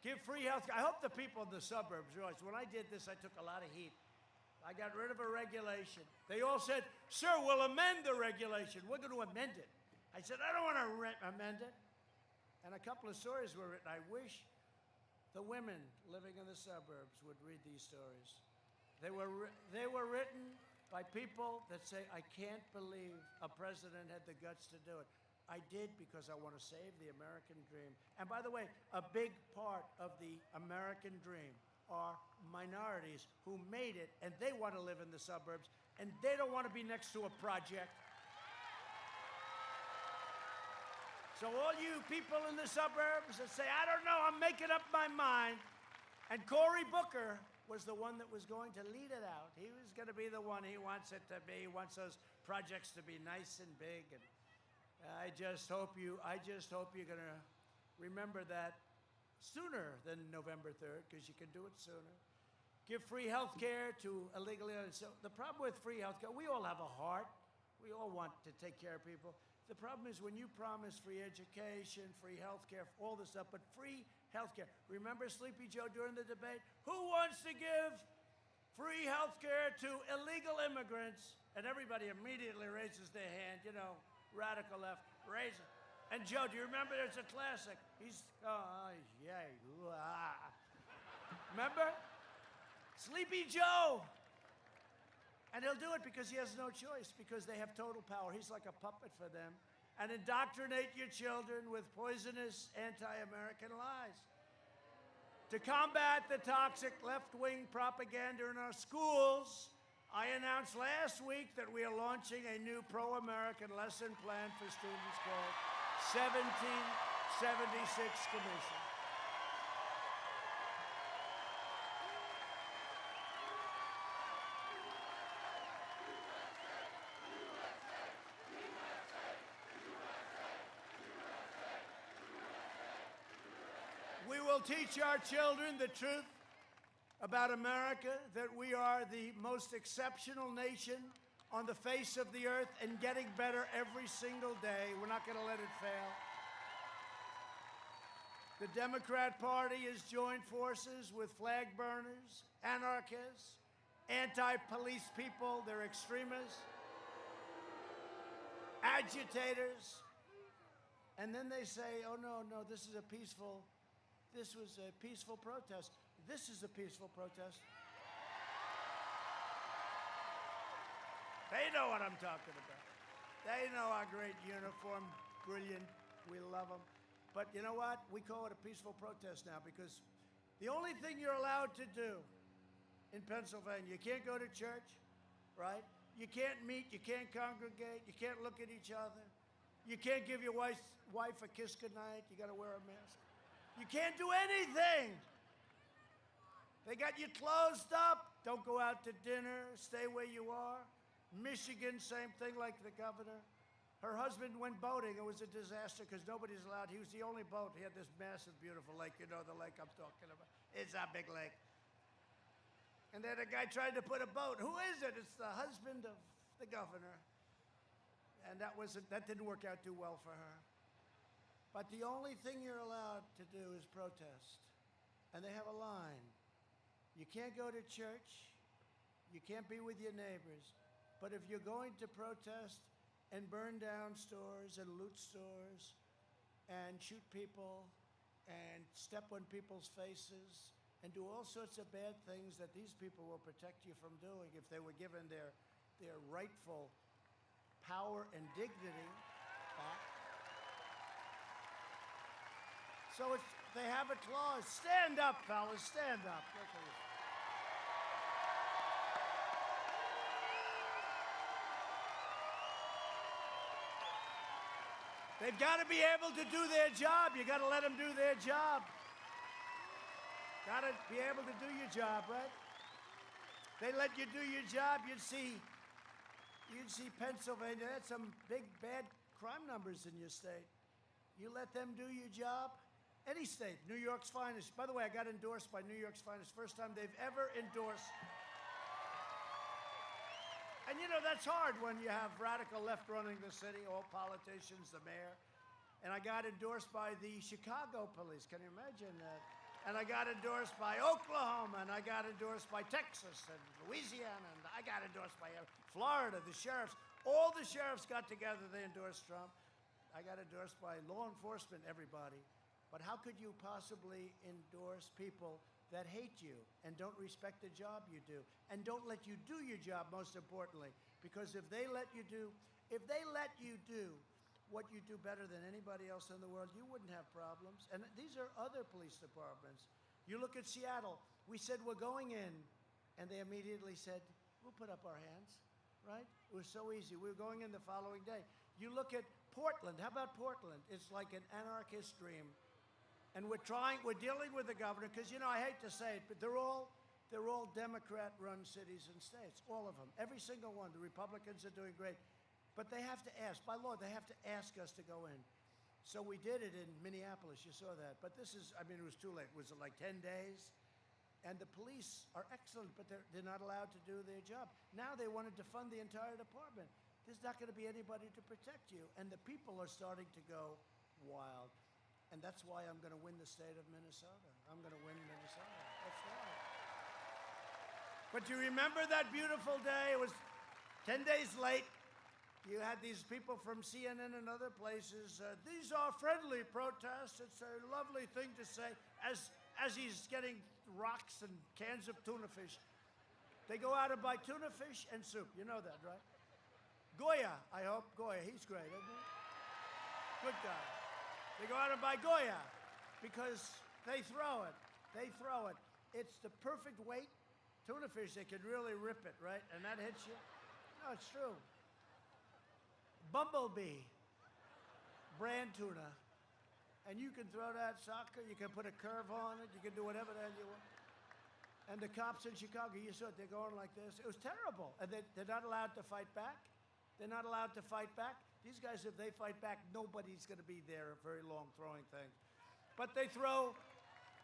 Give free health care. I hope the people in the suburbs realize when I did this, I took a lot of heat. I got rid of a regulation. They all said, sir, we'll amend the regulation. We're going to amend it. I said, I don't want to amend it. And a couple of stories were written. I wish the women living in the suburbs would read these stories. They were written by people that say, I can't believe a president had the guts to do it. I did because I want to save the American dream. And by the way, a big part of the American dream are minorities who made it, and they want to live in the suburbs, and they don't want to be next to a project. So all you people in the suburbs that say, I don't know, I'm making up my mind. And Cory Booker was the one that was going to lead it out. He was going to be the one. He wants it to be. He wants those projects to be nice and big. And I just hope you're going to remember that sooner than November 3rd, because you can do it sooner. Give free health care to illegally. So the problem with free health care, we all have a heart. We all want to take care of people. The problem is when you promise free education, free health care, all this stuff, but free health care. Remember Sleepy Joe during the debate? Who wants to give free health care to illegal immigrants? And everybody immediately raises their hand, you know, radical left, raise it. And Joe, do you remember there's a classic? Remember? Sleepy Joe. And he'll do it because he has no choice, because they have total power. He's like a puppet for them. And indoctrinate your children with poisonous anti-American lies. To combat the toxic left-wing propaganda in our schools, I announced last week that we are launching a new pro-American lesson plan for students called 1776 Commission. We will teach our children the truth about America, that we are the most exceptional nation on the face of the earth and getting better every single day. We're not going to let it fail. The Democrat Party has joined forces with flag burners, anarchists, anti-police people, they're extremists, agitators, and then they say, oh no, this was a peaceful protest. This is a peaceful protest. They know what I'm talking about. They know our great uniform, brilliant, we love them. But you know what? We call it a peaceful protest now because the only thing you're allowed to do in Pennsylvania, you can't go to church, right? You can't meet, you can't congregate, you can't look at each other. You can't give your wife a kiss goodnight, you gotta wear a mask. You can't do anything. They got you closed up. Don't go out to dinner. Stay where you are. Michigan, same thing like the governor. Her husband went boating. It was a disaster because nobody's allowed. He was the only boat. He had this massive, beautiful lake. You know the lake I'm talking about. It's a big lake. And then a guy tried to put a boat. Who is it? It's the husband of the governor. And that didn't work out too well for her. But the only thing you're allowed to do is protest. And they have a line. You can't go to church. You can't be with your neighbors. But if you're going to protest and burn down stores and loot stores and shoot people and step on people's faces and do all sorts of bad things that these people will protect you from doing if they were given their rightful power and dignity back. So they have a clause. Stand up, fellas, stand up. They've got to be able to do their job. You got to let them do their job. Got to be able to do your job, right? They let you do your job, you'd see Pennsylvania had some big bad crime numbers in your state. You let them do your job. Any state, New York's finest. By the way, I got endorsed by New York's finest. First time they've ever endorsed. And you know, that's hard when you have radical left running the city, all politicians, the mayor. And I got endorsed by the Chicago police. Can you imagine that? And I got endorsed by Oklahoma, and I got endorsed by Texas and Louisiana, and I got endorsed by Florida, the sheriffs. All the sheriffs got together, they endorsed Trump. I got endorsed by law enforcement, everybody. But how could you possibly endorse people that hate you and don't respect the job you do and don't let you do your job, most importantly? Because if they let you do what you do better than anybody else in the world, you wouldn't have problems. And these are other police departments. You look at Seattle, we said we're going in, and they immediately said, we'll put up our hands, right? It was so easy. We were going in the following day. You look at Portland. How about Portland? It's like an anarchist dream. And we're dealing with the governor, because, you know, I hate to say it, but they're all Democrat-run cities and states, all of them, every single one. The Republicans are doing great. But they have to ask, by law, they have to ask us to go in. So we did it in Minneapolis, you saw that. But this is, I mean, it was too late. Was it like 10 days? And the police are excellent, but they're not allowed to do their job. Now they wanted to fund the entire department. There's not going to be anybody to protect you. And the people are starting to go wild. And that's why I'm going to win the state of Minnesota. I'm going to win Minnesota. That's why. But you remember that beautiful day? It was 10 days late. You had these people from CNN and other places. These are friendly protests. It's a lovely thing to say. As he's getting rocks and cans of tuna fish. They go out and buy tuna fish and soup. You know that, right? Goya, I hope. Goya, he's great, isn't he? Good guy. They go out and buy Goya because they throw it. They throw it. It's the perfect weight. Tuna fish, they can really rip it, right? And that hits you. No, it's true. Bumblebee, brand tuna. And you can throw that sucker, you can put a curve on it, you can do whatever the hell you want. And the cops in Chicago, you saw it, they're going like this. It was terrible. And they're not allowed to fight back. They're not allowed to fight back. These guys, if they fight back, nobody's going to be there very long throwing things. But they throw,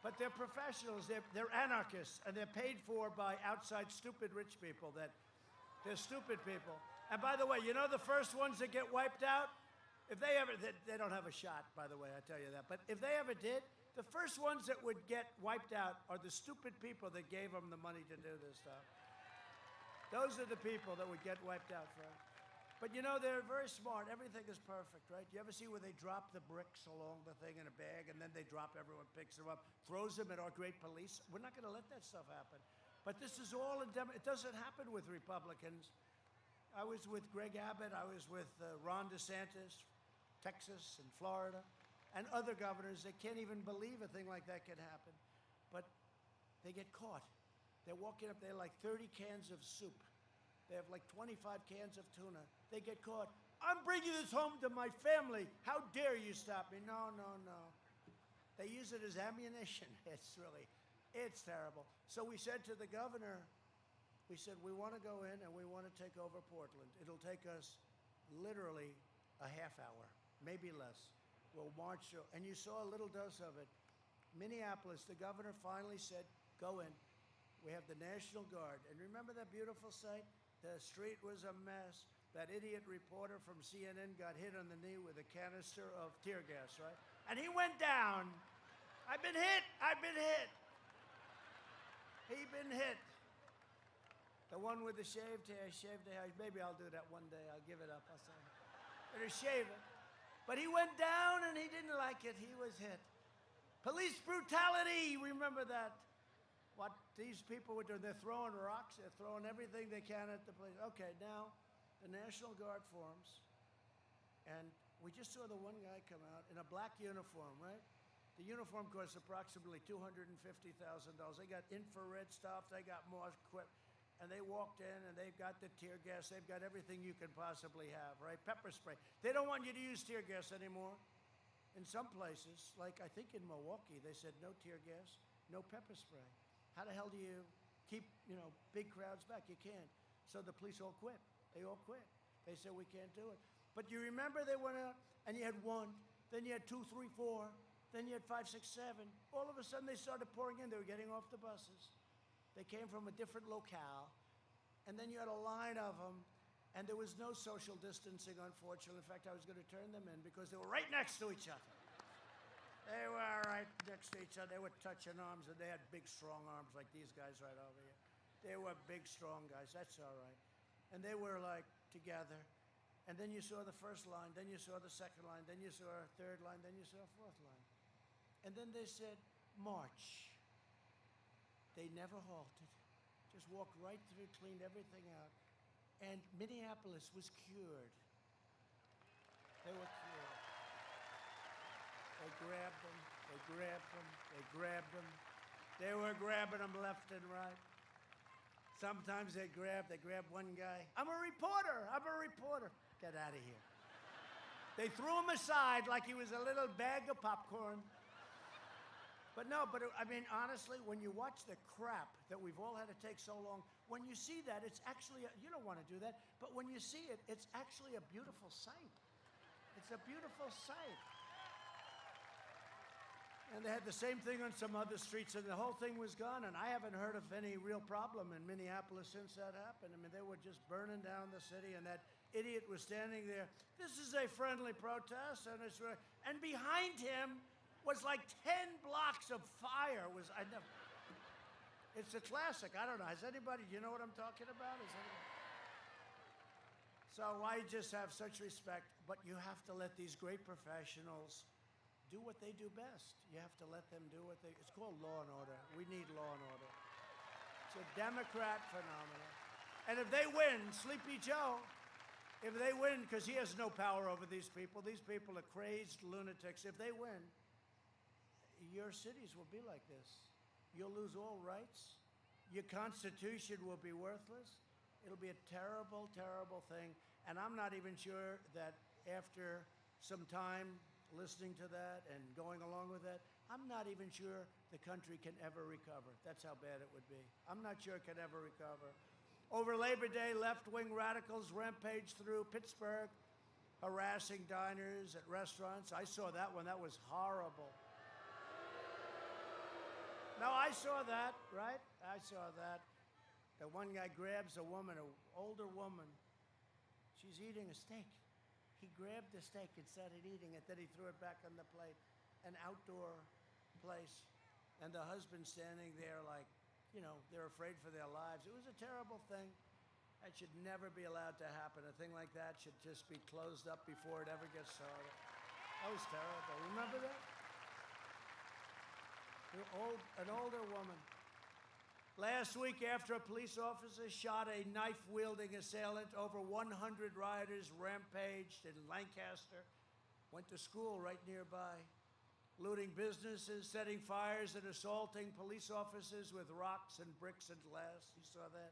but they're professionals. They're anarchists, and they're paid for by outside stupid rich people. They're stupid people. And by the way, you know the first ones that get wiped out? If they ever, they don't have a shot, by the way, I tell you that. But if they ever did, the first ones that would get wiped out are the stupid people that gave them the money to do this stuff. Those are the people that would get wiped out first. But you know, they're very smart. Everything is perfect, right? You ever see where they drop the bricks along the thing in a bag, and then they drop, everyone picks them up, throws them at our great police? We're not going to let that stuff happen. But this is all it doesn't happen with Republicans. I was with Greg Abbott. I was with Ron DeSantis, Texas and Florida, and other governors that can't even believe a thing like that can happen. But they get caught. They're walking up there like 30 cans of soup. They have like 25 cans of tuna. They get caught. I'm bringing this home to my family. How dare you stop me? No, no, no. They use it as ammunition. It's terrible. So we said to the governor, we said, we want to go in and we want to take over Portland. It'll take us literally a half hour, maybe less. We'll march through. And you saw a little dose of it. Minneapolis, the governor finally said, go in. We have the National Guard. And remember that beautiful sight? The street was a mess. That idiot reporter from CNN got hit on the knee with a canister of tear gas, right? And he went down. I've been hit. I've been hit. He'd been hit. The one with the shaved hair. Maybe I'll do that one day. I'll give it up. I'll say, better shave it. But he went down and he didn't like it. He was hit. Police brutality, remember that. What these people were doing, they're throwing rocks, they're throwing everything they can at the police. Okay, now the National Guard forms, and we just saw the one guy come out in a black uniform, right? The uniform costs approximately $250,000. They got infrared stuff, they got more equipment. And they walked in and they've got the tear gas, they've got everything you can possibly have, right? Pepper spray. They don't want you to use tear gas anymore. In some places, like I think in Milwaukee, they said no tear gas, no pepper spray. How the hell do you keep, big crowds back? You can't. So the police all quit. They all quit. They said we can't do it. But you remember they went out and you had 1, then you had 2, 3, 4, then you had 5, 6, 7. All of a sudden they started pouring in. They were getting off the buses. They came from a different locale, and then you had a line of them, and there was no social distancing, unfortunately. In fact, I was going to turn them in because they were right next to each other. They were right next to each other. They were touching arms, and they had big, strong arms like these guys right over here. They were big, strong guys. That's all right. And they were, like, together. And then you saw the first line, then you saw the second line, then you saw a third line, then you saw a fourth line. And then they said, march. They never halted, just walked right through, cleaned everything out. And Minneapolis was cured. They were cured. They grabbed them, they grabbed them, they grabbed them. They were grabbing them left and right. Sometimes they grabbed one guy. I'm a reporter. Get out of here. They threw him aside like he was a little bag of popcorn. But I mean, honestly, when you watch the crap that we've all had to take so long, when you see that, it's actually, you don't want to do that, but when you see it, it's actually a beautiful sight. It's a beautiful sight. And they had the same thing on some other streets, and the whole thing was gone, and I haven't heard of any real problem in Minneapolis since that happened. I mean, they were just burning down the city, and that idiot was standing there. This is a friendly protest, and behind him was like 10 blocks of fire. It's a classic. I don't know. Has anybody, you know what I'm talking about? So I just have such respect, but you have to let these great professionals do what they do best. You have to let them do it's called law and order. We need law and order. It's a Democrat phenomenon. And if they win, Sleepy Joe, if they win, because he has no power over these people are crazed lunatics. If they win, your cities will be like this. You'll lose all rights. Your Constitution will be worthless. It'll be a terrible, terrible thing. And I'm not even sure that after some time listening to that and going along with that, I'm not even sure the country can ever recover. That's how bad it would be. I'm not sure it can ever recover. Over Labor Day, left-wing radicals rampaged through Pittsburgh, harassing diners at restaurants. I saw that one. That was horrible. No, I saw that, right? I saw that. The one guy grabs a woman, an older woman. She's eating a steak. He grabbed the steak and started eating it. Then he threw it back on the plate. An outdoor place. And the husband standing there like, they're afraid for their lives. It was a terrible thing. That should never be allowed to happen. A thing like that should just be closed up before it ever gets started. That was terrible. Remember that? An older woman. Last week, after a police officer shot a knife-wielding assailant, over 100 rioters rampaged in Lancaster, went to school right nearby, looting businesses, setting fires, and assaulting police officers with rocks and bricks and glass. You saw that?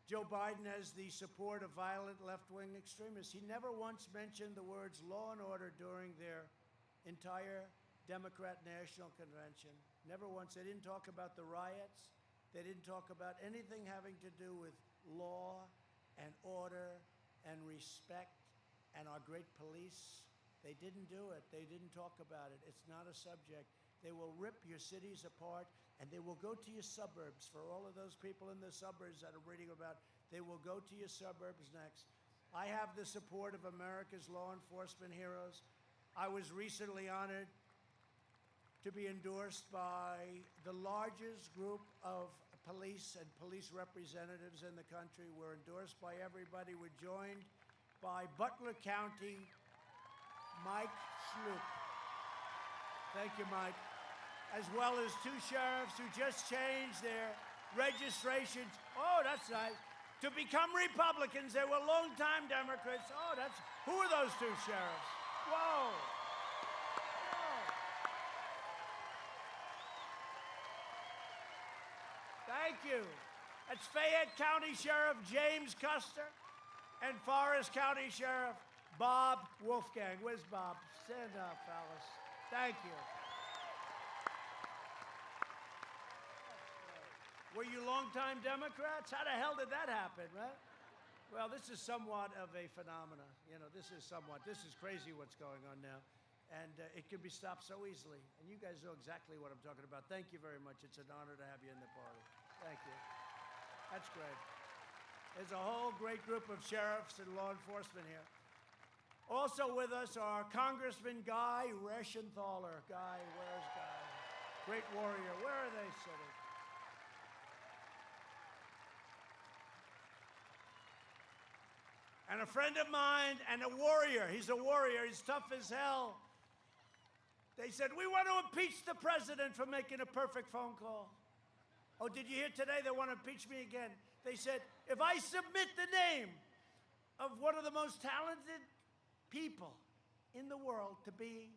Joe Biden has the support of violent left-wing extremists. He never once mentioned the words law and order during their entire Democrat National Convention. Never once. They didn't talk about the riots. They didn't talk about anything having to do with law and order and respect and our great police. They didn't do it. They didn't talk about it. It's not a subject. They will rip your cities apart, and they will go to your suburbs. For all of those people in the suburbs that are reading about, they will go to your suburbs next. I have the support of America's law enforcement heroes. I was recently honored to be endorsed by the largest group of police and police representatives in the country. We're endorsed by everybody. We're joined by Butler County Mike Sloop. Thank you, Mike. As well as 2 sheriffs who just changed their registrations. Oh, that's nice. To become Republicans. They were longtime Democrats. Oh, that's, who are those 2 sheriffs? Whoa. Thank you. That's Fayette County Sheriff James Custer and Forest County Sheriff Bob Wolfgang. Where's Bob? Stand up, fellas. Thank you. Were you longtime Democrats? How the hell did that happen, right? Well, this is somewhat of a phenomenon. You know, this is crazy what's going on now. And it can be stopped so easily. And you guys know exactly what I'm talking about. Thank you very much. It's an honor to have you in the party. Thank you. That's great. There's a whole great group of sheriffs and law enforcement here. Also with us are Congressman Guy Reschenthaler. Guy, where's Guy? Great warrior. Where are they sitting? And a friend of mine and a warrior. He's a warrior. He's tough as hell. They said, we want to impeach the president for making a perfect phone call. Oh, did you hear today they want to impeach me again? They said, if I submit the name of one of the most talented people in the world to be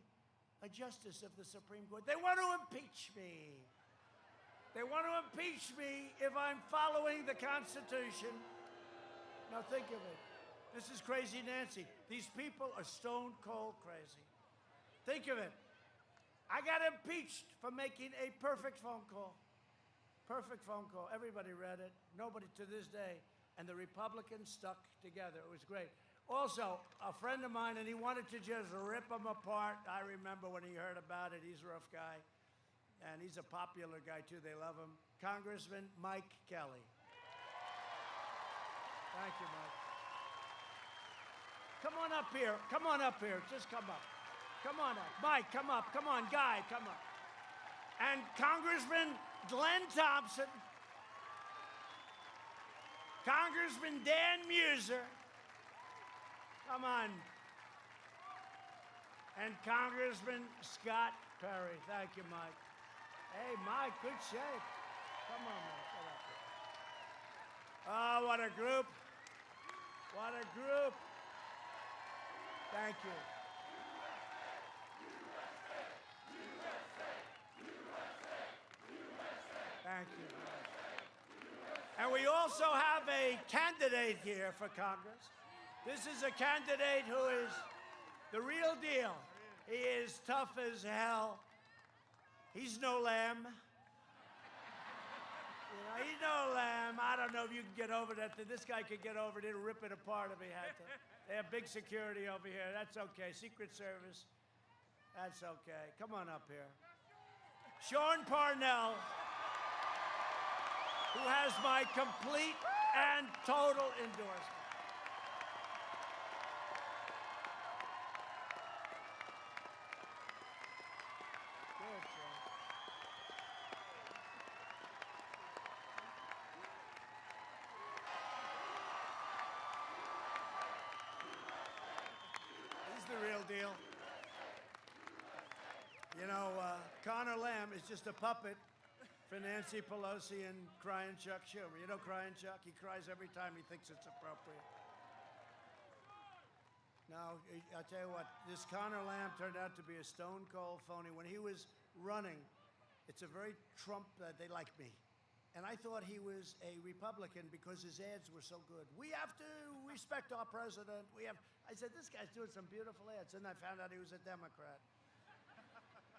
a justice of the Supreme Court, they want to impeach me. They want to impeach me if I'm following the Constitution. Now think of it. This is crazy Nancy. These people are stone cold crazy. Think of it. I got impeached for making a perfect phone call. Perfect phone call. Everybody read it. Nobody to this day. And the Republicans stuck together. It was great. Also, a friend of mine, and he wanted to just rip them apart. I remember when he heard about it. He's a rough guy. And he's a popular guy, too. They love him. Congressman Mike Kelly. Thank you, Mike. Come on up here. Come on up here. Just come up. Come on up. Mike, come up. Come on, Guy, come up. And Congressman Glenn Thompson. Congressman Dan Muser. Come on. And Congressman Scott Perry. Thank you, Mike. Hey, Mike, good shape. Come on, Mike. Get up here. Oh, what a group. What a group. Thank you. Thank you. And we also have a candidate here for Congress. This is a candidate who is the real deal. He is tough as hell. He's no lamb. You know, he's no lamb. I don't know if you can get over that. This guy could get over it. He'll rip it apart if he had to. They have big security over here. That's okay. Secret Service. That's okay. Come on up here. Sean Parnell, who has my complete and total endorsement. Good, Sean. He's the real deal. You know, Connor Lamb is just a puppet for Nancy Pelosi and Crying Chuck Schumer. You know Crying Chuck? He cries every time he thinks it's appropriate. Now, I'll tell you what, this Connor Lamb turned out to be a stone cold phony. When he was running, it's a very Trump, they like me. And I thought he was a Republican because his ads were so good. We have to respect our president. I said, this guy's doing some beautiful ads. And I found out he was a Democrat.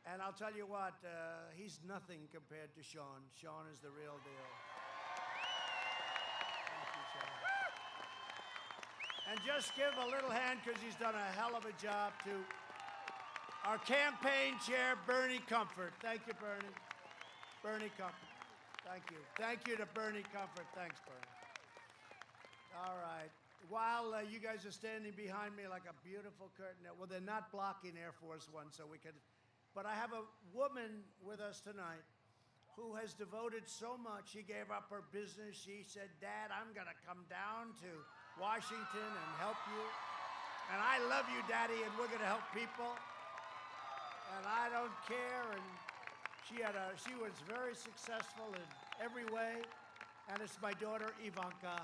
And I'll tell you what, he's nothing compared to Sean. Sean is the real deal. Thank you, Sean. And just give a little hand, because he's done a hell of a job, to our campaign chair, Bernie Comfort. Thank you, Bernie. Bernie Comfort. Thank you. Thank you to Bernie Comfort. Thanks, Bernie. All right. While you guys are standing behind me like a beautiful curtain, well, they're not blocking Air Force One, so we could. But I have a woman with us tonight who has devoted so much. She gave up her business. She said, Dad, I'm going to come down to Washington and help you. And I love you, Daddy, and we're going to help people. And I don't care. And she was very successful in every way. And it's my daughter, Ivanka.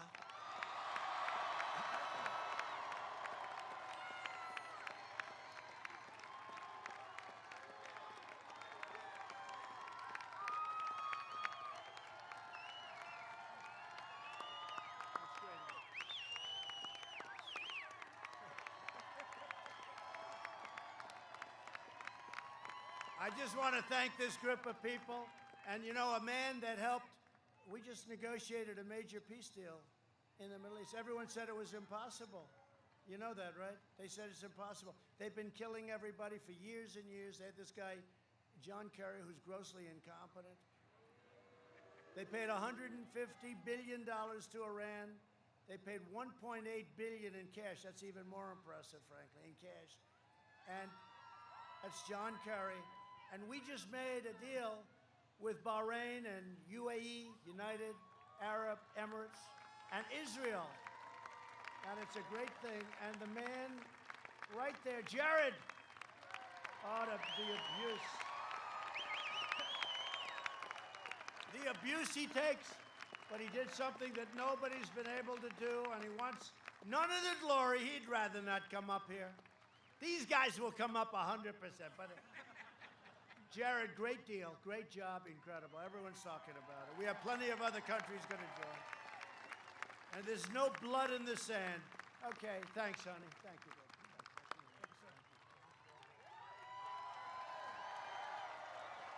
I just want to thank this group of people. And you know, a man that helped, we just negotiated a major peace deal in the Middle East. Everyone said it was impossible. You know that, right? They said it's impossible. They've been killing everybody for years and years. They had this guy, John Kerry, who's grossly incompetent. They paid $150 billion to Iran. They paid $1.8 billion in cash. That's even more impressive, frankly, in cash. And that's John Kerry. And we just made a deal with Bahrain and UAE, United Arab Emirates, and Israel. And it's a great thing. And the man right there, Jared, oh, the abuse. The abuse he takes, but he did something that nobody's been able to do, and he wants none of the glory. He'd rather not come up here. These guys will come up 100%, but Jared, great deal, great job, incredible. Everyone's talking about it. We have plenty of other countries going to join. And there's no blood in the sand. Okay, thanks, honey. Thank you.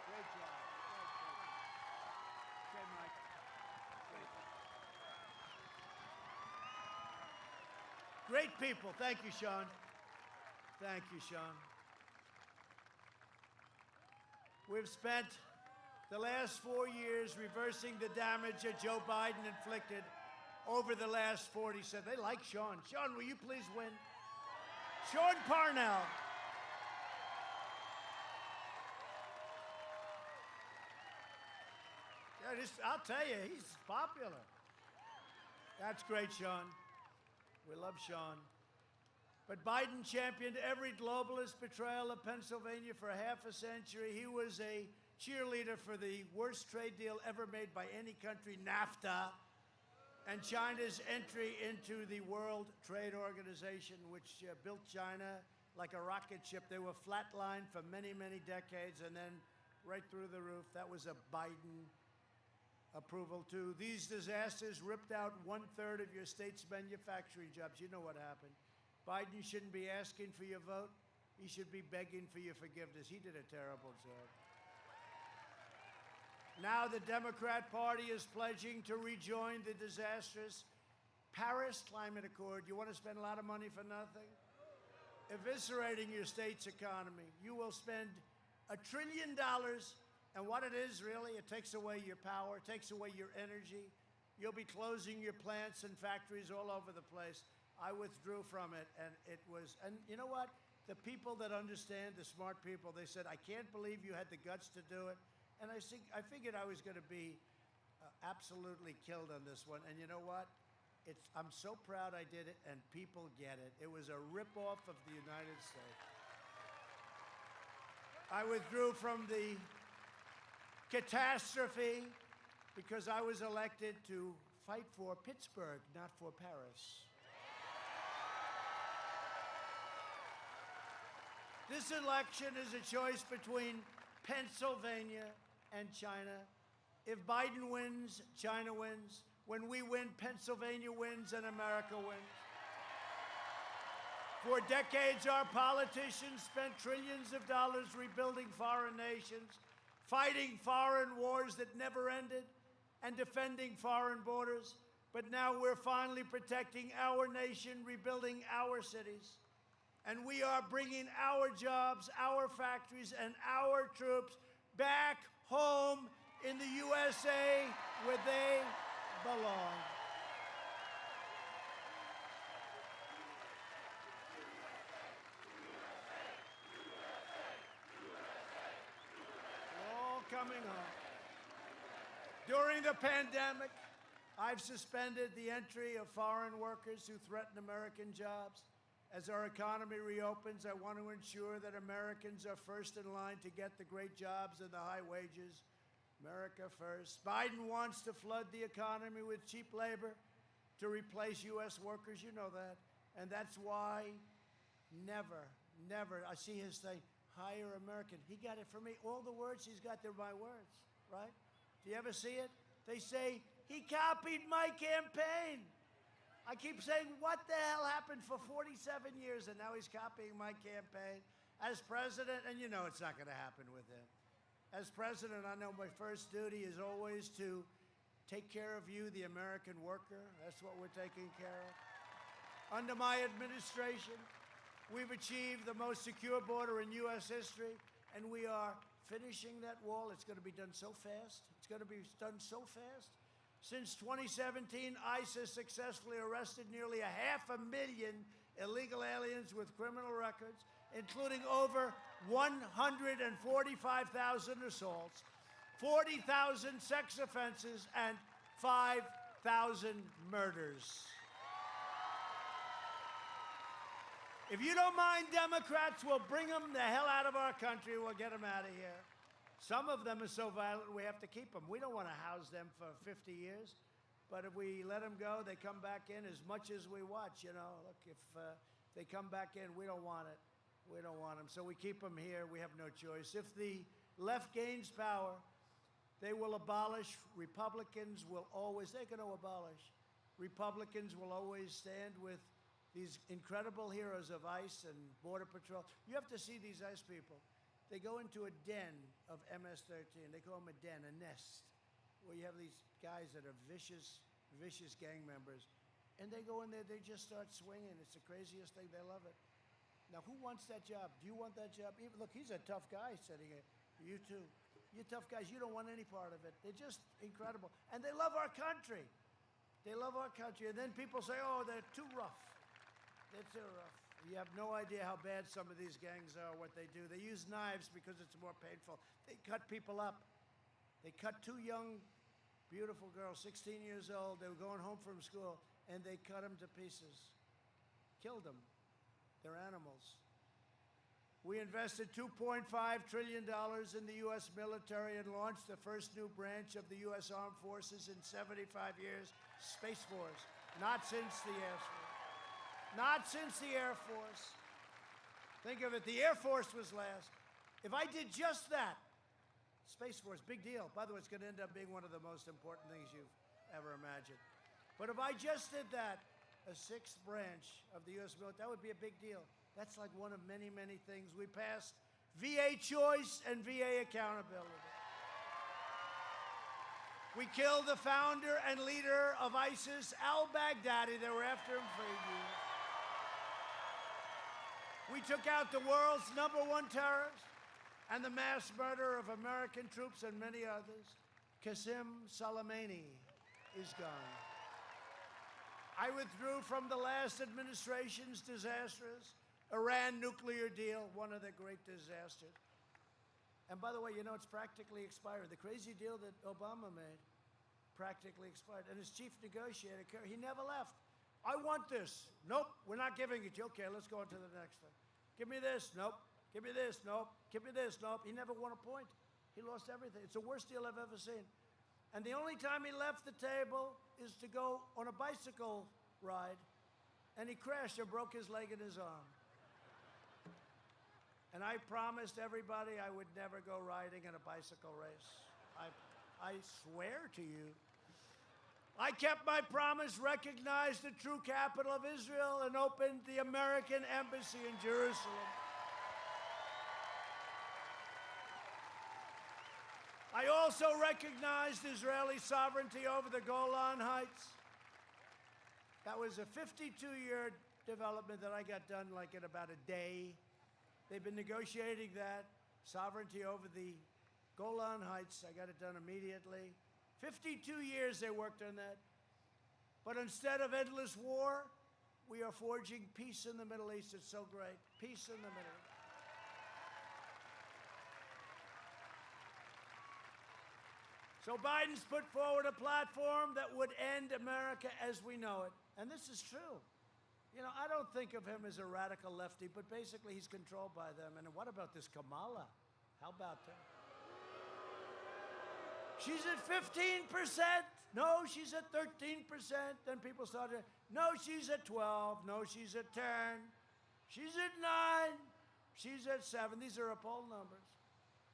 Great job. Okay, Mike. Great people. Thank you, Sean. Thank you, Sean. We've spent the last 4 years reversing the damage that Joe Biden inflicted over the last 40. Said they like Sean. Sean, will you please win? Sean Parnell. Yeah, I'll tell you, he's popular. That's great, Sean. We love Sean. But Biden championed every globalist betrayal of Pennsylvania for half a century. He was a cheerleader for the worst trade deal ever made by any country, NAFTA, and China's entry into the World Trade Organization, which built China like a rocket ship. They were flatlined for many, many decades, and then right through the roof. That was a Biden approval, too. These disasters ripped out 1/3 of your state's manufacturing jobs. You know what happened. Biden shouldn't be asking for your vote. He should be begging for your forgiveness. He did a terrible job. Now the Democrat Party is pledging to rejoin the disastrous Paris Climate Accord. You want to spend a lot of money for nothing? Eviscerating your state's economy. You will spend $1 trillion, and what it is really, it takes away your power, takes away your energy. You'll be closing your plants and factories all over the place. I withdrew from it, and you know what? The people that understand, the smart people, they said, I can't believe you had the guts to do it. And I figured I was going to be absolutely killed on this one. And you know what? I'm so proud I did it, and people get it. It was a ripoff of the United States. I withdrew from the catastrophe because I was elected to fight for Pittsburgh, not for Paris. This election is a choice between Pennsylvania and China. If Biden wins, China wins. When we win, Pennsylvania wins and America wins. For decades, our politicians spent trillions of dollars rebuilding foreign nations, fighting foreign wars that never ended, and defending foreign borders. But now we're finally protecting our nation, rebuilding our cities. And we are bringing our jobs, our factories, and our troops back home in the USA where they belong. We're all coming home. During the pandemic, I've suspended the entry of foreign workers who threaten American jobs. As our economy reopens, I want to ensure that Americans are first in line to get the great jobs and the high wages. America first. Biden wants to flood the economy with cheap labor to replace U.S. workers. You know that. And that's why never, I see his thing, hire American. He got it from me. All the words he's got, they're my words, right? Do you ever see it? They say, he copied my campaign. I keep saying, what the hell happened for 47 years, and now he's copying my campaign as president, and you know it's not going to happen with him. As president, I know my first duty is always to take care of you, the American worker. That's what we're taking care of. Under my administration, we've achieved the most secure border in U.S. history, and we are finishing that wall. It's going to be done so fast. It's going to be done so fast. Since 2017, ICE has successfully arrested nearly 500,000 illegal aliens with criminal records, including over 145,000 assaults, 40,000 sex offenses, and 5,000 murders. If you don't mind Democrats, we'll bring them the hell out of our country. We'll get them out of here. Some of them are so violent, we have to keep them. We don't want to house them for 50 years. But if we let them go, they come back in as much as we watch, you know. Look, if they come back in, we don't want it. We don't want them. So we keep them here. We have no choice. If the left gains power, they will abolish. Republicans will always, they're going to abolish. Republicans will always stand with these incredible heroes of ICE and Border Patrol. You have to see these ICE people. They go into a den of MS-13. They call them a den, a nest, where you have these guys that are vicious gang members. And they go in there, they just start swinging. It's the craziest thing. They love it. Now, who wants that job? Do you want that job? Look, he's a tough guy sitting here. You too. You're tough guys. You don't want any part of it. They're just incredible. And they love our country. They love our country. And then people say, oh, they're too rough. They're too rough. You have no idea how bad some of these gangs are, what they do. They use knives because it's more painful. They cut people up. They cut two young, beautiful girls, 16 years old. They were going home from school, and they cut them to pieces. Killed them. They're animals. We invested $2.5 trillion in the U.S. military and launched the first new branch of the U.S. Armed Forces in 75 years, Space Force. Not since the Air Force. Not since the Air Force. Think of it, the Air Force was last. If I did just that, Space Force, big deal. By the way, it's going to end up being one of the most important things you've ever imagined. But if I just did that, a sixth branch of the U.S. military, that would be a big deal. That's like one of many, many things. We passed VA choice and VA accountability. We killed the founder and leader of ISIS, al-Baghdadi. They were after him for years. We took out the world's #1 terrorist and the mass murderer of American troops and many others. Qasem Soleimani is gone. I withdrew from the last administration's disastrous Iran nuclear deal, one of the great disasters. And by the way, you know, it's practically expired. The crazy deal that Obama made practically expired. And his chief negotiator, he never left. I want this. Nope, we're not giving it to you. Okay, let's go on to the next thing. Give me this. Nope. Give me this. Nope. Give me this. Nope. He never won a point. He lost everything. It's the worst deal I've ever seen. And the only time he left the table is to go on a bicycle ride, and he crashed and broke his leg and his arm. And I promised everybody I would never go riding in a bicycle race. I swear to you. I kept my promise, recognized the true capital of Israel, and opened the American embassy in Jerusalem. I also recognized Israeli sovereignty over the Golan Heights. That was a 52-year development that I got done like in about a day. They've been negotiating that, sovereignty over the Golan Heights. I got it done immediately. 52 years they worked on that. But instead of endless war, we are forging peace in the Middle East. It's so great. Peace in the Middle East. So Biden's put forward a platform that would end America as we know it. And this is true. You know, I don't think of him as a radical lefty, but basically he's controlled by them. And what about this Kamala? How about that? She's at 15%. No, she's at 13%. Then people started, no, she's at 12. No, she's at 10. She's at 9. She's at 7. These are her poll numbers.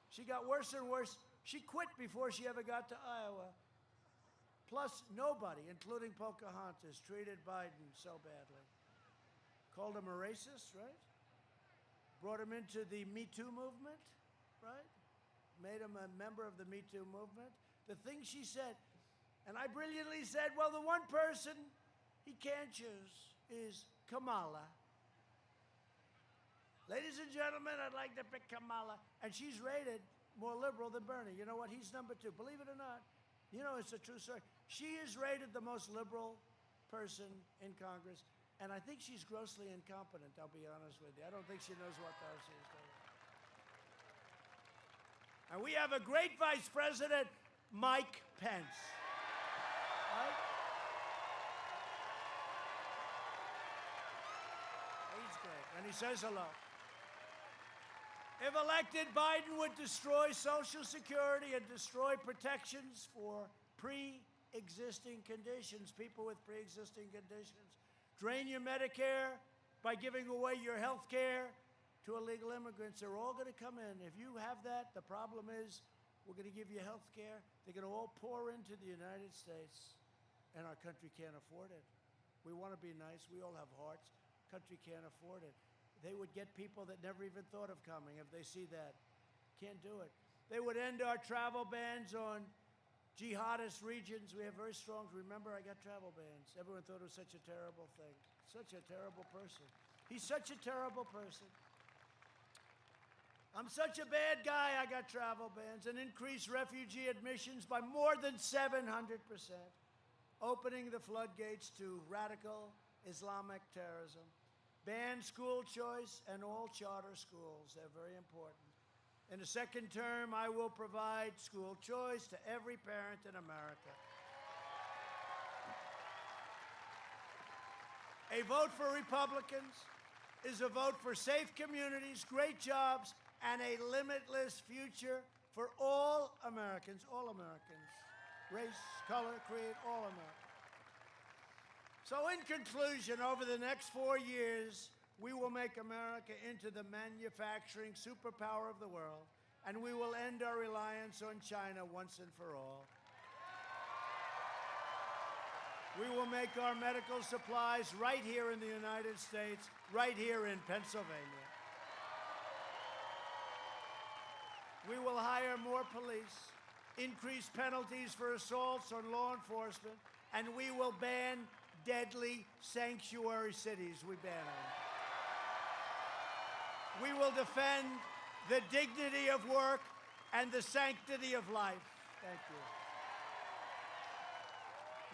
She got worse and worse. She quit before she ever got to Iowa. Plus, nobody, including Pocahontas, treated Biden so badly. Called him a racist, right? Brought him into the Me Too movement, right? Made him a member of the Me Too movement. The thing she said, and I brilliantly said, well, the one person he can't choose is Kamala. Ladies and gentlemen, I'd like to pick Kamala. And she's rated more liberal than Bernie. You know what? He's number 2. Believe it or not. You know, it's a true story. She is rated the most liberal person in Congress. And I think she's grossly incompetent, I'll be honest with you. I don't think she knows what the hell she's doing. And we have a great vice president, Mike Pence. Right? He's great. And he says hello. If elected, Biden would destroy Social Security and destroy protections for pre-existing conditions, people with pre-existing conditions. Drain your Medicare by giving away your health care to illegal immigrants. They're all going to come in. If you have that, the problem is we're going to give you health care. They're going to all pour into the United States, and our country can't afford it. We want to be nice. We all have hearts. Country can't afford it. They would get people that never even thought of coming if they see that. Can't do it. They would end our travel bans on jihadist regions. We have very strong, remember, I got travel bans. Everyone thought it was such a terrible thing. Such a terrible person. He's such a terrible person. I'm such a bad guy, I got travel bans. And increased refugee admissions by more than 700%. Opening the floodgates to radical Islamic terrorism. Ban school choice and all charter schools. They're very important. In the second term, I will provide school choice to every parent in America. A vote for Republicans is a vote for safe communities, great jobs, and a limitless future for all Americans, race, color, creed, all Americans. So in conclusion, over the next 4 years, we will make America into the manufacturing superpower of the world, and we will end our reliance on China once and for all. We will make our medical supplies right here in the United States, right here in Pennsylvania. We will hire more police, increase penalties for assaults on law enforcement, and we will ban deadly sanctuary cities. We ban them. We will defend the dignity of work and the sanctity of life. Thank you.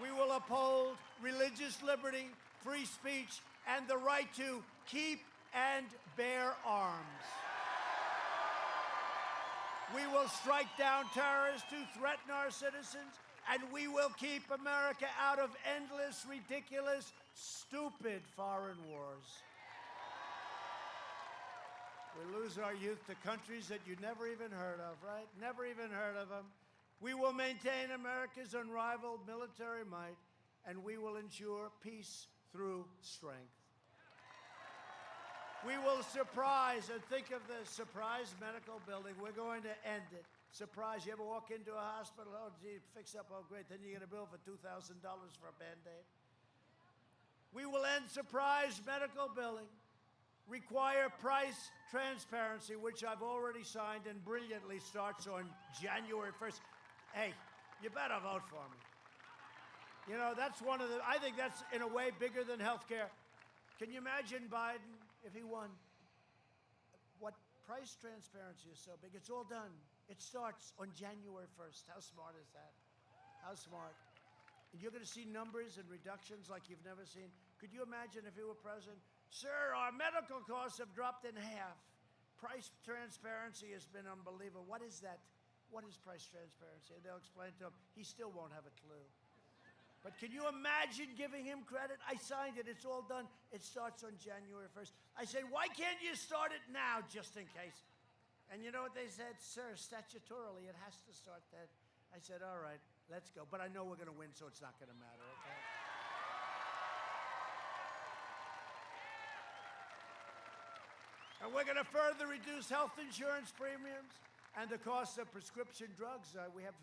We will uphold religious liberty, free speech, and the right to keep and bear arms. We will strike down terrorists who threaten our citizens, and we will keep America out of endless, ridiculous, stupid foreign wars. We lose our youth to countries that you never even heard of, right? Never even heard of them. We will maintain America's unrivaled military might, and we will ensure peace through strength. We will surprise, and think of this, surprise medical building. We're going to end it. Surprise, you ever walk into a hospital, oh, gee, fix up, oh, great, then you get a bill for $2,000 for a Band-Aid. We will end surprise medical billing, require price transparency, which I've already signed and brilliantly starts on January 1st. Hey, you better vote for me. You know, that's one of the, I think that's in a way bigger than health care. Can you imagine Biden if he won? What price transparency is so big? It's all done. It starts on January 1st. How smart is that? How smart? And you're going to see numbers and reductions like you've never seen. Could you imagine if he were president? Sir, our medical costs have dropped in half. Price transparency has been unbelievable. What is that? what is price transparency? And they'll explain to him. He still won't have a clue. But can you imagine giving him credit? I signed it. It's all done. It starts on January 1st. I said, why can't you start it now, just in case? And you know what they said? Sir, statutorily, it has to start then. I said, all right, let's go. But I know we're going to win, so it's not going to matter, okay? And we're going to further reduce health insurance premiums and the cost of prescription drugs. We have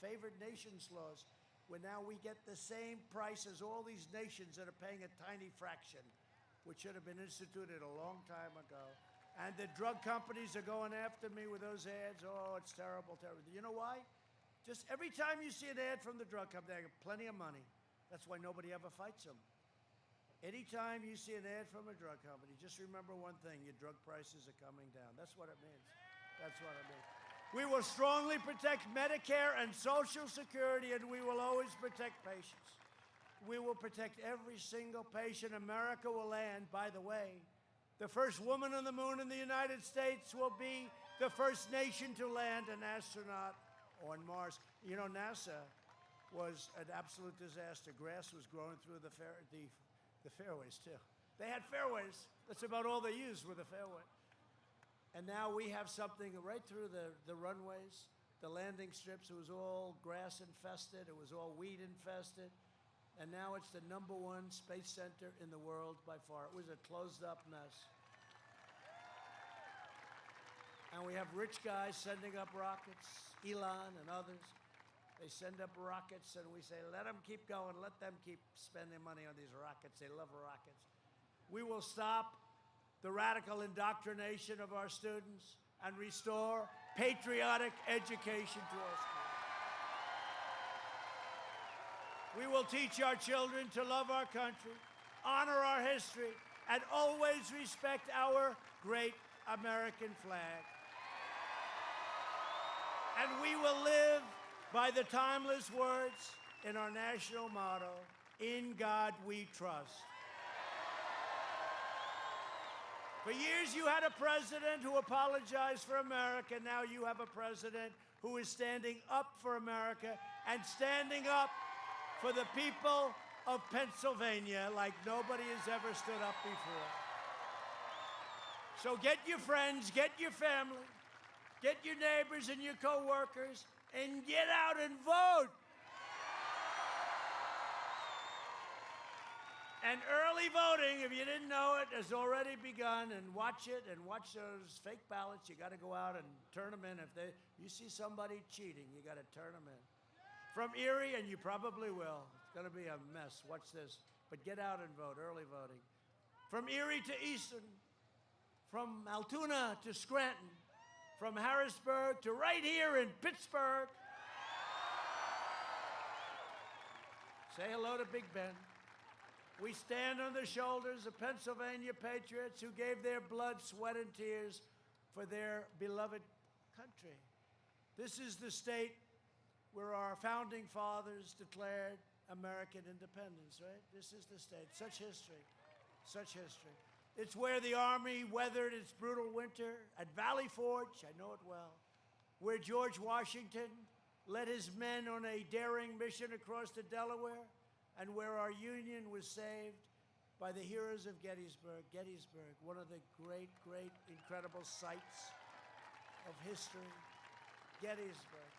favored nations laws, where now we get the same price as all these nations that are paying a tiny fraction, which should have been instituted a long time ago. And the drug companies are going after me with those ads. Oh, it's terrible, terrible. You know why? Just every time you see an ad from the drug company, they get plenty of money. That's why nobody ever fights them. Anytime you see an ad from a drug company, just remember one thing: your drug prices are coming down. That's what it means. That's what it means. We will strongly protect Medicare and Social Security, and we will always protect patients. We will protect every single patient. America will land, by the way, the first woman on the moon in the United States will be the first nation to land an astronaut on Mars. You know, NASA was an absolute disaster. Grass was growing through the fairways, too. They had fairways. That's about all they used were the fairway. And now we have something right through the runways, the landing strips. It was all grass infested. It was all weed infested. And now it's the #1 space center in the world by far. It was a closed-up mess. And we have rich guys sending up rockets, Elon and others. They send up rockets, and we say, let them keep going. Let them keep spending money on these rockets. They love rockets. We will stop the radical indoctrination of our students and restore patriotic education to our schools. We will teach our children to love our country, honor our history, and always respect our great American flag. And we will live by the timeless words in our national motto, "In God we trust." For years, you had a president who apologized for America. Now you have a president who is standing up for America and standing up for the people of Pennsylvania like nobody has ever stood up before. So get your friends, get your family, get your neighbors and your co-workers, and get out and vote. And early voting, if you didn't know it, has already begun. And watch it, and watch those fake ballots. You got to go out and turn them in. If you see somebody cheating, you got to turn them in. From Erie, and you probably will. It's going to be a mess. Watch this. But get out and vote, early voting. From Erie to Easton, from Altoona to Scranton, from Harrisburg to right here in Pittsburgh. Say hello to Big Ben. We stand on the shoulders of Pennsylvania patriots who gave their blood, sweat, and tears for their beloved country. This is the state where our founding fathers declared American independence, right? This is the state. Such history. Such history. It's where the Army weathered its brutal winter at Valley Forge, I know it well, where George Washington led his men on a daring mission across the Delaware, and where our Union was saved by the heroes of Gettysburg. Gettysburg, one of the great, great, incredible sights of history. Gettysburg.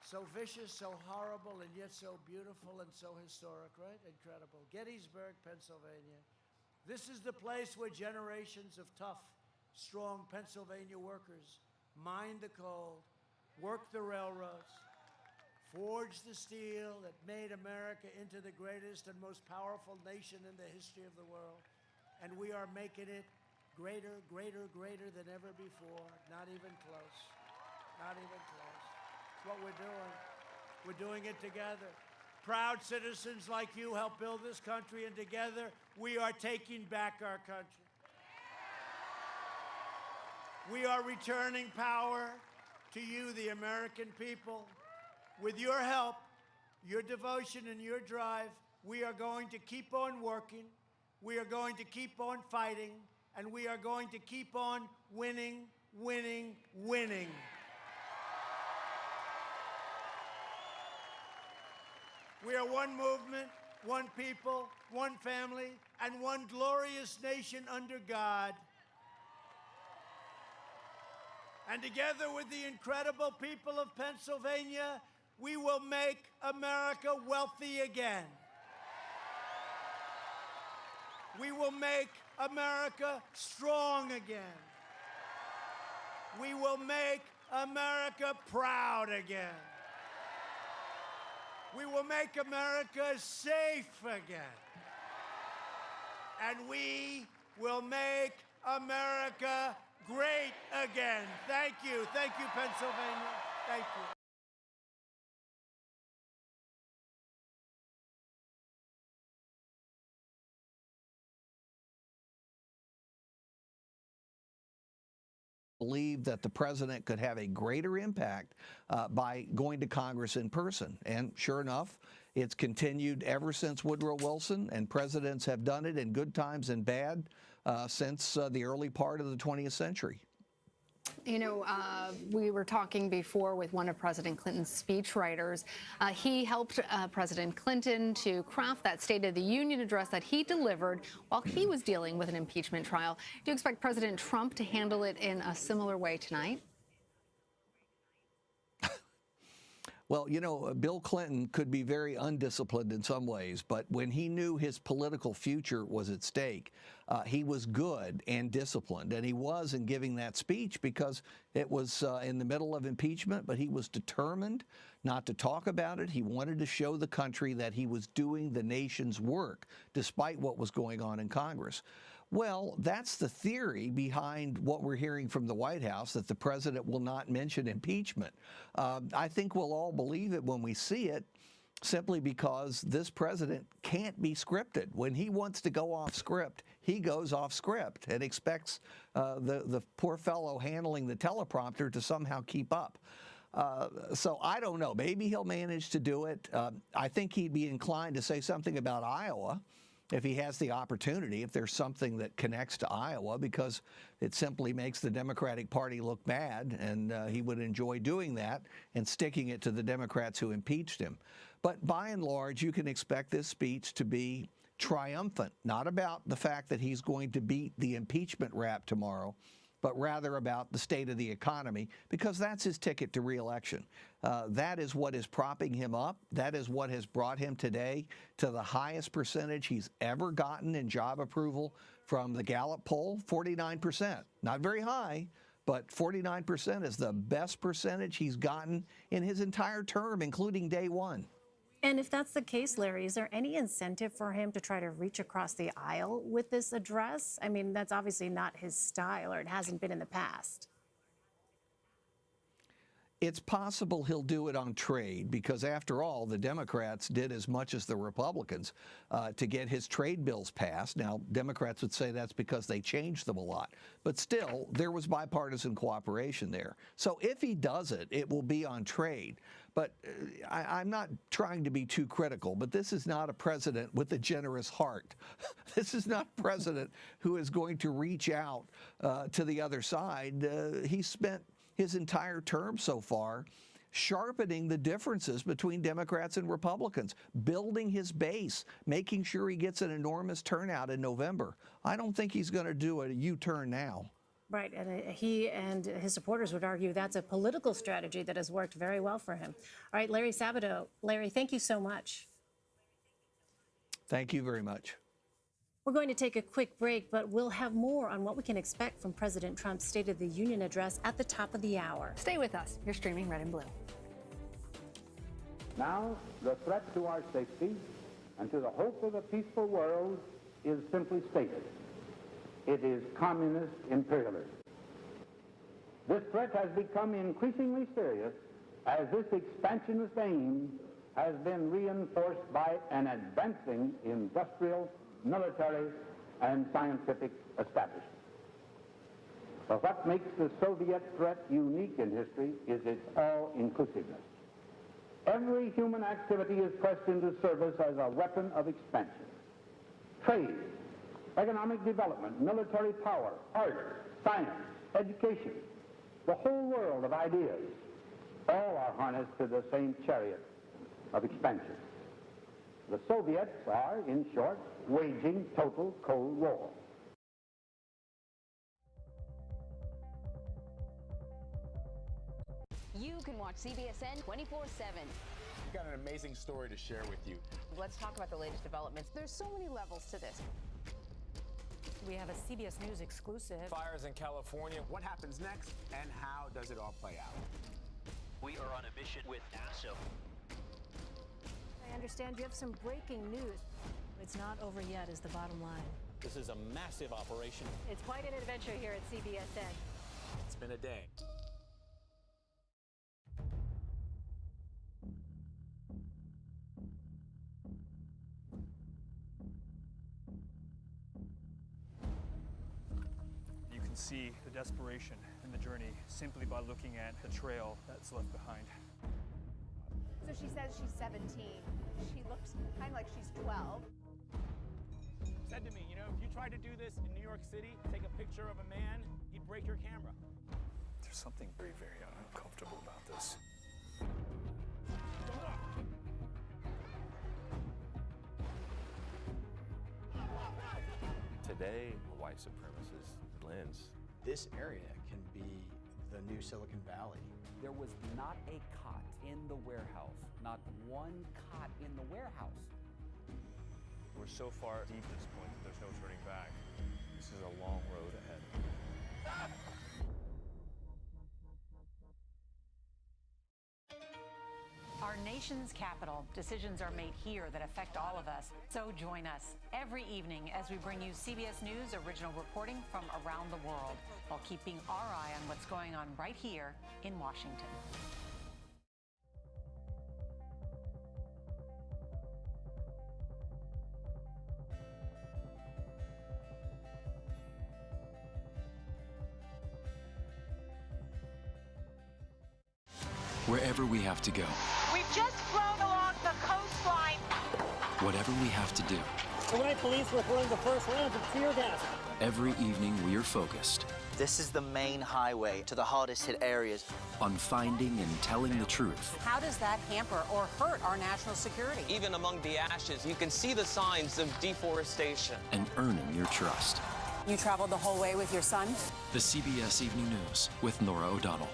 So vicious, so horrible, and yet so beautiful and so historic, right? Incredible. Gettysburg, Pennsylvania. This is the place where generations of tough, strong Pennsylvania workers mined the coal, worked the railroads, forged the steel that made America into the greatest and most powerful nation in the history of the world. And we are making it greater, greater, greater than ever before. Not even close. Not even close. It's what we're doing. We're doing it together. Proud citizens like you help build this country, and together we are taking back our country. We are returning power to you, the American people. With your help, your devotion, and your drive, we are going to keep on working, we are going to keep on fighting, and we are going to keep on winning, winning, winning. We are one movement, one people, one family, and one glorious nation under God. And together with the incredible people of Pennsylvania, we will make America wealthy again. We will make America strong again. We will make America proud again. We will make America safe again. And we will make America great again. Thank you. Thank you, Pennsylvania. Thank you. Believe that the president could have a greater impact by going to Congress in person. And sure enough, it's continued ever since Woodrow Wilson, and presidents have done it in good times and bad since the early part of the 20th century. You know, we were talking before with one of President Clinton's speechwriters. He helped President Clinton to craft that State of the Union address that he delivered while he was dealing with an impeachment trial. Do you expect President Trump to handle it in a similar way tonight? Well, you know, Bill Clinton could be very undisciplined in some ways, but when he knew his political future was at stake, he was good and disciplined, and he was in giving that speech because it was in the middle of impeachment, but he was determined not to talk about it. He wanted to show the country that he was doing the nation's work despite what was going on in Congress. Well, that's the theory behind what we're hearing from the White House, that the president will not mention impeachment. I think we'll all believe it when we see it, simply because this president can't be scripted. When he wants to go off script, he goes off script and expects the poor fellow handling the teleprompter to somehow keep up. So I don't know. Maybe he'll manage to do it. I think he'd be inclined to say something about Iowa if he has the opportunity, if there's something that connects to Iowa, because it simply makes the Democratic Party look bad, and he would enjoy doing that and sticking it to the Democrats who impeached him. But by and large, you can expect this speech to be triumphant, not about the fact that he's going to beat the impeachment rap tomorrow, but rather about the state of the economy, because that's his ticket to re-election. That is what is propping him up. That is what has brought him today to the highest percentage he's ever gotten in job approval from the Gallup poll, 49%. Not very high, but 49% is the best percentage he's gotten in his entire term, including day one. And if that's the case, Larry, is there any incentive for him to try to reach across the aisle with this address? I mean, that's obviously not his style, or it hasn't been in the past. It's possible he'll do it on trade, because after all, the Democrats did as much as the Republicans to get his trade bills passed. Now, Democrats would say that's because they changed them a lot, but still, there was bipartisan cooperation there. So if he does it, it will be on trade. But I'm not trying to be too critical, but this is not a president with a generous heart. This is not a president who is going to reach out to the other side. He spent his entire term so far sharpening the differences between Democrats and Republicans, building his base, making sure he gets an enormous turnout in November. I don't think he's going to do a U-turn now. Right, and he and his supporters would argue that's a political strategy that has worked very well for him. All right, Larry Sabato. Larry, thank you so much. Thank you very much. We're going to take a quick break, but we'll have more on what we can expect from President Trump's State of the Union address at the top of the hour. Stay with us. You're streaming Red and Blue. Now, the threat to our safety and to the hope of a peaceful world is simply stated. It is communist imperialism. This threat has become increasingly serious as this expansionist aim has been reinforced by an advancing industrial, military, and scientific establishment. But what makes the Soviet threat unique in history is its all-inclusiveness. Every human activity is pressed into service as a weapon of expansion. Trade, economic development, military power, art, science, education, the whole world of ideas, all are harnessed to the same chariot of expansion. The Soviets are, in short, waging total Cold War. You can watch CBSN 24/7. We've got an amazing story to share with you. Let's talk about the latest developments. There's so many levels to this. We have a CBS News exclusive. Fires in California. What happens next and how does it all play out? We are on a mission with NASA. I understand you have some breaking news. It's not over yet, is the bottom line. This is a massive operation. It's quite an adventure here at CBSN. It's been a day. You can see the desperation in the journey simply by looking at the trail that's left behind. So she says she's 17. She looks kind of like she's 12. Said to me, you know, if you tried to do this in New York City, take a picture of a man, he'd break your camera. There's something very, very uncomfortable about this. Today, a white supremacist lens. This area can be the new Silicon Valley. There was not a cot in the warehouse, not one cot in the warehouse. We're so far deep at this point that there's no turning back. This is a long road ahead. Our nation's capital, decisions are made here that affect all of us. So join us every evening as we bring you CBS News original reporting from around the world, while keeping our eye on what's going on right here in Washington. Wherever we have to go, We've just flown along the coastline. whatever we have to do, Tonight, police were throwing the first round of tear gas. every evening we are focused This is the main highway to the hardest hit areas. on finding and telling the truth. How does that hamper or hurt our national security? Even among the ashes, you can see the signs of deforestation. And earning your trust. You traveled the whole way with your son? The CBS Evening News with Nora O'Donnell.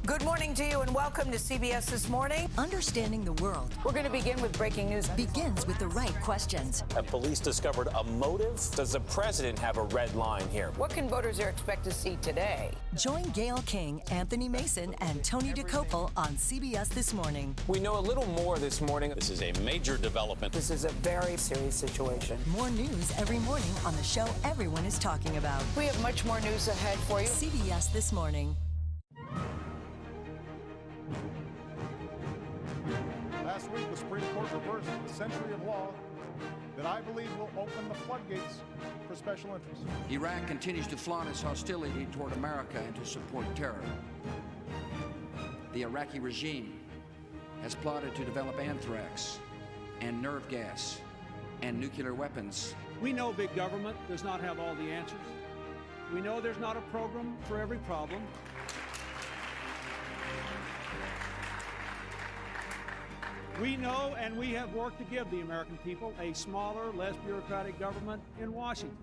Good morning to you and welcome to CBS This Morning. Understanding the world. We're going to begin with breaking news. Begins with the right questions. Have police discovered a motive? Does the president have a red line here? What can voters there expect to see today? Join Gayle King, Anthony Mason, and Tony DeCopel on CBS This Morning. We know a little more this morning. This is a major development. This is a very serious situation. More news every morning on the show everyone is talking about. We have much more news ahead for you. CBS This Morning. Last week, the Supreme Court reversed a century of law that I believe will open the floodgates for special interests. Iraq continues to flaunt its hostility toward America and to support terror. The Iraqi regime has plotted to develop anthrax and nerve gas and nuclear weapons. We know big government does not have all the answers. We know there's not a program for every problem. We know and we have worked to give the American people a smaller, less bureaucratic government in Washington.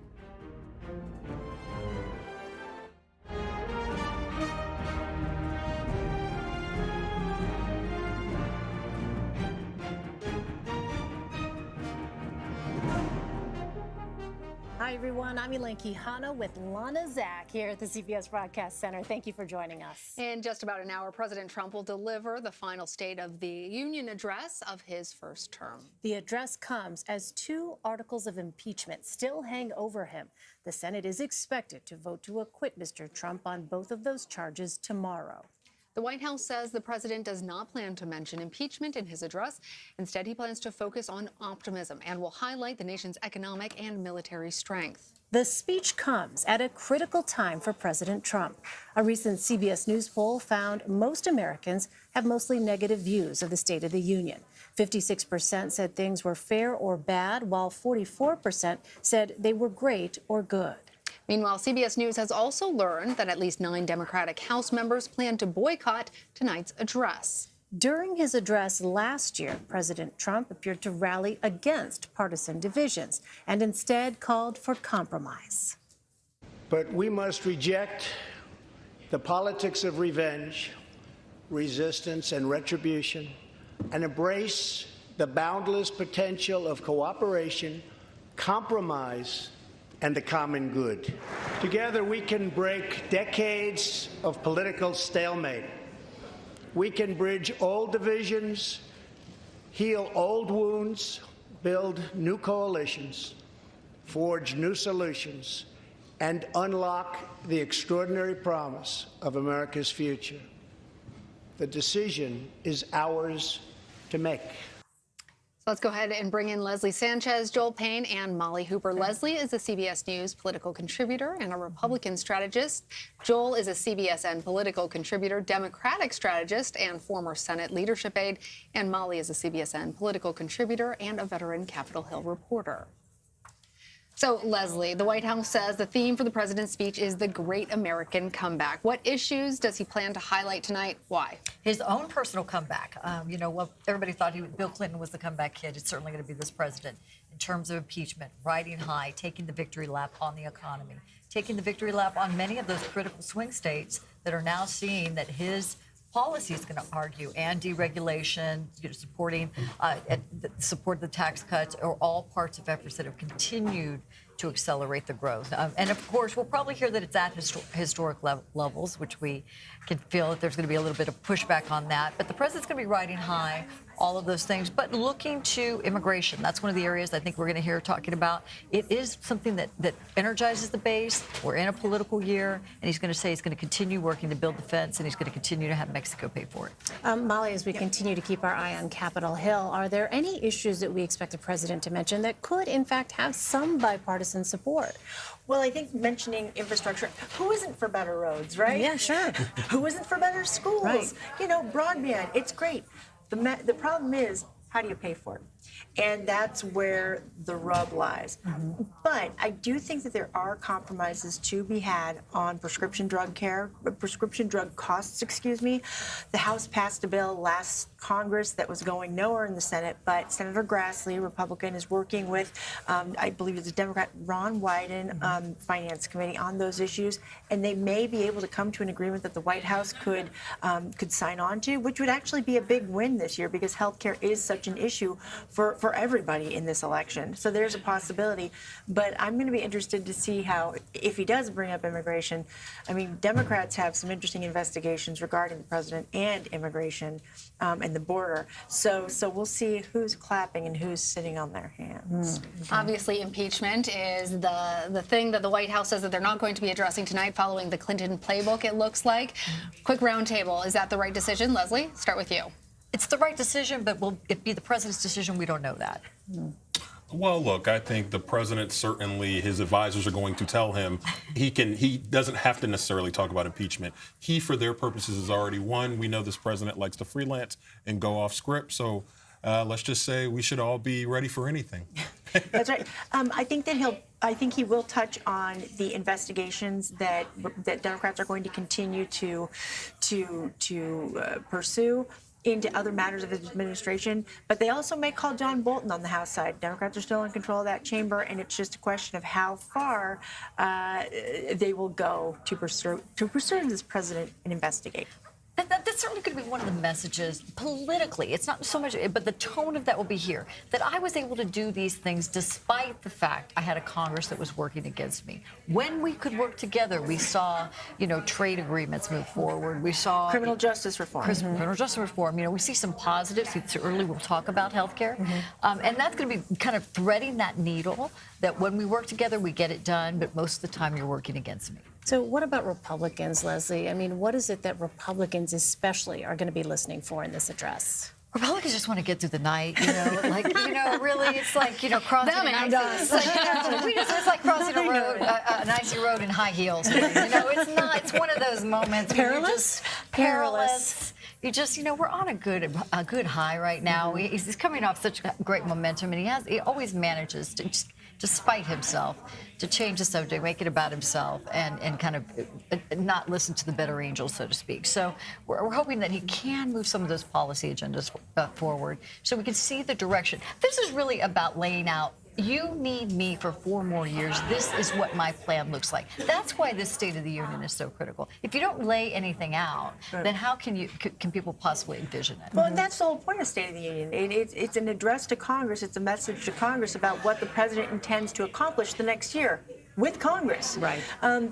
Hi, everyone. I'm Elaine Quijano with Lana Zach here at the CBS Broadcast Center. Thank you for joining us. In just about an hour, President Trump will deliver the final State of the Union address of his first term. The address comes as 2 articles of impeachment still hang over him. The Senate is expected to vote to acquit Mr. Trump on both of those charges tomorrow. The White House says the president does not plan to mention impeachment in his address. Instead, he plans to focus on optimism and will highlight the nation's economic and military strength. The speech comes at a critical time for President Trump. A recent CBS News poll found most Americans have mostly negative views of the State of the Union. 56% said things were fair or bad, while 44% said they were great or good. Meanwhile, CBS News has also learned that at least 9 Democratic House members plan to boycott tonight's address. During his address last year, President Trump appeared to rally against partisan divisions and instead called for compromise. But we must reject the politics of revenge, resistance, and retribution, and embrace the boundless potential of cooperation, compromise, and the common good. Together, we can break decades of political stalemate. We can bridge old divisions, heal old wounds, build new coalitions, forge new solutions, and unlock the extraordinary promise of America's future. The decision is ours to make. So let's go ahead and bring in Leslie Sanchez, Joel Payne, and Molly Hooper. Leslie is a CBS News political contributor and a Republican strategist. Joel is a CBSN political contributor, Democratic strategist, and former Senate leadership aide. And Molly is a CBSN political contributor and a veteran Capitol Hill reporter. So, Leslie, the White House says the theme for the president's speech is the great American comeback. What issues does he plan to highlight tonight? Why? His own personal comeback. You know, well, everybody thought Bill Clinton was the comeback kid. It's certainly going to be this president in terms of impeachment, riding high, taking the victory lap on the economy, taking the victory lap on many of those critical swing states that are now seeing that his policy is going to argue, and deregulation, supporting support the tax cuts, are all parts of efforts that have continued to accelerate the growth. And of course, we'll probably hear that it's at historic levels, which we can feel that there's going to be a little bit of pushback on that. But the president's going to be riding high, all of those things, but looking to immigration. That's one of the areas I think we're going to hear talking about. It is something that energizes the base. We're in a political year, and he's going to say he's going to continue working to build the fence, and he's going to continue to have Mexico pay for it. Molly, as we continue to keep our eye on Capitol Hill, are there any issues that we expect the president to mention that could, in fact, have some bipartisan support? Well, I think mentioning infrastructure, who isn't for better roads, right? Yeah, sure. Who isn't for better schools? Right. You know, broadband, it's great. The problem is, how do you pay for it? And that's where the rub lies. Mm-hmm. But I do think that there are compromises to be had on prescription drug costs, excuse me. The House passed a bill last Congress that was going nowhere in the Senate, but Senator Grassley, Republican, is working with, I believe it's a Democrat, Ron Wyden, Finance Committee on those issues, and they may be able to come to an agreement that the White House could sign on to, which would actually be a big win this year because health care is such an issue for everybody in this election. So there's a possibility. But I'm going to be interested to see how, if he does bring up immigration, I mean, Democrats have some interesting investigations regarding the president and immigration and the border. So we'll see who's clapping and who's sitting on their hands. Obviously, impeachment is the thing that the White House says that they're not going to be addressing tonight following the Clinton playbook, it looks like. Quick roundtable. Is that the right decision? Leslie, start with you. It's the right decision, but will it be the president's decision? We don't know that. Well, look, I think the president, certainly his advisors are going to tell him he doesn't have to necessarily talk about impeachment. He, for their purposes, has already won. We know this president likes to freelance and go off script. So let's just say we should all be ready for anything. That's right. I think he will touch on the investigations that Democrats are going to continue to pursue into other matters of his administration, but they also may call John Bolton on the House side. Democrats are still in control of that chamber, and it's just a question of how far they will go to pursue this president and investigate. That's certainly going to be one of the messages politically. It's not so much, but the tone of that will be here. That I was able to do these things despite the fact I had a Congress that was working against me. When we could work together, we saw, trade agreements move forward. We saw criminal justice reform. Criminal justice reform. We see some positives. Certainly, we'll talk about health care, and that's going to be kind of threading that needle. That when we work together, we get it done. But most of the time, you're working against me. So what about Republicans, Leslie? I mean, what is it that Republicans especially are going to be listening for in this address? Republicans just want to get through the night, really, it's like, crossing it's like crossing a road, an icy road in high heels. It's one of those moments. Perilous. You just, we're on a good high right now. He's coming off such great momentum, and he always manages to just to spite himself, to change the subject, make it about himself, and kind of not listen to the better angels, so to speak. So we're hoping that he can move some of those policy agendas forward so we can see the direction. This is really about laying out, you need me for 4 more years. This is what my plan looks like. That's why this State of the Union is so critical. If you don't lay anything out, then how can people possibly envision it? Well, that's the whole point of State of the Union. It's an address to Congress. It's a message to Congress about what the president intends to accomplish the next year with Congress. Right.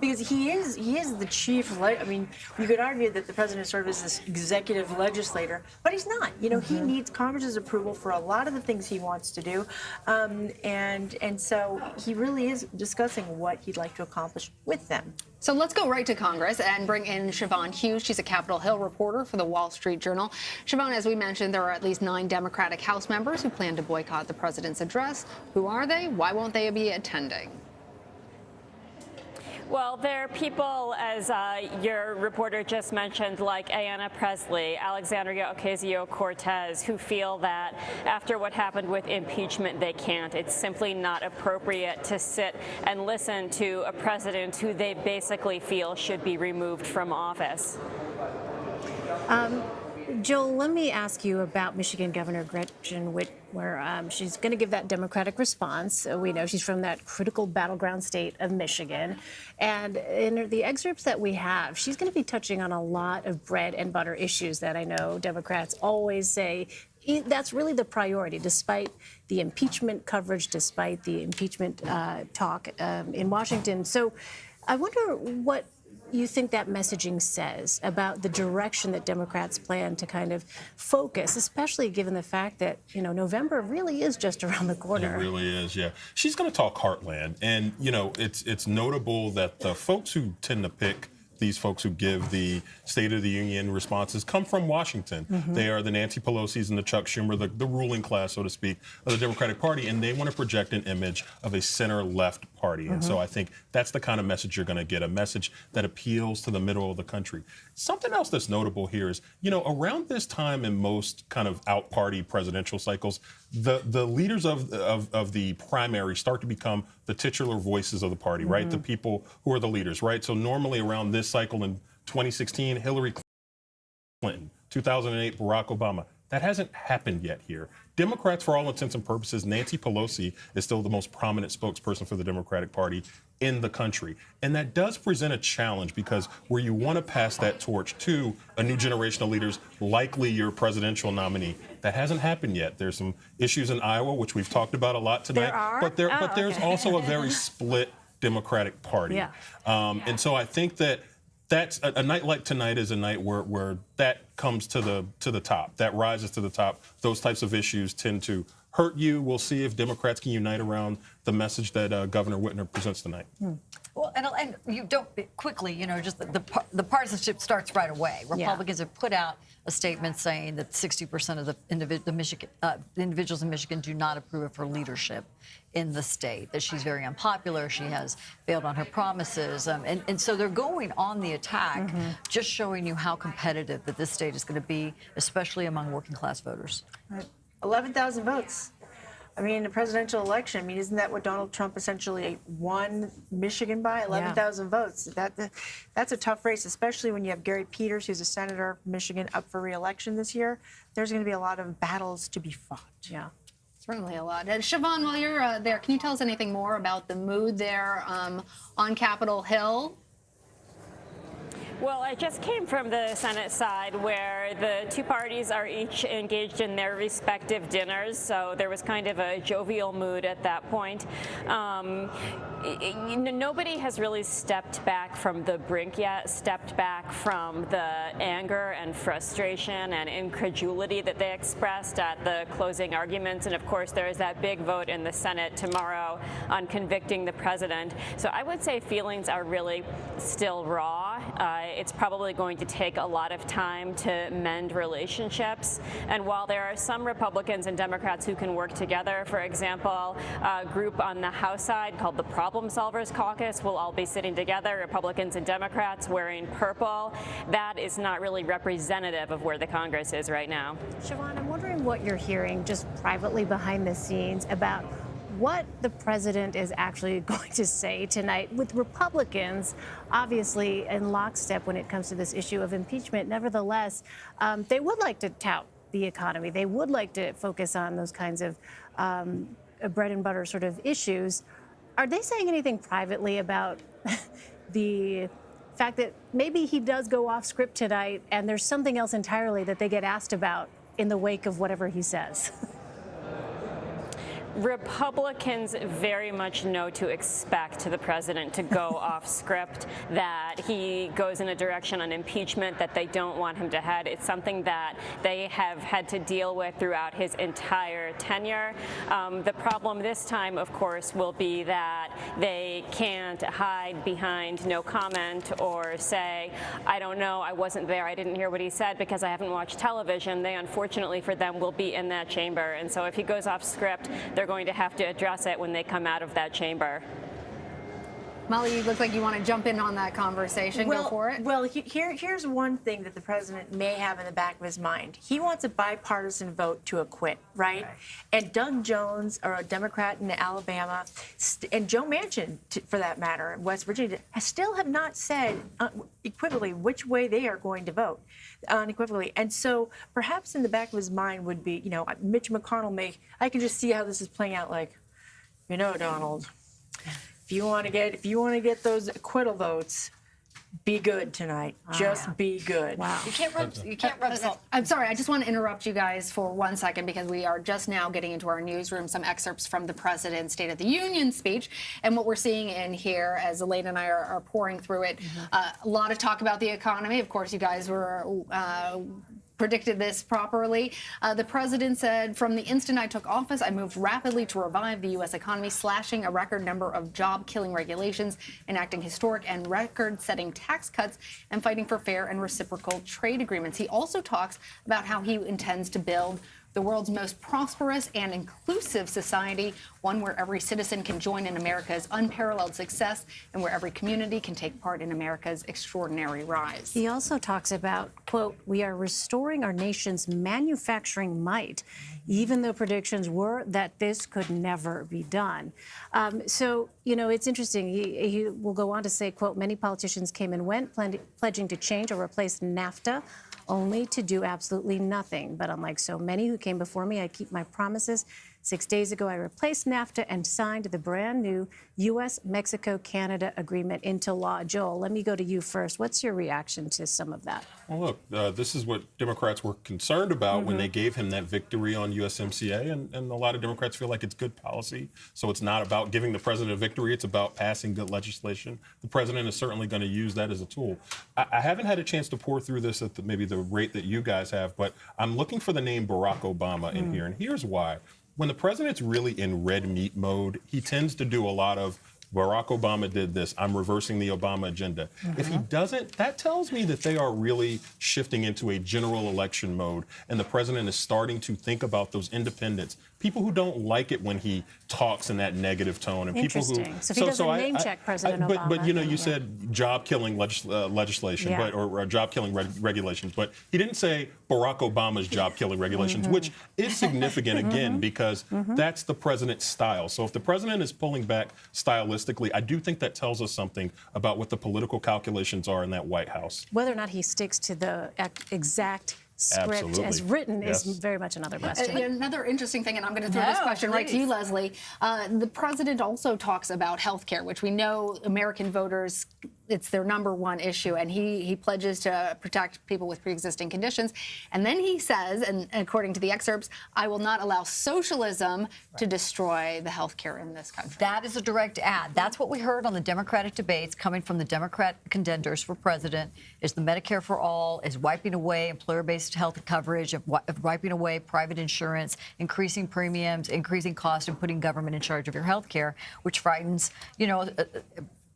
Because he is the chief. I mean, you could argue that the president serves as this executive legislator, but he's not. You know, he needs Congress's approval for a lot of the things he wants to do, and so he really is discussing what he'd like to accomplish with them. So let's go right to Congress and bring in Siobhan Hughes. She's a Capitol Hill reporter for the Wall Street Journal. Siobhan, as we mentioned, there are at least 9 Democratic House members who plan to boycott the president's address. Who are they? Why won't they be attending? Well, there are people, as your reporter just mentioned, like Ayanna Pressley, Alexandria Ocasio-Cortez, who feel that after what happened with impeachment, they can't. It's simply not appropriate to sit and listen to a president who they basically feel should be removed from office. Joel, let me ask you about Michigan Governor Gretchen Whitmer. She's going to give that Democratic response. We know she's from that critical battleground state of Michigan. And in the excerpts that we have, she's going to be touching on a lot of bread and butter issues that I know Democrats always say that's really the priority, despite the impeachment coverage, despite the impeachment talk in Washington. So I wonder what you think that messaging says about the direction that Democrats plan to kind of focus, especially given the fact that, you know, November really is just around the corner. It really is, yeah. She's going to talk heartland. And, you know, it's notable that the folks who tend to pick these folks who give the State of the Union responses come from Washington. They are the Nancy Pelosi's and the Chuck Schumer, the ruling class, so to speak, of the Democratic Party, and they want to project an image of a center-left party. And so I think that's the kind of message you're going to get, a message that appeals to the middle of the country. Something else that's notable here is, you know, around this time in most kind of out-party presidential cycles, the leaders of the primary start to become the titular voices of the party, right? The people who are the leaders, right? So normally around this cycle in 2016, Hillary Clinton, 2008, Barack Obama. That hasn't happened yet here. Democrats, for all intents and purposes, Nancy Pelosi is still the most prominent spokesperson for the Democratic Party in the country. And that does present a challenge because where you want to pass that torch to a new generation of leaders, likely your presidential nominee, that hasn't happened yet. There's some issues in Iowa, which we've talked about a lot tonight. There are? But there's also a very split Democratic Party. And so I think that that's a night like tonight is a night where that comes to the top, that rises to the top. Those types of issues tend to hurt you. We'll see if Democrats can unite around the message that Governor Whitmer presents tonight. Well, and you don't quickly, you know, just the partisanship starts right away. Republicans have put out a statement saying that 60% of the individuals in Michigan do not approve of her leadership in the state, that she's very unpopular, she has failed on her promises. And so they're going on the attack, just showing you how competitive that this state is going to be, especially among working class voters. 11,000 votes. I mean, the presidential election, I mean, isn't that what Donald Trump essentially won Michigan by? 11,000 votes. That's a tough race, especially when you have Gary Peters, who's a senator from Michigan, up for re-election this year. There's going to be a lot of battles to be fought. Yeah, certainly a lot. Siobhan, while you're there, can you tell us anything more about the mood there on Capitol Hill? Well, I just came from the Senate side where the two parties are each engaged in their respective dinners, so there was kind of a jovial mood at that point. Nobody has really stepped back from the brink yet, stepped back from the anger and frustration and incredulity that they expressed at the closing arguments. And of course, there is that big vote in the Senate tomorrow on convicting the president. So I would say feelings are really still raw. It's probably going to take a lot of time to mend relationships. And while there are some Republicans and Democrats who can work together, for example, a group on the House side called the Problem Solvers Caucus will all be sitting together, Republicans and Democrats wearing purple. That is not really representative of where the Congress is right now. Siobhan, I'm wondering what you're hearing just privately behind the scenes about what the president is actually going to say tonight, with Republicans obviously in lockstep when it comes to this issue of impeachment. Nevertheless, they would like to tout the economy. They would like to focus on those kinds of bread and butter sort of issues. Are they saying anything privately about the fact that maybe he does go off script tonight and there's something else entirely that they get asked about in the wake of whatever he says? Republicans very much know to expect the president to go off script, that he goes in a direction on impeachment that they don't want him to head. It's something that they have had to deal with throughout his entire tenure. The problem this time, of course, will be that they can't hide behind no comment or say, I don't know, I wasn't there, I didn't hear what he said because I haven't watched television. They, unfortunately for them, will be in that chamber. And so if he goes off script, they're going to have to address it when they come out of that chamber. Molly, you look like you want to jump in on that conversation. Go for it. Well, here's one thing that the president may have in the back of his mind. He wants a bipartisan vote to acquit, right? And Doug Jones, or a Democrat in Alabama, and Joe Manchin, for that matter, in West Virginia, still have not said equivocally which way they are going to vote, unequivocally. And so perhaps in the back of his mind would be, Mitch McConnell I can just see how this is playing out, like, Donald, if you want to get those acquittal votes, be good tonight. Just be good. Wow. You can't rub salt. I'm sorry, I just want to interrupt you guys for 1 second because we are just now getting into our newsroom some excerpts from the president's State of the Union speech. And what we're seeing in here, as Elaine and I are pouring through it, a lot of talk about the economy. Of course, you guys were predicted this properly. The president said, from the instant I took office, I moved rapidly to revive the U.S. economy, slashing a record number of job-killing regulations, enacting historic and record-setting tax cuts, and fighting for fair and reciprocal trade agreements. He also talks about how he intends to build the world's most prosperous and inclusive society, one where every citizen can join in America's unparalleled success and where every community can take part in America's extraordinary rise. He also talks about, quote, we are restoring our nation's manufacturing might, even though predictions were that this could never be done. So, it's interesting. He will go on to say, quote, many politicians came and went, pledging to change or replace NAFTA, only to do absolutely nothing. But unlike so many who came before me, I keep my promises. 6 days ago, I replaced NAFTA and signed the brand new U.S.-Mexico-Canada agreement into law. Joel, let me go to you first. What's your reaction to some of that? Well, look, this is what Democrats were concerned about when they gave him that victory on USMCA, and a lot of Democrats feel like it's good policy. So it's not about giving the president a victory. It's about passing good legislation. The president is certainly going to use that as a tool. I haven't had a chance to pour through this at maybe the rate that you guys have, but I'm looking for the name Barack Obama in here, and here's why. When the president's really in red meat mode, he tends to do a lot of, Barack Obama did this, I'm reversing the Obama agenda. If he doesn't, that tells me that they are really shifting into a general election mode, and the president is starting to think about those independents, people who don't like it when he talks in that negative tone, and people who. So if he doesn't name check President Obama. But you said job-killing legislation, or job-killing regulations, but he didn't say Barack Obama's job-killing regulations, which is significant again because that's the president's style. So if the president is pulling back stylistically, I do think that tells us something about what the political calculations are in that White House. Whether or not he sticks to the exact script as written is very much another question. Another interesting thing, and I'm going to throw this question right to you, Leslie. The president also talks about health care, which we know American voters, it's their #1 issue, and he pledges to protect people with pre-existing conditions. And then he says, and according to the excerpts, I will not allow socialism to destroy the health care in this country. That is a direct ad. That's what we heard on the Democratic debates coming from the Democrat contenders for president, is the Medicare for all, is wiping away employer-based health coverage, of wiping away private insurance, increasing premiums, increasing costs, and putting government in charge of your health care, which frightens,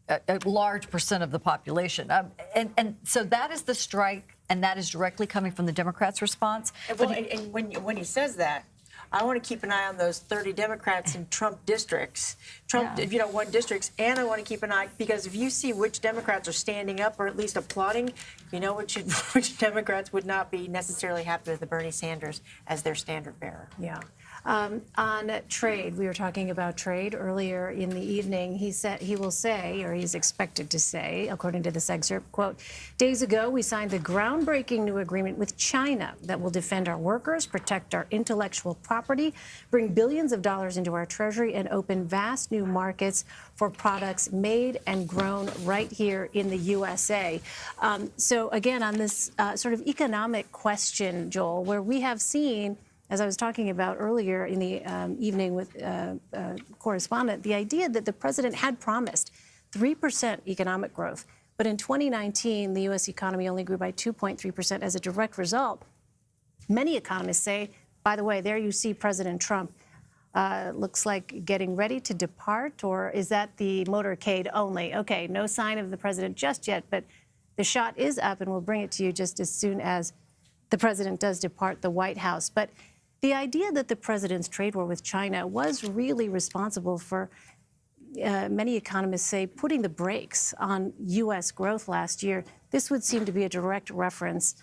a large percent of the population. And so that is the strike, and that is directly coming from the Democrats' response. And when he says that, I want to keep an eye on those 30 Democrats in Trump districts, won districts, and I want to keep an eye, because if you see which Democrats are standing up or at least applauding, you know which Democrats would not be necessarily happy with the Bernie Sanders as their standard bearer. Yeah. On trade, we were talking about trade earlier in the evening. He said he will say, or he's expected to say, according to this excerpt, quote, "Days ago, we signed the groundbreaking new agreement with China that will defend our workers, protect our intellectual property, bring billions of dollars into our treasury, and open vast new markets for products made and grown right here in the USA." So again, on this sort of economic question, Joel, where we have seen, as I was talking about earlier in the evening with correspondent, the idea that the president had promised 3% economic growth. But in 2019, the U.S. economy only grew by 2.3% as a direct result. Many economists say, by the way, there you see President Trump looks like getting ready to depart, or is that the motorcade only? Okay, no sign of the president just yet, but the shot is up, and we'll bring it to you just as soon as the president does depart the White House. But the idea that the president's trade war with China was really responsible for, many economists say, putting the brakes on U.S. growth last year, this would seem to be a direct reference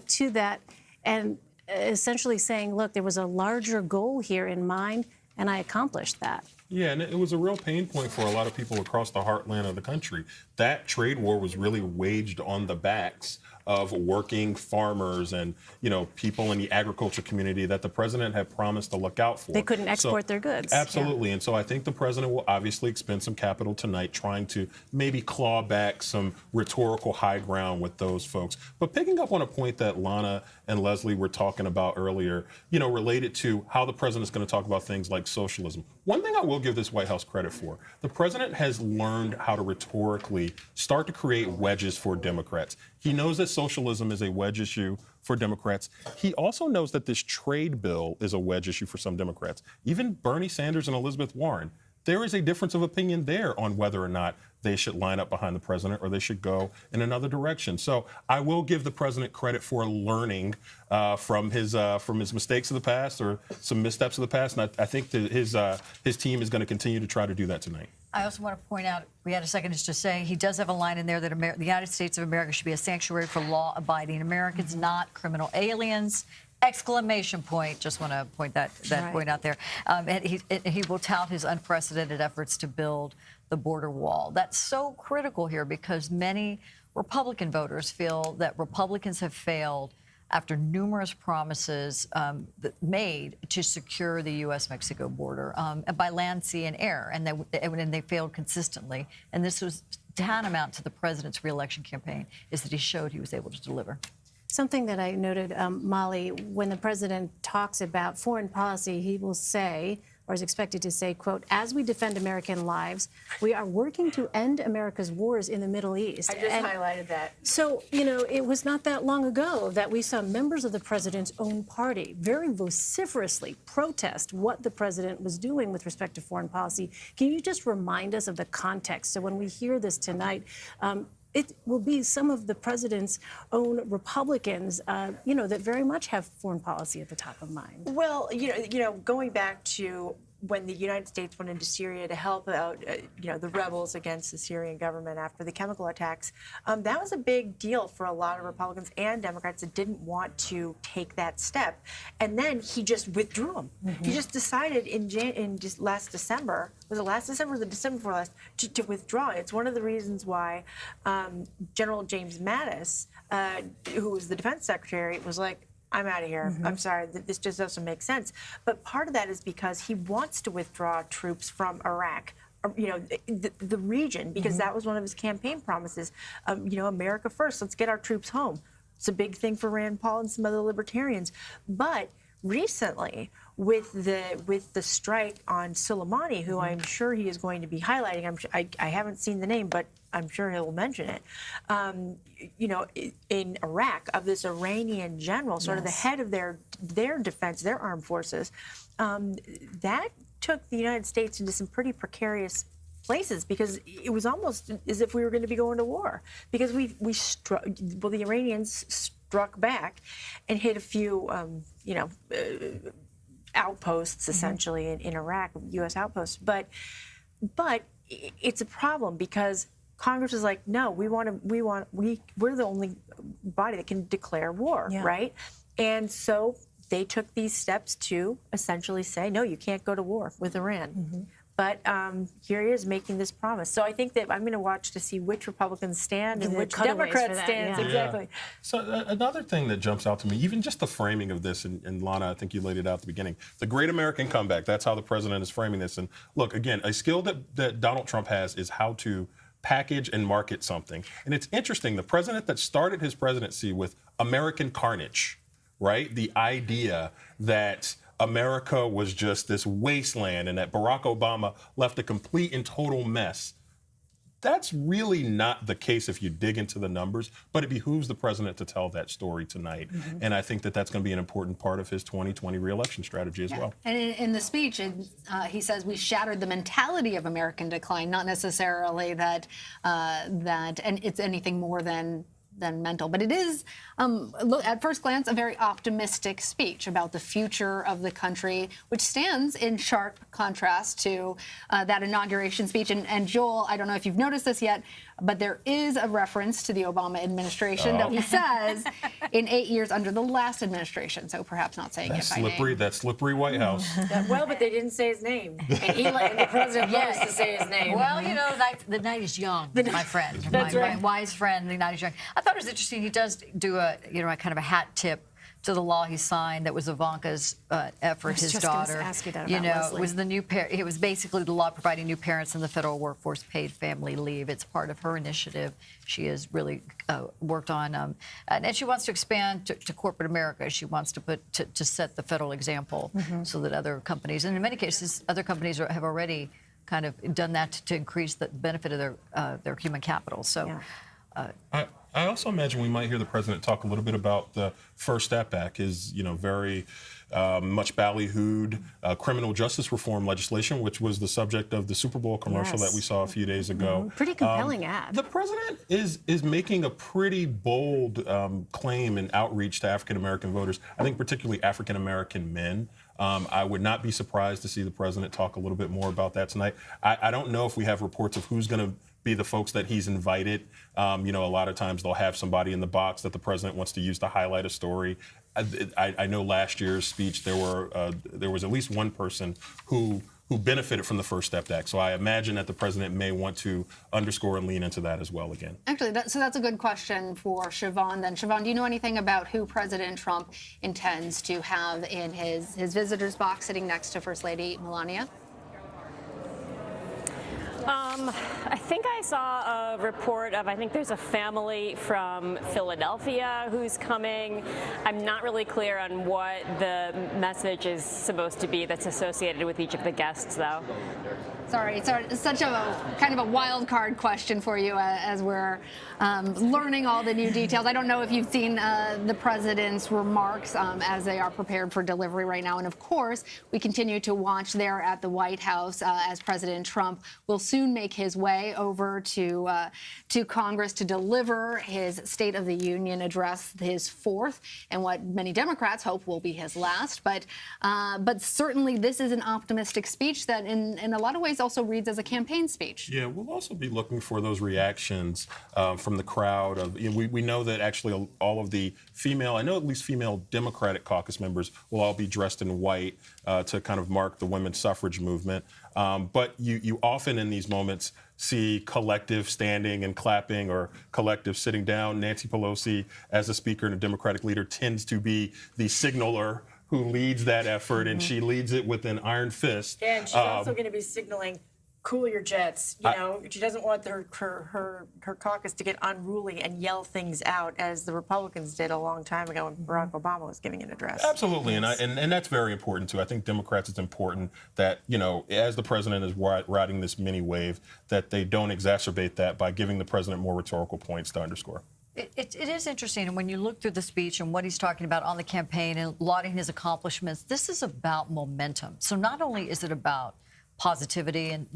to that, and essentially saying, look, there was a larger goal here in mind, and I accomplished that. Yeah, and it was a real pain point for a lot of people across the heartland of the country. That trade war was really waged on the backs of working farmers and, people in the agriculture community that the president had promised to look out for. They couldn't export their goods. Absolutely. Yeah. And so I think the president will obviously expend some capital tonight trying to maybe claw back some rhetorical high ground with those folks. But picking up on a point that Lana and Leslie were talking about earlier, related to how the president is going to talk about things like socialism. One thing I will give this White House credit for, the president has learned how to rhetorically start to create wedges for Democrats. He knows that socialism is a wedge issue for Democrats. He also knows that this trade bill is a wedge issue for some Democrats. Even Bernie Sanders and Elizabeth Warren, there is a difference of opinion there on whether or not they should line up behind the president or they should go in another direction. So I will give the president credit for learning from his mistakes of the past or some missteps of the past, and I think that his team is going to continue to try to do that tonight. I also want to point out, we had a second just to say, he does have a line in there that the United States of America should be a sanctuary for law-abiding Americans, not criminal aliens. Exclamation point. Just want to point that point out there. And he will tout his unprecedented efforts to build the border wall. That's so critical here because many Republican voters feel that Republicans have failed after numerous promises made to secure the U.S.-Mexico border by land, sea, and air, and they failed consistently. And this was tantamount to the president's reelection campaign, is that he showed he was able to deliver. Something that I noted, Molly, when the president talks about foreign policy, he will say, or is expected to say, quote, "As we defend American lives, we are working to end America's wars in the Middle East." I just highlighted that. So, it was not that long ago that we saw members of the president's own party very vociferously protest what the president was doing with respect to foreign policy. Can you just remind us of the context? So when we hear this tonight, it will be some of the president's own Republicans, that very much have foreign policy at the top of mind. Well, going back to when the United States went into Syria to help out, the rebels against the Syrian government after the chemical attacks, that was a big deal for a lot of Republicans and Democrats that didn't want to take that step. And then he just withdrew them. Mm-hmm. He just decided in just last December, was it last December or the December before last, to withdraw. It's one of the reasons why General James Mattis, who was the defense secretary, was like, I'm out of here. Mm-hmm. I'm sorry, this just doesn't make sense. But part of that is because he wants to withdraw troops from Iraq, the region, because that was one of his campaign promises. America first, let's get our troops home. It's a big thing for Rand Paul and some other libertarians. But recently, with the strike on Soleimani, who I'm sure he is going to be highlighting, I haven't seen the name, but I'm sure he'll mention it. In Iraq, of this Iranian general, sort of the head of their defense, their armed forces, that took the United States into some pretty precarious places because it was almost as if we were going to be going to war because the Iranians struck back and hit a few, outposts essentially in Iraq, U.S. outposts. But it's a problem because Congress is like, no, we're the only body that can declare war, right? And so they took these steps to essentially say, no, you can't go to war with Iran. But here he is making this promise. So I think that I'm going to watch to see which Republicans stand and which Democrats stand. Exactly. So another thing that jumps out to me, even just the framing of this, and Lana, I think you laid it out at the beginning, the Great American Comeback, that's how the president is framing this. And look, again, a skill that Donald Trump has is how to package and market something. And it's interesting, the president that started his presidency with American carnage, right? The idea that America was just this wasteland and that Barack Obama left a complete and total mess. That's really not the case if you dig into the numbers, but it behooves the president to tell that story tonight. And I think that that's going to be an important part of his 2020 reelection strategy as well. And in the speech, he says we shattered the mentality of American decline, not necessarily that and it's anything more than mental. But it is, at first glance, a very optimistic speech about the future of the country, which stands in sharp contrast to that inauguration speech. And Joel, I don't know if you've noticed this yet, but there is a reference to the Obama administration that he says in 8 years under the last administration. So perhaps not saying it by name. That slippery White House. Well, but they didn't say his name. And the president loves to say his name. Well, you know, the night is young, my friend. My wise friend, the night is young. I thought it was interesting. He does do a kind of a hat tip to the law he signed that was Ivanka's effort, his daughter. Ask you that you about know, Leslie. it was the new it was basically the law providing new parents in the federal workforce paid family leave. It's part of her initiative. She has really worked on, and she wants to expand to corporate America. She wants to set the federal example so that other companies, and in many cases, other companies have already kind of done that to increase the benefit of their human capital. So. I also imagine we might hear the president talk a little bit about the First Step Act, his very much ballyhooed criminal justice reform legislation, which was the subject of the Super Bowl commercial that we saw a few days ago. Pretty compelling ad. The president is making a pretty bold claim and outreach to African American voters. I think particularly African American men. I would not be surprised to see the president talk a little bit more about that tonight. I don't know if we have reports of who's going to be the folks that he's invited. A lot of times they'll have somebody in the box that the president wants to use to highlight a story. I know last year's speech there was at least one person who benefited from the First Step Act. So I imagine that the president may want to underscore and lean into that as well again. Actually, so that's a good question for Siobhan then. Siobhan, do you know anything about who President Trump intends to have in his visitor's box sitting next to First Lady Melania? I think I saw a report of, I think there's a family from Philadelphia who's coming. I'm not really clear on what the message is supposed to be that's associated with each of the guests, though. Sorry, it's such a kind of a wild card question for you as we're learning all the new details. I don't know if you've seen the president's remarks as they are prepared for delivery right now. And of course, we continue to watch there at the White House as President Trump will soon make his way over to Congress to deliver his State of the Union address, his fourth, and what many Democrats hope will be his last. But certainly this is an optimistic speech that in a lot of ways also reads as a campaign speech. Yeah, we'll also be looking for those reactions from the crowd. We know that actually all of the I know at least female Democratic caucus members will all be dressed in white to kind of mark the women's suffrage movement. But you often in these moments see collective standing and clapping or collective sitting down. Nancy Pelosi, as a speaker and a Democratic leader, tends to be the signaler who leads that effort, and she leads it with an iron fist. Yeah, and she's also going to be signaling, cool your jets. She doesn't want her caucus to get unruly and yell things out as the Republicans did a long time ago when Barack Obama was giving an address. Absolutely, and that's very important too. I think Democrats, it's important that, as the president is riding this mini wave, that they don't exacerbate that by giving the president more rhetorical points to underscore. It is interesting, and when you look through the speech and what he's talking about on the campaign and lauding his accomplishments, this is about momentum. So not only is it about positivity and,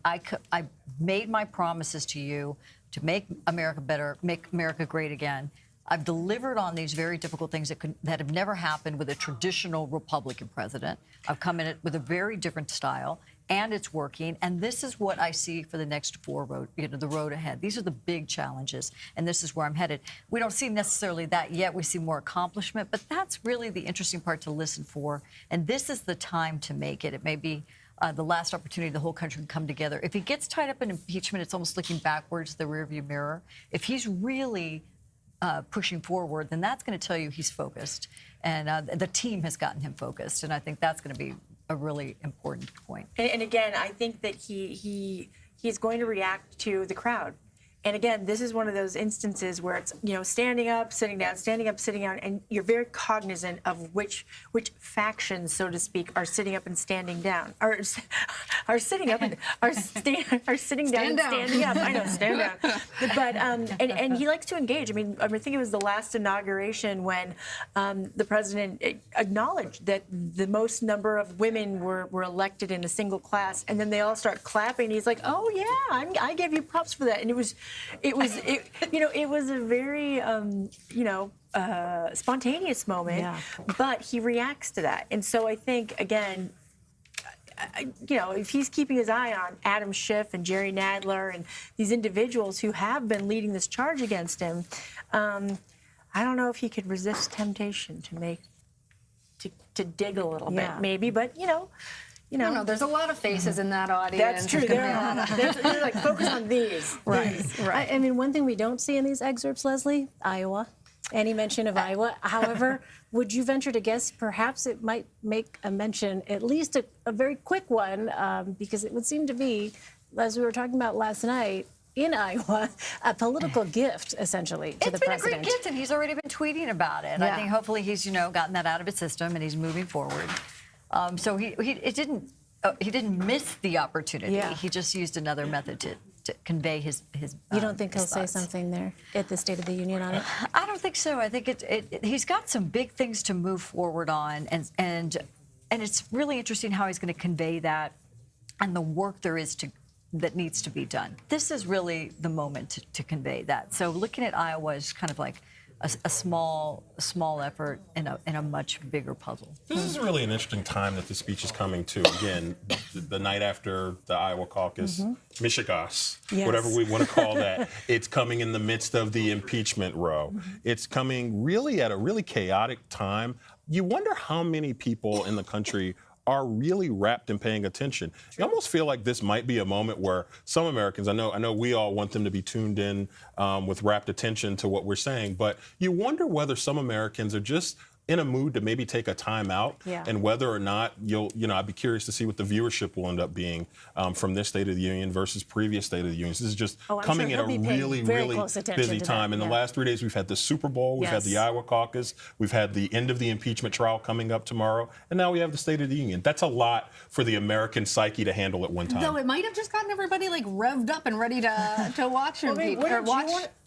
I made my promises to you to make America better, make America great again. I've delivered on these very difficult things that have never happened with a traditional Republican president. I've come in it with a very different style, and it's working. And this is what I see for the next the road ahead. These are the big challenges, and this is where I'm headed. We don't see necessarily that yet. We see more accomplishment, but that's really the interesting part to listen for. And this is the time to make it. It may be the last opportunity the whole country can come together. If he gets tied up in impeachment, it's almost looking backwards, the rearview mirror. If he's really pushing forward, then that's going to tell you he's focused. And the team has gotten him focused. And I think that's going to be a really important point. And again, I think that he's going to react to the crowd. And again, this is one of those instances where it's, standing up, sitting down, standing up, sitting down, and you're very cognizant of which factions, so to speak, are sitting up and standing down, are sitting up and are sitting down and standing up. I know, stand down. But and he likes to engage. I think it was the last inauguration when the president acknowledged that the most number of women were elected in a single class, and then they all start clapping. He's like, "Oh yeah, I give you props for that," and it was a very spontaneous moment, but he reacts to that. And so I think, again, if he's keeping his eye on Adam Schiff and Jerry Nadler and these individuals who have been leading this charge against him, I don't know if he could resist temptation to dig a little bit, maybe, but No, there's a lot of faces in that audience. That's true. They're like, focus on these. Right. I mean, one thing we don't see in these excerpts, Leslie, Iowa. Any mention of Iowa. However, would you venture to guess perhaps it might make a mention, at least a very quick one, because it would seem to be, as we were talking about last night, in Iowa, a political gift, essentially, to the president. It's been a great gift, and he's already been tweeting about it. And I think hopefully he's, gotten that out of his system, and he's moving forward. So he didn't miss the opportunity. Yeah. He just used another method to convey his. You don't think he'll say thoughts. something there at the State of the Union on it? I don't think so. I think he's got some big things to move forward on, and it's really interesting how he's going to convey that, and the work there is that needs to be done. This is really the moment to convey that. So looking at Iowa is kind of like a small effort in a much bigger puzzle. This is really an interesting time that the speech is coming to. Again, the night after the Iowa caucus, Michigas, whatever we want to call that. It's coming in the midst of the impeachment row. It's coming really at a really chaotic time. You wonder how many people in the country are really wrapped in paying attention. You almost feel like this might be a moment where some Americans, I know we all want them to be tuned in with rapt attention to what we're saying, but you wonder whether some Americans are just in a mood to maybe take a time out, and whether or not I'd be curious to see what the viewership will end up being from this State of the Union versus previous State of the Union. This is just coming at a really, really busy time. In the last 3 days, we've had the Super Bowl, we've had the Iowa caucus, we've had the end of the impeachment trial coming up tomorrow, and now we have the State of the Union. That's a lot for the American psyche to handle at one time. Though it might have just gotten everybody revved up and ready to watch him.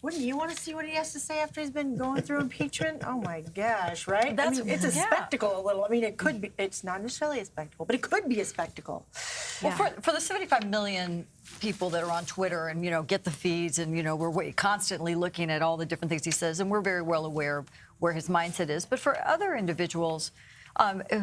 Wouldn't you want to see what he has to say after he's been going through impeachment? Oh my gosh, right? It's a spectacle a little. It could be. It's not necessarily a spectacle, but it could be a spectacle. Well, for the 75 million people that are on Twitter and get the feeds, and we're constantly looking at all the different things he says, and we're very well aware of where his mindset is. But for other individuals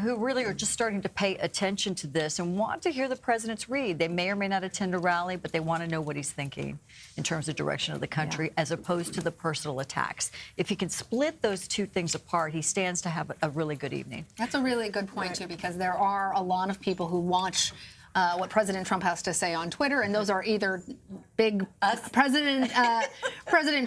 who really are just starting to pay attention to this and want to hear the president's read, they may or may not attend a rally, but they want to know what he's thinking in terms of direction of the country, as opposed to the personal attacks. If he can split those two things apart, he stands to have a really good evening. That's a really good point, too, because there are a lot of people who watch what President Trump has to say on Twitter, and those are either big President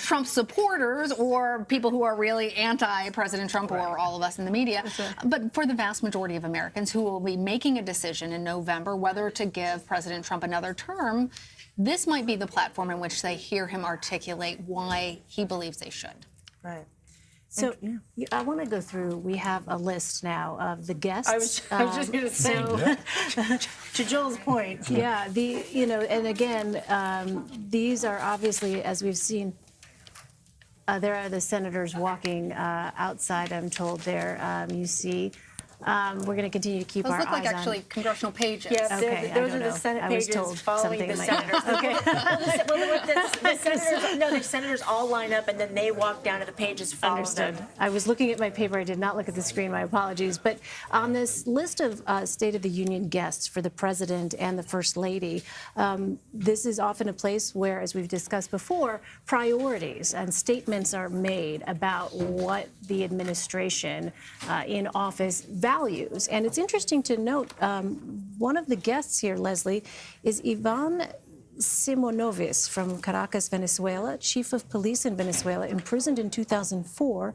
Trump supporters or people who are really anti-President Trump, or all of us in the media. But for the vast majority of Americans who will be making a decision in November whether to give President Trump another term, this might be the platform in which they hear him articulate why he believes they should. Right. So I want to go through. We have a list now of the guests. I was just going to say, to Joel's point. Yeah, and again, these are obviously, as we've seen, there are the senators walking outside. I'm told there. You see We're going to continue to keep Those our look eyes like on. actually congressional pages. Yes, Okay, those I are don't the know. Senate I was pages told following something the like senators. that. Okay. The senators all line up, and then they walk down to the pages following Understood. them. I was looking at my paper. I did not look at the screen. My apologies. But on this list of State of the Union guests for the president and the first lady, this is often a place where, as we've discussed before, priorities and statements are made about what the administration in office values. And it's interesting to note one of the guests here, Leslie, is Ivan Simonovis from Caracas, Venezuela, chief of police in Venezuela, imprisoned in 2004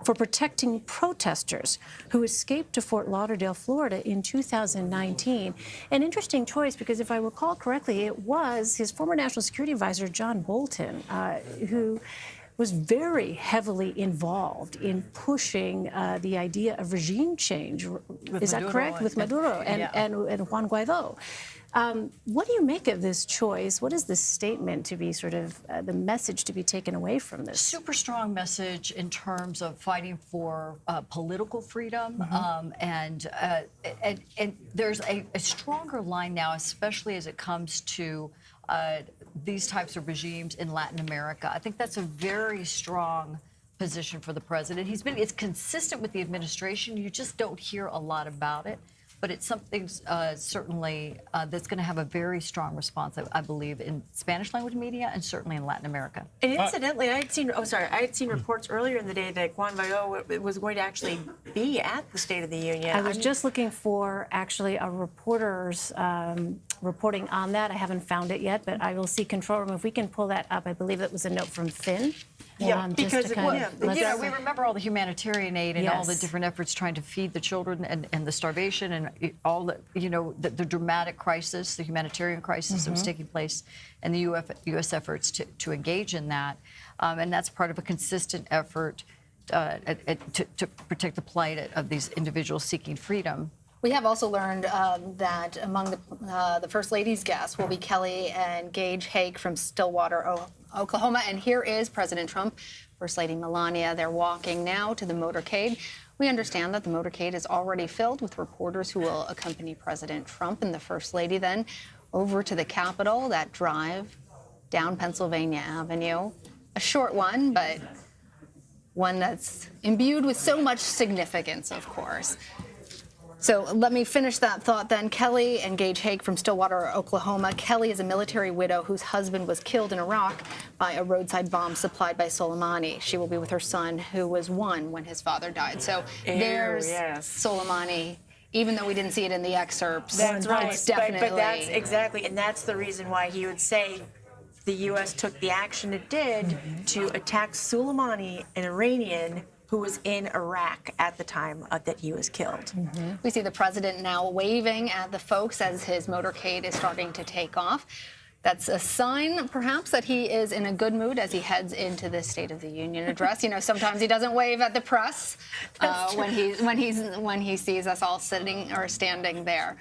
for protecting protesters who escaped to Fort Lauderdale, Florida in 2019. An interesting choice because if I recall correctly, it was his former national security advisor, John Bolton, who was very heavily involved in pushing the idea of regime change. Is that correct? With Maduro and Juan Guaido. What do you make of this choice? What is the statement to be sort of the message to be taken away from this? Super strong message in terms of fighting for political freedom, and there's a stronger line now, especially as it comes to these types of regimes in Latin America. I think that's a very strong position for the president. It's consistent with the administration. You just don't hear a lot about it. But it's something certainly that's going to have a very strong response, I believe, in Spanish language media and certainly in Latin America. And incidentally, I had seen reports earlier in the day that Juan Guaido was going to actually be at the State of the Union. I was just looking for actually a reporter's reporting on that. I haven't found it yet, but I will see control room. If we can pull that up, I believe it was a note from Finn. Yeah, because we remember all the humanitarian aid and all the different efforts trying to feed the children and the starvation and all the, the dramatic crisis, the humanitarian crisis that was taking place and the U.S. efforts to engage in that. And that's part of a consistent effort to protect the plight of these individuals seeking freedom. We have also learned that among the First Lady's guests will be Kelly and Gage Haig from Stillwater, Oklahoma. And here is President Trump, First Lady Melania. They're walking now to the motorcade. We understand that the motorcade is already filled with reporters who will accompany President Trump and the First Lady then over to the Capitol, that drive down Pennsylvania Avenue. A short one, but one that's imbued with so much significance, of course. So let me finish that thought then. Kelly and Gage Haig from Stillwater, Oklahoma. Kelly is a military widow whose husband was killed in Iraq by a roadside bomb supplied by Soleimani. She will be with her son, who was 1 when his father died. So there's Soleimani. Even though we didn't see it in the excerpts, that's right. It's definitely. But that's exactly, and that's the reason why he would say the U.S. took the action it did to attack Soleimani, an Iranian who was in Iraq at the time that he was killed. We see the president now waving at the folks as his motorcade is starting to take off. That's a sign, perhaps, that he is in a good mood as he heads into the State of the Union address. Sometimes he doesn't wave at the press when he sees us all sitting or standing there.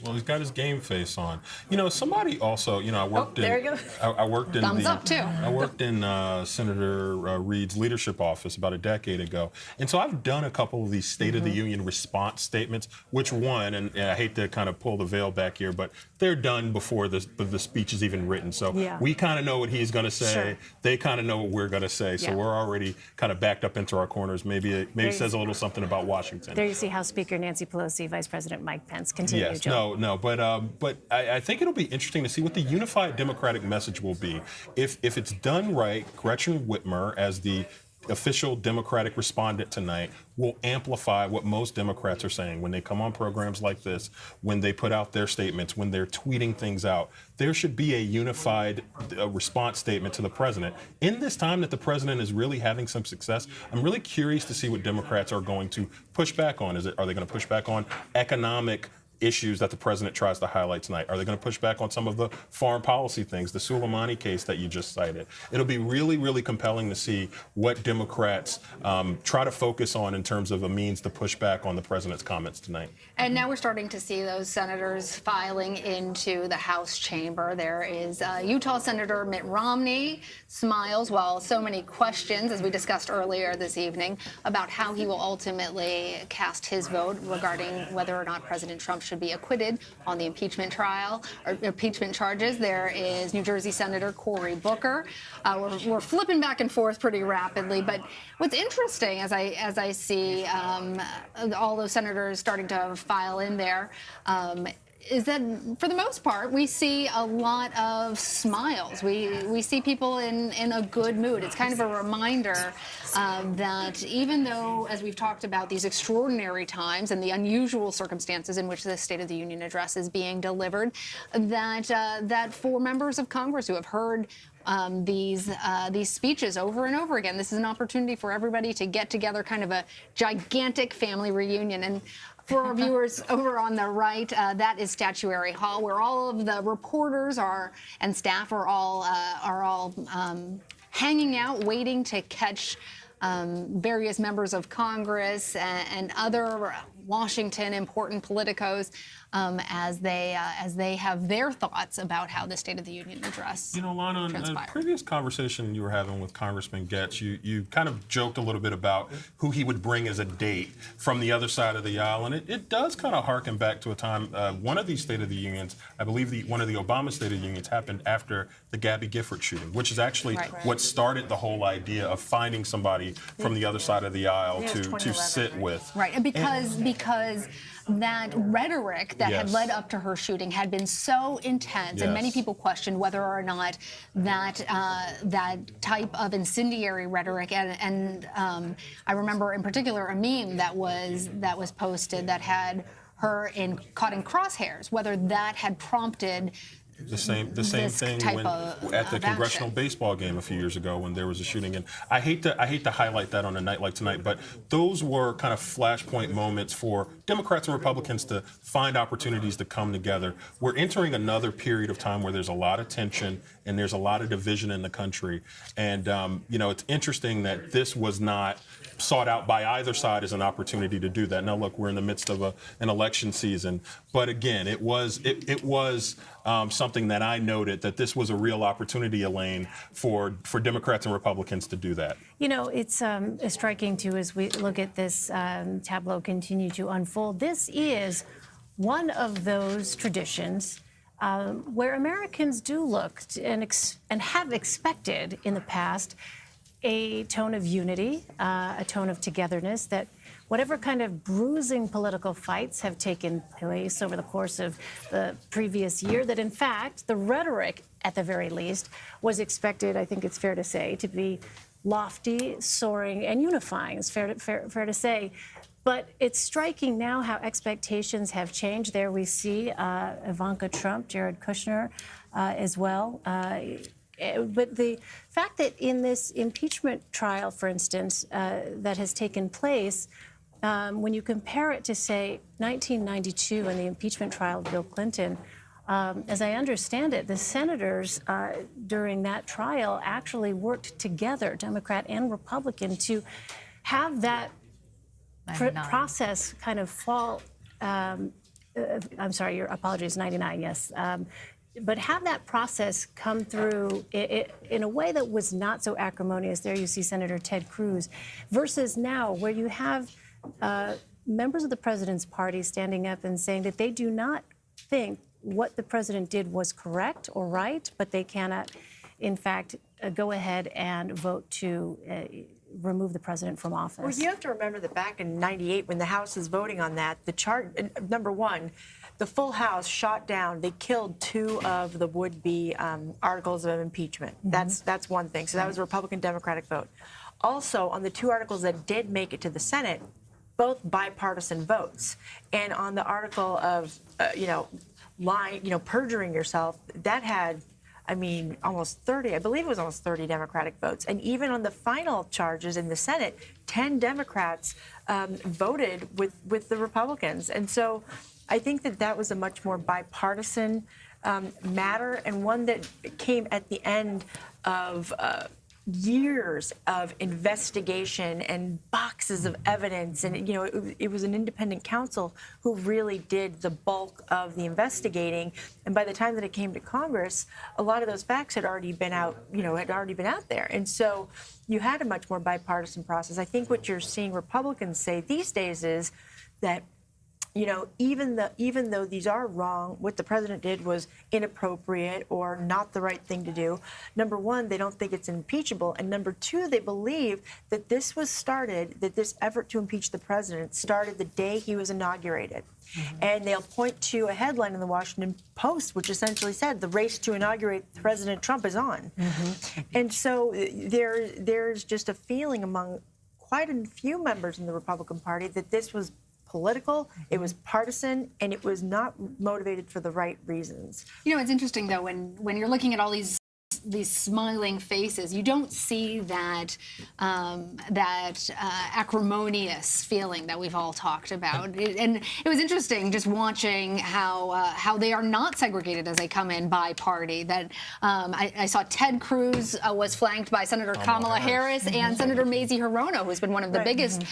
Well, he's got his game face on. Somebody also, I worked in. There you go. I worked in Thumbs up too. I worked in Senator Reid's leadership office about a decade ago, and so I've done a couple of these State of the Union response statements. Which one? And I hate to kind of pull the veil back here, but they're done before the speech is even written. So we kind of know what he's going to say. Sure. They kind of know what we're going to say. So we're already kind of backed up into our corners. Maybe it says a little something about Washington. There you see House Speaker Nancy Pelosi, Vice President Mike Pence. Continue, yes, Joe. No, but I think it'll be interesting to see what the unified Democratic message will be. If it's done right, Gretchen Whitmer, as the official Democratic respondent tonight, will amplify what most Democrats are saying when they come on programs like this, when they put out their statements, when they're tweeting things out. There should be a unified response statement to the president. In this time that the president is really having some success, I'm really curious to see what Democrats are going to push back on. Are they going to push back on economic issues that the president tries to highlight tonight? Are they going to push back on some of the foreign policy things, the Soleimani case that you just cited? It'll be really, really compelling to see what Democrats try to focus on in terms of a means to push back on the president's comments tonight. And now we're starting to see those senators filing into the House chamber. There is Utah Senator Mitt Romney smiles while so many questions, as we discussed earlier this evening, about how he will ultimately cast his vote regarding whether or not President Trump should be acquitted on the impeachment trial or impeachment charges. There is New Jersey Senator Cory Booker. We're flipping back and forth pretty rapidly, but what's interesting as I see all those senators starting to file in there is that for the most part, we see a lot of smiles. We see people in a good mood. It's kind of a reminder that even though, as we've talked about, these extraordinary times and the unusual circumstances in which the State of the Union address is being delivered, that for members of Congress who have heard these speeches over and over again, this is an opportunity for everybody to get together, kind of a gigantic family reunion. And for our viewers over on the right, that is Statuary Hall, where all of the reporters and staff are all hanging out, waiting to catch various members of Congress and other Washington important politicos as they have their thoughts about how the State of the Union address Lana, in a previous conversation you were having with Congressman Getz, you kind of joked a little bit about who he would bring as a date from the other side of the aisle, and it does kind of harken back to a time, one of these State of the Unions, I believe one of the Obama State of the Unions happened after the Gabby Gifford shooting, which is actually what started the whole idea of finding somebody from the other side of the aisle to sit with. Right, and because that rhetoric that had led up to her shooting had been so intense, and many people questioned whether or not that type of incendiary rhetoric, and I remember in particular a meme that was posted that had her caught in crosshairs, whether that had prompted the same thing when, at the congressional baseball game a few years ago when there was a shooting. And I hate to highlight that on a night like tonight, but those were kind of flashpoint moments for Democrats and Republicans to find opportunities to come together. We're entering another period of time where there's a lot of tension and there's a lot of division in the country. And it's interesting that this was not sought out by either side as an opportunity to do that. Now, look, we're in the midst of an election season, but again, it was something that I noted that this was a real opportunity, Elaine, for Democrats and Republicans to do that. It's striking too as we look at this tableau continue to unfold. This is one of those traditions where Americans do look and have expected in the past a tone of unity, a tone of togetherness, that whatever kind of bruising political fights have taken place over the course of the previous year, that in fact the rhetoric, at the very least, was expected, I think it's fair to say, to be lofty, soaring, and unifying. It's fair to say. But it's striking now how expectations have changed. There we see Ivanka Trump, Jared Kushner as well. But the fact that in this impeachment trial, for instance, that has taken place, when you compare it to, say, 1992 and the impeachment trial of Bill Clinton, as I understand it, the senators during that trial actually worked together, Democrat and Republican, to have that process kind of fall. I'm sorry, your apologies, 99, yes. But have that process come through in a way that was not so acrimonious. There you see Senator Ted Cruz, versus now where you have members of the president's party standing up and saying that they do not think what the president did was correct or right, but they cannot, in fact, go ahead and vote to remove the president from office. Well, you have to remember that back in '98, when the House was voting on that, number one, the full House shot down. They killed two of the would-be articles of impeachment. Mm-hmm. That's one thing. So that was a Republican-Democratic vote. Also, on the two articles that did make it to the Senate, both bipartisan votes. And on the article of lying, perjuring yourself, that had, almost 30, I believe it was almost 30 Democratic votes. And even on the final charges in the Senate, 10 Democrats voted with the Republicans. And so I think that was a much more bipartisan matter, and one that came at the end of years of investigation and boxes of evidence. And, it was an independent counsel who really did the bulk of the investigating. And by the time that it came to Congress, a lot of those facts had already been out, there. And so you had a much more bipartisan process. I think what you're seeing Republicans say these days is that, even though these are wrong, what the president did was inappropriate or not the right thing to do. Number one, they don't think it's impeachable. And number two, they believe that this effort to impeach the president started the day he was inaugurated. Mm-hmm. And they'll point to a headline in the Washington Post, which essentially said the race to inaugurate President Trump is on. Mm-hmm. And so there's just a feeling among quite a few members in the Republican Party that this was political, it was partisan, and it was not motivated for the right reasons. It's interesting, though, when you're looking at all these smiling faces, you don't see that acrimonious feeling that we've all talked about. And it was interesting just watching how they are not segregated as they come in by party. That I saw Ted Cruz was flanked by Senator Kamala Harris and Senator Mazie Hirono, who's been one of the biggest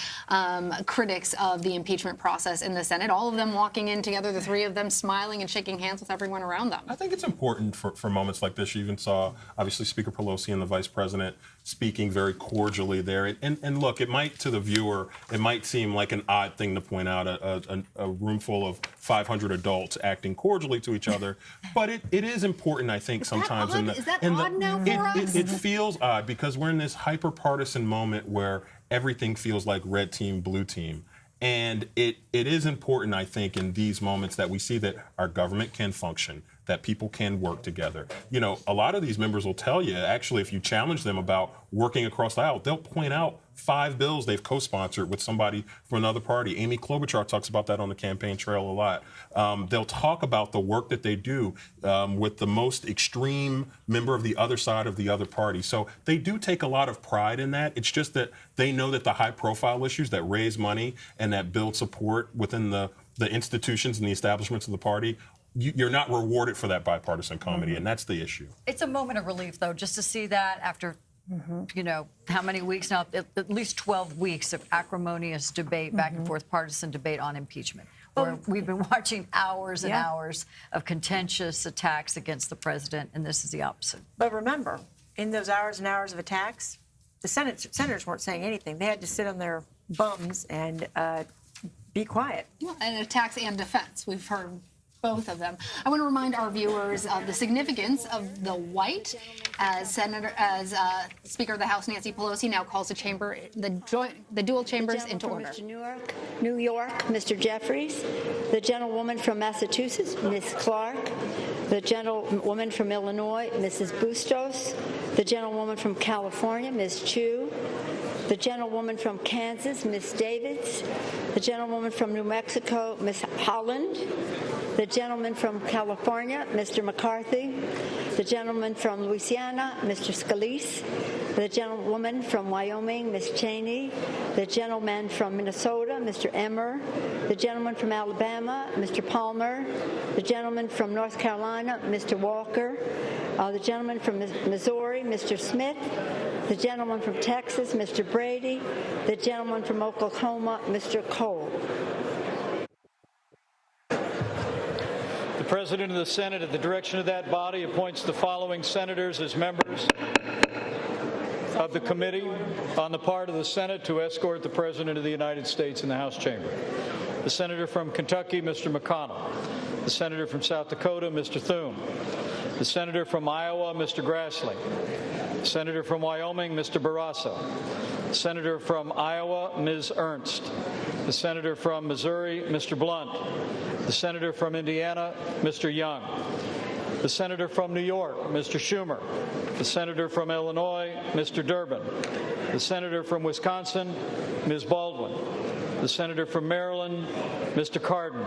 critics of the impeachment process in the Senate. All of them walking in together, the three of them smiling and shaking hands with everyone around them. I think it's important for moments like this. You even saw, obviously, Speaker Pelosi and the Vice President speaking very cordially there. And look, to the viewer, it might seem like an odd thing to point out, a room full of 500 adults acting cordially to each other. But it is important, I think, sometimes. Is that odd now for us? It feels odd because we're in this hyper-partisan moment where everything feels like red team, blue team. And it is important, I think, in these moments that we see that our government can function, that people can work together. A lot of these members will tell you, actually, if you challenge them about working across the aisle, they'll point out 5 bills they've co-sponsored with somebody from another party. Amy Klobuchar talks about that on the campaign trail a lot. They'll talk about the work that they do with the most extreme member of the other side of the other party. So they do take a lot of pride in that. It's just that they know that the high-profile issues that raise money and that build support within the institutions and the establishments of the party, you're not rewarded for that bipartisan comedy, and that's the issue. It's a moment of relief, though, just to see that after, how many weeks now? At least 12 weeks of acrimonious debate, back and forth partisan debate on impeachment. Where we've been watching hours and hours of contentious attacks against the president, and this is the opposite. But remember, in those hours and hours of attacks, the senators weren't saying anything. They had to sit on their bums and be quiet. Well, and attacks and defense. We've heard both of them. I want to remind our viewers of the significance of the white as Speaker of the House Nancy Pelosi now calls the dual chambers into order. New York, Mr. Jeffries, the gentlewoman from Massachusetts, Ms. Clark, the gentlewoman from Illinois, Mrs. Bustos, the gentlewoman from California, Ms. Chu, the gentlewoman from Kansas, Ms. Davids, the gentlewoman from New Mexico, Ms. Holland, the gentleman from California, Mr. McCarthy, the gentleman from Louisiana, Mr. Scalise, the gentlewoman from Wyoming, Ms. Cheney, the gentleman from Minnesota, Mr. Emmer, the gentleman from Alabama, Mr. Palmer, the gentleman from North Carolina, Mr. Walker, the gentleman from Missouri, Mr. Smith, the gentleman from Texas, Mr. Brady, the gentleman from Oklahoma, Mr. Cole. The President of the Senate, at the direction of that body, appoints the following senators as members of the committee on the part of the Senate to escort the President of the United States in the House chamber. The Senator from Kentucky, Mr. McConnell. The Senator from South Dakota, Mr. Thune. The Senator from Iowa, Mr. Grassley. The Senator from Wyoming, Mr. Barrasso. The Senator from Iowa, Ms. Ernst. The Senator from Missouri, Mr. Blunt. The Senator from Indiana, Mr. Young. The Senator from New York, Mr. Schumer. The Senator from Illinois, Mr. Durbin. The Senator from Wisconsin, Ms. Baldwin. The Senator from Maryland, Mr. Cardin.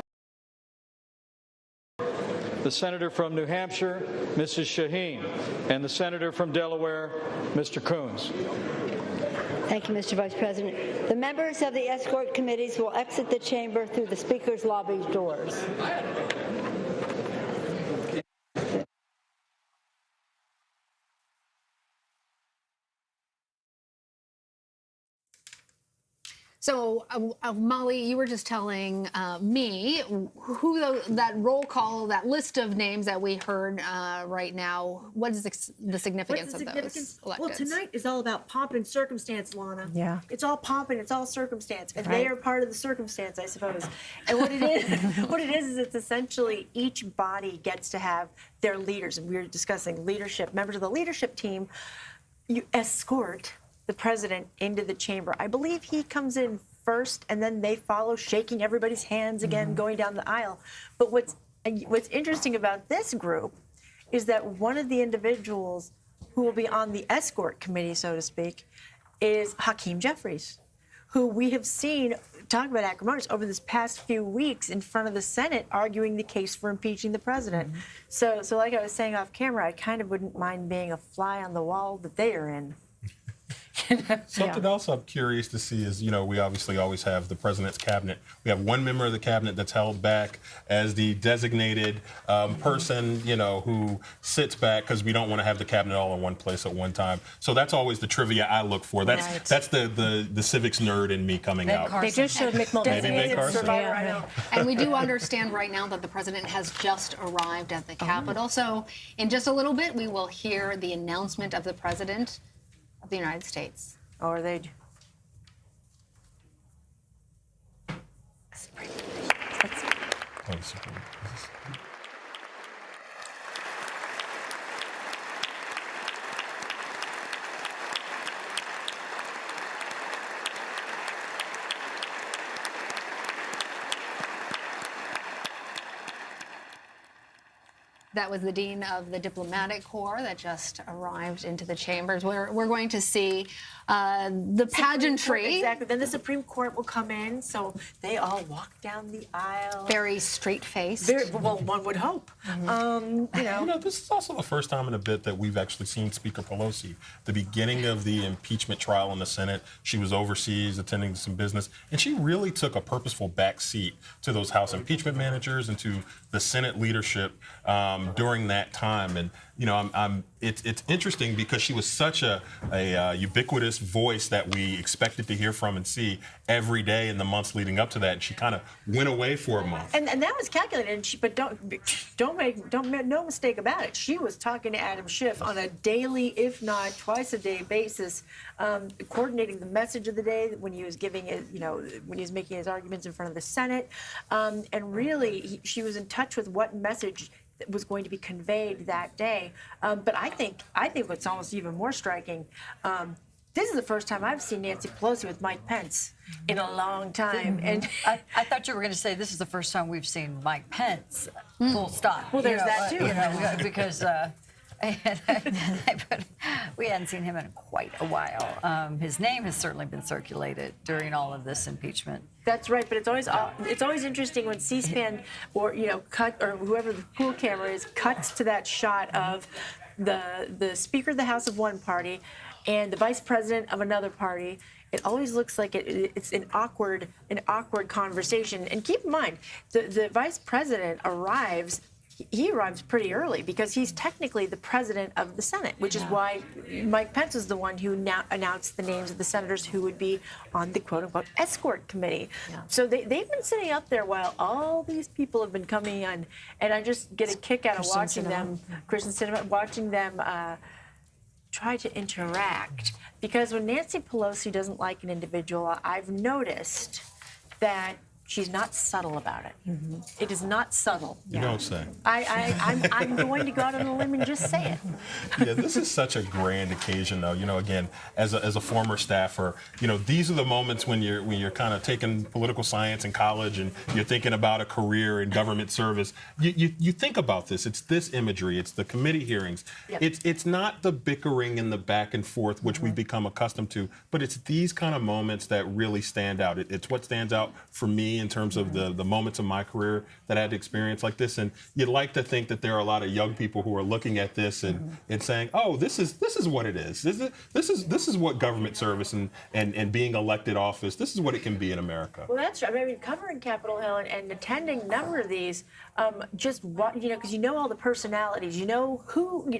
The Senator from New Hampshire, Mrs. Shaheen. And the Senator from Delaware, Mr. Coons. Thank you, Mr. Vice President. The members of the escort committees will exit the chamber through the Speaker's lobby doors. So, Molly, you were just telling me who that roll call, that list of names that we heard right now. What is the significance of those electeds? Well, tonight is all about pomp and circumstance, Lana. Yeah. It's all pomp and it's all circumstance, and they are part of the circumstance, I suppose. And what it is it's essentially each body gets to have their leaders, and we were discussing leadership. Members of the leadership team, you escort the president into the chamber. I believe he comes in first, and then they follow, shaking everybody's hands again, going down the aisle. But what's interesting about this group is that one of the individuals who will be on the escort committee, so to speak, is Hakeem Jeffries, who we have seen talk about acrimonious over this past few weeks in front of the Senate, arguing the case for impeaching the president. So like I was saying off camera, I kind of wouldn't mind being a fly on the wall that they are in. Something else I'm curious to see is, we obviously always have the president's cabinet. We have one member of the cabinet that's held back as the designated person, who sits back because we don't want to have the cabinet all in one place at one time. So that's always the trivia I look for. That's the civics nerd in me coming out. They just showed Mick Mulvaney. Maybe Mick Carson. And we do understand right now that the president has just arrived at the Capitol. So in just a little bit, we will hear the announcement of the president of the United States. Or they... That was the Dean of the Diplomatic Corps that just arrived into the chambers. We're going to see the pageantry. Exactly. Then the Supreme Court will come in, so they all walk down the aisle. Very straight-faced. Well, one would hope. This is also the first time in a bit that we've actually seen Speaker Pelosi. The beginning of the impeachment trial in the Senate, she was overseas attending some business, and she really took a purposeful back seat to those House impeachment managers and to the Senate leadership during that time. And it's interesting because she was such a ubiquitous voice that we expected to hear from and see every day in the months leading up to that. And she kind of went away for a month. And that was calculated. But don't make no mistake about it. She was talking to Adam Schiff on a daily, if not twice a day basis, coordinating the message of the day when he was giving it, when he was making his arguments in front of the Senate, and really she was in touch with what message that was going to be conveyed that day. But I think what's almost even more striking, this is the first time I've seen Nancy Pelosi with Mike Pence in a long time. And I thought you were going to say this is the first time we've seen Mike Pence, full stop. Well, there's that too. Because we hadn't seen him in quite a while. His name has certainly been circulated during all of this impeachment. That's right, but it's always interesting when C-SPAN or cut or whoever the pool camera is cuts to that shot of the Speaker of the House of one party and the Vice President of another party. It always looks like it's an awkward conversation. And keep in mind, the Vice President arrives. He arrives pretty early because he's technically the president of the Senate, which is why Mike Pence is the one who now announced the names of the senators who would be on the quote-unquote escort committee. Yeah. So they've been sitting up there while all these people have been coming on, and I just get a kick out of watching them try to interact. Because when Nancy Pelosi doesn't like an individual, I've noticed that she's not subtle about it. Mm-hmm. It is not subtle. You don't say. I'm going to go out on a limb and just say it. Yeah, this is such a grand occasion, though. Again, as a former staffer, these are the moments when you're kind of taking political science in college and you're thinking about a career in government service. You think about this. It's this imagery. It's the committee hearings. Yep. It's not the bickering and the back and forth, which we've become accustomed to, but it's these kind of moments that really stand out. It's what stands out for me me in terms of the moments of my career that I had to experience like this. And you'd like to think that there are a lot of young people who are looking at this and saying, oh, this is what it is. This is what government service and being elected office, this is what it can be in America. Well, that's true. I mean, covering Capitol Hill and attending a number of these, just what, because you know all the personalities, you know who.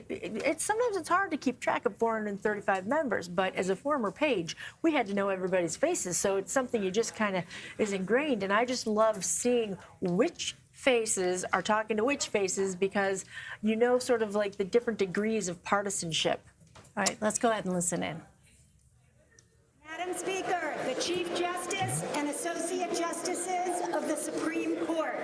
Sometimes it's hard to keep track of 435 members, but as a former page, we had to know everybody's faces, so it's something you just kind of is ingrained. And I just love seeing which faces are talking to which faces, because you know sort of like the different degrees of partisanship. All right, let's go ahead and listen in. Madam Speaker, the Chief Justice and Associate Justices of the Supreme Court.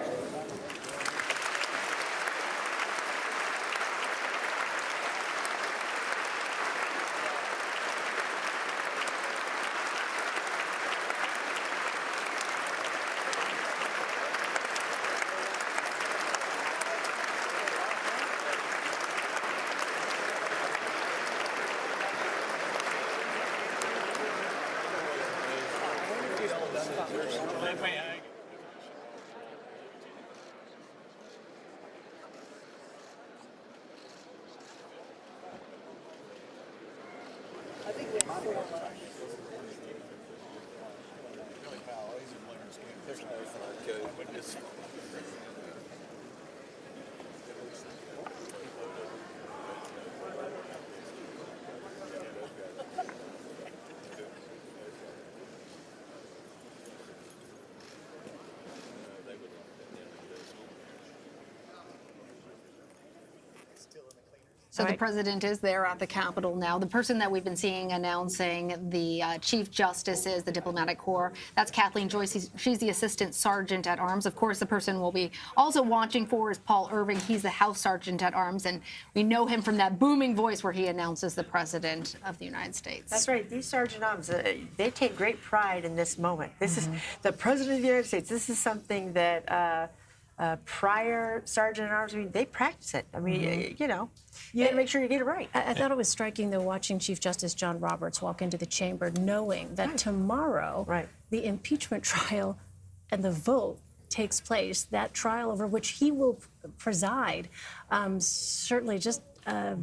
So the president is there at the Capitol now. The person that we've been seeing announcing the Chief Justice is the Diplomatic Corps. That's Kathleen Joyce. She's the Assistant Sergeant at Arms. Of course, the person we'll be also watching for is Paul Irving. He's the House Sergeant at Arms, and we know him from that booming voice where he announces the President of the United States. That's right. These Sergeant at Arms, they take great pride in this moment. This is the President of the United States. This is something that prior Sergeant at Arms, I mean, they practice it. I mean, you know, you got to make sure you get it right. I thought it was striking, though, watching Chief Justice John Roberts walk into the chamber, knowing that tomorrow the impeachment trial and the vote takes place, that trial over which he will preside. Certainly just a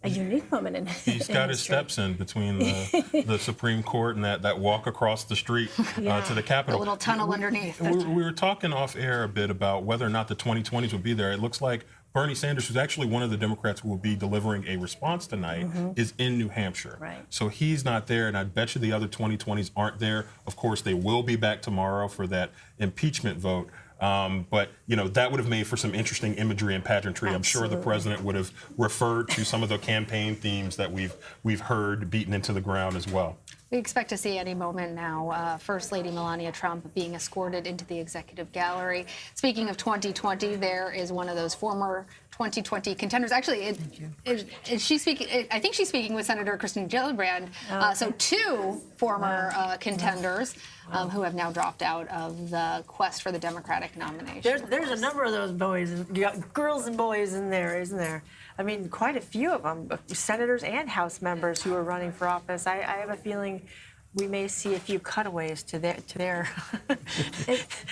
unique moment in He's got his steps in between the Supreme Court and that walk across the street to the Capitol. A little tunnel underneath. We were talking off air a bit about whether or not the 2020s will be there. It looks like Bernie Sanders, who's actually one of the Democrats who will be delivering a response tonight, is in New Hampshire. Right. So he's not there, and I bet you the other 2020s aren't there. Of course, they will be back tomorrow for that impeachment vote. But, you know, that would have made for some interesting imagery and pageantry. I'm sure the president would have referred to some of the campaign themes that we've heard beaten into the ground as well. We expect to see any moment now First Lady Melania Trump being escorted into the executive gallery. Speaking of 2020, there is one of those former 2020 contenders. Actually, is she speaking? I think she's speaking with Senator Kristen Gillibrand. So two former contenders who have now dropped out of the quest for the Democratic nomination. There's a number of those boys, girls and boys in there, isn't there? I mean, quite a few of them, senators and House members who are running for office. I have a feeling we may see a few cutaways to their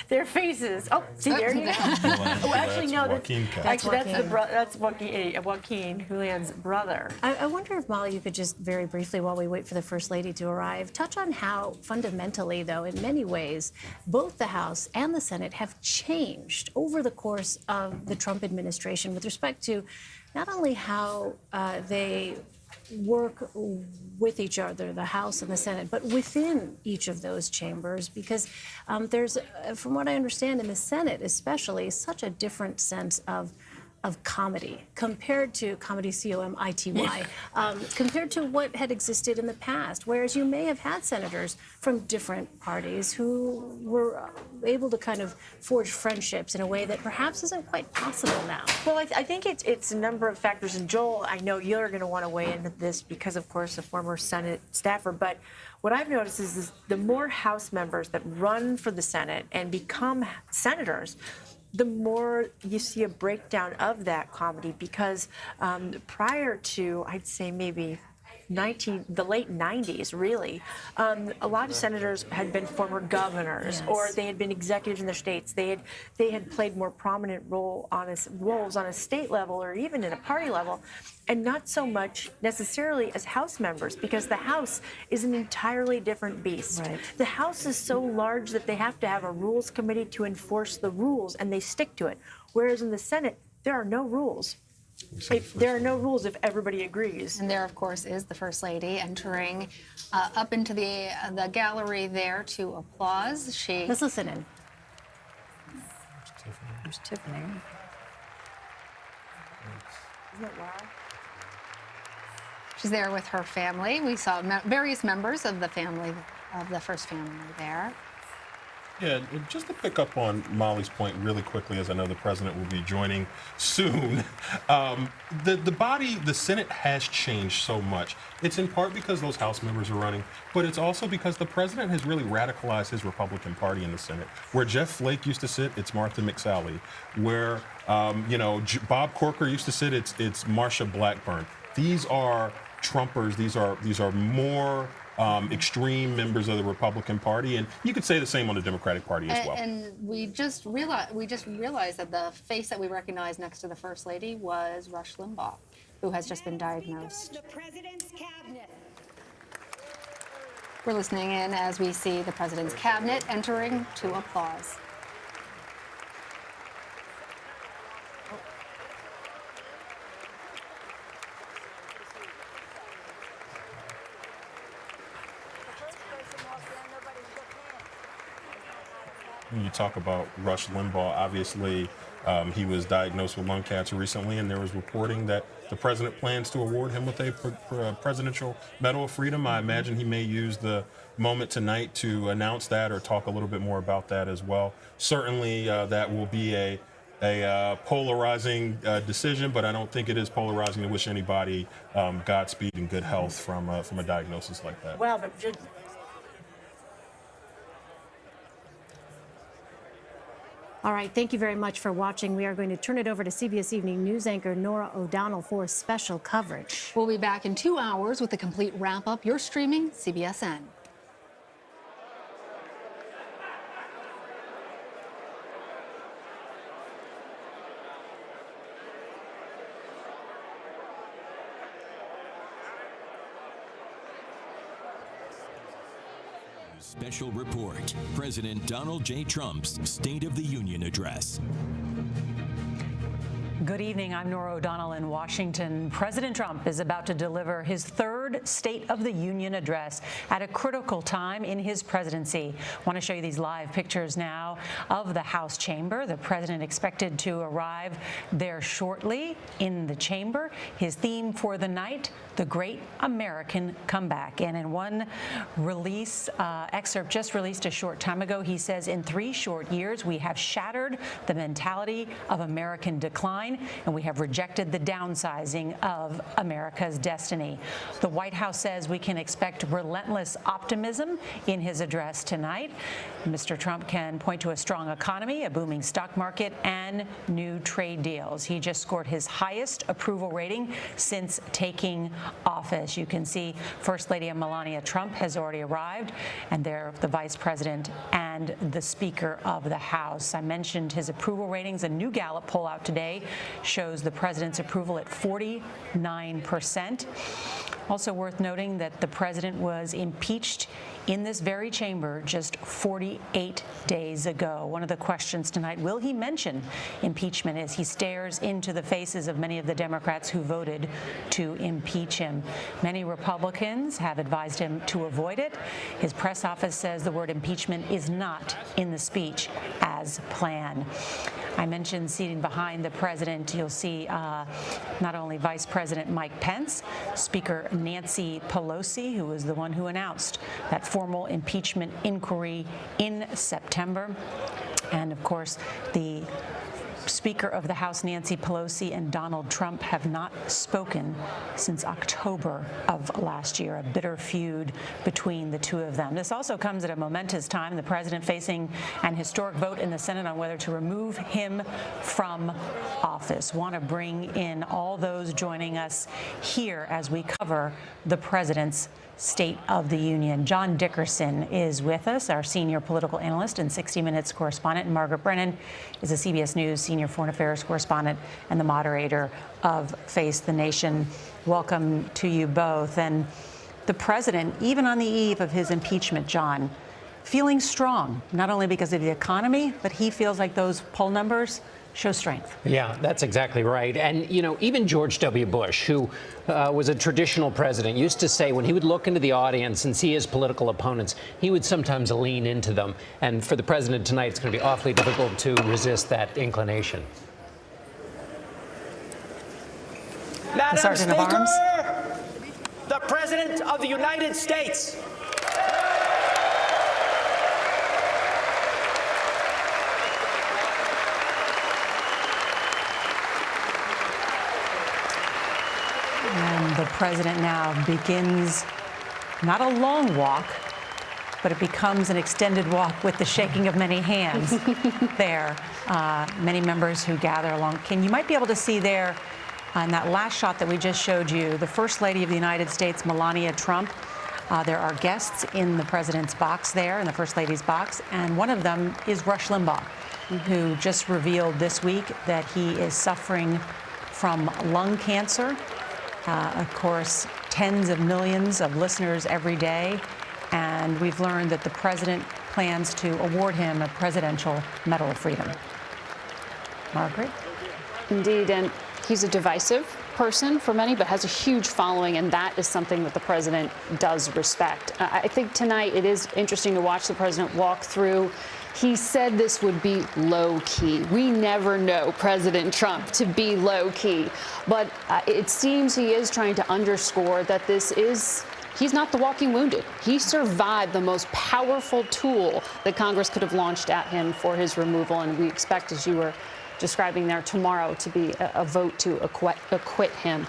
their faces. Oh, see, there you go. Oh, actually, no, that's Joaquin, Julian's brother. I wonder if, Molly, you could just very briefly, while we wait for the First Lady to arrive, touch on how fundamentally, though, in many ways, both the House and the Senate have changed over the course of the Trump administration with respect to not only how they work with each other, the House and the Senate, but within each of those chambers, because there's, from what I understand, in the Senate especially, such a different sense of comedy compared to comedy, C-O-M-I-T-Y, compared to what had existed in the past, whereas you may have had senators from different parties who were able to kind of forge friendships in a way that perhaps isn't quite possible now. Well, I think it's a number of factors, and Joel, I know you're going to want to weigh into this because, of course, a former Senate staffer, but what I've noticed is the more House members that run for the Senate and become senators, the more you see a breakdown of that comedy, because prior to, I'd say maybe the late 90s, really, a lot of senators had been former governors, or they had been executives in their states. They had played more prominent roles on a state level or even in a party level, and not so much necessarily as House members, because the House is an entirely different beast. Right. The House is so large that they have to have a rules committee to enforce the rules, and they stick to it. Whereas in the Senate, there are no rules. There are no rules if everybody agrees. And there, of course, is the First Lady entering up into the gallery there to applause. Let's listen in. There's Tiffany. Isn't it wild? She's there with her family. We saw various members of the family, of the First Family there. Yeah, just to pick up on Molly's point really quickly, as I know the president will be joining soon, the Senate has changed so much. It's in part because those House members are running, but it's also because the president has really radicalized his Republican Party in the Senate. Where Jeff Flake used to sit, it's Martha McSally. Where Bob Corker used to sit, it's Marsha Blackburn. These are Trumpers. These are more extreme members of the Republican Party, and you could say the same on the Democratic Party as well. And we just realized that the face that we recognized next to the First Lady was Rush Limbaugh, who has just been diagnosed. The President's Cabinet. We're listening in as we see the President's Cabinet entering to applause. When you talk about Rush Limbaugh, obviously he was diagnosed with lung cancer recently, and there was reporting that the president plans to award him with a Presidential Medal of Freedom. I imagine he may use the moment tonight to announce that or talk a little bit more about that as well. Certainly that will be a polarizing decision, but I don't think it is polarizing to wish anybody Godspeed and good health from a diagnosis like that. Well, but All right, thank you very much for watching. We are going to turn it over to CBS Evening News anchor Norah O'Donnell for special coverage. We'll be back in 2 hours with a complete wrap-up. You're streaming CBSN. Special report, President Donald J. Trump's State of the Union Address. Good evening. I'm Norah O'Donnell in Washington. President Trump is about to deliver his third State of the Union address at a critical time in his presidency. I want to show you these live pictures now of the House chamber. The president expected to arrive there shortly in the chamber. His theme for the night, the Great American Comeback. And in one excerpt just released a short time ago, he says, in 3 short years, we have shattered the mentality of American decline, and we have rejected the downsizing of America's destiny. The White House says we can expect relentless optimism in his address tonight. Mr. Trump can point to a strong economy, a booming stock market, and new trade deals. He just scored his highest approval rating since taking office. You can see First Lady Melania Trump has already arrived, and there the Vice President and the Speaker of the House. I mentioned his approval ratings. A new Gallup poll out today shows the president's approval at 49%. Also worth noting that the president was impeached in this very chamber just 48 days ago. One of the questions tonight, will he mention impeachment as he stares into the faces of many of the Democrats who voted to impeach him? Many Republicans have advised him to avoid it. His press office says the word impeachment is not in the speech as planned. I mentioned seating behind the president, you'll see not only Vice President Mike Pence, Speaker Nancy Pelosi, who was the one who announced that formal impeachment inquiry in September, and of course the Speaker of the House Nancy Pelosi and Donald Trump have not spoken since October of last year, a bitter feud between the two of them. This also comes at a momentous time, the president facing an historic vote in the Senate on whether to remove him from office. Want to bring in all those joining us here as we cover the president's State of the Union. John Dickerson is with us, our senior political analyst and 60 Minutes correspondent. And Margaret Brennan is a CBS News senior foreign affairs correspondent and the moderator of Face the Nation. Welcome to you both. And the president, even on the eve of his impeachment, John, feeling strong, not only because of the economy, but he feels like those poll numbers show strength. Yeah, that's exactly right. And, you know, even George W. Bush, who was a traditional president, used to say when he would look into the audience and see his political opponents, he would sometimes lean into them. And for the president tonight, it's going to be awfully difficult to resist that inclination. Madam Speaker, the President of the United States. And the president now begins not a long walk, but it becomes an extended walk with the shaking of many hands there. Many members who gather along. You might be able to see there in that last shot that we just showed you, the First Lady of the United States, Melania Trump. There are guests in the president's box there, in the First Lady's box, and one of them is Rush Limbaugh, who just revealed this week that he is suffering from lung cancer. Of course, tens of millions of listeners every day, and we've learned that the president plans to award him a Presidential Medal of Freedom. Margaret? Indeed, and he's a divisive person for many, but has a huge following, and that is something that the president does respect. I think tonight it is interesting to watch the president walk through. He said this would be low-key. We never know President Trump to be low-key. But it seems he is trying to underscore that he's not the walking wounded. He survived the most powerful tool that Congress could have launched at him for his removal. And we expect, as you were describing there, tomorrow to be a vote to acquit him.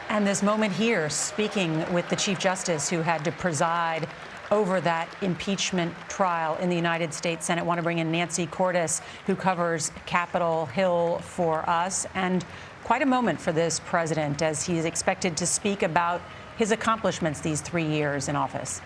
And this moment here, speaking with the Chief Justice who had to preside over that impeachment trial in the United States Senate. I want to bring in Nancy Cordes, who covers Capitol Hill for us. And quite a moment for this president as he's expected to speak about his accomplishments these 3 years in office.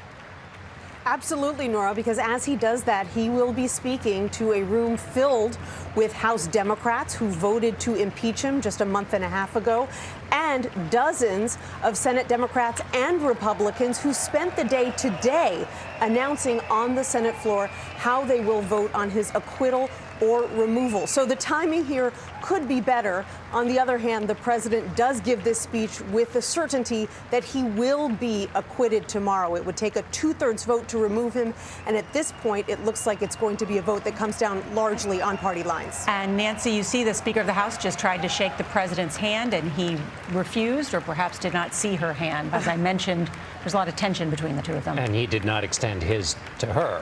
Absolutely, Nora, because as he does that, he will be speaking to a room filled with House Democrats who voted to impeach him just a month and a half ago, and dozens of Senate Democrats and Republicans who spent the day today announcing on the Senate floor how they will vote on his acquittal or removal. So the timing here could be better. On the other hand, the president does give this speech with the certainty that he will be acquitted tomorrow. It would take a 2/3 vote to remove him. And at this point, it looks like it's going to be a vote that comes down largely on party lines. And Nancy, you see the Speaker of the House just tried to shake the president's hand and he refused or perhaps did not see her hand. As I mentioned, there's a lot of tension between the two of them. And he did not extend his to her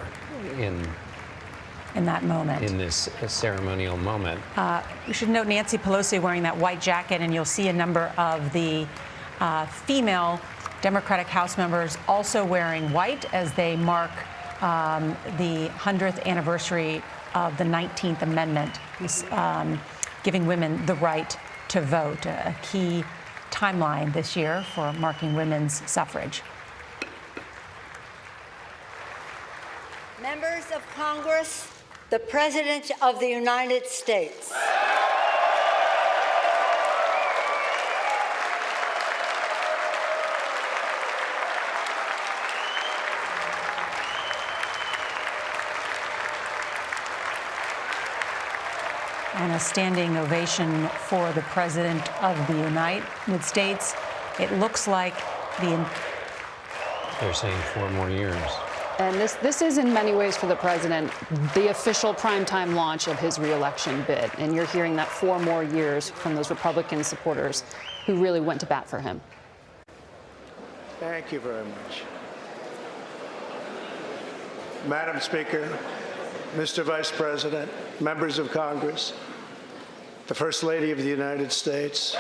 in that moment. In this ceremonial moment. We should note Nancy Pelosi wearing that white jacket, and you'll see a number of the female Democratic House members also wearing white as they mark the 100th anniversary of the 19th Amendment, giving women the right to vote, a key timeline this year for marking women's suffrage. Members of Congress, the President of the United States. And a standing ovation for the President of the United States. It looks like They're saying 4 more years. And this is in many ways for the president the official primetime launch of his reelection bid. And you're hearing that 4 more years from those Republican supporters who really went to bat for him. Thank you very much. Madam Speaker, Mr. Vice President, members of Congress, the First Lady of the United States,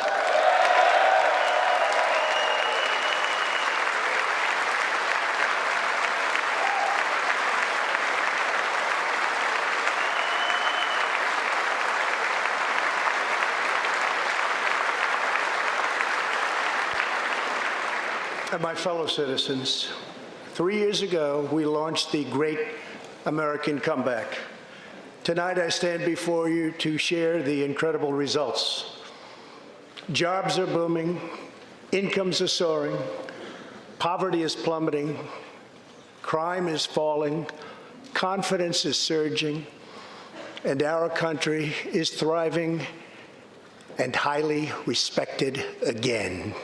and my fellow citizens. 3 years ago, we launched the Great American Comeback. Tonight, I stand before you to share the incredible results. Jobs are booming, incomes are soaring, poverty is plummeting, crime is falling, confidence is surging, and our country is thriving and highly respected again.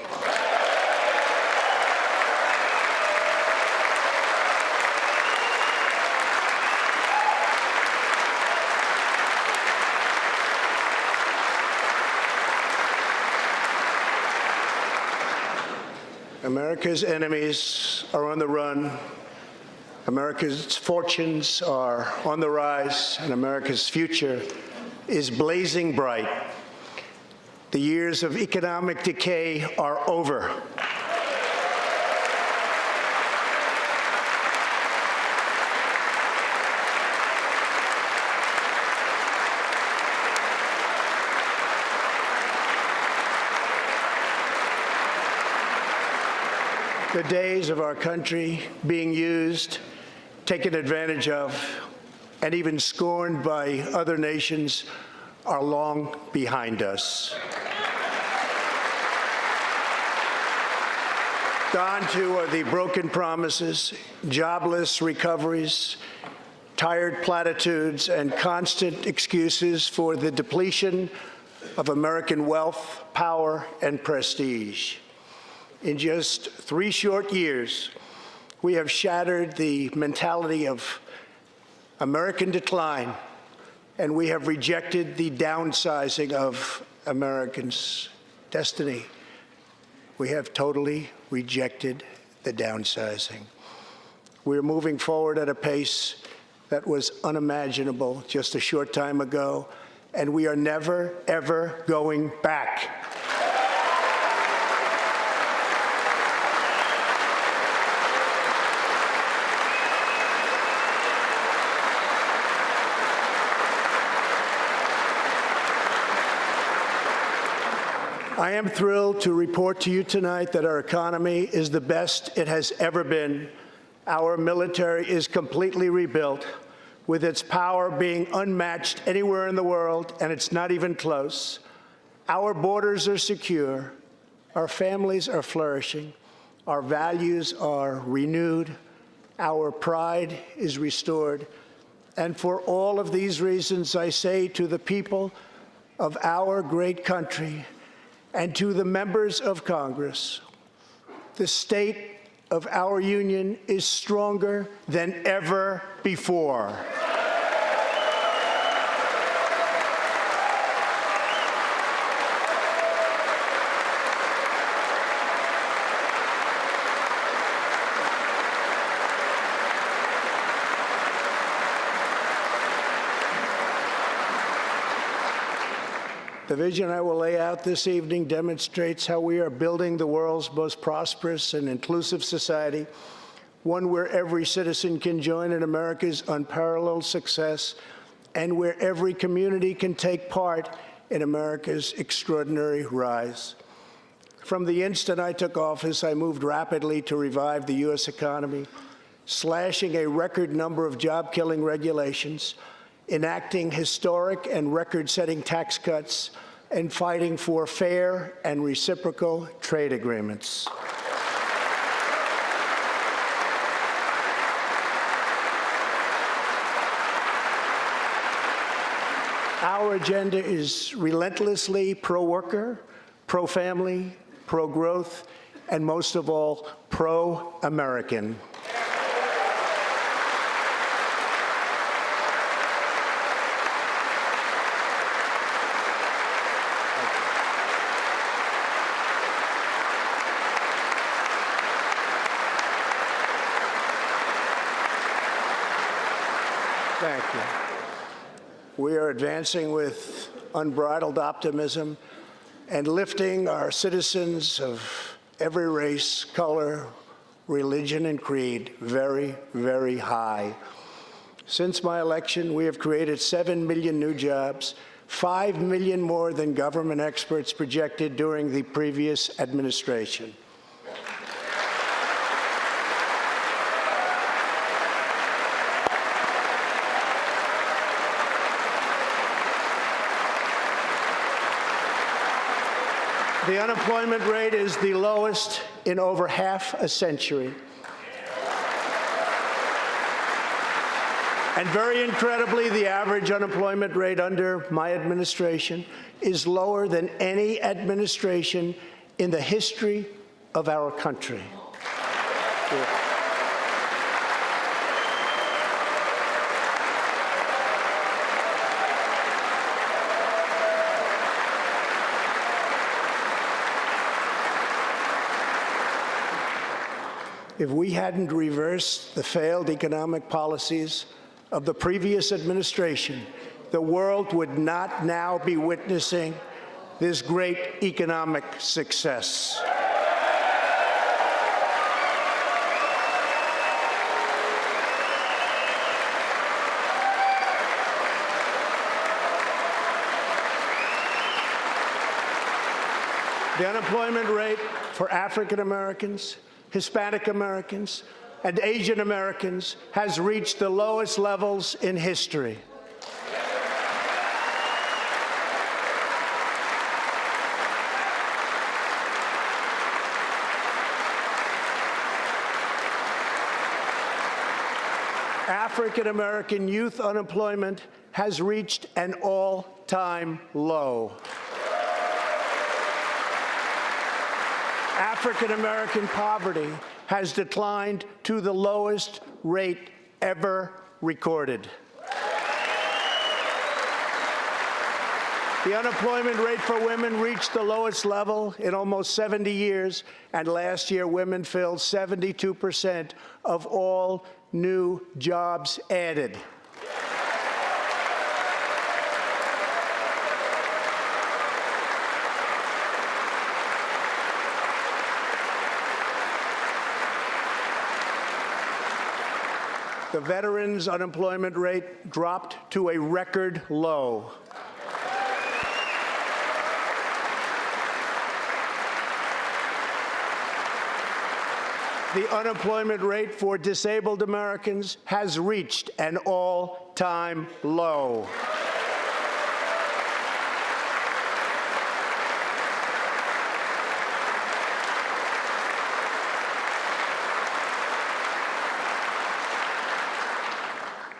America's enemies are on the run. America's fortunes are on the rise, and America's future is blazing bright. The years of economic decay are over. The days of our country being used, taken advantage of, and even scorned by other nations are long behind us. Gone too are the broken promises, jobless recoveries, tired platitudes, and constant excuses for the depletion of American wealth, power, and prestige. In just 3 short years, we have shattered the mentality of American decline, and we have rejected the downsizing of Americans' destiny. We have totally rejected the downsizing. We're moving forward at a pace that was unimaginable just a short time ago, and we are never, ever going back. I am thrilled to report to you tonight that our economy is the best it has ever been. Our military is completely rebuilt, with its power being unmatched anywhere in the world, and it's not even close. Our borders are secure. Our families are flourishing. Our values are renewed. Our pride is restored. And for all of these reasons, I say to the people of our great country, and to the members of Congress, the state of our union is stronger than ever before. The vision I will lay out this evening demonstrates how we are building the world's most prosperous and inclusive society, one where every citizen can join in America's unparalleled success, and where every community can take part in America's extraordinary rise. From the instant I took office, I moved rapidly to revive the U.S. economy, slashing a record number of job-killing regulations, enacting historic and record-setting tax cuts, and fighting for fair and reciprocal trade agreements. Our agenda is relentlessly pro-worker, pro-family, pro-growth, and most of all, pro-American. Thank you. We are advancing with unbridled optimism and lifting our citizens of every race, color, religion, and creed very, very high. Since my election, we have created 7 million new jobs, 5 million more than government experts projected during the previous administration. The unemployment rate is the lowest in over half a century. And very incredibly, the average unemployment rate under my administration is lower than any administration in the history of our country. If we hadn't reversed the failed economic policies of the previous administration, the world would not now be witnessing this great economic success. The unemployment rate for African Americans, Hispanic Americans, and Asian Americans has reached the lowest levels in history. African American youth unemployment has reached an all-time low. African American poverty has declined to the lowest rate ever recorded. The unemployment rate for women reached the lowest level in almost 70 years, and last year women filled 72% of all new jobs added. The veterans' unemployment rate dropped to a record low. The unemployment rate for disabled Americans has reached an all-time low.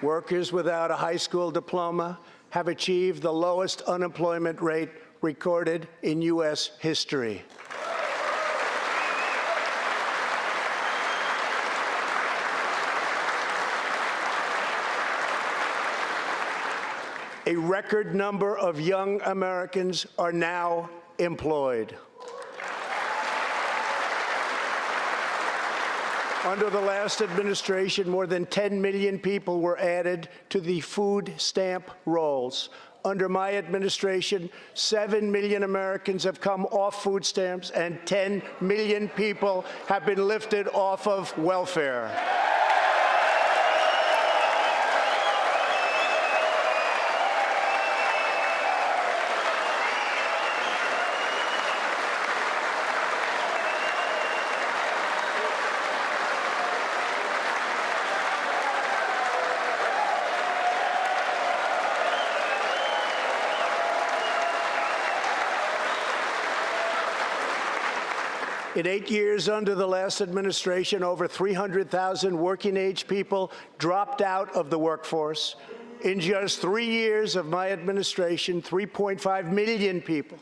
Workers without a high school diploma have achieved the lowest unemployment rate recorded in U.S. history. A record number of young Americans are now employed. Under the last administration, more than 10 million people were added to the food stamp rolls. Under my administration, 7 million Americans have come off food stamps, and 10 million people have been lifted off of welfare. In 8 years under the last administration, over 300,000 working-age people dropped out of the workforce. In just 3 years of my administration, 3.5 million people,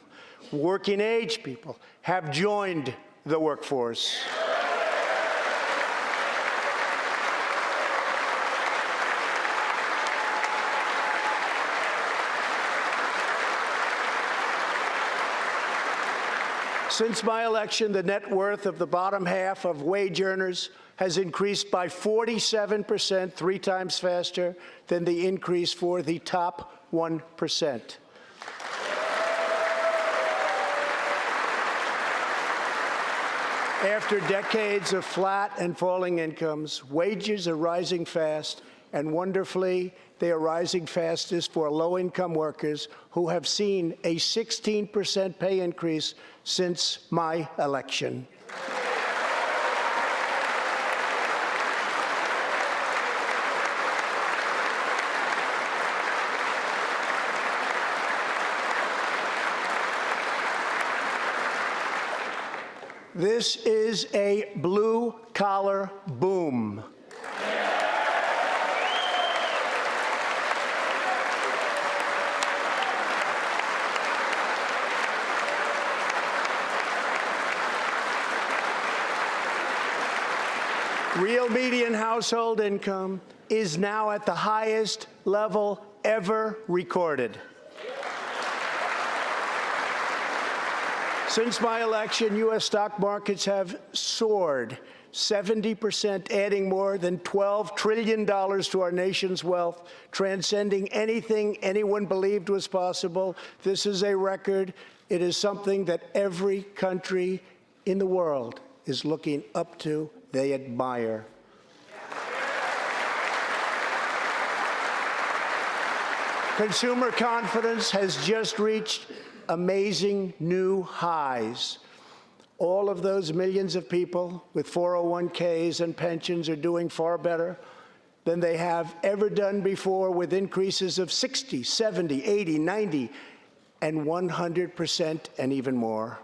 working-age people, have joined the workforce. Since my election, the net worth of the bottom half of wage earners has increased by 47%, 3 times faster than the increase for the top 1%. After decades of flat and falling incomes, wages are rising fast, and wonderfully, they are rising fastest for low-income workers who have seen a 16% pay increase since my election. This is a blue-collar boom. Real median household income is now at the highest level ever recorded. Since my election, U.S. stock markets have soared 70%, adding more than $12 trillion to our nation's wealth, transcending anything anyone believed was possible. This is a record. It is something that every country in the world is looking up to. They admire. Consumer confidence has just reached amazing new highs. All of those millions of people with 401ks and pensions are doing far better than they have ever done before, with increases of 60, 70, 80, 90, and 100% and even more.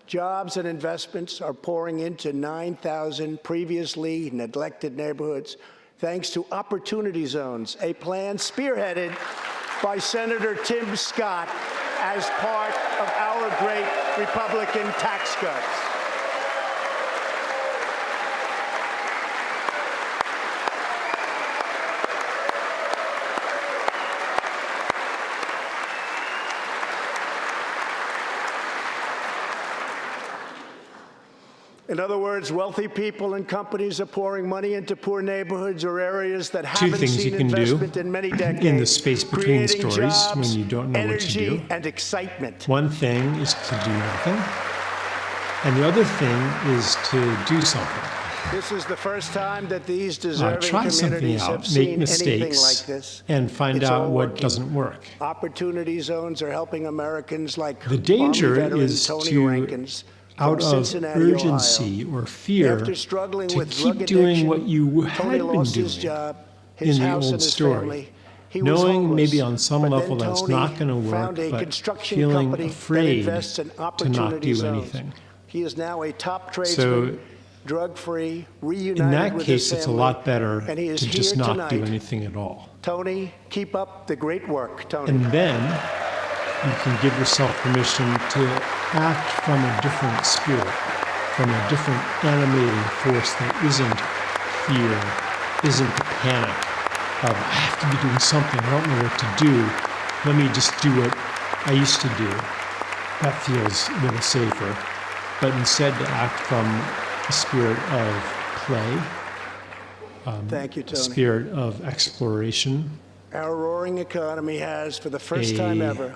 Jobs and investments are pouring into 9,000 previously neglected neighborhoods, thanks to Opportunity Zones, a plan spearheaded by Senator Tim Scott as part of our great Republican tax cuts. In other words, wealthy people and companies are pouring money into poor neighborhoods or areas that haven't seen investment in many decades. In the space between creating stories jobs, when you don't know what to energy, do. and excitement. One thing is to do nothing, and the other thing is to do something. This is the first time that these deserving Try something communities have out, seen make anything mistakes, like this. and find It's out all what working. doesn't work. Opportunity zones are helping Americans like The danger Army veteran is Tony to, Rankins out from of Cincinnati, urgency Ohio. or fear, After struggling to with keep drug doing addiction, what you had Tony been lost doing his job, his in the house, and old his story. family. He was Knowing homeless, maybe on some but then level that's Tony not going to work, found a but construction feeling company that afraid invests in to not opportunity do zones. anything. He is now a top tradesman, So drug-free, reunited in that with case, his it's a family, lot better and he is to just here not do tonight. anything at all. Tony, keep up the great work, Tony. And then you can give yourself permission to act from a different spirit, from a different animating force that isn't fear, isn't the panic of, I have to be doing something, I don't know what to do. Let me just do what I used to do. That feels a little safer. But instead to act from a spirit of play, Thank you, a Tony. spirit of exploration. Our roaring economy has, for the first time ever,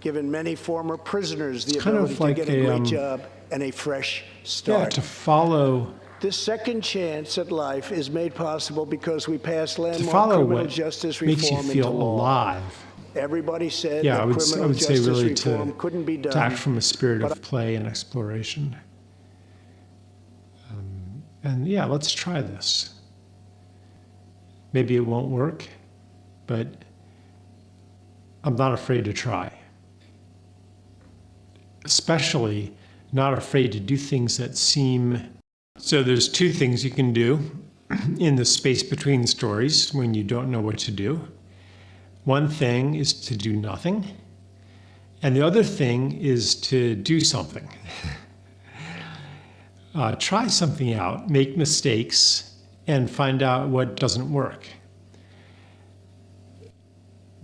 given many former prisoners the kind of ability like to get a a, great job and a fresh start. Yeah, to follow This second chance at life is made possible because we passed to landmark follow criminal what justice makes you reform feel into law. alive. Everybody said Yeah, that I would criminal say justice really reform couldn't be done. to act from a spirit but of play and exploration. And yeah, let's try this. Maybe it won't work, but I'm not afraid to try. Especially not afraid to do things that seem. So there's two things you can do in the space between stories when you don't know what to do. One thing is to do nothing, and the other thing is to do something. Try something out, make mistakes, and find out what doesn't work.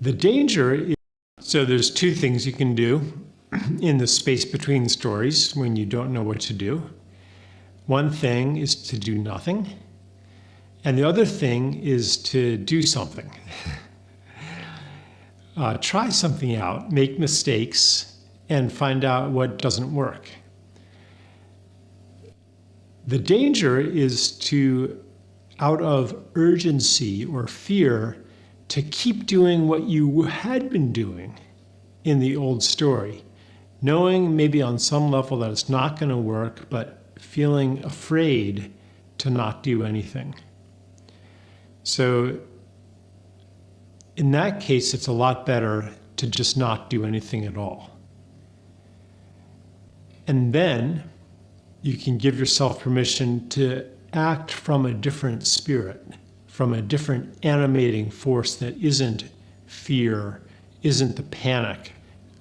The danger is, so there's two things you can do in the space between stories when you don't know what to do. One thing is to do nothing, and the other thing is to do something. Try something out, make mistakes, and find out what doesn't work. The danger is to, out of urgency or fear, to keep doing what you had been doing in the old story, knowing maybe on some level that it's not going to work, but feeling afraid to not do anything. So in that case, it's a lot better to just not do anything at all. And then you can give yourself permission to act from a different spirit, from a different animating force that isn't fear, isn't the panic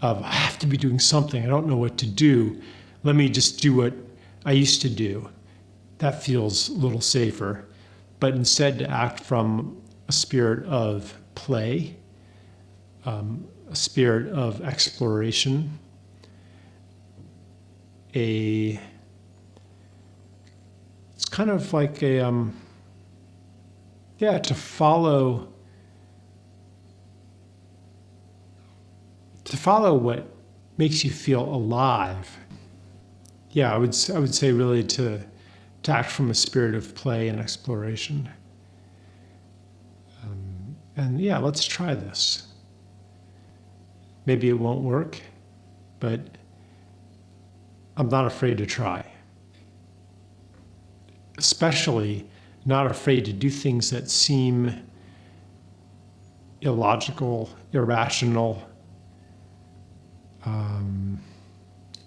of, I have to be doing something, I don't know what to do, let me just do what I used to do. That feels a little safer. But instead to act from a spirit of play, a spirit of exploration, it's kind of like to follow what makes you feel alive. Yeah, I would say really to act from a spirit of play and exploration. And yeah, let's try this. Maybe it won't work, but I'm not afraid to try. Especially not afraid to do things that seem illogical, irrational,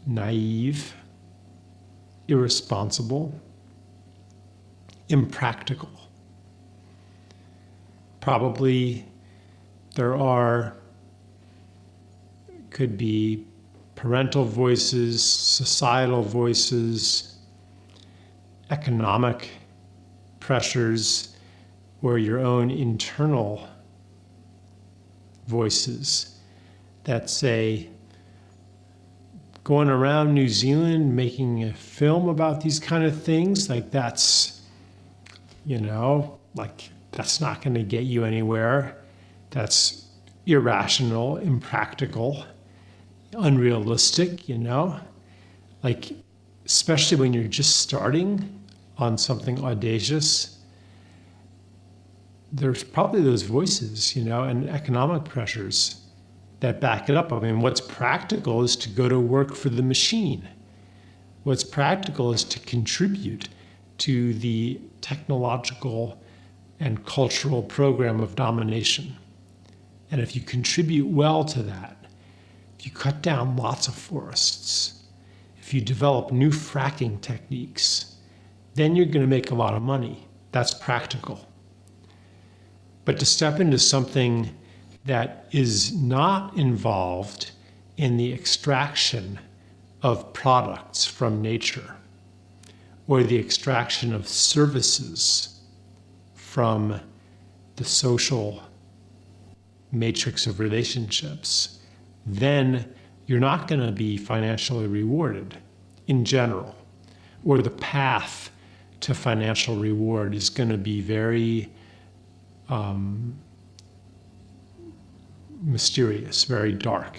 naive, irresponsible, impractical. Probably there could be parental voices, societal voices, economic pressures, or your own internal voices that say, going around New Zealand making a film about these kind of things, like that's not going to get you anywhere. That's irrational, impractical, unrealistic, especially when you're just starting on something audacious. There's probably those voices, and economic pressures that back it up. I mean, what's practical is to go to work for the machine. What's practical is to contribute to the technological and cultural program of domination. And if you contribute well to that, if you cut down lots of forests, if you develop new fracking techniques, then you're going to make a lot of money. That's practical. But to step into something that is not involved in the extraction of products from nature or the extraction of services from the social matrix of relationships, then you're not going to be financially rewarded in general, or the path to financial reward is going to be very mysterious, very dark.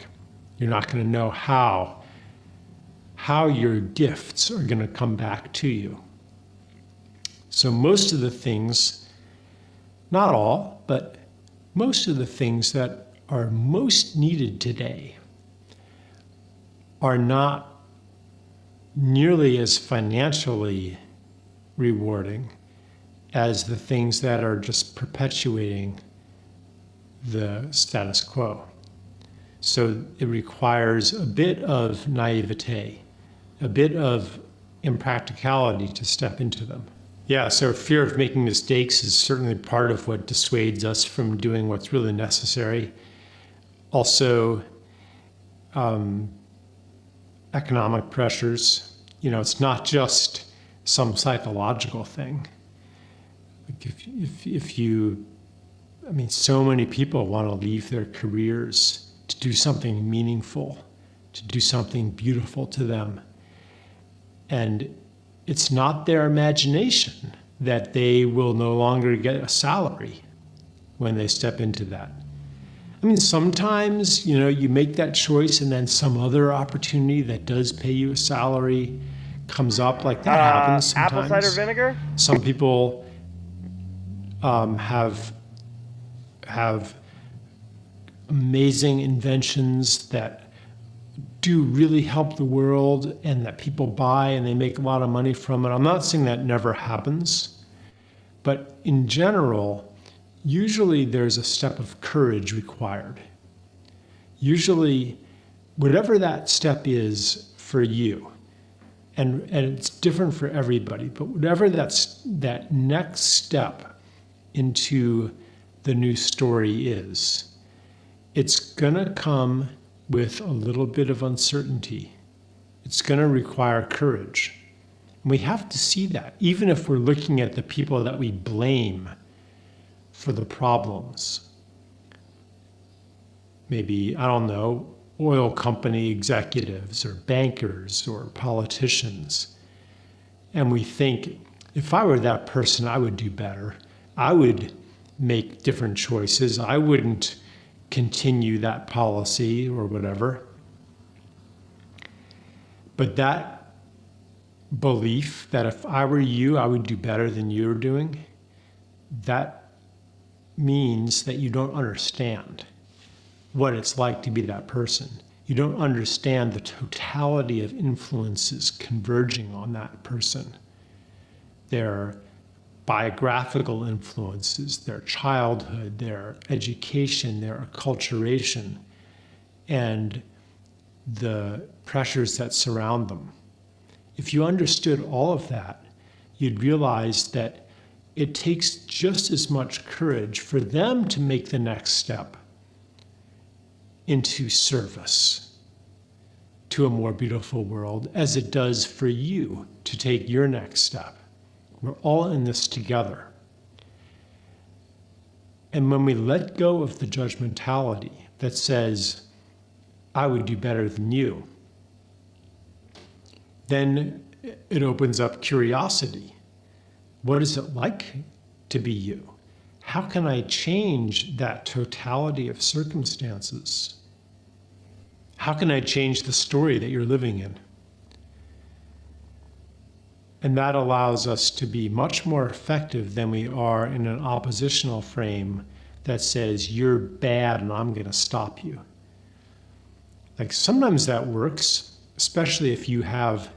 You're not going to know how your gifts are going to come back to you. So most of the things, not all, but most of the things that are most needed today are not nearly as financially rewarding as the things that are just perpetuating the status quo. So it requires a bit of naivete, a bit of impracticality to step into them. Yeah, so fear of making mistakes is certainly part of what dissuades us from doing what's really necessary. Also, economic pressures. It's not just some psychological thing. Like so many people want to leave their careers to do something meaningful, to do something beautiful to them. And it's not their imagination that they will no longer get a salary when they step into that. Sometimes, you make that choice and then some other opportunity that does pay you a salary comes up. Like that happens sometimes. Apple cider vinegar? Some people have amazing inventions that do really help the world and that people buy and they make a lot of money from it. I'm not saying that never happens, but in general, usually there's a step of courage required. Usually, whatever that step is for you, and it's different for everybody, but whatever that next step into the new story is, it's gonna come with a little bit of uncertainty. It's gonna require courage. And we have to see that, even if we're looking at the people that we blame for the problems. Maybe, I don't know, oil company executives or bankers or politicians. And we think, if I were that person, I would do better. I would make different choices. I wouldn't continue that policy or whatever. But that belief that if I were you, I would do better than you're doing, that means that you don't understand what it's like to be that person. You don't understand the totality of influences converging on that person. Their biographical influences, their childhood, their education, their acculturation, and the pressures that surround them. If you understood all of that, you'd realize that it takes just as much courage for them to make the next step into service to a more beautiful world as it does for you to take your next step. We're all in this together. And when we let go of the judgmentality that says, I would do better than you, then it opens up curiosity. What is it like to be you? How can I change that totality of circumstances? How can I change the story that you're living in? And that allows us to be much more effective than we are in an oppositional frame that says, you're bad and I'm going to stop you. Like sometimes that works, especially if you have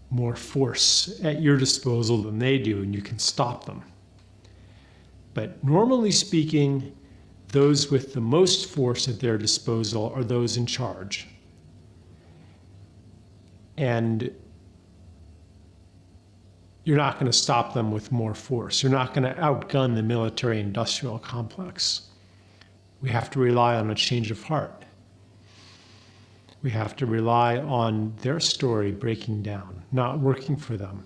more force at your disposal than they do and you can stop them. But normally speaking, those with the most force at their disposal are those in charge. And you're not going to stop them with more force. You're not going to outgun the military-industrial complex. We have to rely on a change of heart. We have to rely on their story breaking down, not working for them.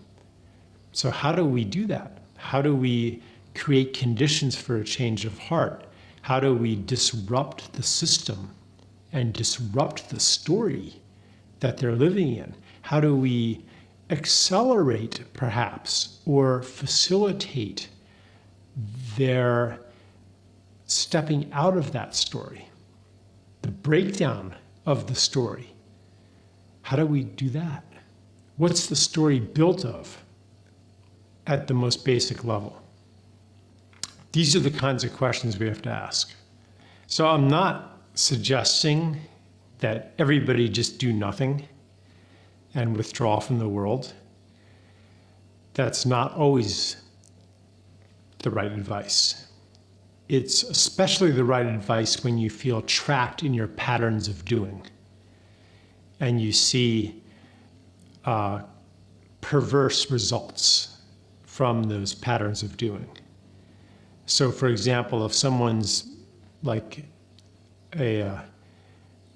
So how do we do that? How do we create conditions for a change of heart? How do we disrupt the system and disrupt the story that they're living in? How do we accelerate, perhaps, or facilitate their stepping out of that story, the breakdown of the story? How do we do that? What's the story built of at the most basic level? These are the kinds of questions we have to ask. So I'm not suggesting that everybody just do nothing and withdraw from the world. That's not always the right advice. It's especially the right advice when you feel trapped in your patterns of doing and you see perverse results from those patterns of doing. So for example, if someone's like a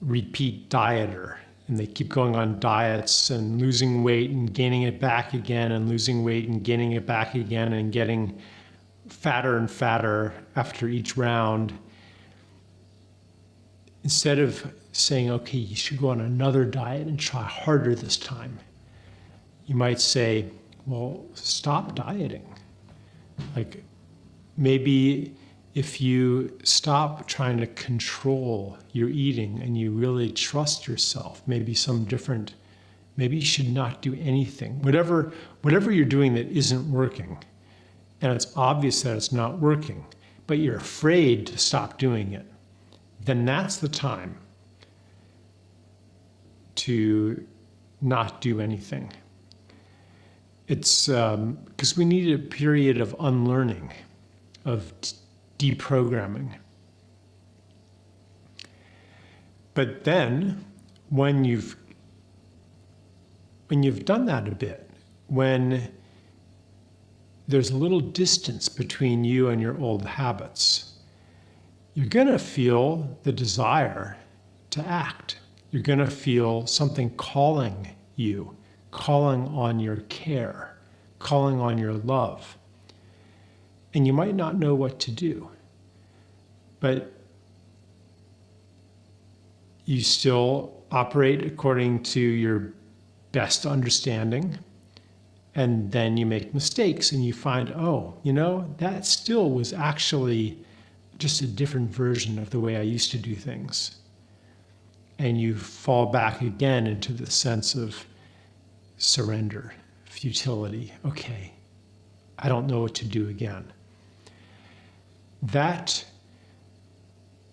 repeat dieter and they keep going on diets and losing weight and gaining it back again and losing weight and gaining it back again and getting fatter and fatter after each round, instead of saying, okay, you should go on another diet and try harder this time, you might say, well, stop dieting. Like, maybe if you stop trying to control your eating and you really trust yourself, maybe Maybe you should not do anything. Whatever you're doing that isn't working, and it's obvious that it's not working, but you're afraid to stop doing it, then that's the time to not do anything. It's because we need a period of unlearning, of deprogramming. But then, when you've done that a bit, when there's a little distance between you and your old habits, you're going to feel the desire to act. You're going to feel something calling you, calling on your care, calling on your love. And you might not know what to do, but you still operate according to your best understanding, and then you make mistakes and you find, oh, that still was actually just a different version of the way I used to do things. And you fall back again into the sense of surrender, futility. Okay, I don't know what to do again.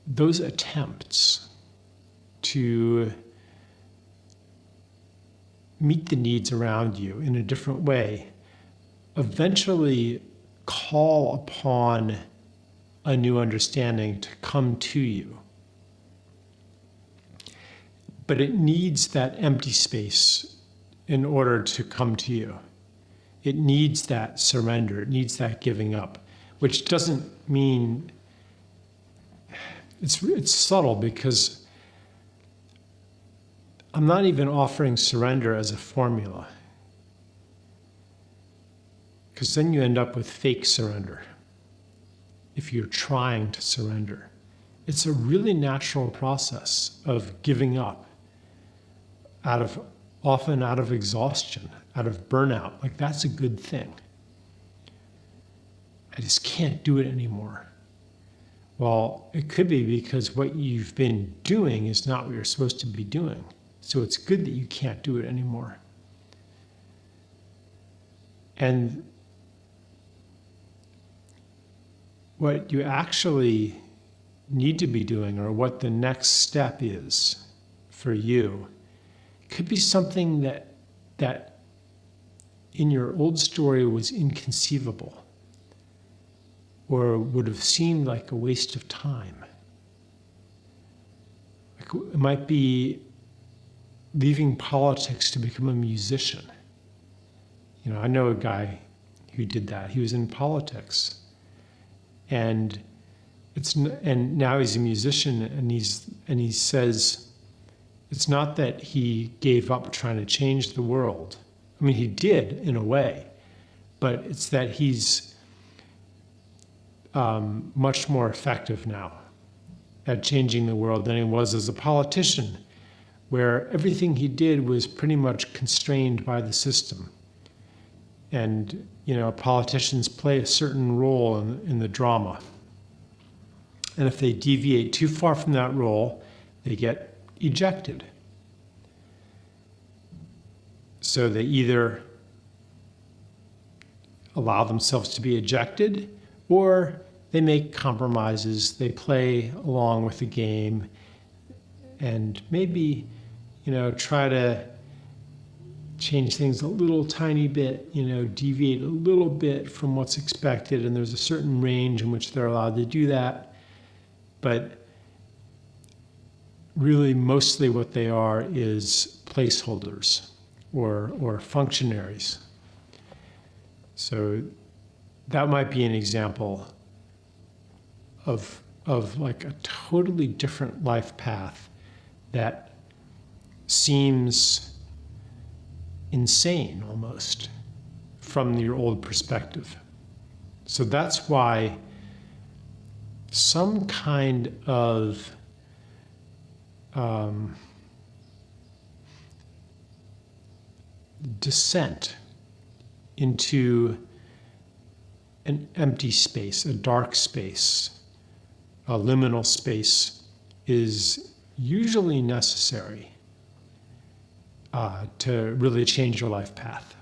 Those attempts to meet the needs around you in a different way eventually call upon a new understanding to come to you. But it needs that empty space in order to come to you. It needs that surrender. It needs that giving up, which doesn't mean it's subtle, because I'm not even offering surrender as a formula, because then you end up with fake surrender if you're trying to surrender. It's a really natural process of giving up often out of exhaustion, out of burnout. Like, that's a good thing. I just can't do it anymore. Well, it could be because what you've been doing is not what you're supposed to be doing. So it's good that you can't do it anymore. And what you actually need to be doing, or what the next step is for you, could be something that in your old story was inconceivable, or would have seemed like a waste of time. Like, it might be leaving politics to become a musician. I know a guy who did that. He was in politics, and now he's a musician, and he says it's not that he gave up trying to change the world. I mean, he did in a way, but it's that he's much more effective now at changing the world than he was as a politician, where everything he did was pretty much constrained by the system. And, politicians play a certain role in the drama. And if they deviate too far from that role, they get ejected. So they either allow themselves to be ejected, or they make compromises, they play along with the game, and maybe, try to change things a little tiny bit, deviate a little bit from what's expected, and there's a certain range in which they're allowed to do that. But really, mostly what they are is placeholders or functionaries. So that might be an example of like a totally different life path that seems insane almost from your old perspective. So that's why some kind of descent into an empty space, a dark space, a liminal space is usually necessary to really change your life path.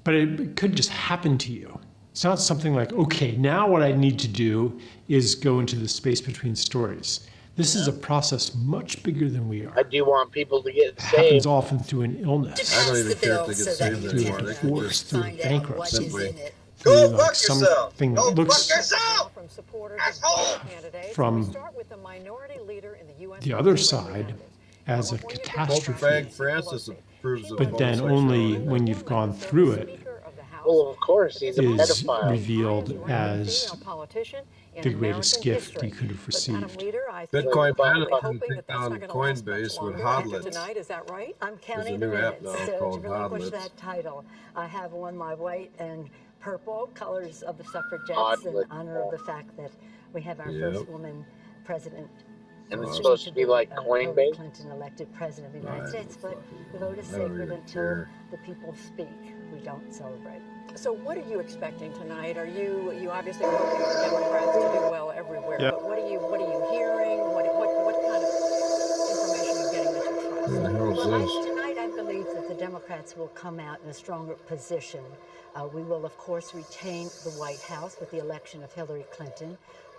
But it could just happen to you. It's not something like, okay, now what I need to do is go into the space between stories. This is a process much bigger than we are. I do want people to get It saved. happens often through an illness, I don't even care if they get saved through anymore. a They can divorce, just through bankruptcy, simply through go like fuck yourself. something Go that looks fuck yourself. from the other side as a catastrophe. Francis approves of But then only when you've gone through it Well, of course, he's a is pedophile. revealed as the greatest gift you could have received. Bitcoin Bannon took down Coinbase with Hodlets. Is that right? I'm There's counting a the new app minutes now to called relinquish Hodlets. that title. I have on my white and purple colors of the suffragettes Hodlets. in honor of the fact that we have our Yep. first woman president. And it's supposed to be like Hillary Coinbase? Clinton elected president of the United Right. States, but the vote is I don't sacred even until care. the people speak. We don't celebrate. So what are you expecting tonight? Are you obviously hoping for Democrats to do well everywhere? Yep. But what are you hearing? What kind of information are you getting that you trust? Who the hell is this? Tonight, I believe that the Democrats will come out in a stronger position. We will, of course, retain the White House with the election of Hillary Clinton.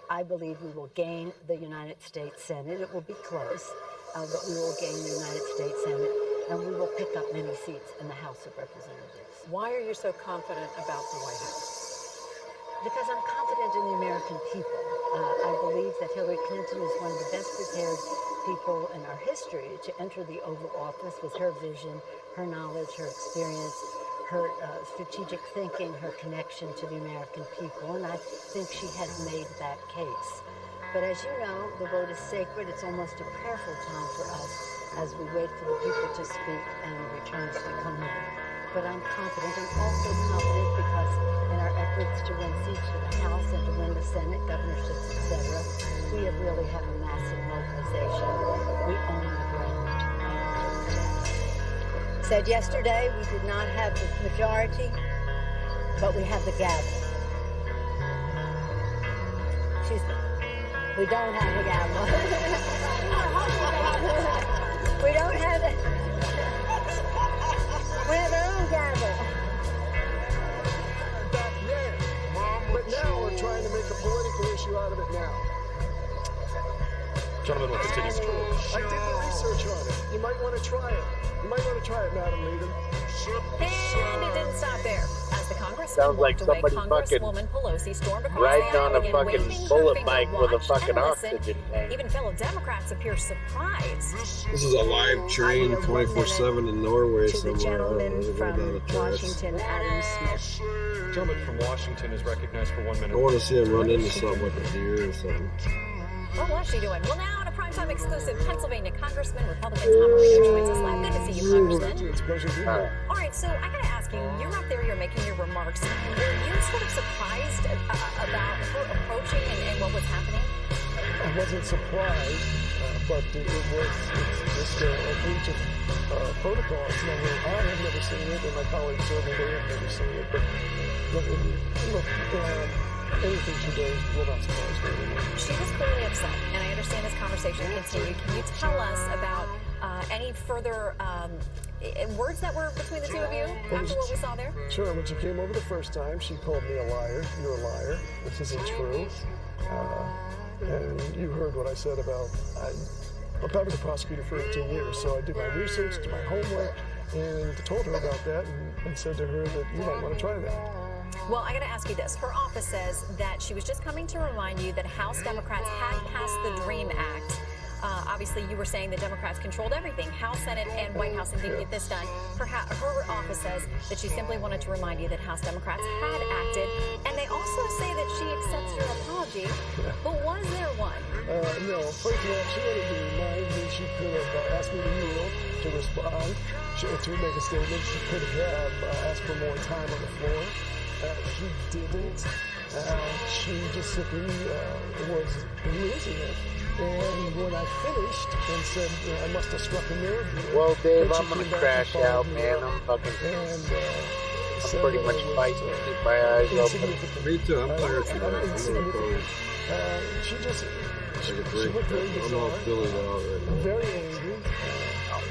I believe we will gain the United States Senate. It will be close, but we will gain the United States Senate, and we will pick up many seats in the House of Representatives. Why are you so confident about the White House? Because I'm confident in the American people. I believe that Hillary Clinton is one of the best prepared people in our history to enter the Oval Office with her vision, her knowledge, her experience, her strategic thinking, her connection to the American people, and I think she has made that case. But as you know, the vote is sacred. It's almost a prayerful time for us as we wait for the people to speak and returns to come home. But I'm confident. I'm also confident because in our efforts to win seats for the House and to win the Senate, governorships, etc., we have really had a massive mobilization. We own the ground. Said yesterday we did not have the majority, but we have the gavel. Excuse me. We don't have the gavel. We don't have it. We have our own gavel. Back then, but now we're trying to make a political issue out of it now. Gentlemen, will continue. It's true. I did the research on it. You might want to try it. You might want to try it, Madam Leader. And it didn't stop there. As the congressman Sounds like walked away, somebody fucking Congresswoman Pelosi stormed across riding the on a aisle, fucking waving her bullet finger, bike with a watch fucking and listen. oxygen tank. Even fellow Democrats appear surprised. This is a live train 24/7 in Norway To the somewhere. gentleman Down from a terrace. Washington, Adam Smith. Gentleman from Washington is recognized for 1 minute. I want to see him run into something like a deer or something. What was she doing? Well, now on a primetime exclusive, Pennsylvania Congressman, Republican Tom Marino joins us live. Good to see you, Congressman. It's a pleasure to be here. All right, so I got to ask you, you're up there, you're making your remarks. Were you sort of surprised about her approaching and what was happening? I wasn't surprised, but it's just a breach of protocol. It's not really, I have never seen it, and my colleagues certainly they have never seen it. But look, anything she does will not surprise me anymore. She was clearly upset, and I understand this conversation continued. Can you tell us about any further words that were between the two of you after what we saw there? Sure, when she came over the first time, she called me a liar. You're a liar. This isn't true. And you heard what I said about, I was a prosecutor for 18 years, so I did my research, did my homework, and told her about that and said to her that you might want to try that. Well, I got to ask you this. Her office says that she was just coming to remind you that House Democrats had passed the DREAM Act. Obviously, you were saying the Democrats controlled everything, House, Senate, and White House, and didn't get this done. Her office says that she simply wanted to remind you that House Democrats had acted, and they also say that she accepts your apology. But was there one? No. First of all, she wanted to remind me she could have asked me to yield, to respond, to make a statement. She could have asked for more time on the floor. She didn't. She just simply was losing it. And when I finished and said I must have struck a nerve here. Well, Dave, I'm gonna crash out, man. I'm fucking. And I'm pretty much fighting to keep my eyes open. Me too. I'm tired today. She looked very bizarre, very angry.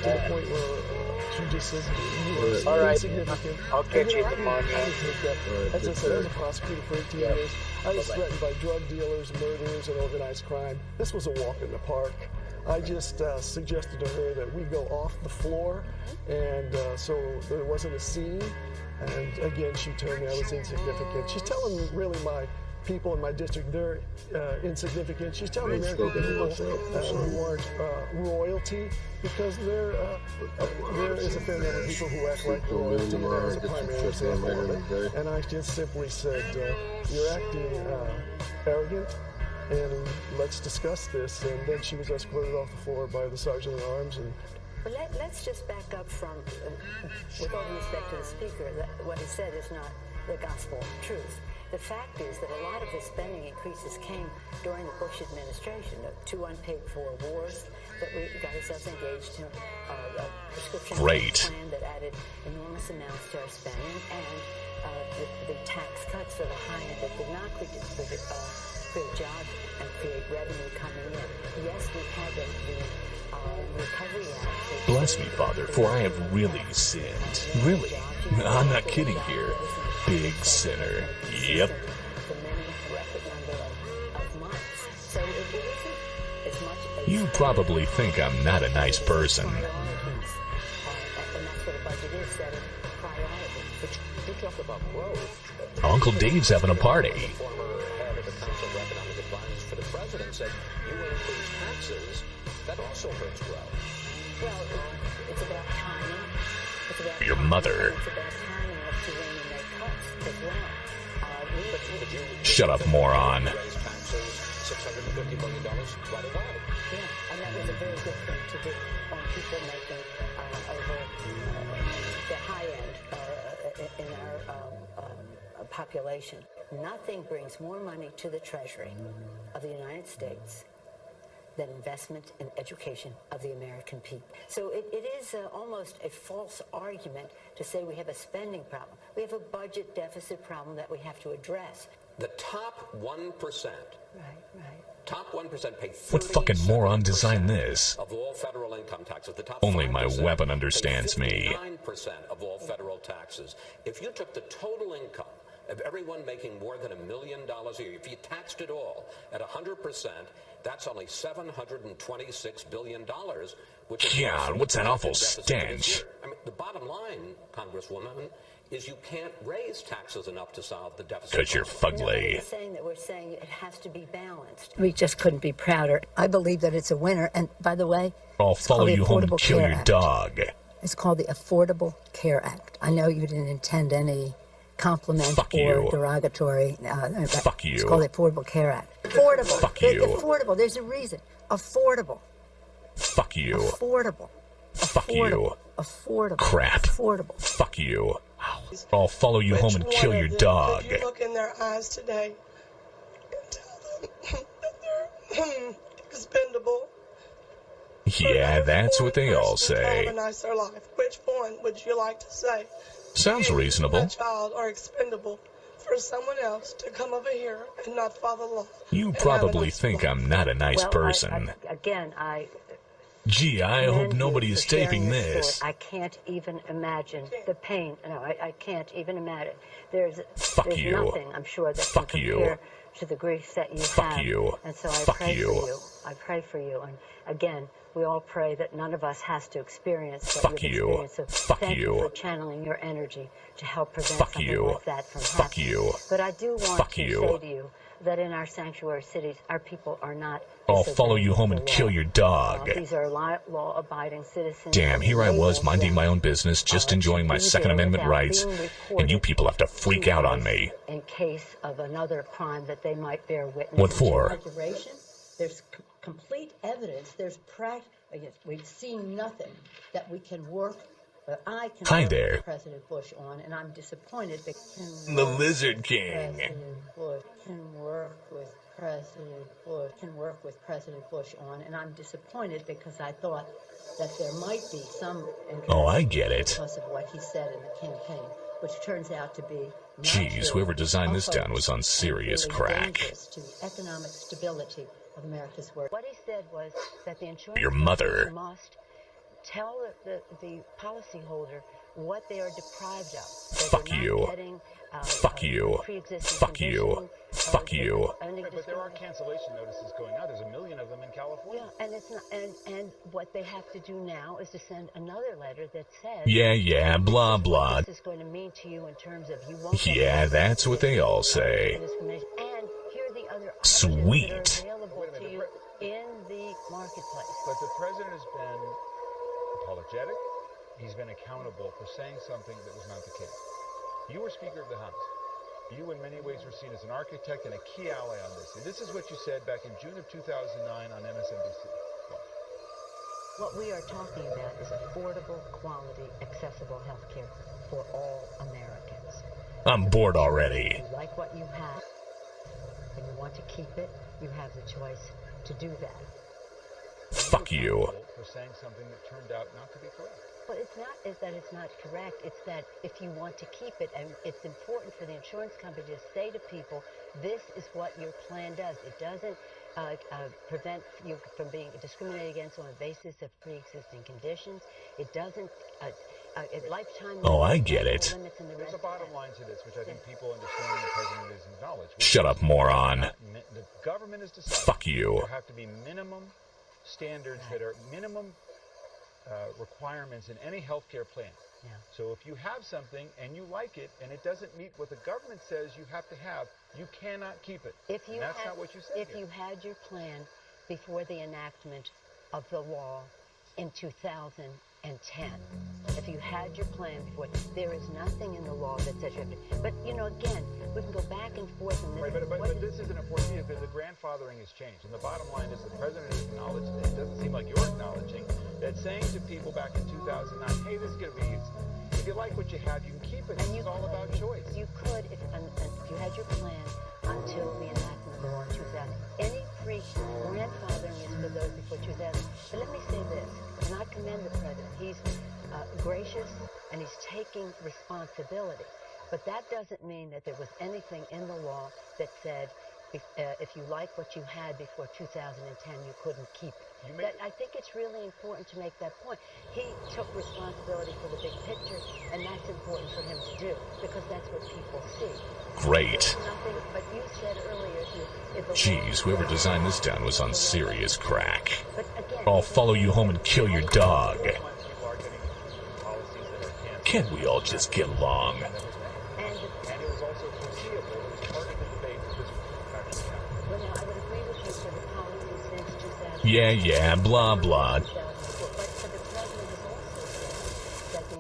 to the point where she just said, you are insignificant. I'll catch you I tomorrow didn't night. take that. As I said, I was a prosecutor for 18 years. I was threatened by drug dealers, murderers, and organized crime. This was a walk in the park. I just suggested to her that we go off the floor, and so there wasn't a scene. And again, she told me I was insignificant. She's telling really my people in my district they're insignificant. She's telling the American people who aren't royalty, because there is a fair number of people who act like royalty. That was a primary example of it. And I just simply said, you're acting arrogant, and let's discuss this. And then she was escorted off the floor by the sergeant at arms. And let's just back up from, with all due respect to the speaker, that what he said is not the gospel truth. The fact is that a lot of the spending increases came during the Bush administration, the 2 unpaid-for wars that we got ourselves engaged in, a prescription plan that added enormous amounts to our spending, and the tax cuts for the high end that did not create jobs and create revenue coming in. Yes, we had the Recovery Act. Bless me, Father, for I have really sinned. Really. I'm not kidding here. Big sinner. Yep. You probably think I'm not a nice person. Uncle Dave's having a party. That also hurts growth. Well, it's about timing. It's about Your mother. It's about timing of to when you make cuts as well. Shut up, moron. $650 million right away. Yeah, and that was a very good thing to do on people making over the high end in our population. Nothing brings more money to the Treasury of the United States than investment in education of the American people. So it is almost a false argument to say we have a spending problem. We have a budget deficit problem that we have to address. The top 1%. Right. Top 1% pay 30 What fucking moron designed this? of all federal income taxes. The top Only my 5% weapon understands me. 9% of all federal taxes. If you took the total income of everyone making more than $1 million a year, if you taxed it all at 100%, that's only $726 billion, which is God, what's that awful stench? I mean, the bottom line, Congresswoman, is you can't raise taxes enough to solve the deficit. Because you're fugly. We're saying it has to be balanced. We just couldn't be prouder. I believe that it's a winner. And by the way, I'll follow you home and kill your dog. It's called the Affordable Care Act. I know you didn't intend any compliment Fuck or you. derogatory. Fuck you. It's called the Affordable Care Act. Affordable. Fuck you. Affordable. There's a reason. Affordable. Fuck you. Affordable. Fuck you. Affordable. Crap. Affordable. Fuck you. I'll follow you home and kill your dog. Could you look in their eyes today and tell them that they're expendable? Yeah, that's what they all To have say. a nicer life. Which one would you like to say? Sounds You, reasonable. my child, are expendable for someone else to come over here and not follow the law. You probably think I'm not a nice person. Gee, I hope nobody is taping this. I can't even imagine the pain. No, I can't even imagine. There's you. nothing, I'm sure, that Fuck can you. compare to the grief that you Fuck have. you. And so I Fuck pray you. for you. I pray for you. And again, we all pray that none of us has to experience what Fuck you've you. experienced. So Fuck thank you you. for channeling your energy to help prevent Fuck something you. like that from Fuck happening. you. But I do want Fuck to you. say to you that in our sanctuary cities, our people are not I'll follow you home and kill your dog. these are law-abiding citizens. Damn, here I was minding my own business, just enjoying my Second Amendment rights, and you people have to freak out on me. In case of another crime that they might bear witness. What for? Inauguration, there's complete evidence. We've seen nothing that we can work. I can Hi work there. with President Bush on, and I'm disappointed that The Lizard King. President Bush can work with President Bush on, and I'm disappointed because I thought that there might be some interest. Oh, I get it. Because of what he said in the campaign, which turns out to be not Jeez, true, whoever designed this town was on and serious really crack. dangerous to the economic stability of America's work. What he said was that the insurance Your mother. companies must tell the policyholder what they are deprived of. Fuck you. Fuck you. Fuck you. Fuck you. But there are cancellation notices going out. There's 1 million of them in California. Yeah, and it's not. And what they have to do now is to send another letter that says. Yeah, blah, blah. This is going to mean to you in terms of you won't. Yeah, that's what they all say. And here are the other Sweet. options that are available to you in the marketplace. But the president has been apologetic. He's been accountable for saying something that was not the case. You were Speaker of the House. You, in many ways, were seen as an architect and a key ally on this. And this is what you said back in June of 2009 on MSNBC. What we are talking about is affordable, quality, accessible health care for all Americans. I'm bored already. If you like what you have and you want to keep it, you have the choice to do that. Fuck you. For saying something that turned out not to be correct. Well, it's not that it's not correct. It's that if you want to keep it, and it's important for the insurance company to say to people, this is what your plan does. It doesn't prevent you from being discriminated against on the basis of pre-existing conditions. It doesn't lifetime. Oh, I get it. There's a bottom line to this, which I think people understand and the president is acknowledged. Shut up, moron. The government is deciding. Fuck you. There have to be minimum standards that are minimum requirements in any healthcare plan. Yeah. So if you have something and you like it and it doesn't meet what the government says you have to have, you cannot keep it. And that's not what you said. If you had your plan before the enactment of the law in 2010, if you had your plan before, there is nothing in the law that says you have to. But again, we can go back and forth. And right, but this isn't important because the grandfathering has changed, and the bottom line is the president has acknowledged it. It doesn't seem like you're acknowledging that saying to people back in 2009, hey, this is going to be easy. If you like what you have, you can keep it. It's all about choice. You could, if you had your plan until the enactment of the law in 2000. Any grandfathering is for those before 2000. But let me say this, and I commend the president. He's gracious and he's taking responsibility. But that doesn't mean that there was anything in the law that said if you like what you had before 2010, you couldn't keep it. I think it's really important to make that point. He took responsibility for the big picture, and that's important for him to do, because that's what people see. Great. But you said earlier, Jeez, whoever designed this town was on serious crack. I'll follow you home and kill your dog. Can't we all just get along? Yeah, blah, blah.